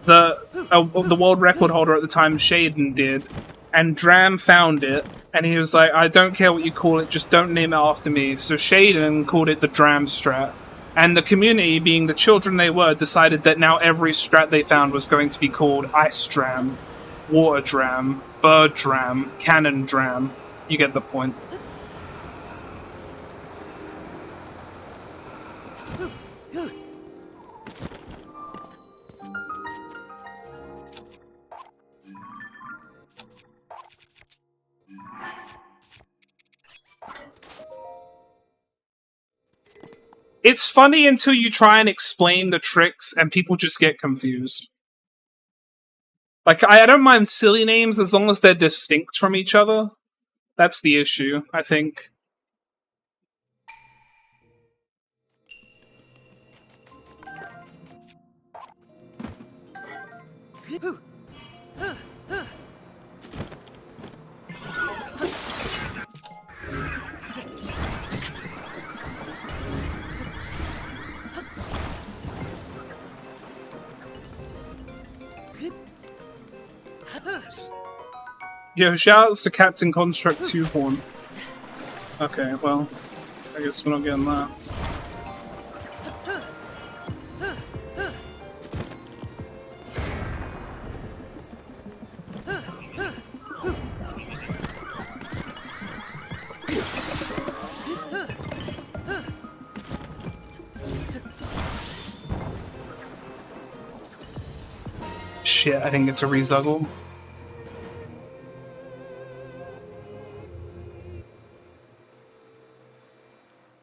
that the world record holder at the time, Shaden, did, and Dram found it, and he was like, I don't care what you call it, just don't name it after me. So Shaden called it the Dram Strat. And the community, being the children they were, decided that now every strat they found was going to be called Ice Dram, Water Dram, Bird Dram, Cannon Dram. You get the point. It's funny until you try and explain the tricks and people just get confused. Like, I don't mind silly names as long as they're distinct from each other. That's the issue, I think. Yo, shoutouts to Captain Construct 2 Horn. Okay, well, I guess we're not getting that. Shit, I didn't get to rezuggle.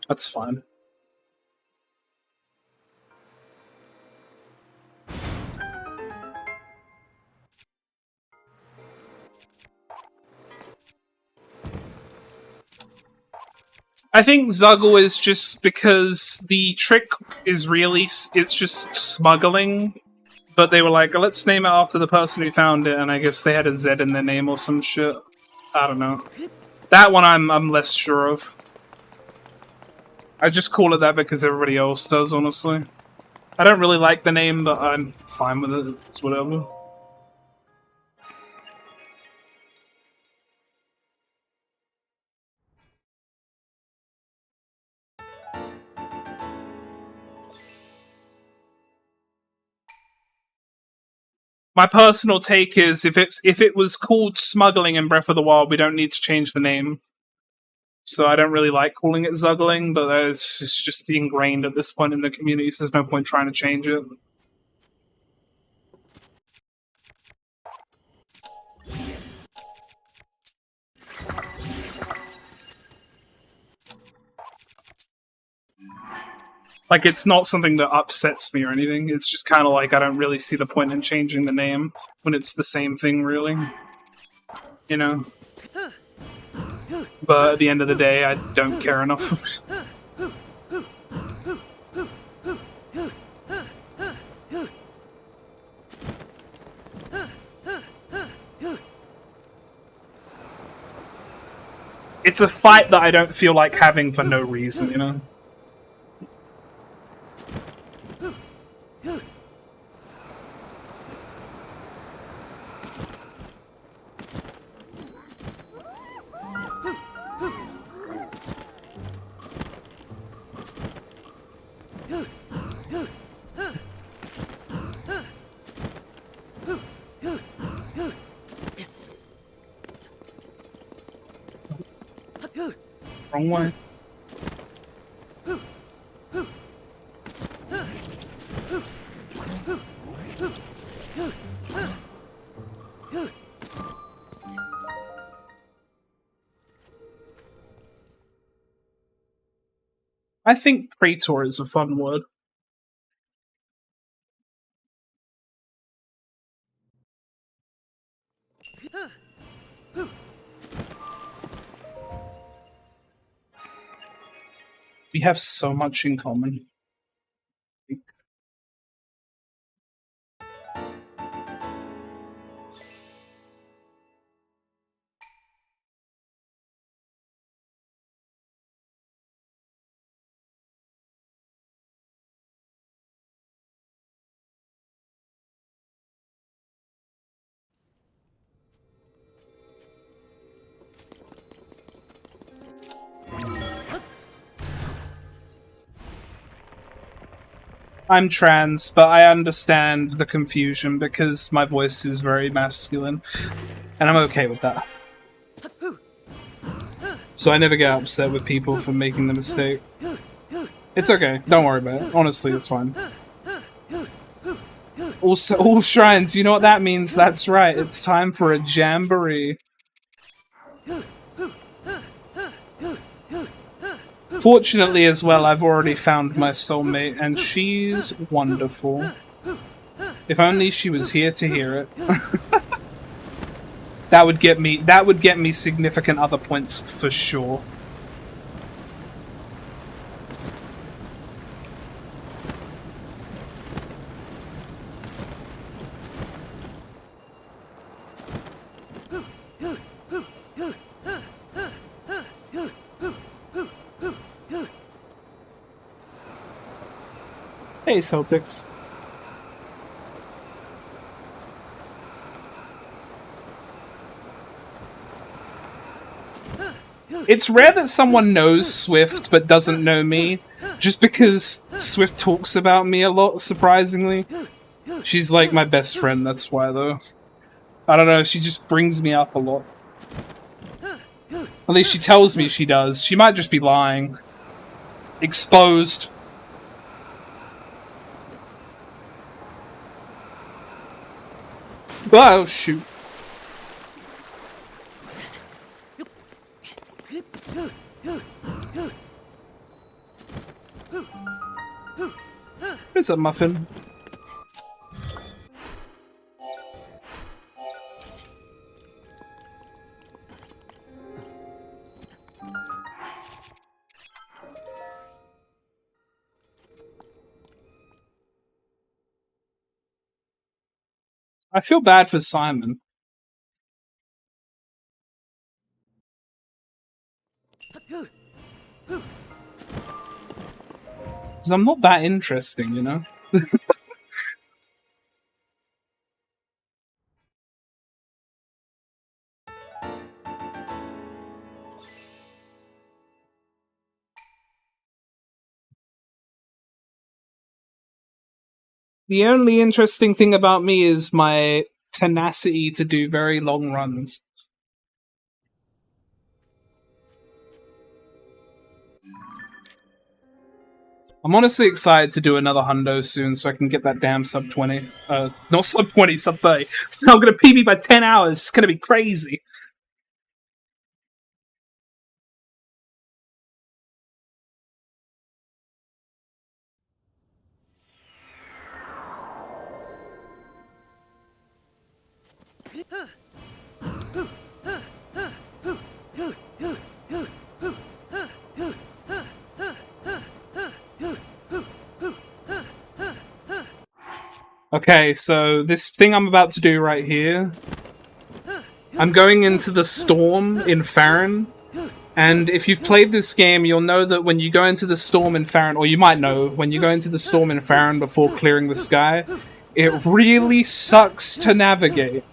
That's fine. I think Zuggle is just because the trick is really, it's just smuggling, but they were like, let's name it after the person who found it, and I guess they had a Z in their name or some shit. I don't know. That one I'm less sure of. I just call it that because everybody else does, honestly. I don't really like the name, but I'm fine with it. It's whatever. My personal take is if it was called smuggling in Breath of the Wild, we don't need to change the name. So I don't really like calling it Zuggling, but it's just ingrained at this point in the community, so there's no point trying to change it. Like, it's not something that upsets me or anything. It's just kind of like I don't really see the point in changing the name when it's the same thing, really. You know? But at the end of the day, I don't care enough. It's a fight that I don't feel like having for no reason, you know? Wrong way. I think praetor is a fun word. We have so much in common. I'm trans, but I understand the confusion because my voice is very masculine, and I'm okay with that. So I never get upset with people for making the mistake. It's okay, don't worry about it. Honestly, it's fine. Also, all shrines, you know what that means? That's right, it's time for a jamboree. Fortunately as well, I've already found my soulmate, and she's wonderful. If only she was here to hear it. That would get me significant other points for sure. Hey, Celtics. It's rare that someone knows Swift but doesn't know me, just because Swift talks about me a lot, surprisingly. She's like my best friend, that's why though. I don't know, she just brings me up a lot. At least she tells me she does. She might just be lying. Exposed. Oh, shoot. There's a muffin. I feel bad for Simon. Because I'm not that interesting, you know? The only interesting thing about me is my tenacity to do very long runs. I'm honestly excited to do another hundo soon so I can get that damn sub 20. Not sub 20, sub 30. It's now gonna PB by 10 hours. It's gonna be crazy. Okay, so this thing I'm about to do right here, I'm going into the storm in Farron, and if you've played this game, you'll know that when you go into the storm in Farron, or you might know, when you go into the storm in Farron before clearing the sky, it really sucks to navigate.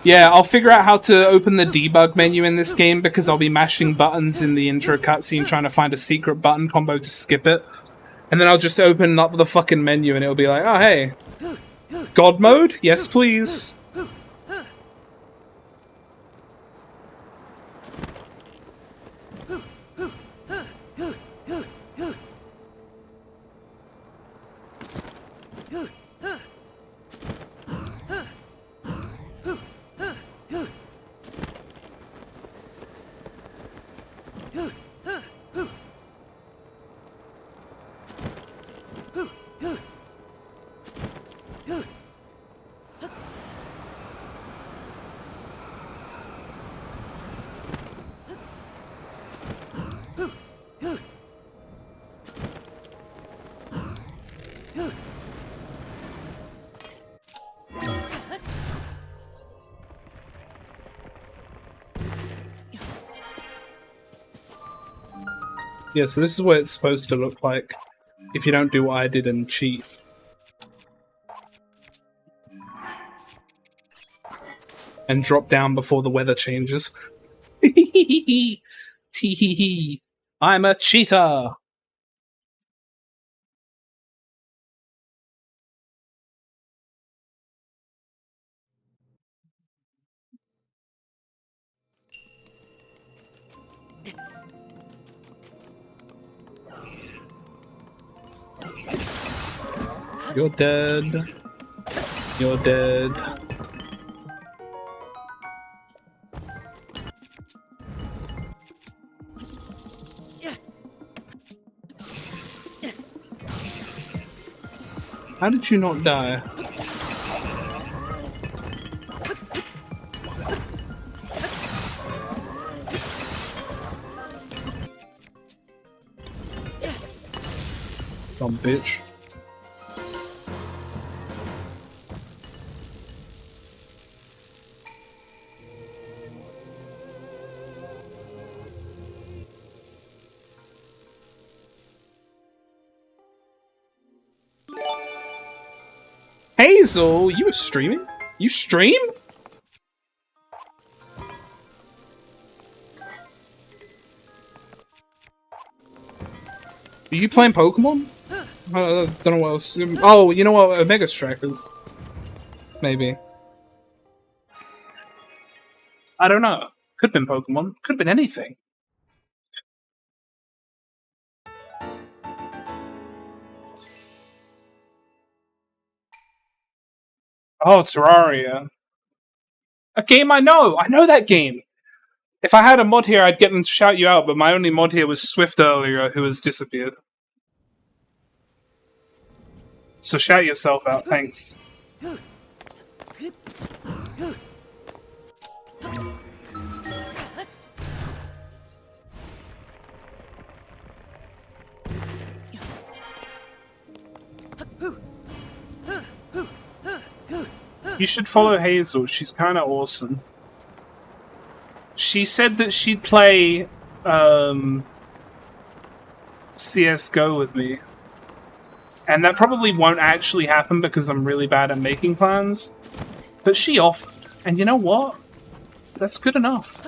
Yeah, I'll figure out how to open the debug menu in this game because I'll be mashing buttons in the intro cutscene trying to find a secret button combo to skip it. And then I'll just open up the fucking menu and it'll be like, oh hey, God mode? Yes please. Yeah, so this is what it's supposed to look like if you don't do what I did and cheat. And drop down before the weather changes. Tee hee hee. I'm a cheater! You're dead. You're dead. How did you not die? Dumb bitch. Hazel, you were streaming? You stream? Are you playing Pokemon? Don't know what else. Oh, you know what? Omega Strikers. Maybe. I don't know. Could have been Pokemon. Could have been anything. Oh, Terraria. A game I know! I know that game! If I had a mod here, I'd get them to shout you out, but my only mod here was Swift earlier, who has disappeared. So shout yourself out, thanks. You should follow Hazel, she's kinda awesome. She said that she'd play CSGO with me. And that probably won't actually happen because I'm really bad at making plans. But she offered. And you know what? That's good enough.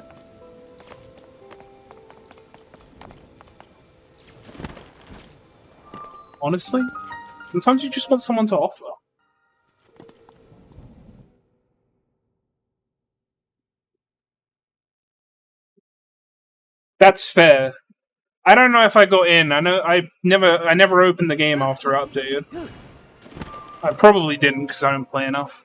Honestly, sometimes you just want someone to offer. That's fair. I don't know if I got in. I know I never opened the game after it updated. I probably didn't because I don't play enough.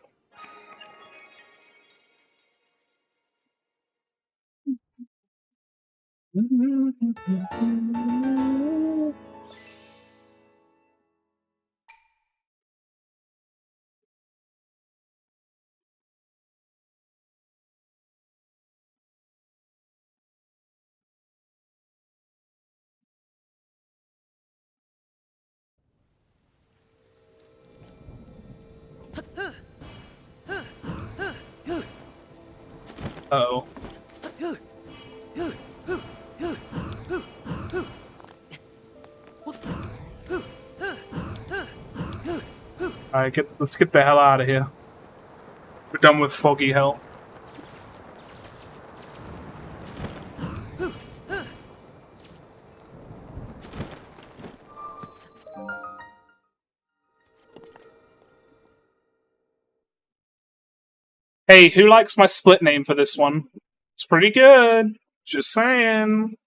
Uh-oh. Alright, let's get the hell out of here. We're done with foggy hell. Hey, who likes my split name for this one? It's pretty good. Just saying.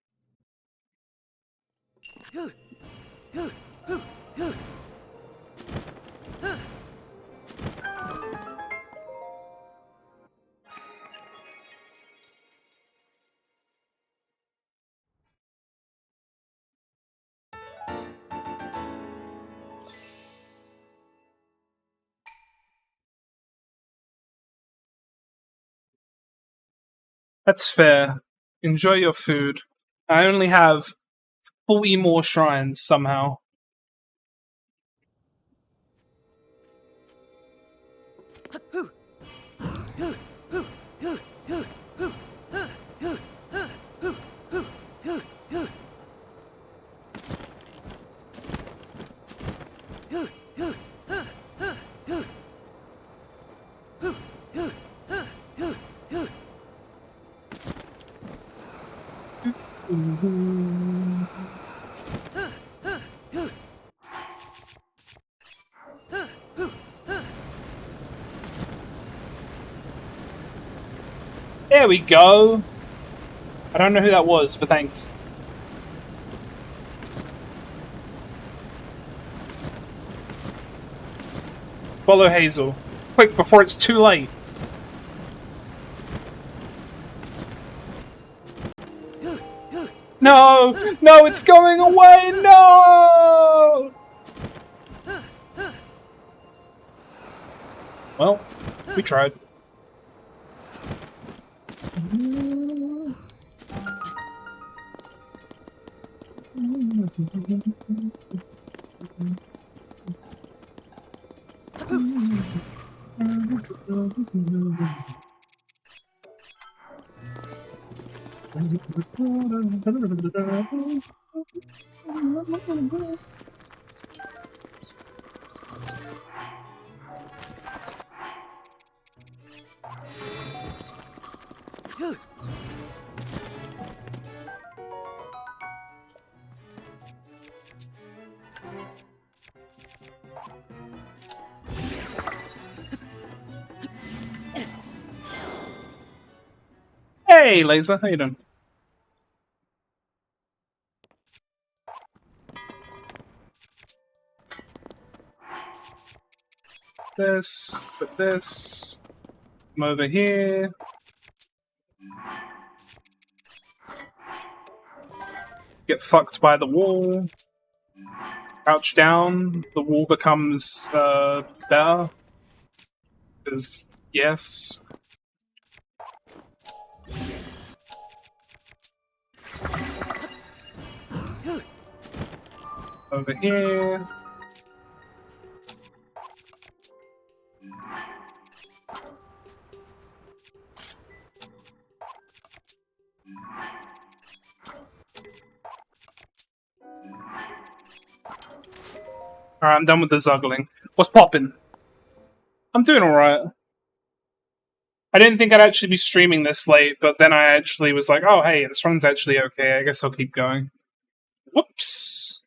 That's fair. Enjoy your food. I only have 40 more shrines somehow. There we go. I don't know who that was, but thanks. Follow Hazel. Quick, before it's too late. No! No, it's going away! No! Well, we tried. Hey, Laser, how you doing? This, put this. Come over here. Get fucked by the wall. Crouch down. The wall becomes better. Because yes. Over here. Alright, I'm done with the zuggling. What's poppin'? I'm doing alright. I didn't think I'd actually be streaming this late, but then I actually was like, oh hey, this run's actually okay, I guess I'll keep going. Whoops!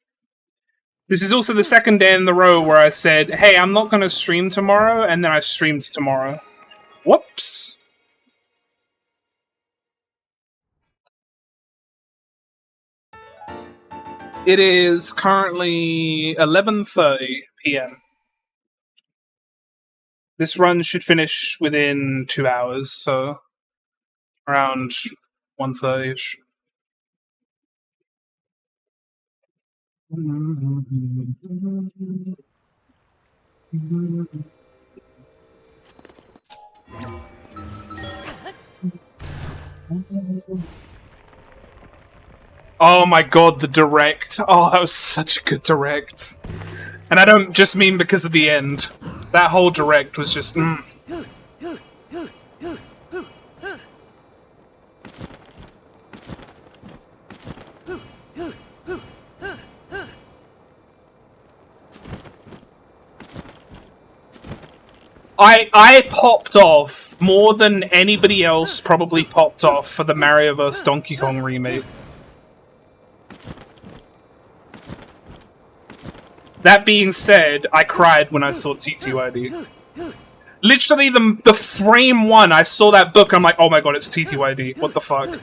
This is also the second day in the row where I said, hey, I'm not gonna stream tomorrow, and then I streamed tomorrow. Whoops! It is currently 11:30 PM. This run should finish within 2 hours, so around 1:30ish. Oh my god, the direct. Oh, that was such a good direct. And I don't just mean because of the end. That whole direct was just I popped off more than anybody else probably popped off for the Mario vs. Donkey Kong remake. That being said, I cried when I saw TTYD. Literally, the frame one, I saw that book, I'm like, oh my god, it's TTYD. What the fuck?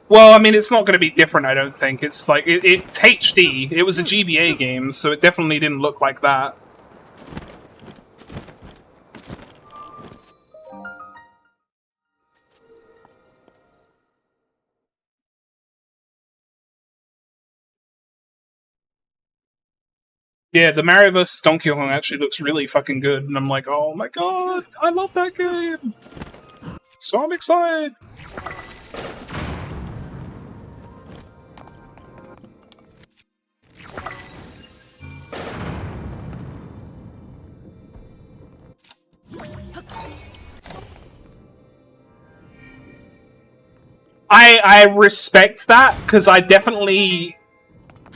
Well, I mean, it's not going to be different, I don't think. It's like, it's HD. It was a GBA game, so it definitely didn't look like that. Yeah, the Mario vs. Donkey Kong actually looks really fucking good, and I'm like, oh my god, I love that game! So I'm excited! I respect that, because I definitely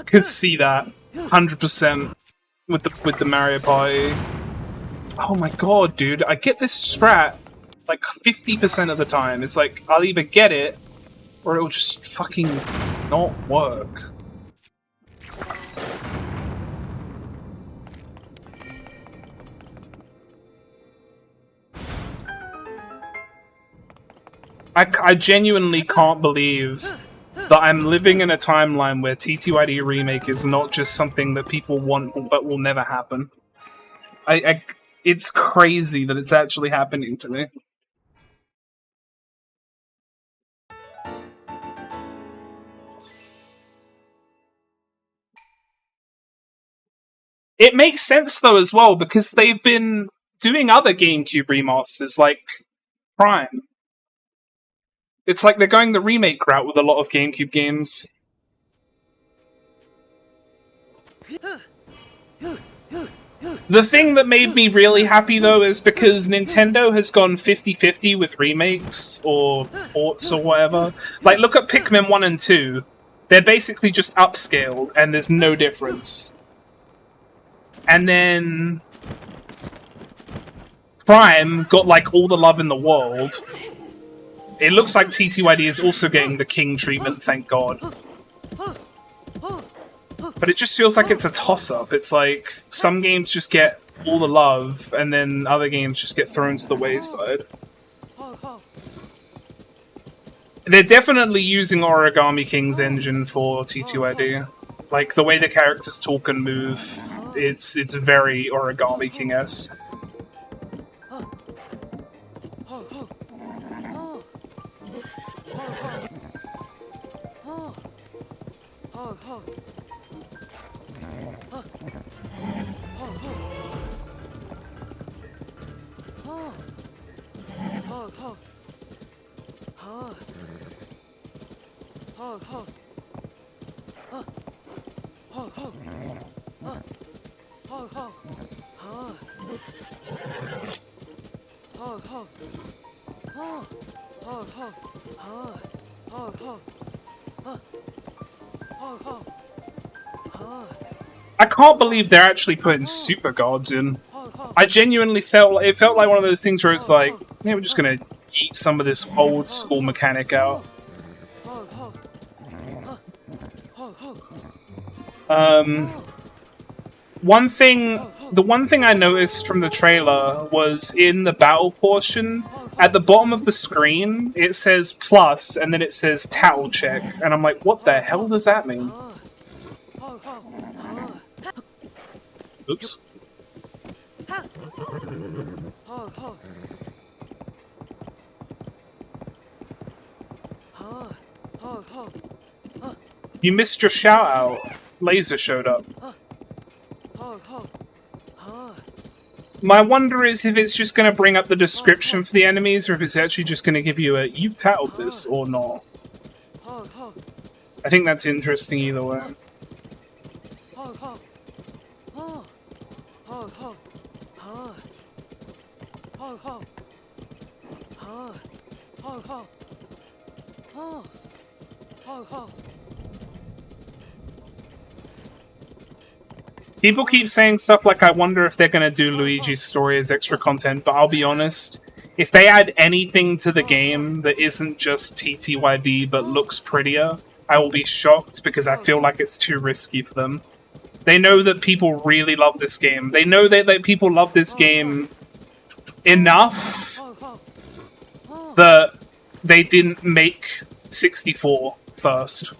could see that. 100% with the Mario Party. Oh my god, dude! I get this strat like 50% of the time. It's like I'll either get it or it'll just fucking not work. I genuinely can't believe that I'm living in a timeline where TTYD Remake is not just something that people want but will never happen. It's crazy that it's actually happening to me. It makes sense though as well because they've been doing other GameCube remasters like Prime. It's like they're going the remake route with a lot of GameCube games. The thing that made me really happy though is because Nintendo has gone 50-50 with remakes or ports or whatever. Like look at Pikmin 1 and 2. They're basically just upscaled and there's no difference. And then Prime got like all the love in the world. It looks like TTYD is also getting the king treatment, thank God. But it just feels like it's a toss-up. It's like some games just get all the love, and then other games just get thrown to the wayside. They're definitely using Origami King's engine for TTYD. Like, the way the characters talk and move, it's very Origami King-esque. I can't believe they're actually putting super gods in. I genuinely felt like one of those things where it's like, yeah, we're just gonna eat some of this old school mechanic out. The one thing I noticed from the trailer was in the battle portion, at the bottom of the screen, it says plus, and then it says tattle check, and I'm like, what the hell does that mean? Oops. You missed your shout out. Laser showed up. My wonder is if it's just going to bring up the description for the enemies, or if it's actually just going to give you a, you've tattled this, or not. I think that's interesting either way. People keep saying stuff like, I wonder if they're going to do Luigi's story as extra content, but I'll be honest, if they add anything to the game that isn't just TTYD but looks prettier, I will be shocked because I feel like it's too risky for them. They know that people really love this game. They know that people love this game enough that they didn't make 64 first.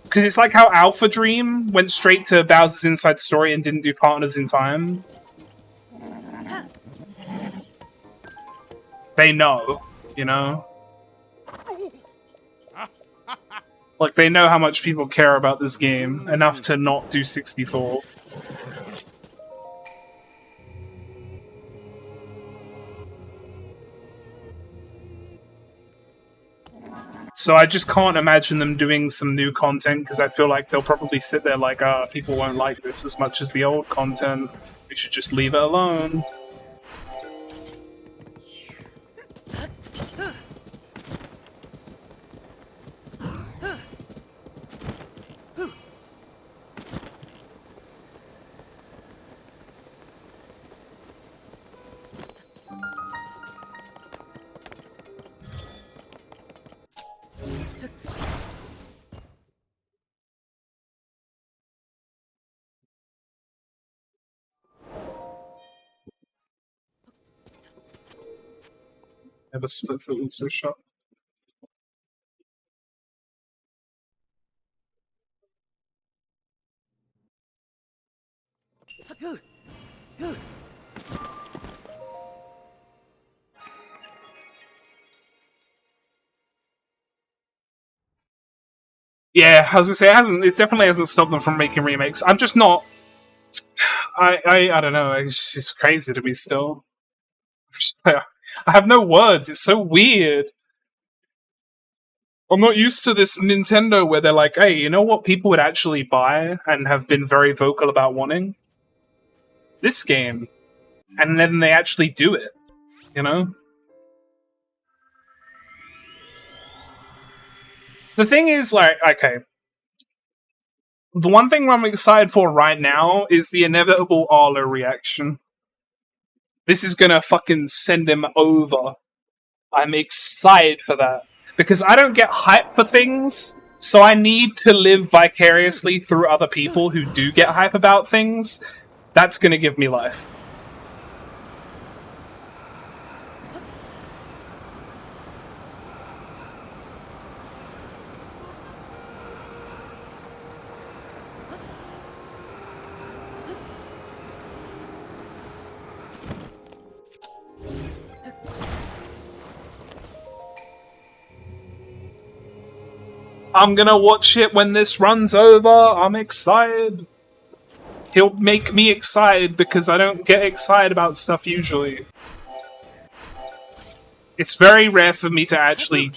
Because it's like how Alpha Dream went straight to Bowser's Inside Story and didn't do Partners in Time. They know, you know? Like, they know how much people care about this game, enough to not do 64. So I just can't imagine them doing some new content, because I feel like they'll probably sit there like, people won't like this as much as the old content. We should just leave it alone. Never split foot was so shot. Yeah, I was gonna say it definitely hasn't stopped them from making remakes. I'm just not. I don't know. It's just crazy to me still. I have no words. It's so weird. I'm not used to this Nintendo where they're like, hey, you know what people would actually buy and have been very vocal about wanting? This game. And then they actually do it. You know? The thing is, like, okay. The one thing I'm excited for right now is the inevitable Arlo reaction. This is gonna fucking send him over. I'm excited for that. Because I don't get hype for things, so I need to live vicariously through other people who do get hype about things. That's gonna give me life. I'm gonna watch it when this runs over. I'm excited. He'll make me excited because I don't get excited about stuff usually. It's very rare for me to actually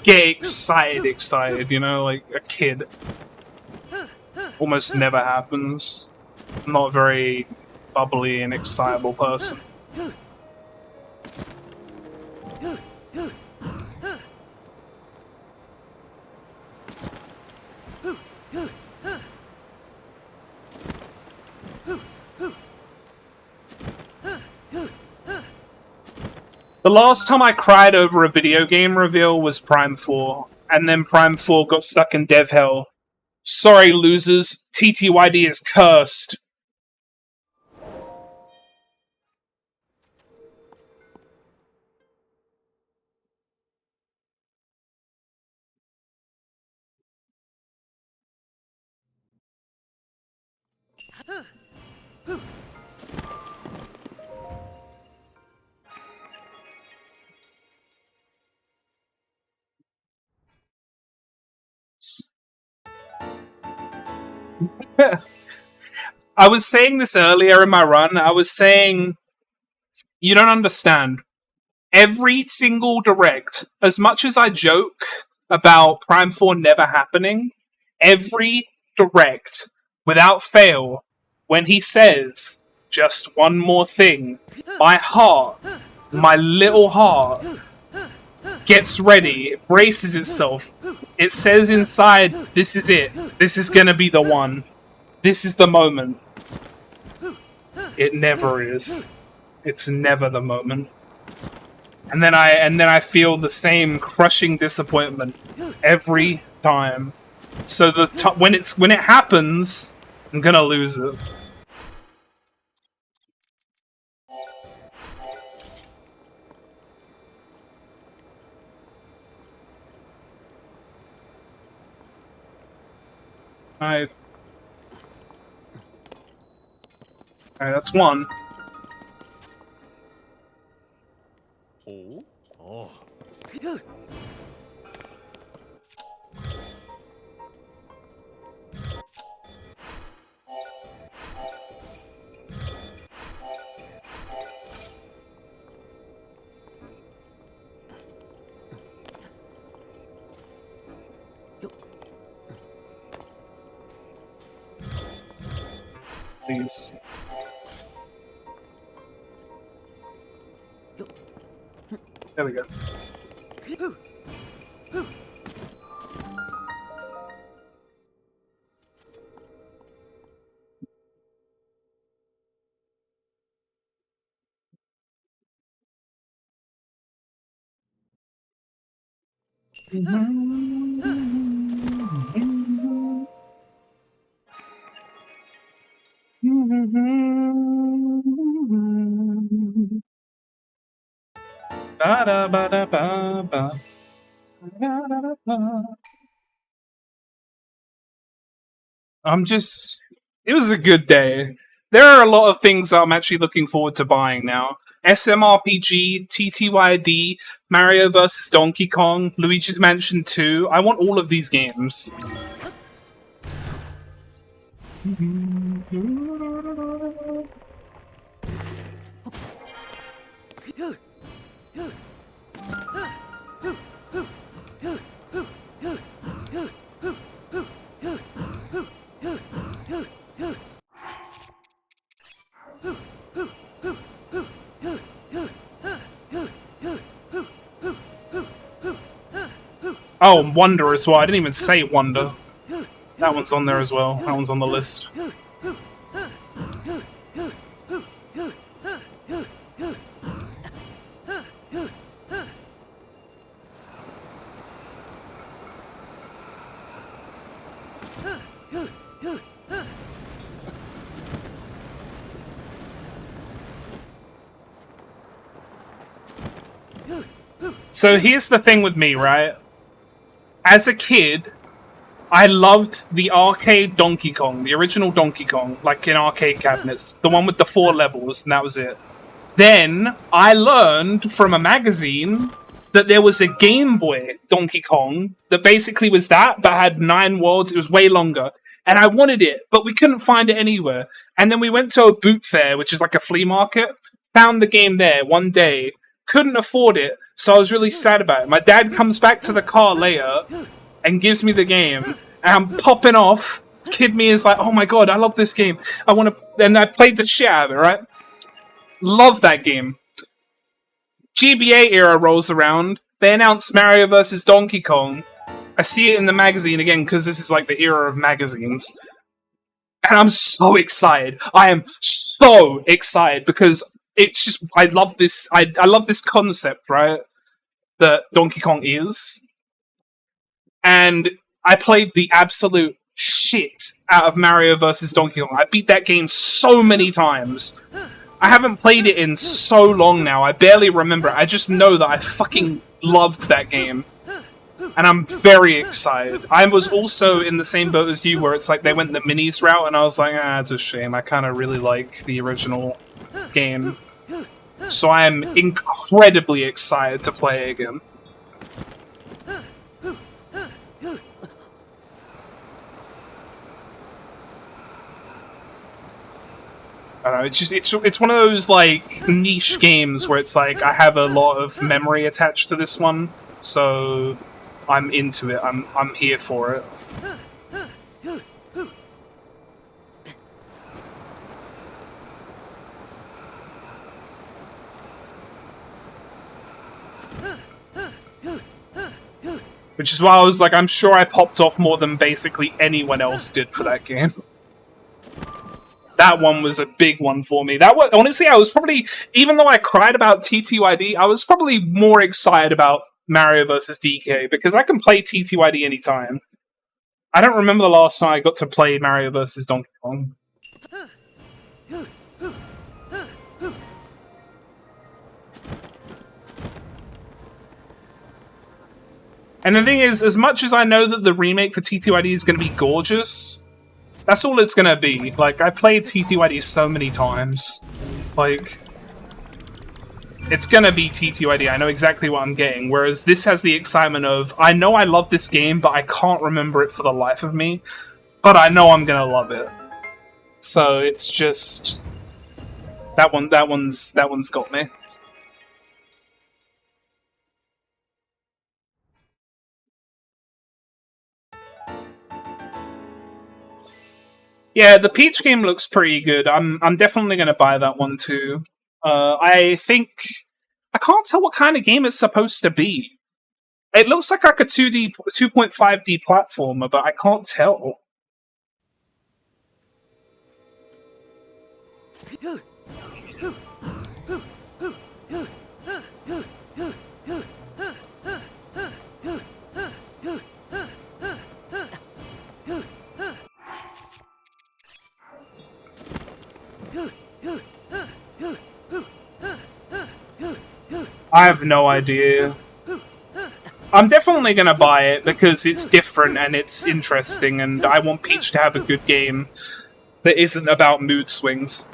get excited, you know, like a kid. Almost never happens. I'm not a very bubbly and excitable person. The last time I cried over a video game reveal was Prime 4, and then Prime 4 got stuck in dev hell. Sorry, losers. TTYD is cursed. I was saying this earlier in my run. I was saying, you don't understand. Every single direct, as much as I joke about Prime 4 never happening, every direct, without fail, when he says just one more thing, my heart, my little heart, gets ready, it braces itself. It says inside, this is it. This is gonna be the one. This is the moment. It never is. It's never the moment. And then I feel the same crushing disappointment every time. So when it happens, I'm gonna lose it. Alright, that's one. Oh. Please. There we go. Ba-da-ba-da-ba-ba. Ba-da-ba-da-ba. It was a good day. There are a lot of things that I'm actually looking forward to buying now. SMRPG, TTYD, Mario vs. Donkey Kong, Luigi's Mansion 2. I want all of these games. Oh, Wonder as well. I didn't even say Wonder. That one's on there as well. That one's on the list. So here's the thing with me, right? As a kid, I loved the arcade Donkey Kong, the original Donkey Kong, like in arcade cabinets. The one with the 4 levels, and that was it. Then, I learned from a magazine that there was a Game Boy Donkey Kong that basically was that, but had 9 worlds. It was way longer. And I wanted it, but we couldn't find it anywhere. And then we went to a boot fair, which is like a flea market, found the game there one day, couldn't afford it, so I was really sad about it. My dad comes back to the car later and gives me the game, and I'm popping off. Kid me is like, oh my god, I love this game. I want to... And I played the shit out of it, right? Love that game. GBA era rolls around. They announce Mario vs. Donkey Kong. I see it in the magazine again, because this is like the era of magazines. And I'm so excited. I am so excited, because it's just... I love this... I love this concept, right? That Donkey Kong is. And I played the absolute shit out of Mario vs. Donkey Kong. I beat that game so many times. I haven't played it in so long now. I barely remember it. I just know that I fucking loved that game. And I'm very excited. I was also in the same boat as you, where it's like they went the minis route, and I was like, it's a shame. I kind of really like the original game. So I am incredibly excited to play again. I don't know, it's one of those like niche games where it's like I have a lot of memory attached to this one, so I'm into it. I'm here for it. Which is why I was like, I'm sure I popped off more than basically anyone else did for that game. That one was a big one for me. That was, honestly, I was probably, even though I cried about TTYD, I was probably more excited about Mario vs. DK, because I can play TTYD anytime. I don't remember the last time I got to play Mario vs. Donkey Kong. And the thing is, as much as I know that the remake for TTYD is going to be gorgeous, that's all it's going to be. Like, I played TTYD so many times. Like, it's going to be TTYD. I know exactly what I'm getting. Whereas this has the excitement of, I know I love this game, but I can't remember it for the life of me. But I know I'm going to love it. So it's just... That one's got me. Yeah, the Peach game looks pretty good. I'm definitely going to buy that one too. I think... I can't tell what kind of game it's supposed to be. It looks like a 2.5D platformer, but I can't tell. I have no idea. I'm definitely gonna buy it because it's different and it's interesting, and I want Peach to have a good game that isn't about mood swings.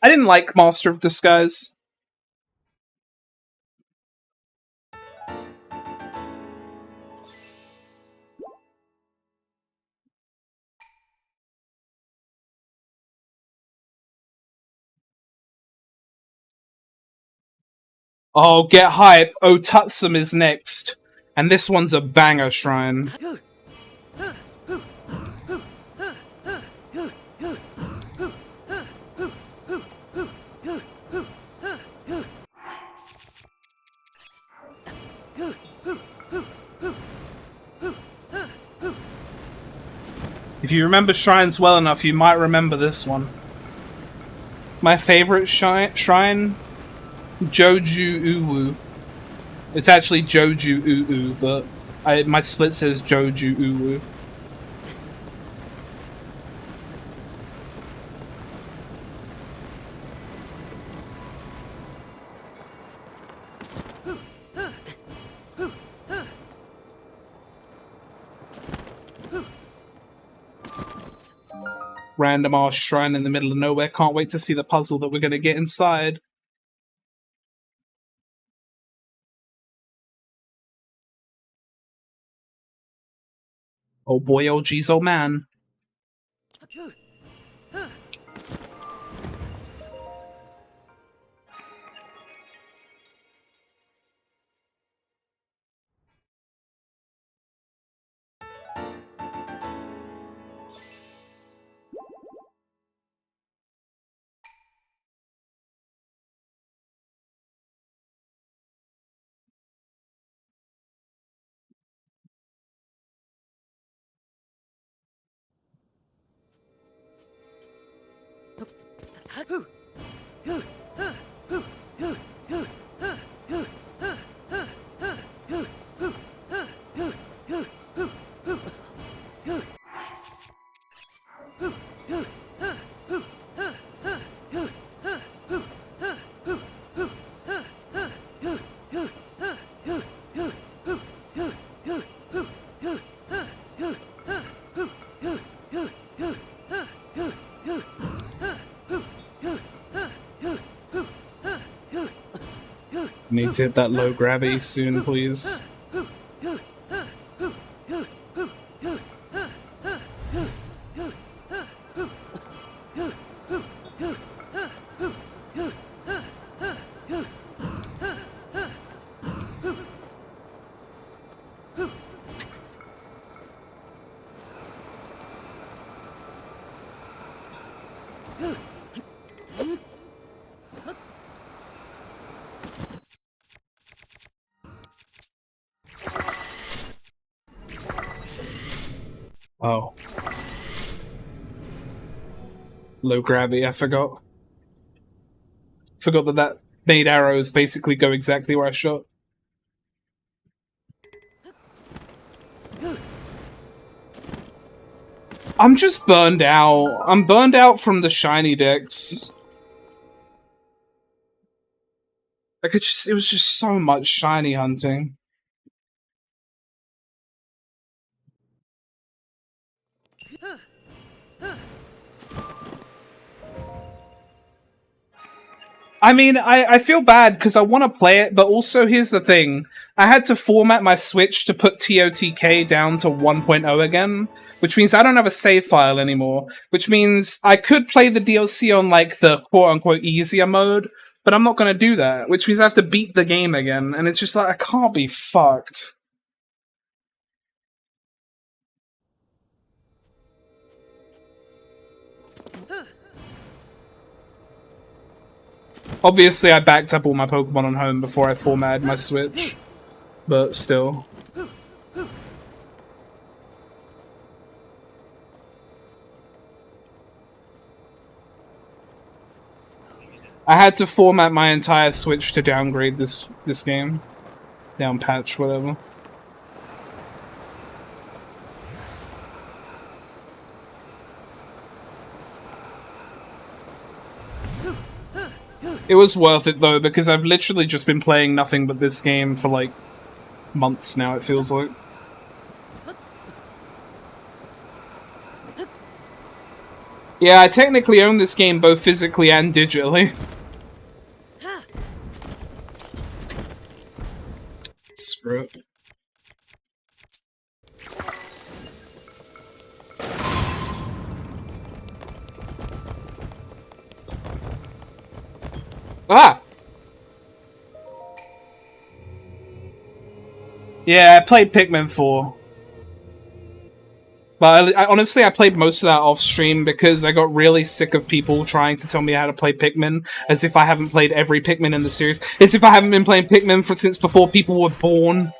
I didn't like Master of Disguise. Oh, get hype! Otatsum is next. And this one's a banger shrine. If you remember shrines well enough, you might remember this one. My favorite shrine, Joju Uwu. It's actually Joju Uwu, but my split says Joju Uwu. Random ass shrine in the middle of nowhere. Can't wait to see the puzzle that we're gonna get inside. Oh boy, oh geez, oh man. Need to hit that low gravity soon, please. Oh. Low gravity, I forgot. Forgot that made arrows basically go exactly where I shot. I'm just burned out. I'm burned out from the shiny decks. Like, it was just so much shiny hunting. I mean, I feel bad because I want to play it, but also here's the thing. I had to format my Switch to put TOTK down to 1.0 again, which means I don't have a save file anymore, which means I could play the DLC on, like, the quote-unquote easier mode, but I'm not going to do that, which means I have to beat the game again, and it's just like, I can't be fucked. Obviously, I backed up all my Pokemon on home before I formatted my Switch, but still. I had to format my entire Switch to downgrade this game. Down patch, whatever. It was worth it though, because I've literally just been playing nothing but this game for like months now, it feels like. Yeah, I technically own this game both physically and digitally. Screw it. Ah! Yeah, I played Pikmin 4. But honestly, I played most of that off stream because I got really sick of people trying to tell me how to play Pikmin, as if I haven't played every Pikmin in the series. As if I haven't been playing Pikmin since before people were born.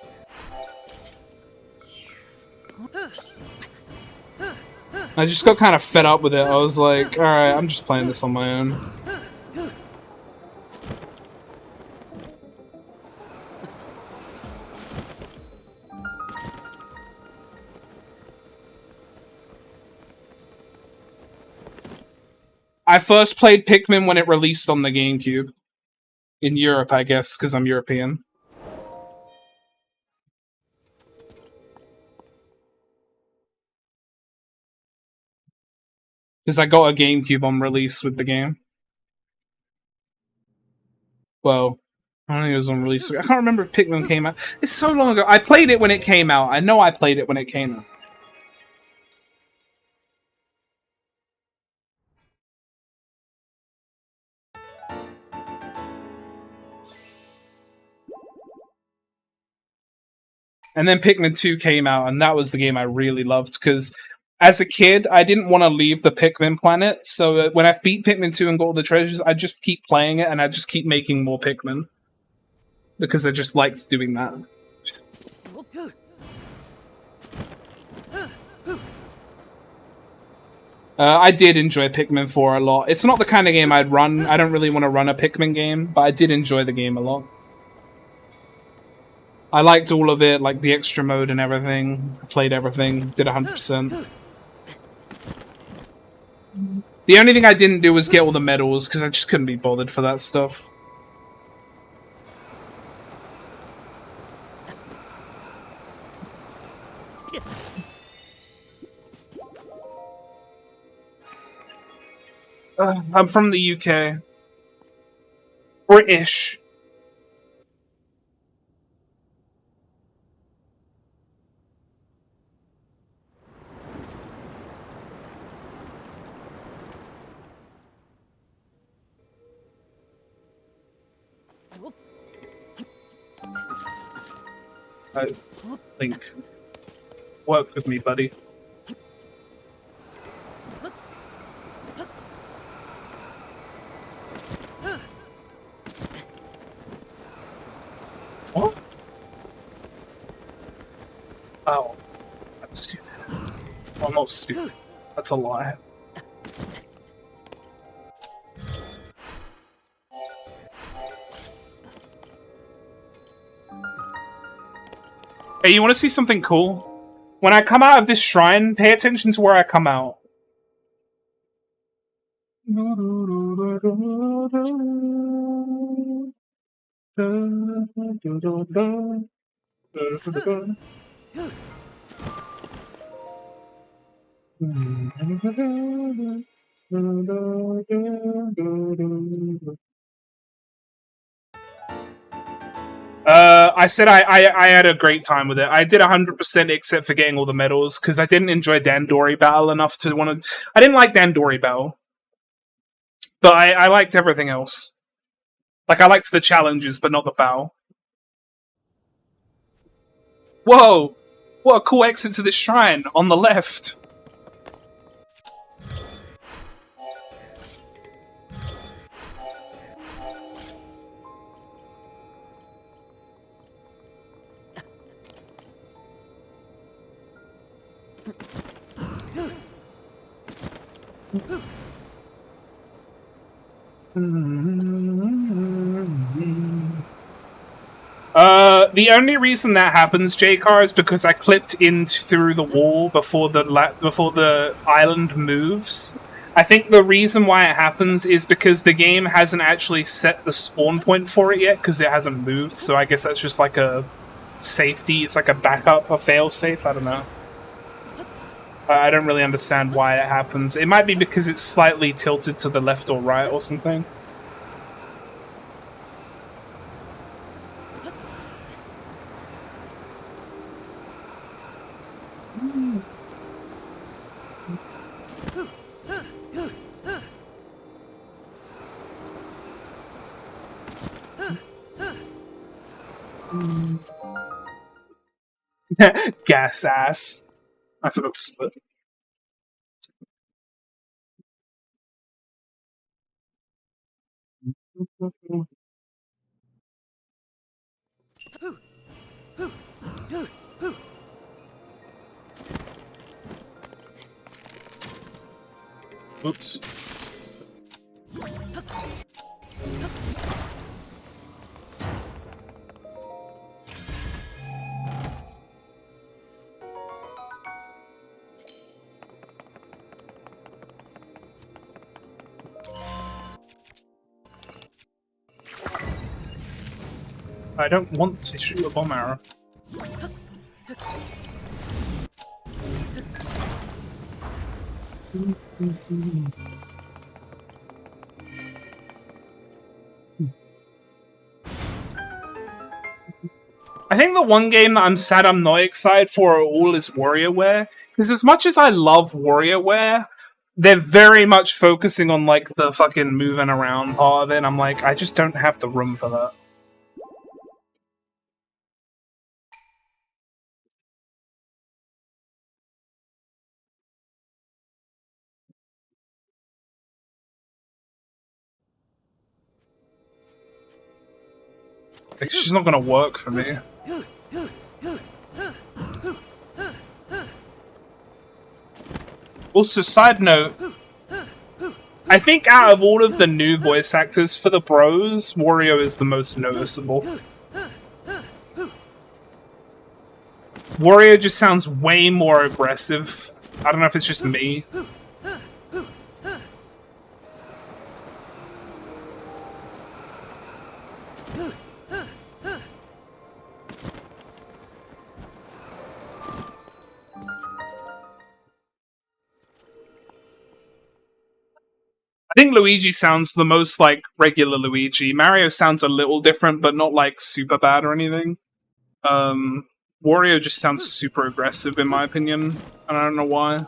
I just got kind of fed up with it. I was like, alright, I'm just playing this on my own. I first played Pikmin when it released on the GameCube. In Europe, I guess, because I'm European. Because I got a GameCube on release with the game. Well, I don't think it was on release. I can't remember if Pikmin came out. It's so long ago. I played it when it came out. I know I played it when it came out. And then Pikmin 2 came out, and that was the game I really loved, because as a kid, I didn't want to leave the Pikmin planet, so when I beat Pikmin 2 and got all the treasures, I just keep playing it, and I just keep making more Pikmin. Because I just liked doing that. I did enjoy Pikmin 4 a lot. It's not the kind of game I'd run. I don't really want to run a Pikmin game, but I did enjoy the game a lot. I liked all of it, like the extra mode and everything. I played everything, did 100%. The only thing I didn't do was get all the medals, because I just couldn't be bothered for that stuff. I'm from the UK. British. I think. Work with me, buddy. What? Oh. I'm stupid. I'm not stupid. That's a lie. Hey, you want to see something cool? When I come out of this shrine, pay attention to where I come out. I said I had a great time with it. I did 100% except for getting all the medals because I didn't enjoy Dandori Battle enough to want to. I didn't like Dandori Battle, but I liked everything else. Like I liked the challenges, but not the battle. Whoa! What a cool exit to this shrine on the left. The only reason that happens, J-Car, is because I clipped in through the wall before the island moves. I think the reason why it happens is because the game hasn't actually set the spawn point for it yet, because it hasn't moved, so I guess that's just like a safety, it's like a backup, a fail-safe, I don't know. I don't really understand why it happens. It might be because it's slightly tilted to the left or right or something. Gas ass. I forgot to split. Oops. I don't want to shoot a bomb arrow. I think the one game that I'm sad I'm not excited for at all is WarioWare. Because as much as I love WarioWare, they're very much focusing on like the fucking moving around part of it, and I'm like, I just don't have the room for that. It's just not gonna work for me. Also, side note, I think out of all of the new voice actors for the Bros, Wario is the most noticeable. Wario just sounds way more aggressive. I don't know if it's just me. I think Luigi sounds the most like regular Luigi. Mario sounds a little different, but not like super bad or anything. Wario just sounds super aggressive in my opinion, and I don't know why.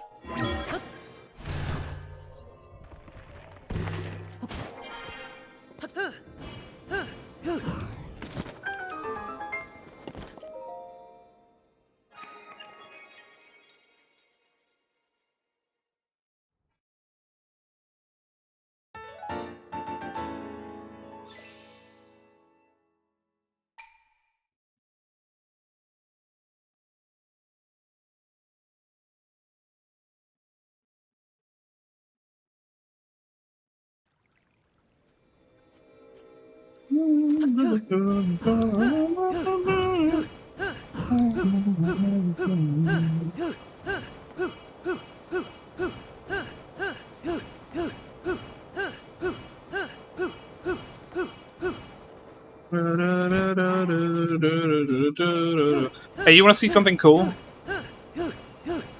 Hey, you want to see something cool?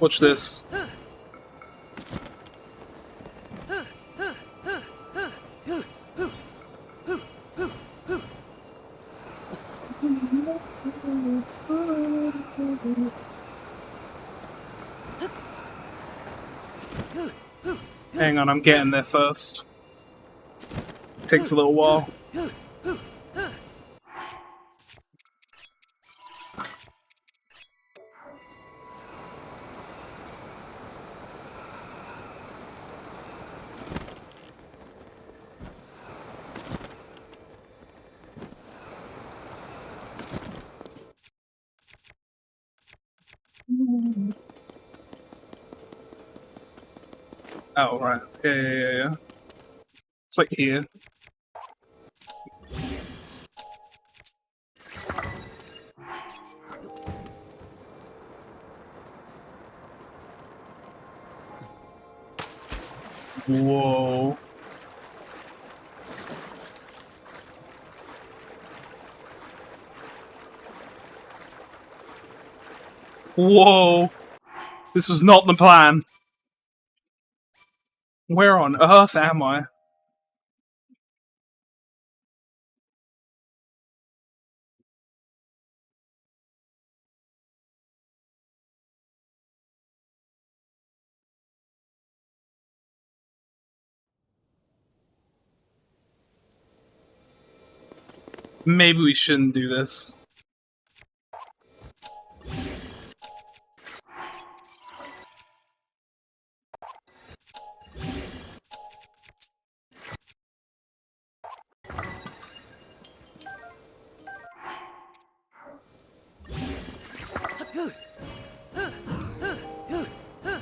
Watch this. Hang on, I'm getting there first. Takes a little while. Oh, right. Yeah. It's like here. Whoa. Whoa. This was not the plan. Where on earth am I? Maybe we shouldn't do this.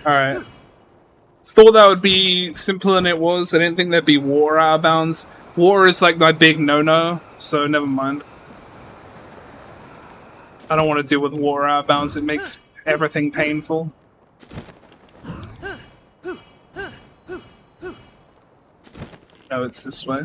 Alright. Thought that would be simpler than it was. I didn't think there'd be water out of bounds. Water is like my big no-no, so never mind. I don't want to deal with water out of bounds. It makes everything painful. No, it's this way.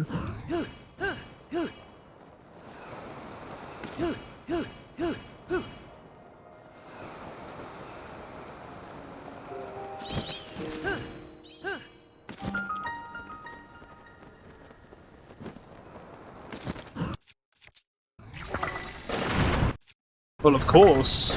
Well, of course.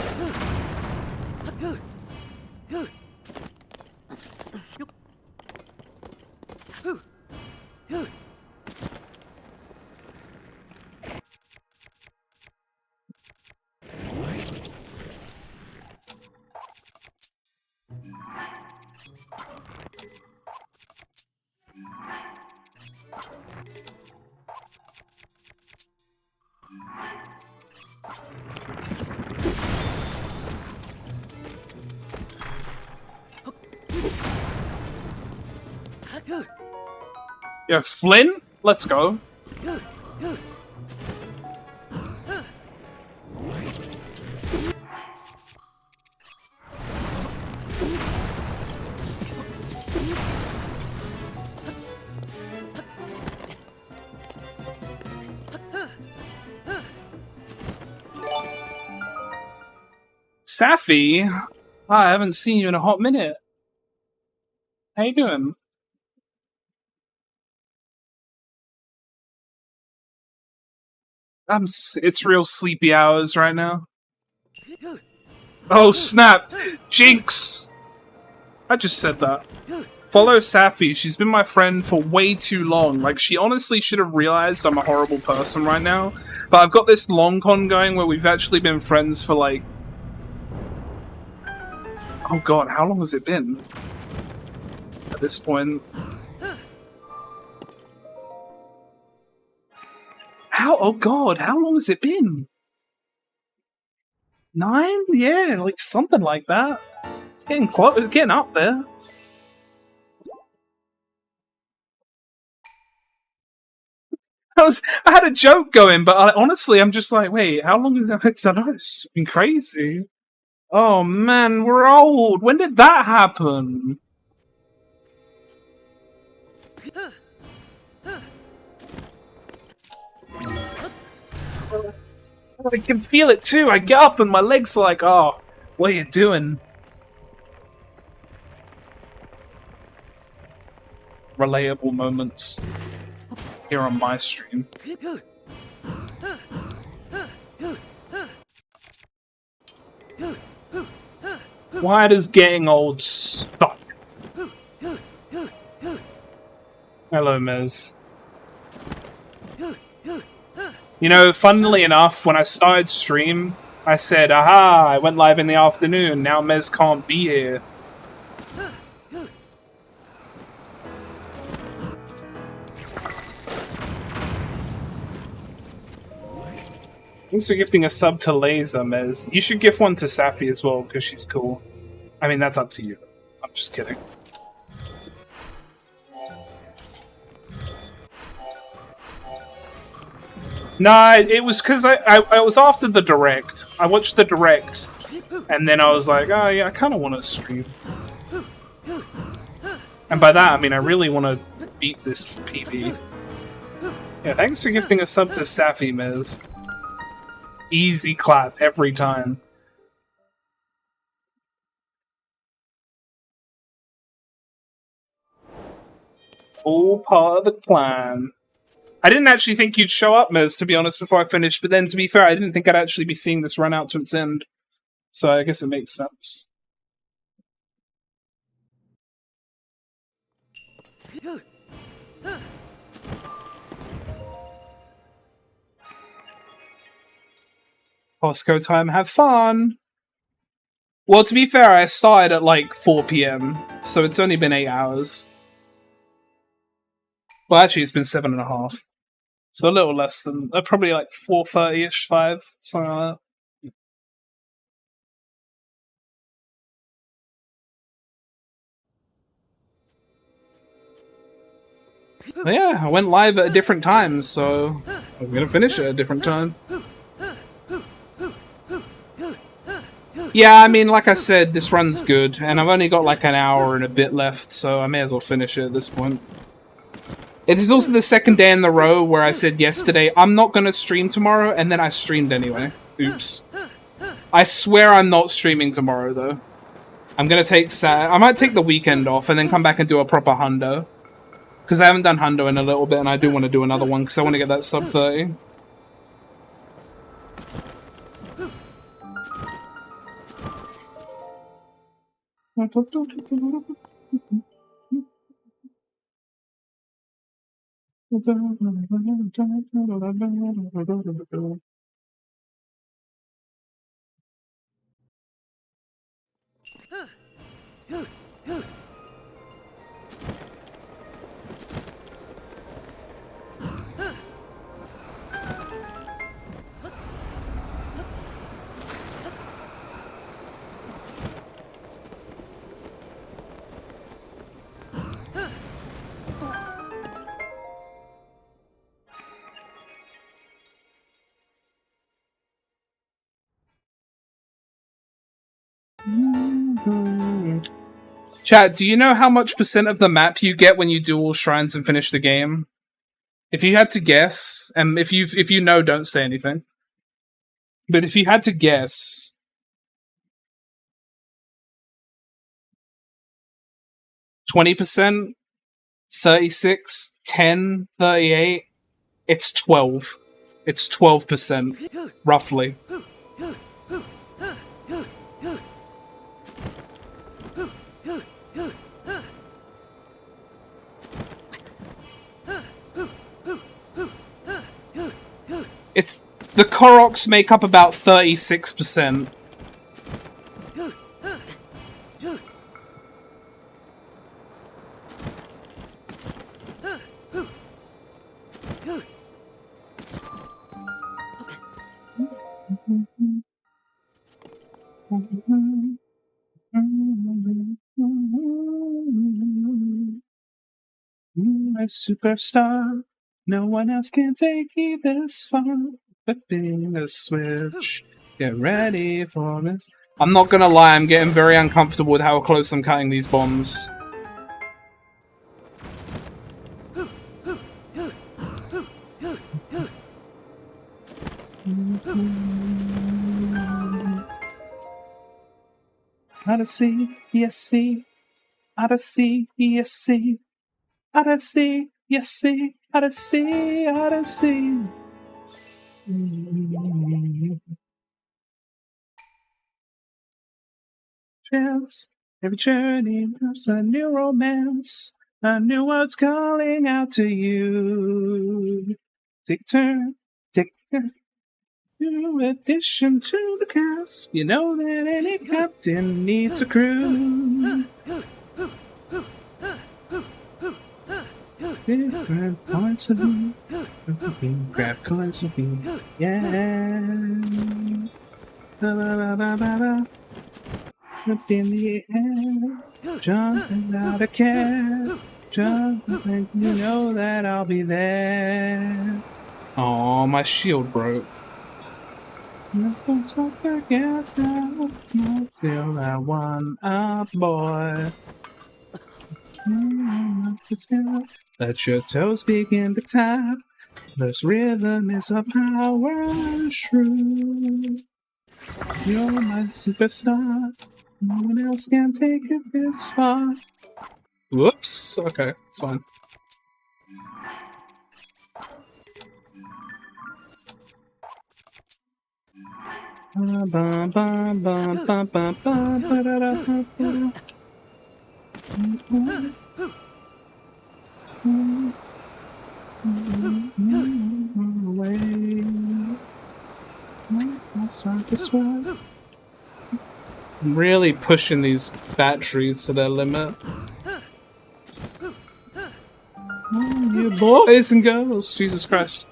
Yeah, Flynn? Let's go. Safi? I haven't seen you in a hot minute. How you doing? It's real sleepy hours right now. Oh snap! Jinx! I just said that. Follow Safi. She's been my friend for way too long. Like, she honestly should have realized I'm a horrible person right now. But I've got this long con going where we've actually been friends for like... Oh god, how long has it been? At this point... Oh god, how long has it been? 9? Yeah, like something like that. It's getting close, it's getting up there. I had a joke going, but honestly, I'm just like, wait, how long is it? I know, it's been crazy. Oh man, we're old. When did that happen? I can feel it too. I get up and my legs are like, oh, what are you doing? Relatable moments here on my stream. Why does getting old suck? Hello, Mez. You know, funnily enough, when I started stream, I said, aha, I went live in the afternoon, now Mez can't be here. Thanks for gifting a sub to Laser, Mez. You should gift one to Safi as well, because she's cool. I mean, that's up to you. I'm just kidding. Nah, it was because I was after the direct. I watched the direct, and then I was like, oh yeah, I kind of want to stream. And by that, I mean I really want to beat this PB. Yeah, thanks for gifting a sub to Safi, Miz. Easy clap every time. All part of the plan. I didn't actually think you'd show up, Miz, to be honest, before I finished, but then, to be fair, I didn't think I'd actually be seeing this run out to its end. So I guess it makes sense. Costco time, have fun! Well, to be fair, I started at like 4 PM, so it's only been 8 hours. Well, actually, it's been 7.5. So a little less than, probably like 4:30ish, 5, something like that. But yeah, I went live at a different time, so I'm gonna finish at a different time. Yeah, I mean, like I said, this run's good, and I've only got like an hour and a bit left, so I may as well finish it at this point. It is also the second day in the row where I said yesterday, I'm not gonna stream tomorrow, and then I streamed anyway. Oops. I swear I'm not streaming tomorrow, though. I'm gonna take I might take the weekend off, and then come back and do a proper hundo. Because I haven't done hundo in a little bit, and I do want to do another one, because I want to get that sub 30. Chat, do you know how much % of the map you get when you do all shrines and finish the game? If you had to guess, and if you know, don't say anything. But if you had to guess, 20%, 36, 10, 38, it's 12. It's 12%, roughly. It's the Koroks make up about 36%. My superstar, no one else can take you this far. Flipping the switch, get ready for this. I'm not gonna lie, I'm getting very uncomfortable with how close I'm cutting these bombs. Odyssey, yes, see. Odyssey, yes, see. Odyssey, yes, see. Odyssey, Odyssey. chance. Every journey brings a new romance. A new world's calling out to you. Take a turn, take a new addition to the cast. You know that any captain needs a crew. Different points of view. Grab coins of view. Yeah. Da, da, da, da, da. Up in the air, jumping out of care, jumping, you know that I'll be there. Oh, my shield broke. Don't forget that until that one up, boy. Let your toes begin to tap. This rhythm is a power shrew. You're my superstar. No one else can take it this far. Whoops. Okay, it's fine. I'm really pushing these batteries to their limit. Oh, you boys and girls, Jesus Christ.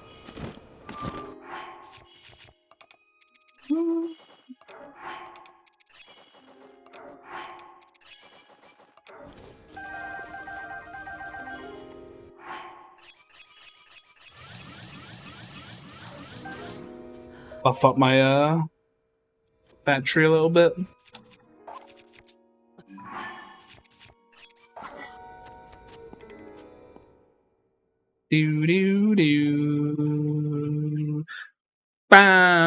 Buff up my battery a little bit. Do do do. Bah.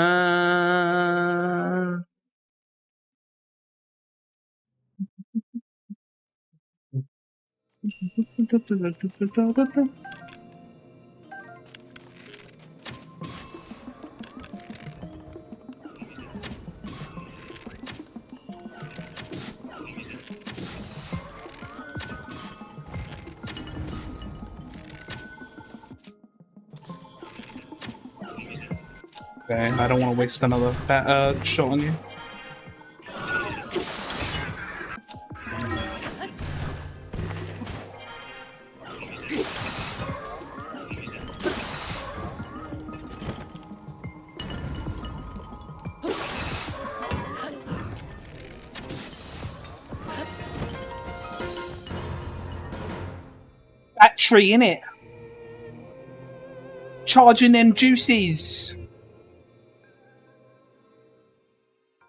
Okay, I don't want to waste another shot on you. Battery in it. Charging them juices.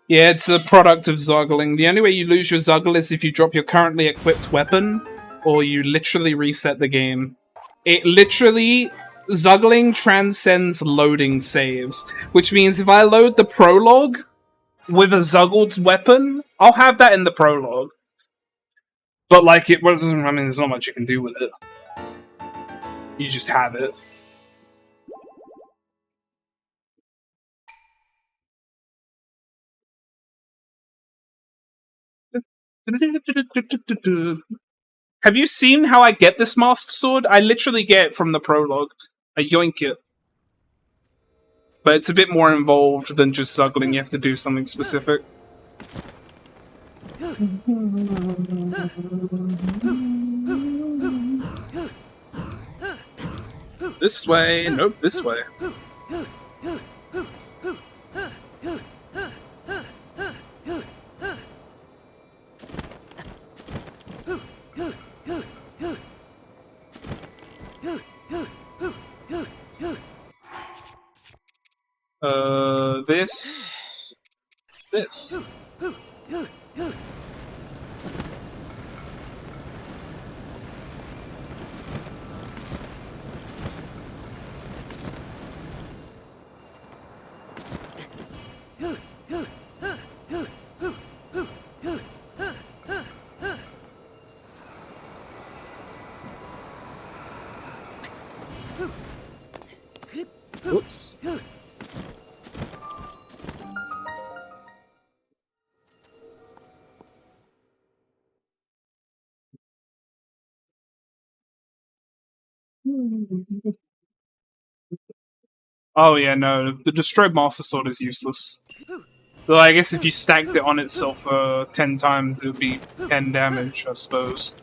Yeah, it's a product of Zuggling. The only way you lose your Zuggle is if you drop your currently equipped weapon, or you literally reset the game. It literally... Zuggling transcends loading saves, which means if I load the prologue with a Zuggled weapon, I'll have that in the prologue. But, like, it wasn't... I mean, there's not much you can do with it. You just have it. Have you seen how I get this Master Sword? I literally get it from the prologue. I yoink it. But it's a bit more involved than just Zuggling. You have to do something specific. This way. Nope, this way. This. Oops. Oh yeah, no, the destroyed Master Sword is useless. Though I guess if you stacked it on itself 10 times, it would be 10 damage, I suppose.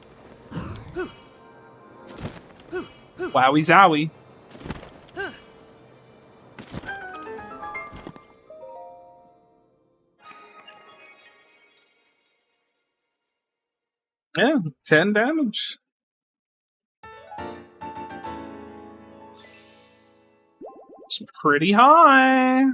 Wowie zowie. Yeah, 10 damage. It's pretty high.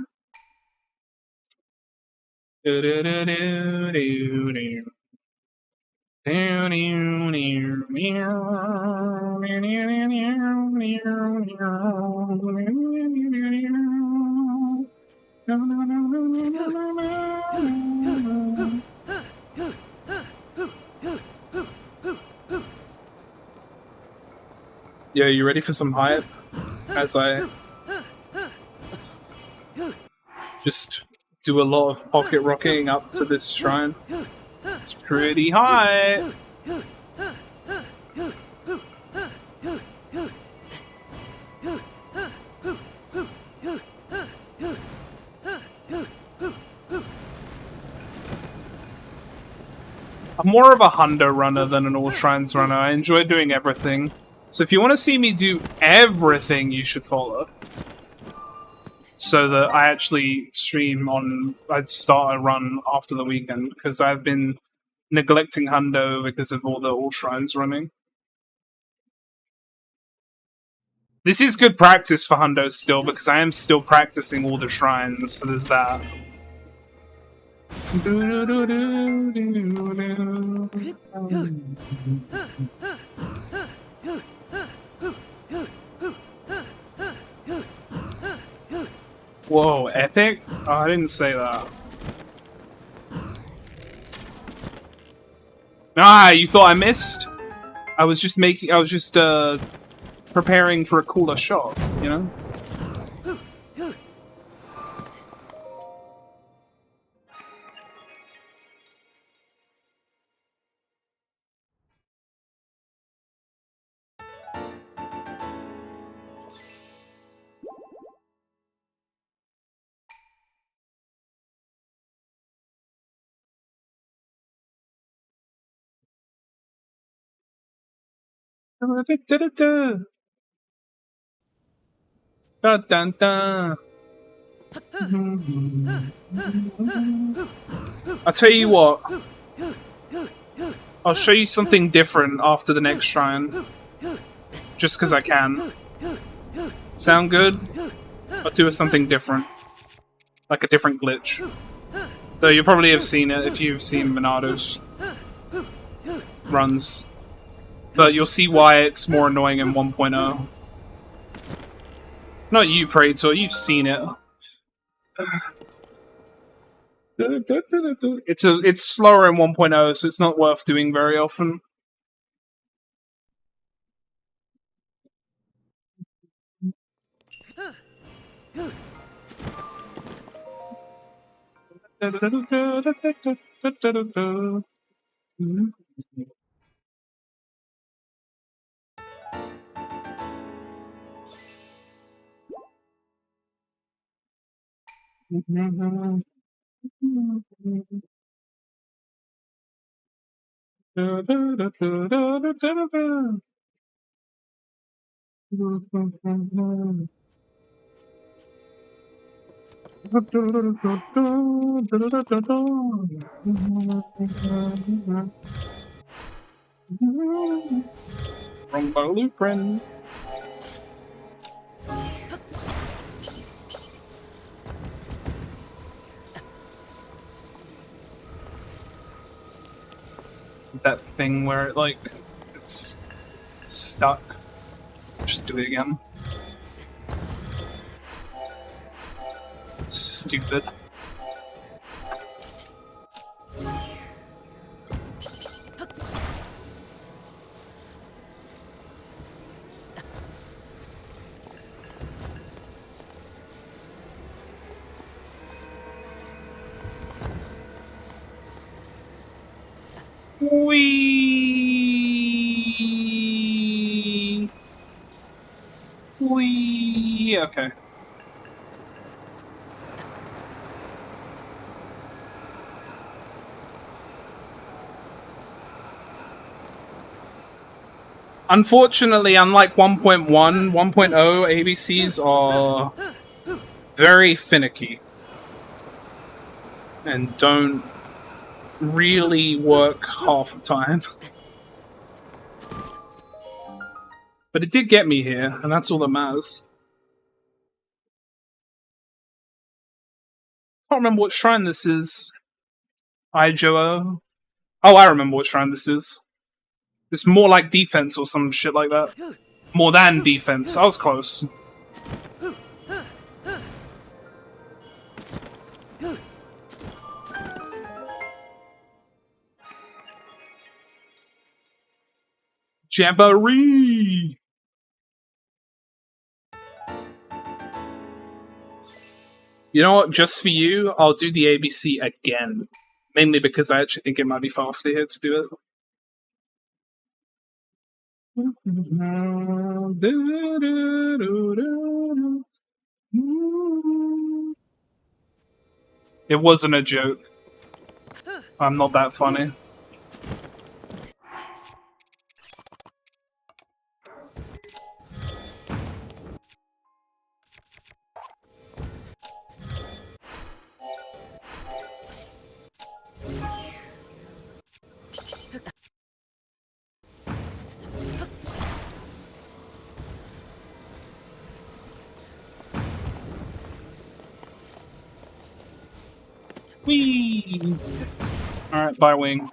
Yeah, you ready for some hype? As I just do a lot of pocket rocking up to this shrine. It's pretty high. I'm more of a hundo runner than an all shrines runner. I enjoy doing everything. So if you want to see me do everything, you should follow. So that I actually stream on... I'd start a run after the weekend, because I've been neglecting hundo because of all the all shrines running. This is good practice for hundo still, because I am still practicing all the shrines, so there's that. Whoa, epic? Oh, I didn't say that. Ah, you thought I missed? I was just preparing for a cooler shot, you know? Dun, dun, dun. I'll tell you what. I'll show you something different after the next shrine. Just because I can. Sound good? I'll do something different. Like a different glitch. Though you probably have seen it if you've seen Monato's runs. But you'll see why it's more annoying in 1.0. Not you, Praetor, you've seen it. It's slower in 1.0, so it's not worth doing very often. Wrong blueprint. That thing where it, like, it's stuck. Just do it again. Stupid. Whee! me? Okay. Unfortunately, unlike 1.1, 1.0 ABCs are very finicky and don't really work half the time. But it did get me here, and that's all that matters. I can't remember what shrine this is. Ijo. Oh, I remember what shrine this is. It's more like defense or some shit like that. More than defense. I was close. Jamboree! You know what? Just for you, I'll do the ABC again. Mainly because I actually think it might be faster here to do it. It wasn't a joke. I'm not that funny. Whee! Alright, bye, Wing.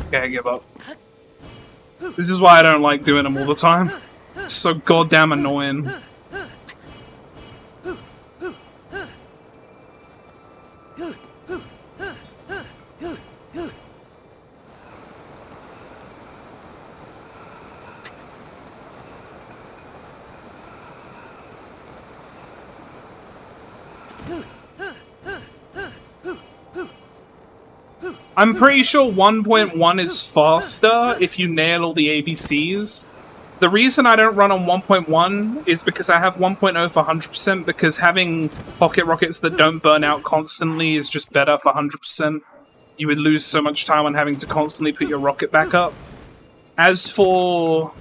Okay, I give up. This is why I don't like doing them all the time. It's so goddamn annoying. I'm pretty sure 1.1 is faster if you nail all the ABCs. The reason I don't run on 1.1 is because I have 1.0 for 100%, because having pocket rockets that don't burn out constantly is just better for 100%. You would lose so much time on having to constantly put your rocket back up. As for...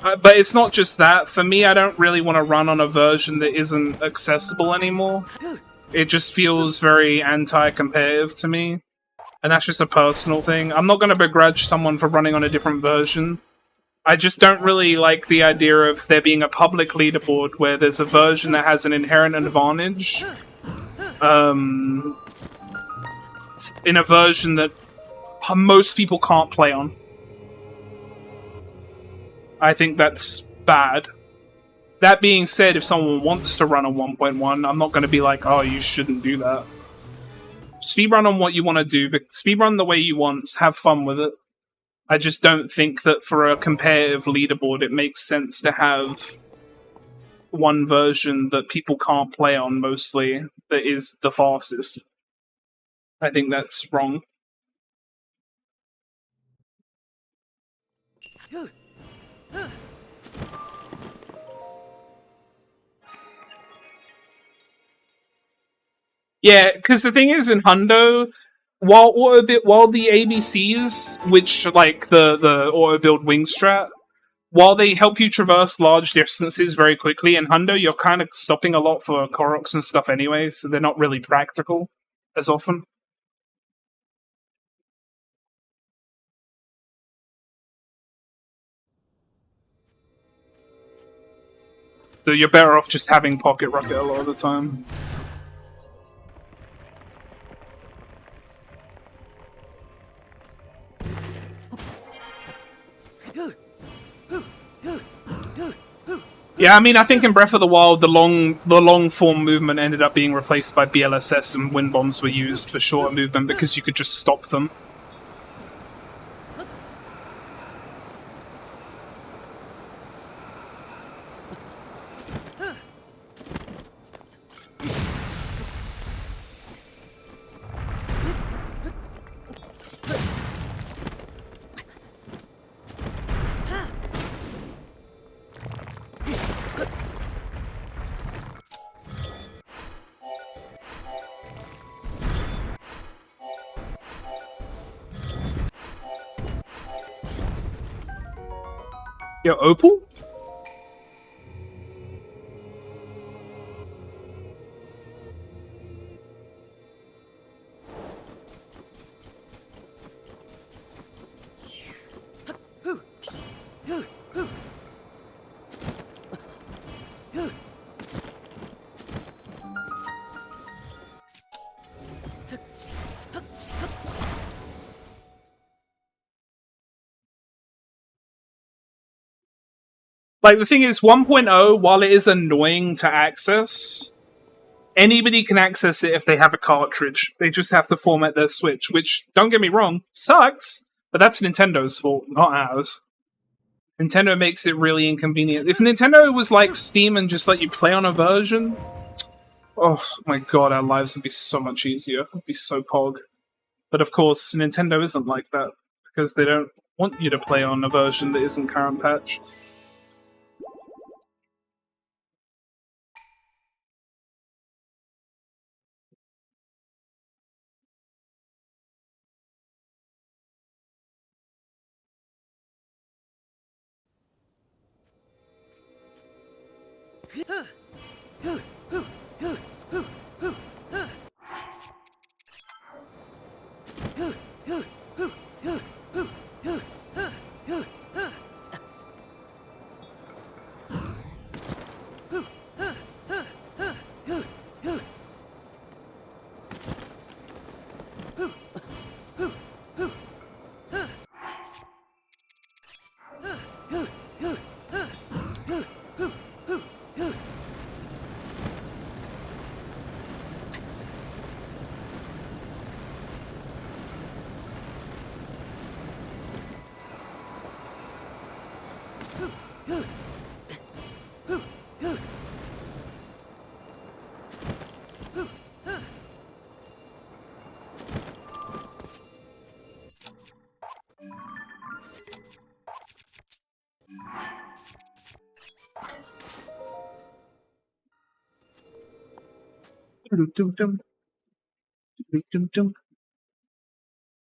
but it's not just that. For me, I don't really want to run on a version that isn't accessible anymore. It just feels very anti-competitive to me. And that's just a personal thing. I'm not going to begrudge someone for running on a different version. I just don't really like the idea of there being a public leaderboard where there's a version that has an inherent advantage. In a version that most people can't play on. I think that's bad. That being said, if someone wants to run on 1.1, I'm not going to be like, oh, you shouldn't do that. Speedrun on what you want to do, but speedrun the way you want, have fun with it. I just don't think that for a competitive leaderboard it makes sense to have one version that people can't play on mostly that is the fastest. I think that's wrong. Yeah, because the thing is, in Hundo, while the ABCs, which like the auto build wing strat, while they help you traverse large distances very quickly, in Hundo you're kind of stopping a lot for Koroks and stuff anyway, so they're not really practical as often. So you're better off just having Pocket Rocket a lot of the time. Yeah, I mean, I think in Breath of the Wild, the long form movement ended up being replaced by BLSS, and wind bombs were used for shorter movement because you could just stop them. Yo, Opal? Like, the thing is, 1.0, while it is annoying to access, anybody can access it if they have a cartridge. They just have to format their Switch, which, don't get me wrong, sucks, but that's Nintendo's fault, not ours. Nintendo makes it really inconvenient. If Nintendo was like Steam and just let you play on a version, oh my god, our lives would be so much easier. It would be so pog. But of course, Nintendo isn't like that, because they don't want you to play on a version that isn't current patch.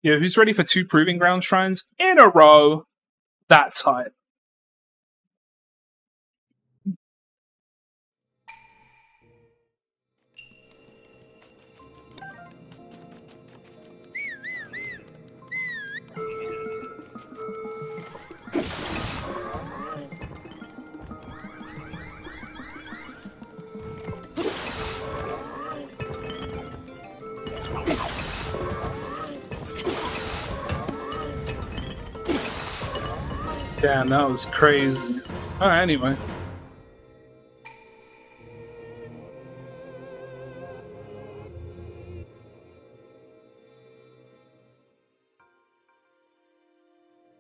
Yo, who's ready for 2 Proving Ground shrines in a row? That's hype. Damn, that was crazy. Alright, anyway.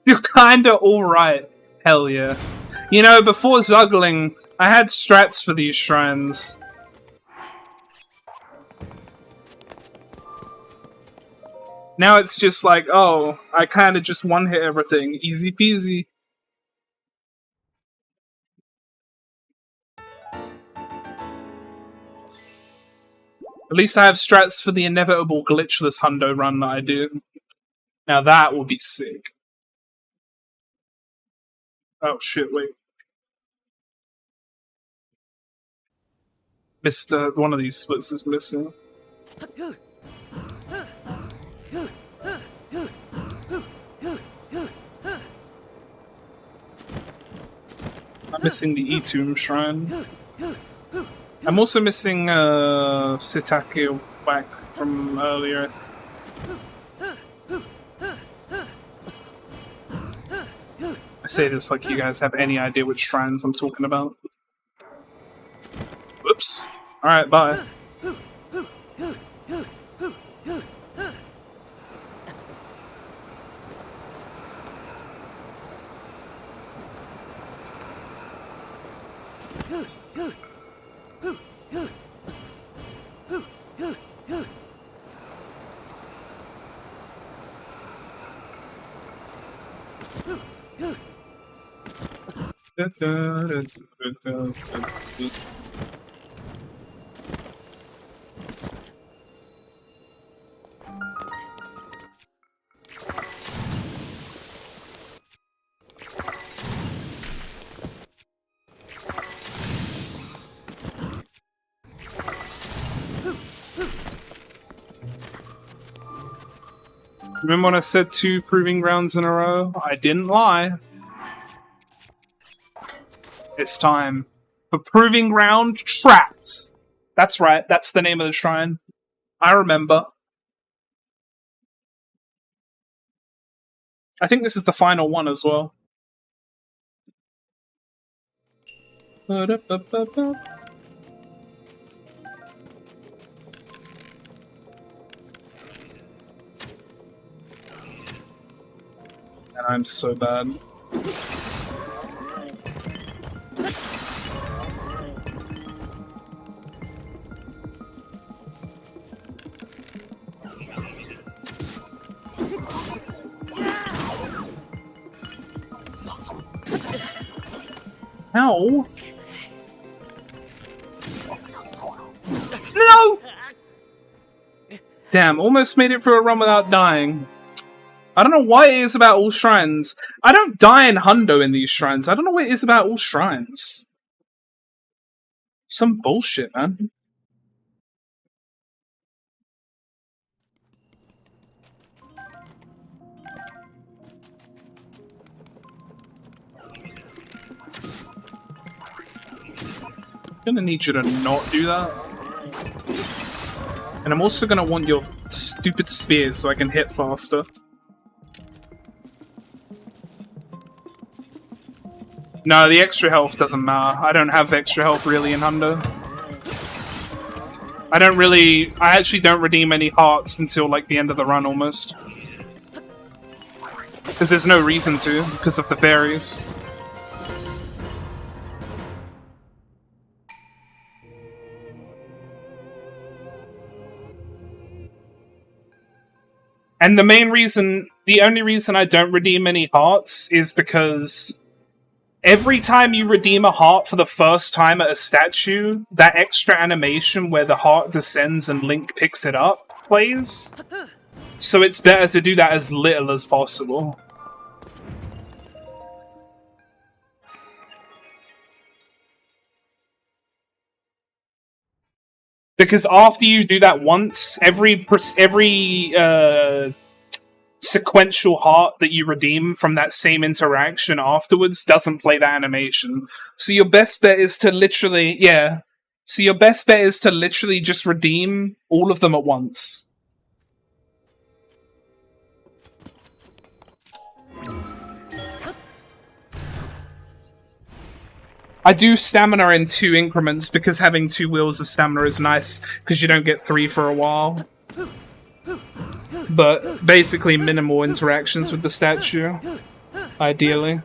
You're kinda alright. Hell yeah. You know, before Zuggling, I had strats for these shrines. Now it's just like, oh, I kinda just one-hit everything. Easy peasy. At least I have strats for the inevitable glitchless hundo run that I do. Now that will be sick. Oh shit, wait. Missed one of these splits is missing. I'm missing the E-Tomb Shrine. I'm also missing Sitake back from earlier. I say this like you guys have any idea which shrines I'm talking about. Whoops. Alright, bye. Remember when I said 2 proving grounds in a row? I didn't lie. It's time for Proving Ground Traps. That's right, that's the name of the shrine. I remember. I think this is the final one as well. Ba-da-ba-ba-ba. And I'm so bad. Ow! No! Damn, almost made it through a run without dying. I don't know what it is about all shrines. I don't die in Hundo in these shrines. I don't know what it is about all shrines. Some bullshit, man. I'm gonna need you to not do that. And I'm also gonna want your stupid spears so I can hit faster. No, the extra health doesn't matter. I don't have extra health really in Hundo. I actually don't redeem any hearts until like the end of the run almost. Because there's no reason to, because of the fairies. And the only reason I don't redeem any hearts is because every time you redeem a heart for the first time at a statue, that extra animation where the heart descends and Link picks it up plays. So it's better to do that as little as possible. Because after you do that once, every sequential heart that you redeem from that same interaction afterwards doesn't play that animation. So your best bet is to literally, just redeem all of them at once. I do stamina in 2 increments because having 2 wheels of stamina is nice because you don't get 3 for a while. But basically minimal interactions with the statue, ideally.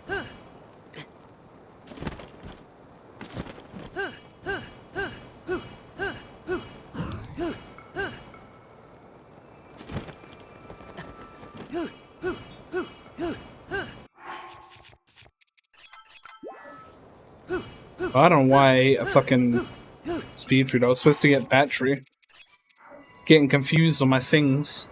I don't know why I ate a fucking speed food. I was supposed to get battery. Getting confused on my things.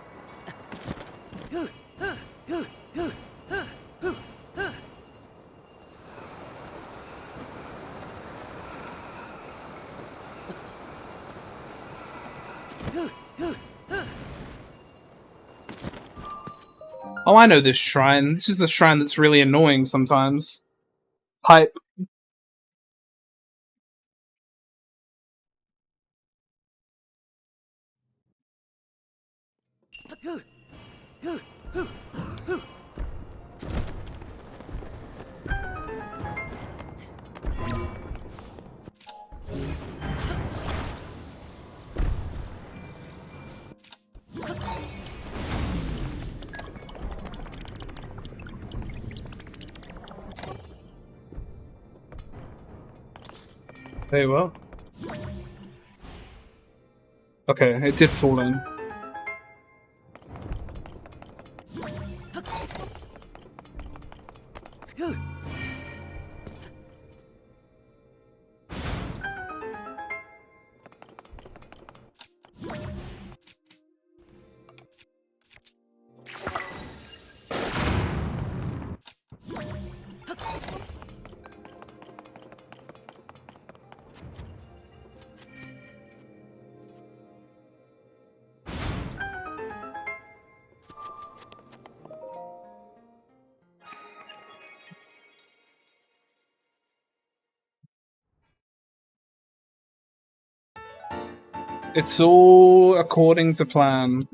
Oh, I know this shrine. This is the shrine that's really annoying sometimes. Hype. Hey, well. Okay, it did fall in. It's all according to plan.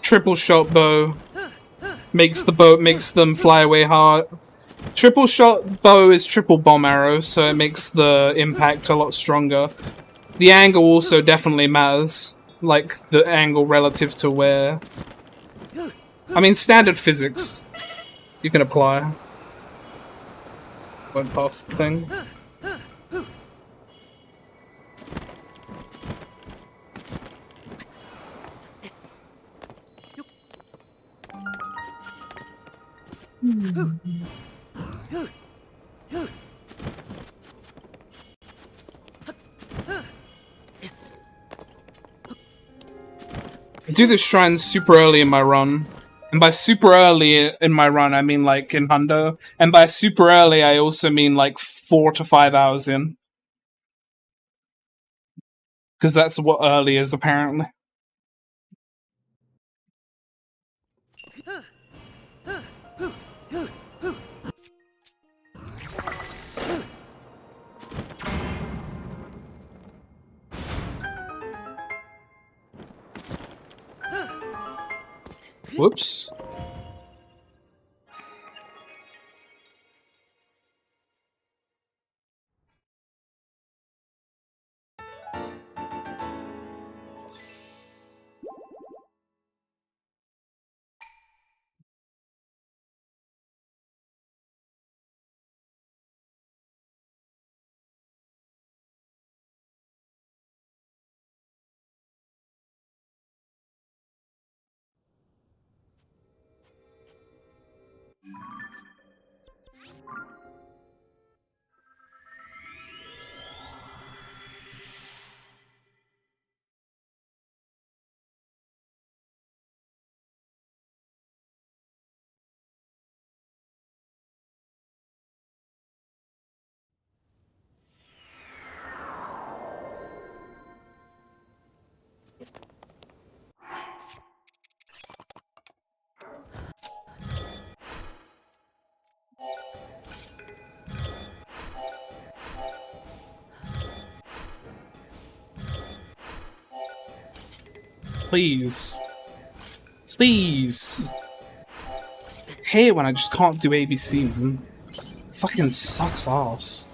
Triple shot bow makes them fly away hard. Triple shot bow is triple bomb arrow, so it makes the impact a lot stronger. The angle also definitely matters, like the angle relative to where. I mean, standard physics you can apply. Went past the thing. I do this shrine super early in my run. And by super early in my run, I mean like in Hundo. And by super early, I also mean like 4 to 5 hours in. Because that's what early is, apparently. Whoops. Please. Please. I hate it when I just can't do ABC, man. Fucking sucks ass.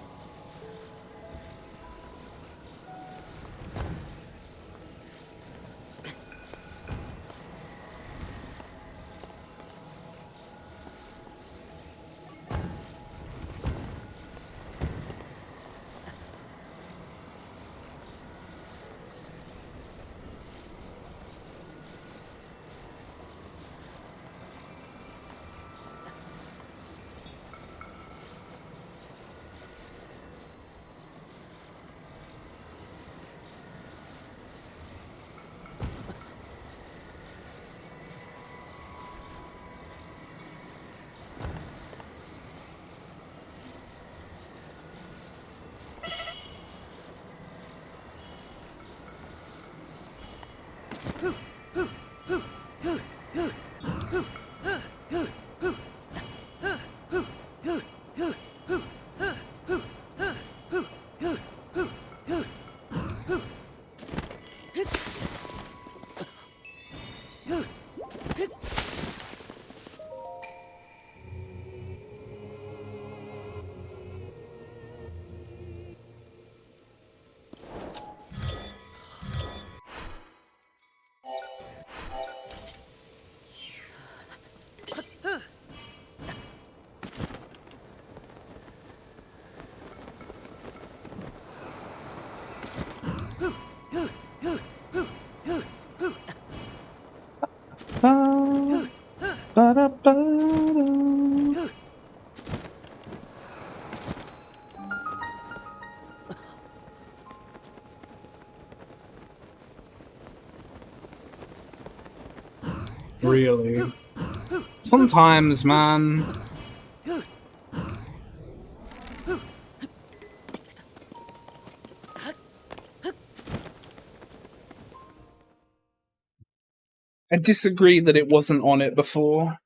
Really. Sometimes, man. I disagree that it wasn't on it before.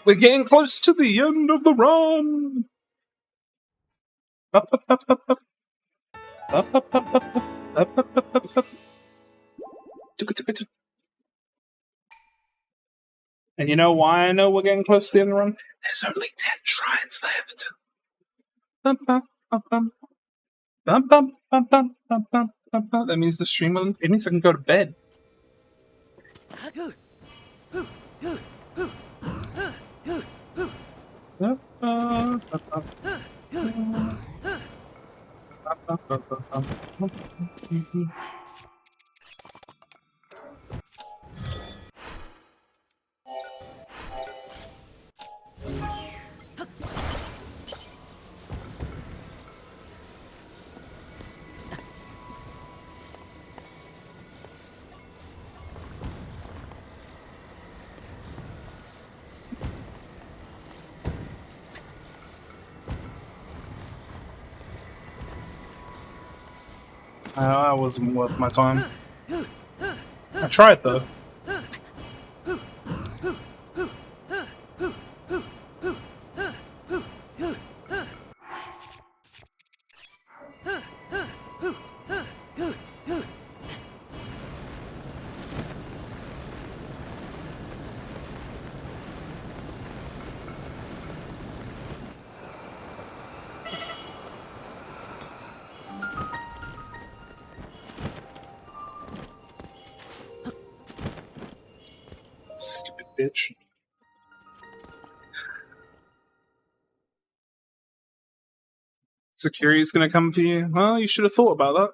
We're getting close to the end of the run. And you know why I know we're getting close to the end of the run? There's only 10 shrines left. That means the stream will. It means I can go to bed. That wasn't worth my time. I tried though. Stupid bitch. Security's gonna come for you? Well, you should have thought about that.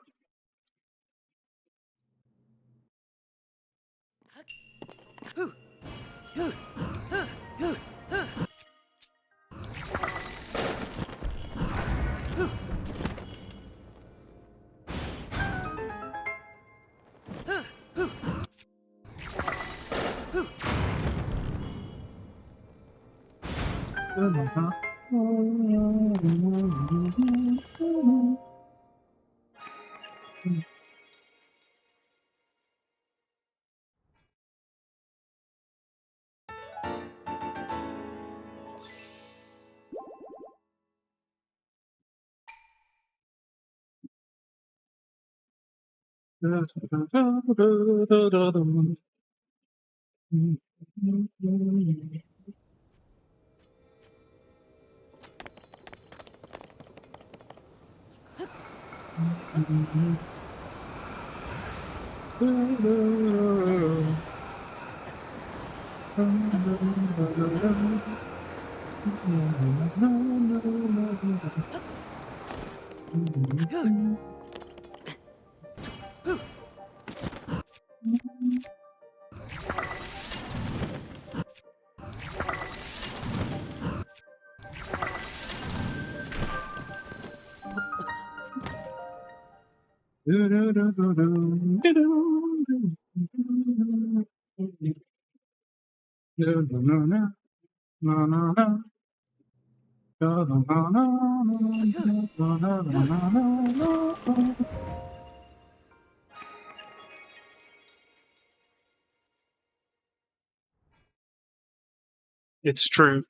It's true.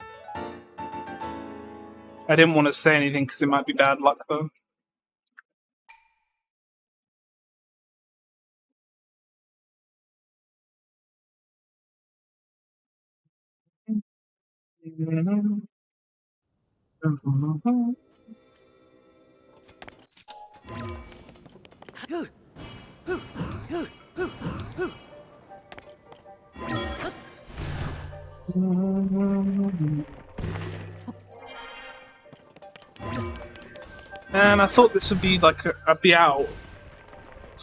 I didn't want to say anything because it might be bad luck, though. And I thought this would be like I'd be out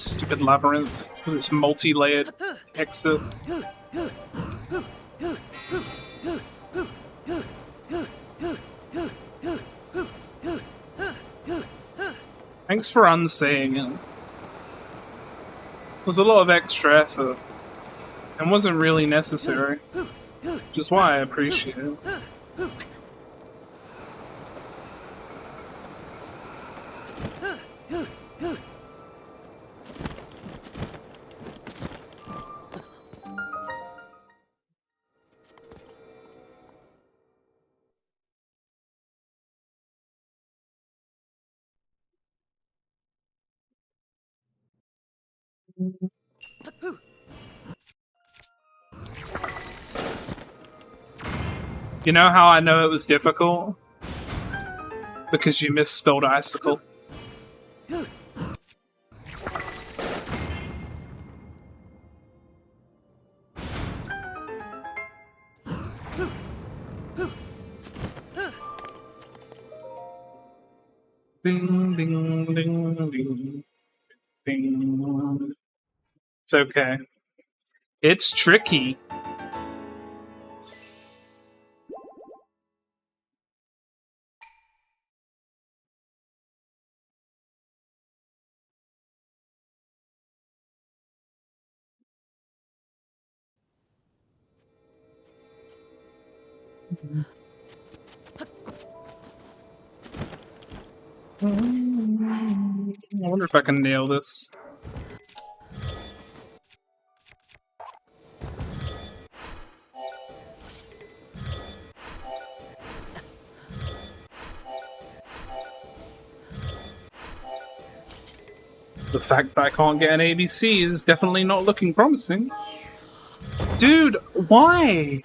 Stupid labyrinth with its multi-layered exit. Thanks for unsaying it. There's a lot of extra effort and wasn't really necessary, which is why I appreciate it. You know how I know it was difficult? Because you misspelled icicle. Ding, ding, ding, ding, ding. It's okay. It's tricky. I wonder if I can nail this. The fact that I can't get an ABC is definitely not looking promising. Dude, why?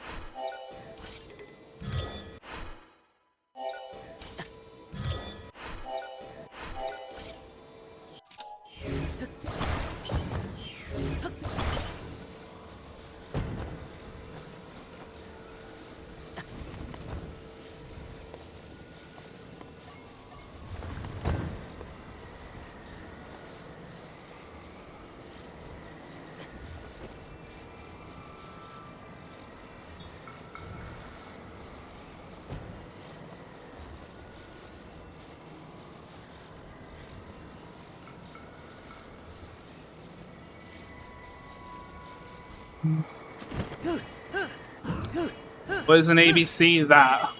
What is an ABC? That.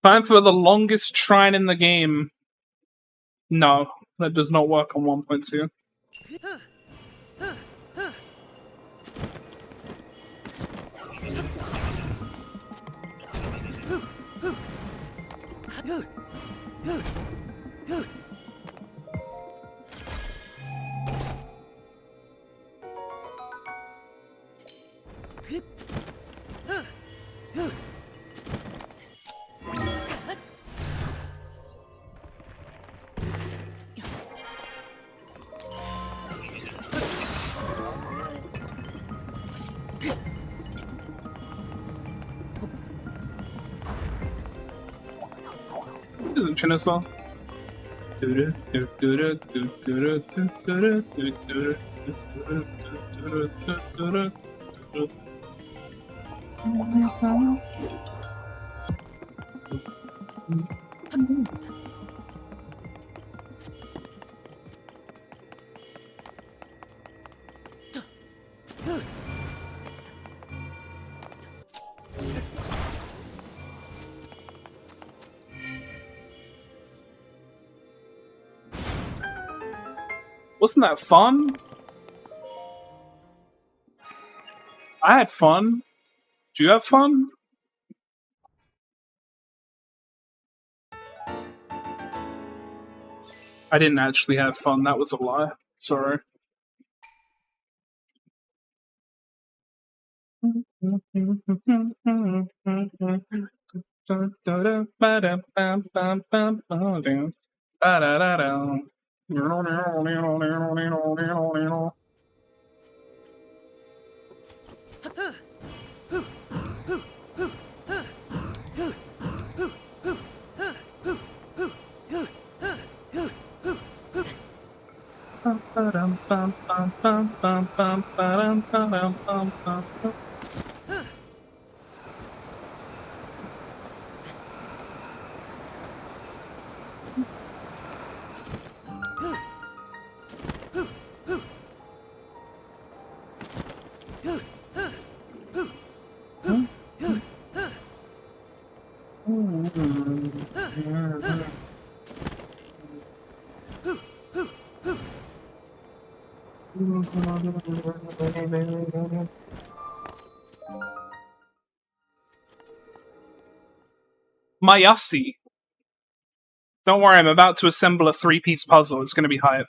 Time for the longest shrine in the game. No, that does not work on 1.2. Chinasaw. Wasn't that fun? I had fun. Do you have fun? I didn't actually have fun. That was a lie. Sorry. Da-da-da-da. Mayasi. Don't worry, I'm about to assemble a 3-piece puzzle. It's going to be hype.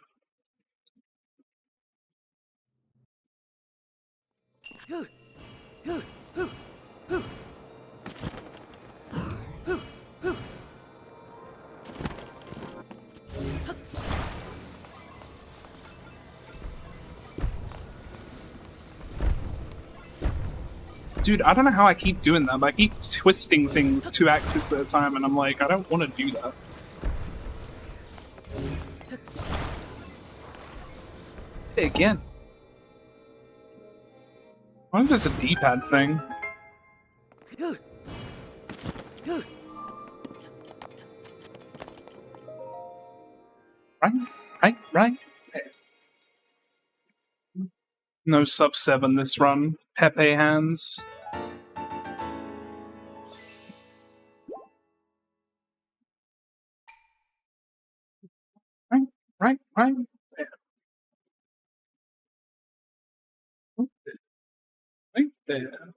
Dude, I don't know how I keep doing that, but I keep twisting things 2 axes at a time, and I'm like, I don't want to do that. Again. I wonder if there's a D-pad thing. Right. No sub 7 this run. Pepe hands. Right. There. Right there.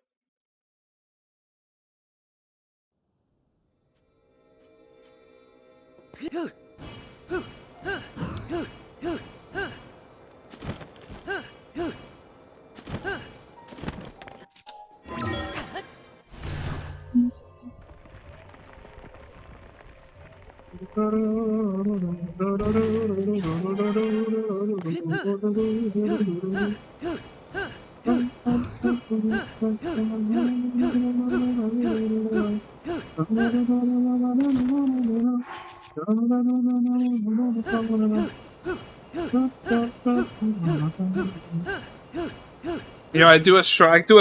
Yeah, I do a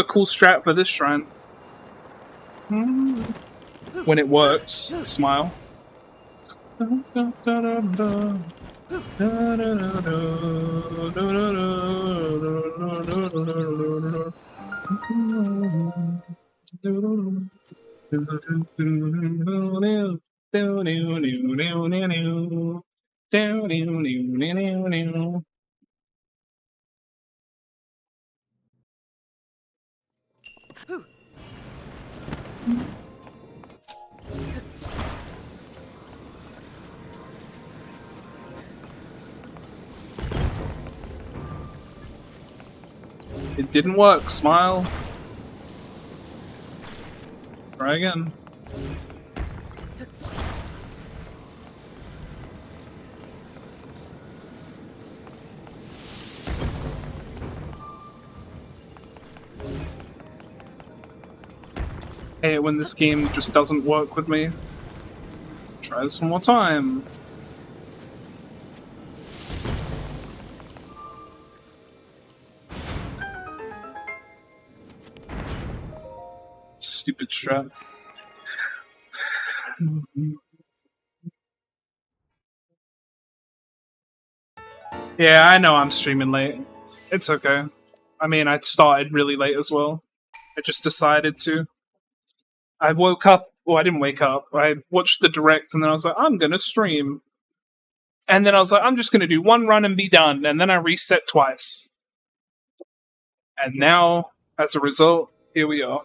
cool strat for this shrine. When it works, smile. It didn't work, smile. Try again. Hey, when this game just doesn't work with me. Try this one more time. Stupid strat. Yeah, I know I'm streaming late. It's okay. I mean, I started really late as well. I just decided to. I woke up. Well, I didn't wake up. I watched the direct and then I was like, I'm gonna stream. And then I was like, I'm just gonna do one run and be done. And then I reset twice. And now, as a result, here we are.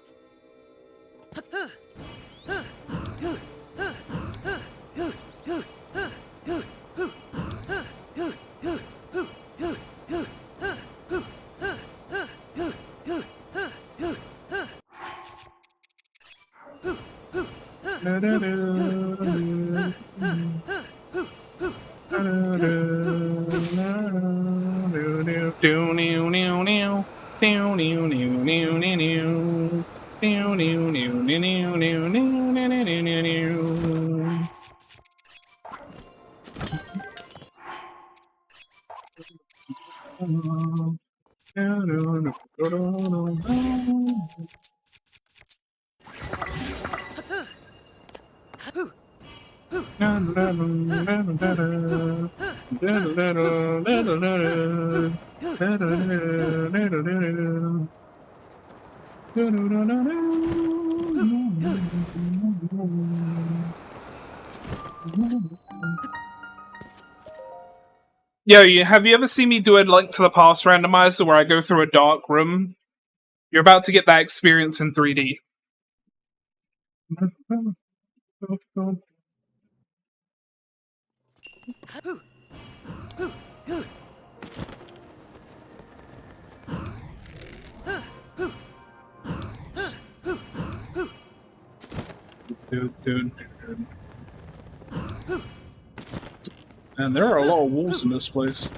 Yo, have you ever seen me do a Link to the Past randomizer where I go through a dark room? You're about to get that experience in 3D. And there are a lot of wolves in this place.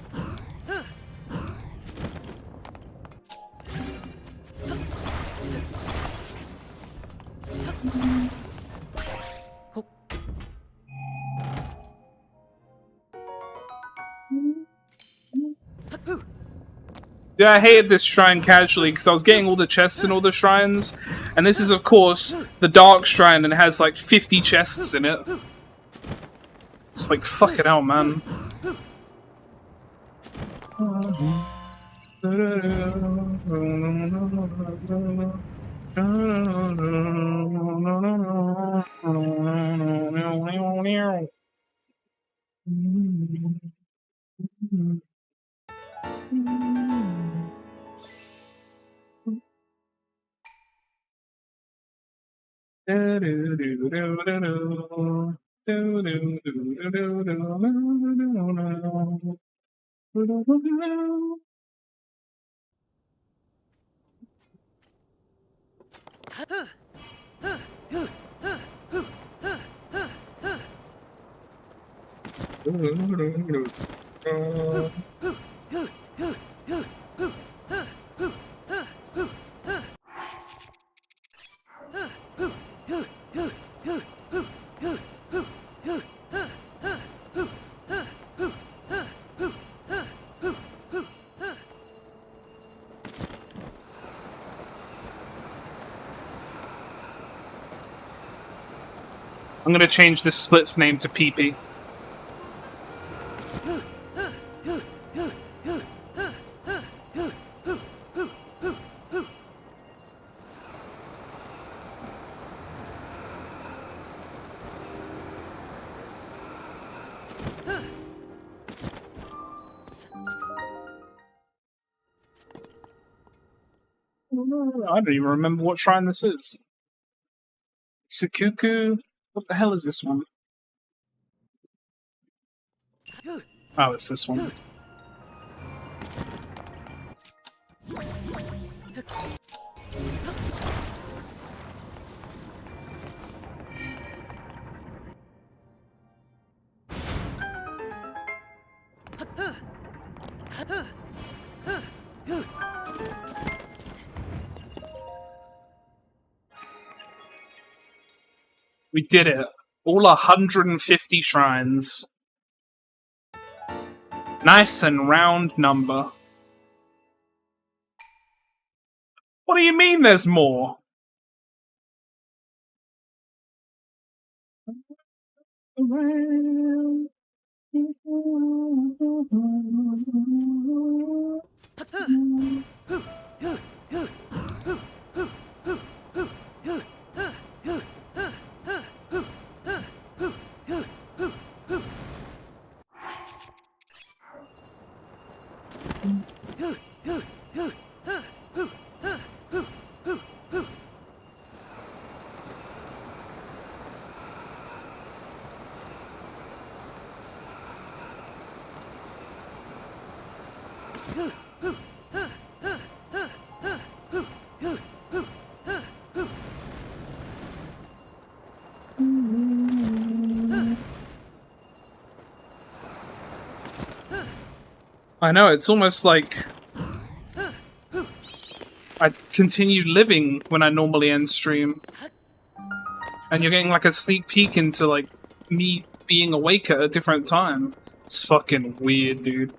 Yeah, I hated this shrine casually because I was getting all the chests in all the shrines, and this is, of course, the Dark Shrine, and it has like 50 chests in it. It's like, fuck it out, man. I'm gonna change this split's name to Pee-Pee. I don't even remember what shrine this is. Sukuku? What the hell is this one? Oh, it's this one. We did it. All 150 shrines. Nice and round number. What do you mean there's more? I know, it's almost like I continue living when I normally end stream. And you're getting like a sneak peek into like me being awake at a different time. It's fucking weird, dude.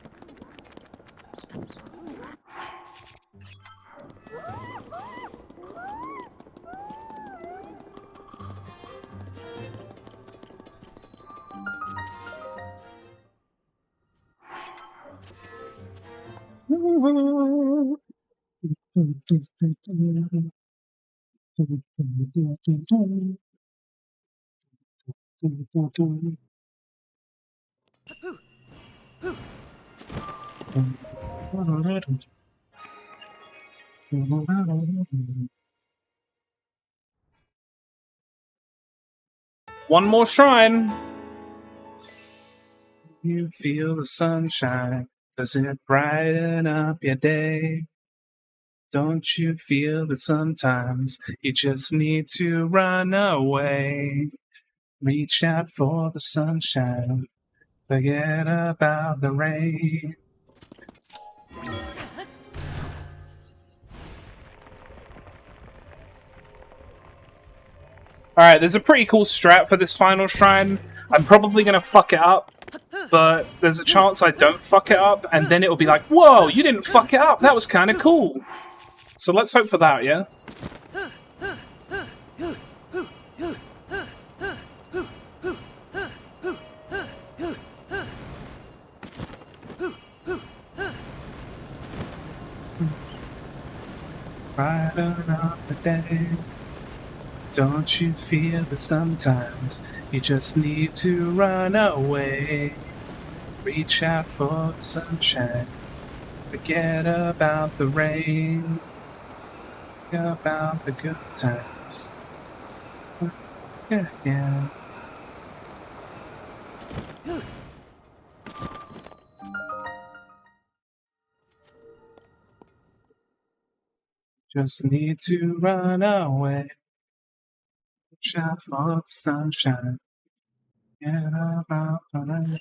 One more shrine. You feel the sunshine. Does it brighten up your day? Don't you feel that sometimes you just need to run away? Reach out for the sunshine. Forget about the rain. Alright, there's a pretty cool strat for this final shrine. I'm probably gonna fuck it up, but there's a chance I don't fuck it up, and then it'll be like, whoa, you didn't fuck it up, that was kinda cool. So let's hope for that, yeah? Brighten up the day. Don't you feel that sometimes you just need to run away? Reach out for the sunshine. Forget about the rain. Forget about the good times. Yeah. Just need to run away. Reach out for the sunshine. Forget about the rain.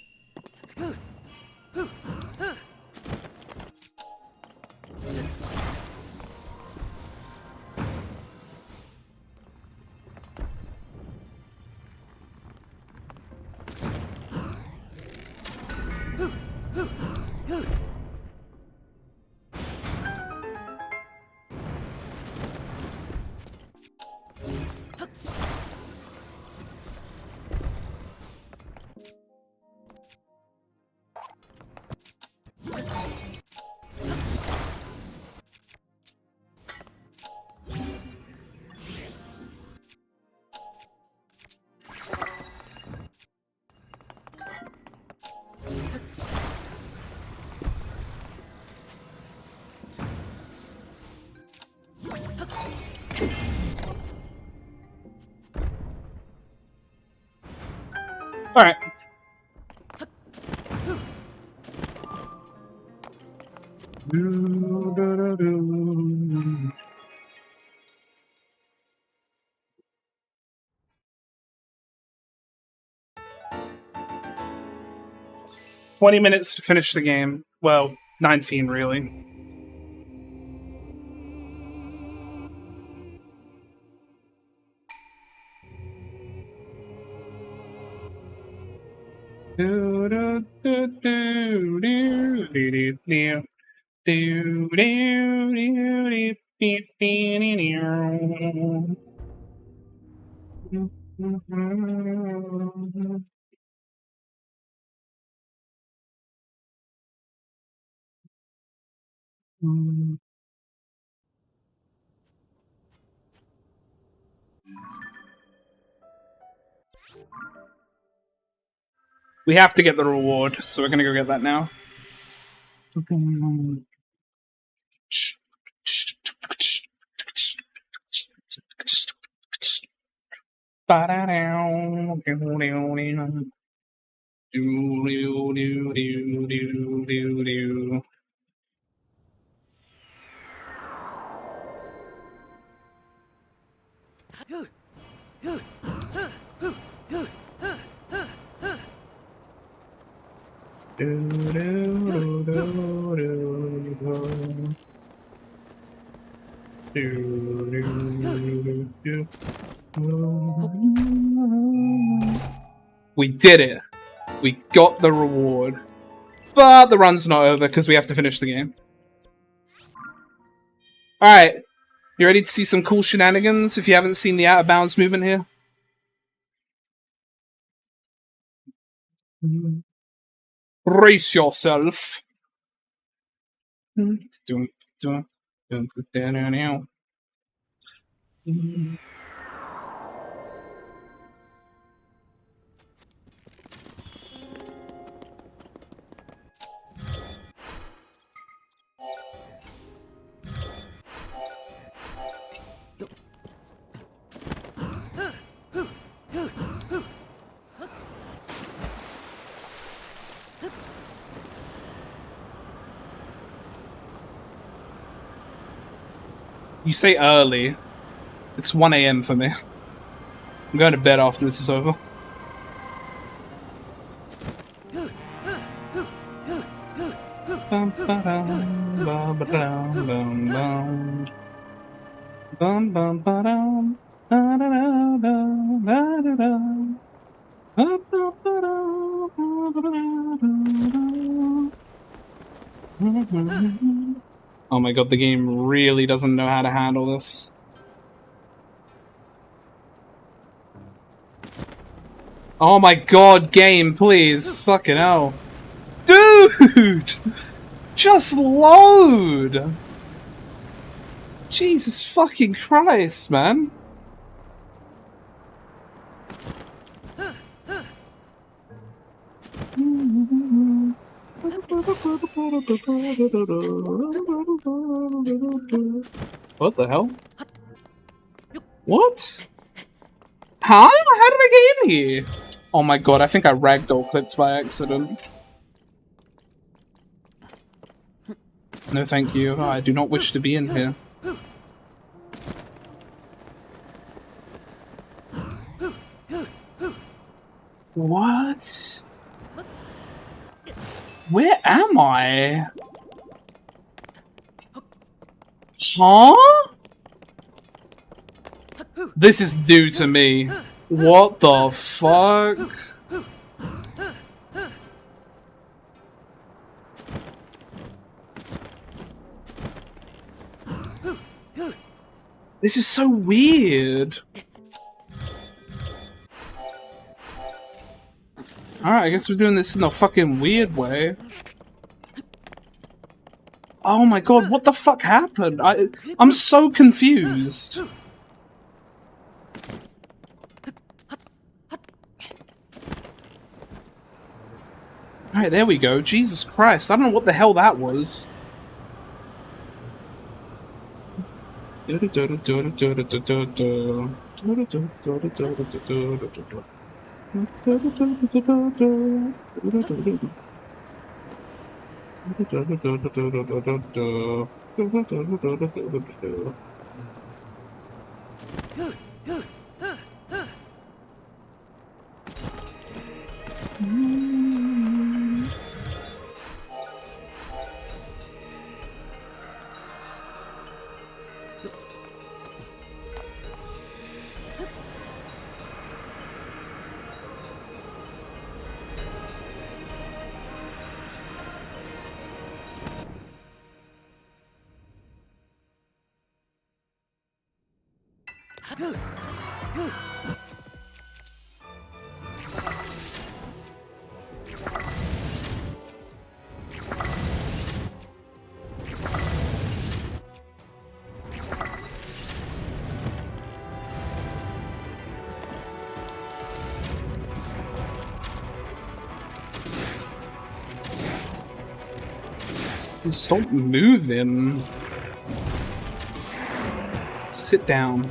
Alright. Do. 20 minutes to finish the game. Well, 19 really. Do do do do do do do do do do. We have to get the reward, so we're gonna go get that now. Do, do, do, do. We did it. We got the reward. But the run's not over because we have to finish the game. Alright. You ready to see some cool shenanigans if you haven't seen the out of bounds movement here? Brace yourself. You say early. It's 1 AM for me. I'm going to bed after this is over. Bum, ba-dum, ba-ba-dum, bum, bum. Bum, bum, ba-dum, da-da-da-dum, da-da-dum. Bum, bum, ba-dum, ba-ba-da-dum. Oh my god, the game really doesn't know how to handle this. Oh my god, game, please. Fucking hell. Dude! Just load! Jesus fucking Christ, man. What the hell? What? Huh? How did I get in here? Oh my god, I think I ragdoll clipped by accident. No thank you, I do not wish to be in here. What? Where am I? Huh? This is new to me. What the fuck? This is so weird. Alright, I guess we're doing this in a fucking weird way. Oh my god, what the fuck happened? I'm so confused. Alright, there we go. Jesus Christ, I don't know what the hell that was. Stop moving. Sit down.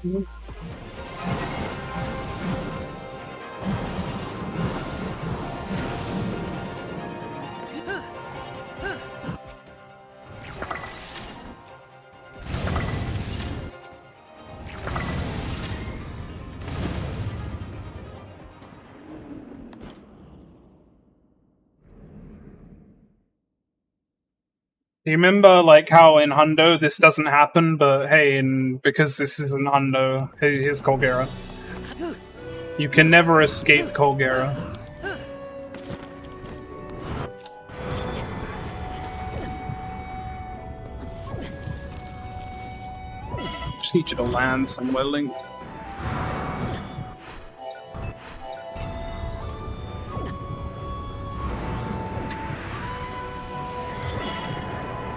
Do you remember, like, how in Hundo this doesn't happen, but hey, because this isn't Hundo, here's Colgera. You can never escape Colgera. Just need you to land somewhere, Link.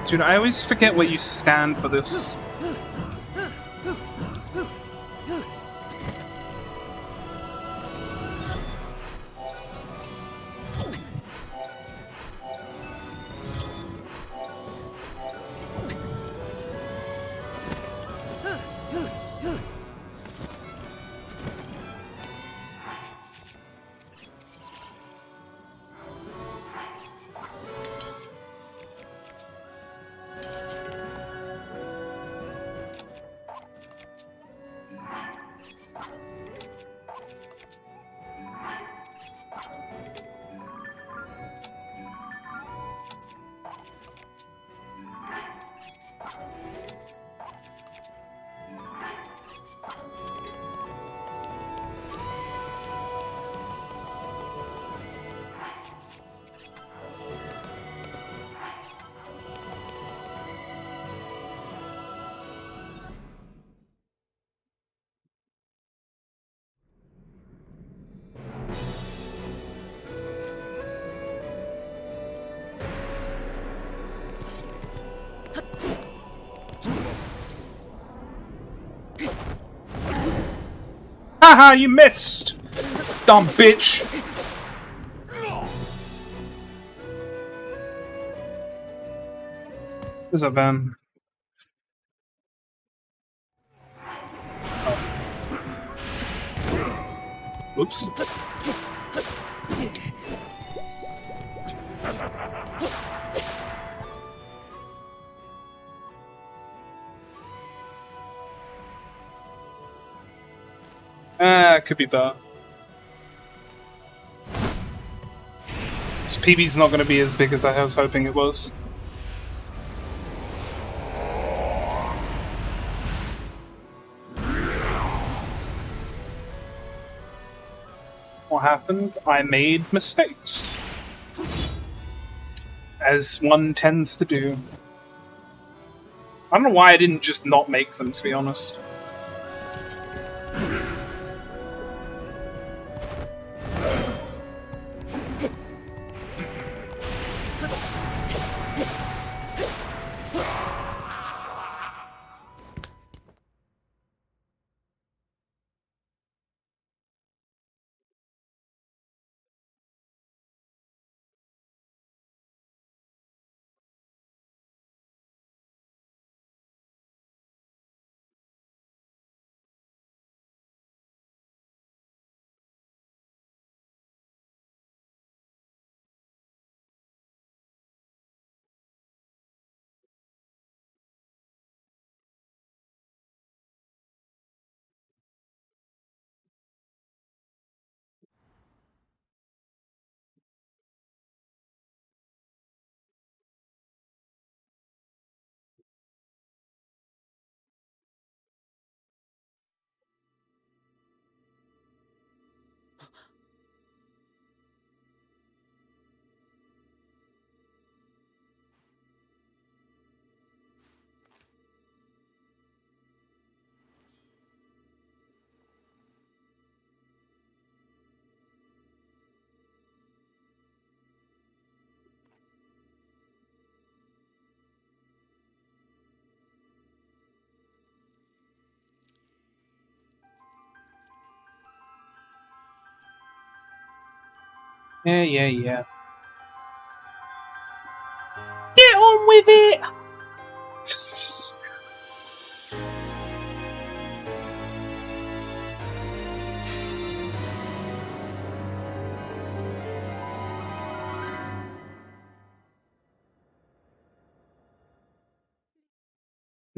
Dude, I always forget what you stand for this. Haha, you missed! Dumb bitch! There's a van. Oops. Could be better. This PB's not going to be as big as I was hoping it was. What happened? I made mistakes. As one tends to do. I don't know why I didn't just not make them, to be honest. Yeah. Get on with it!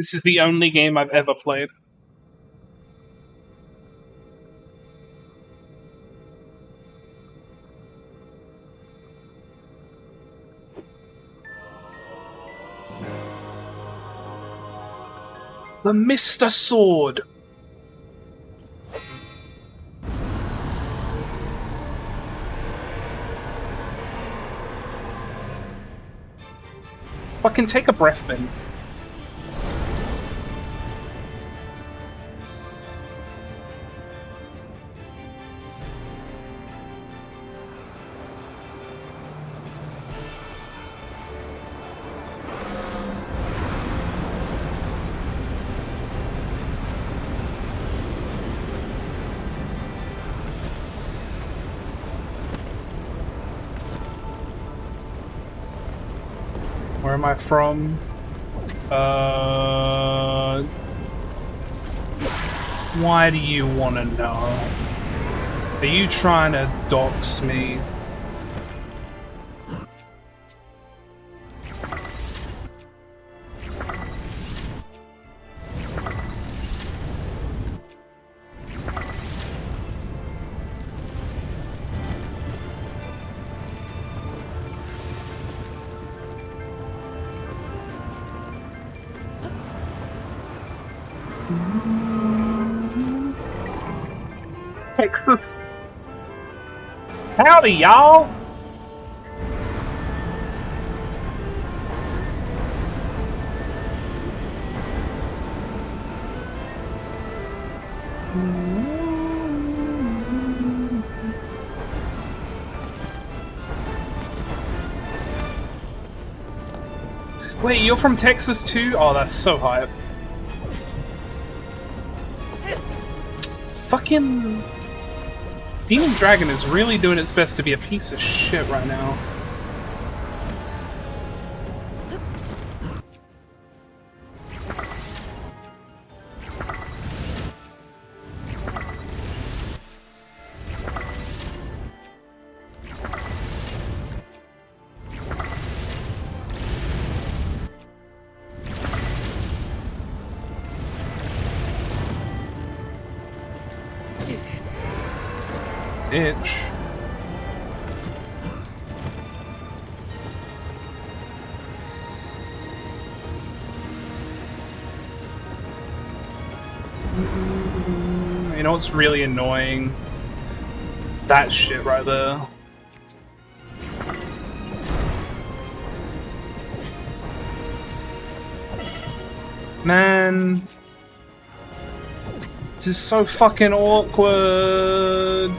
This is the only game I've ever played. The Mr. Sword! Fucking take a breath, man. Where am I from? Why do you want to know? Are you trying to dox me? Howdy, y'all! Wait, you're from Texas too? Oh, that's so hype. Fucking Demon Dragon is really doing its best to be a piece of shit right now. Bitch. You know what's really annoying? That shit right there. Man. This is so fucking awkward.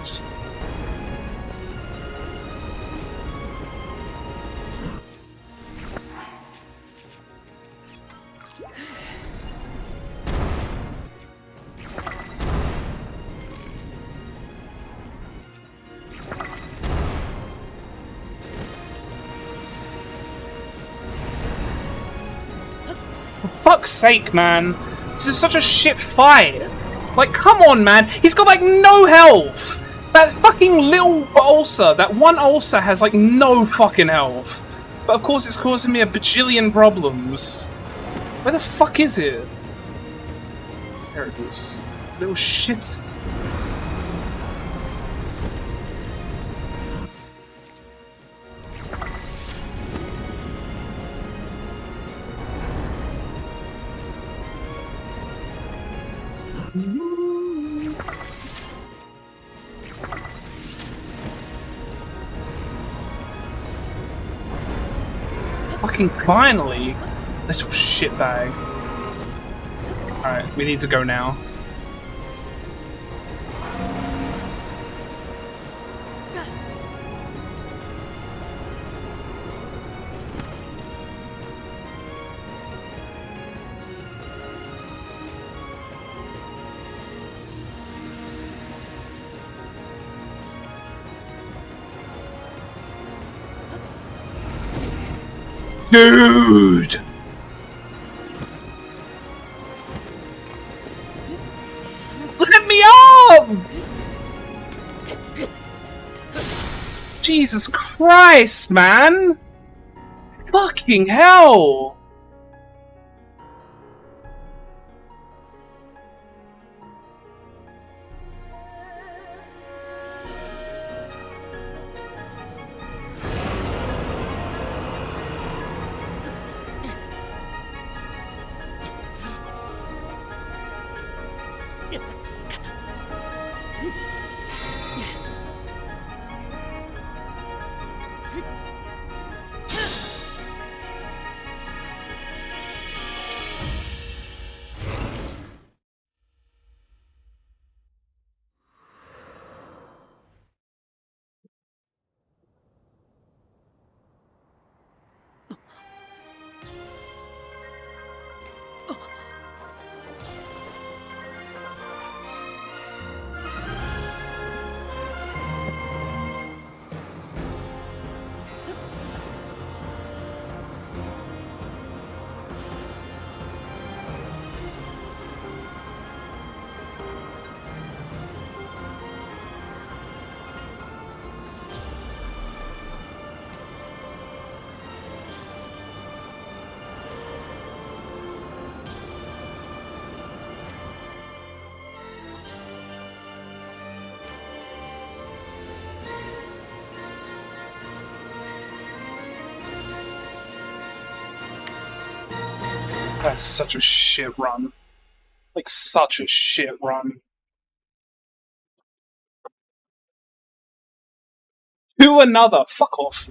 For fuck's sake, man. This is such a shit fight. Like, come on, man. He's got, like, no health. That fucking little ulcer, that one ulcer has, like, no fucking health. But, of course, it's causing me a bajillion problems. Where the fuck is it? There it is. Little shit. Fucking finally! Little shitbag. Alright, we need to go now. Dude! Let me up! Jesus Christ, man! Fucking hell! That's such a shit run. Like, such a shit run. To another. Fuck off.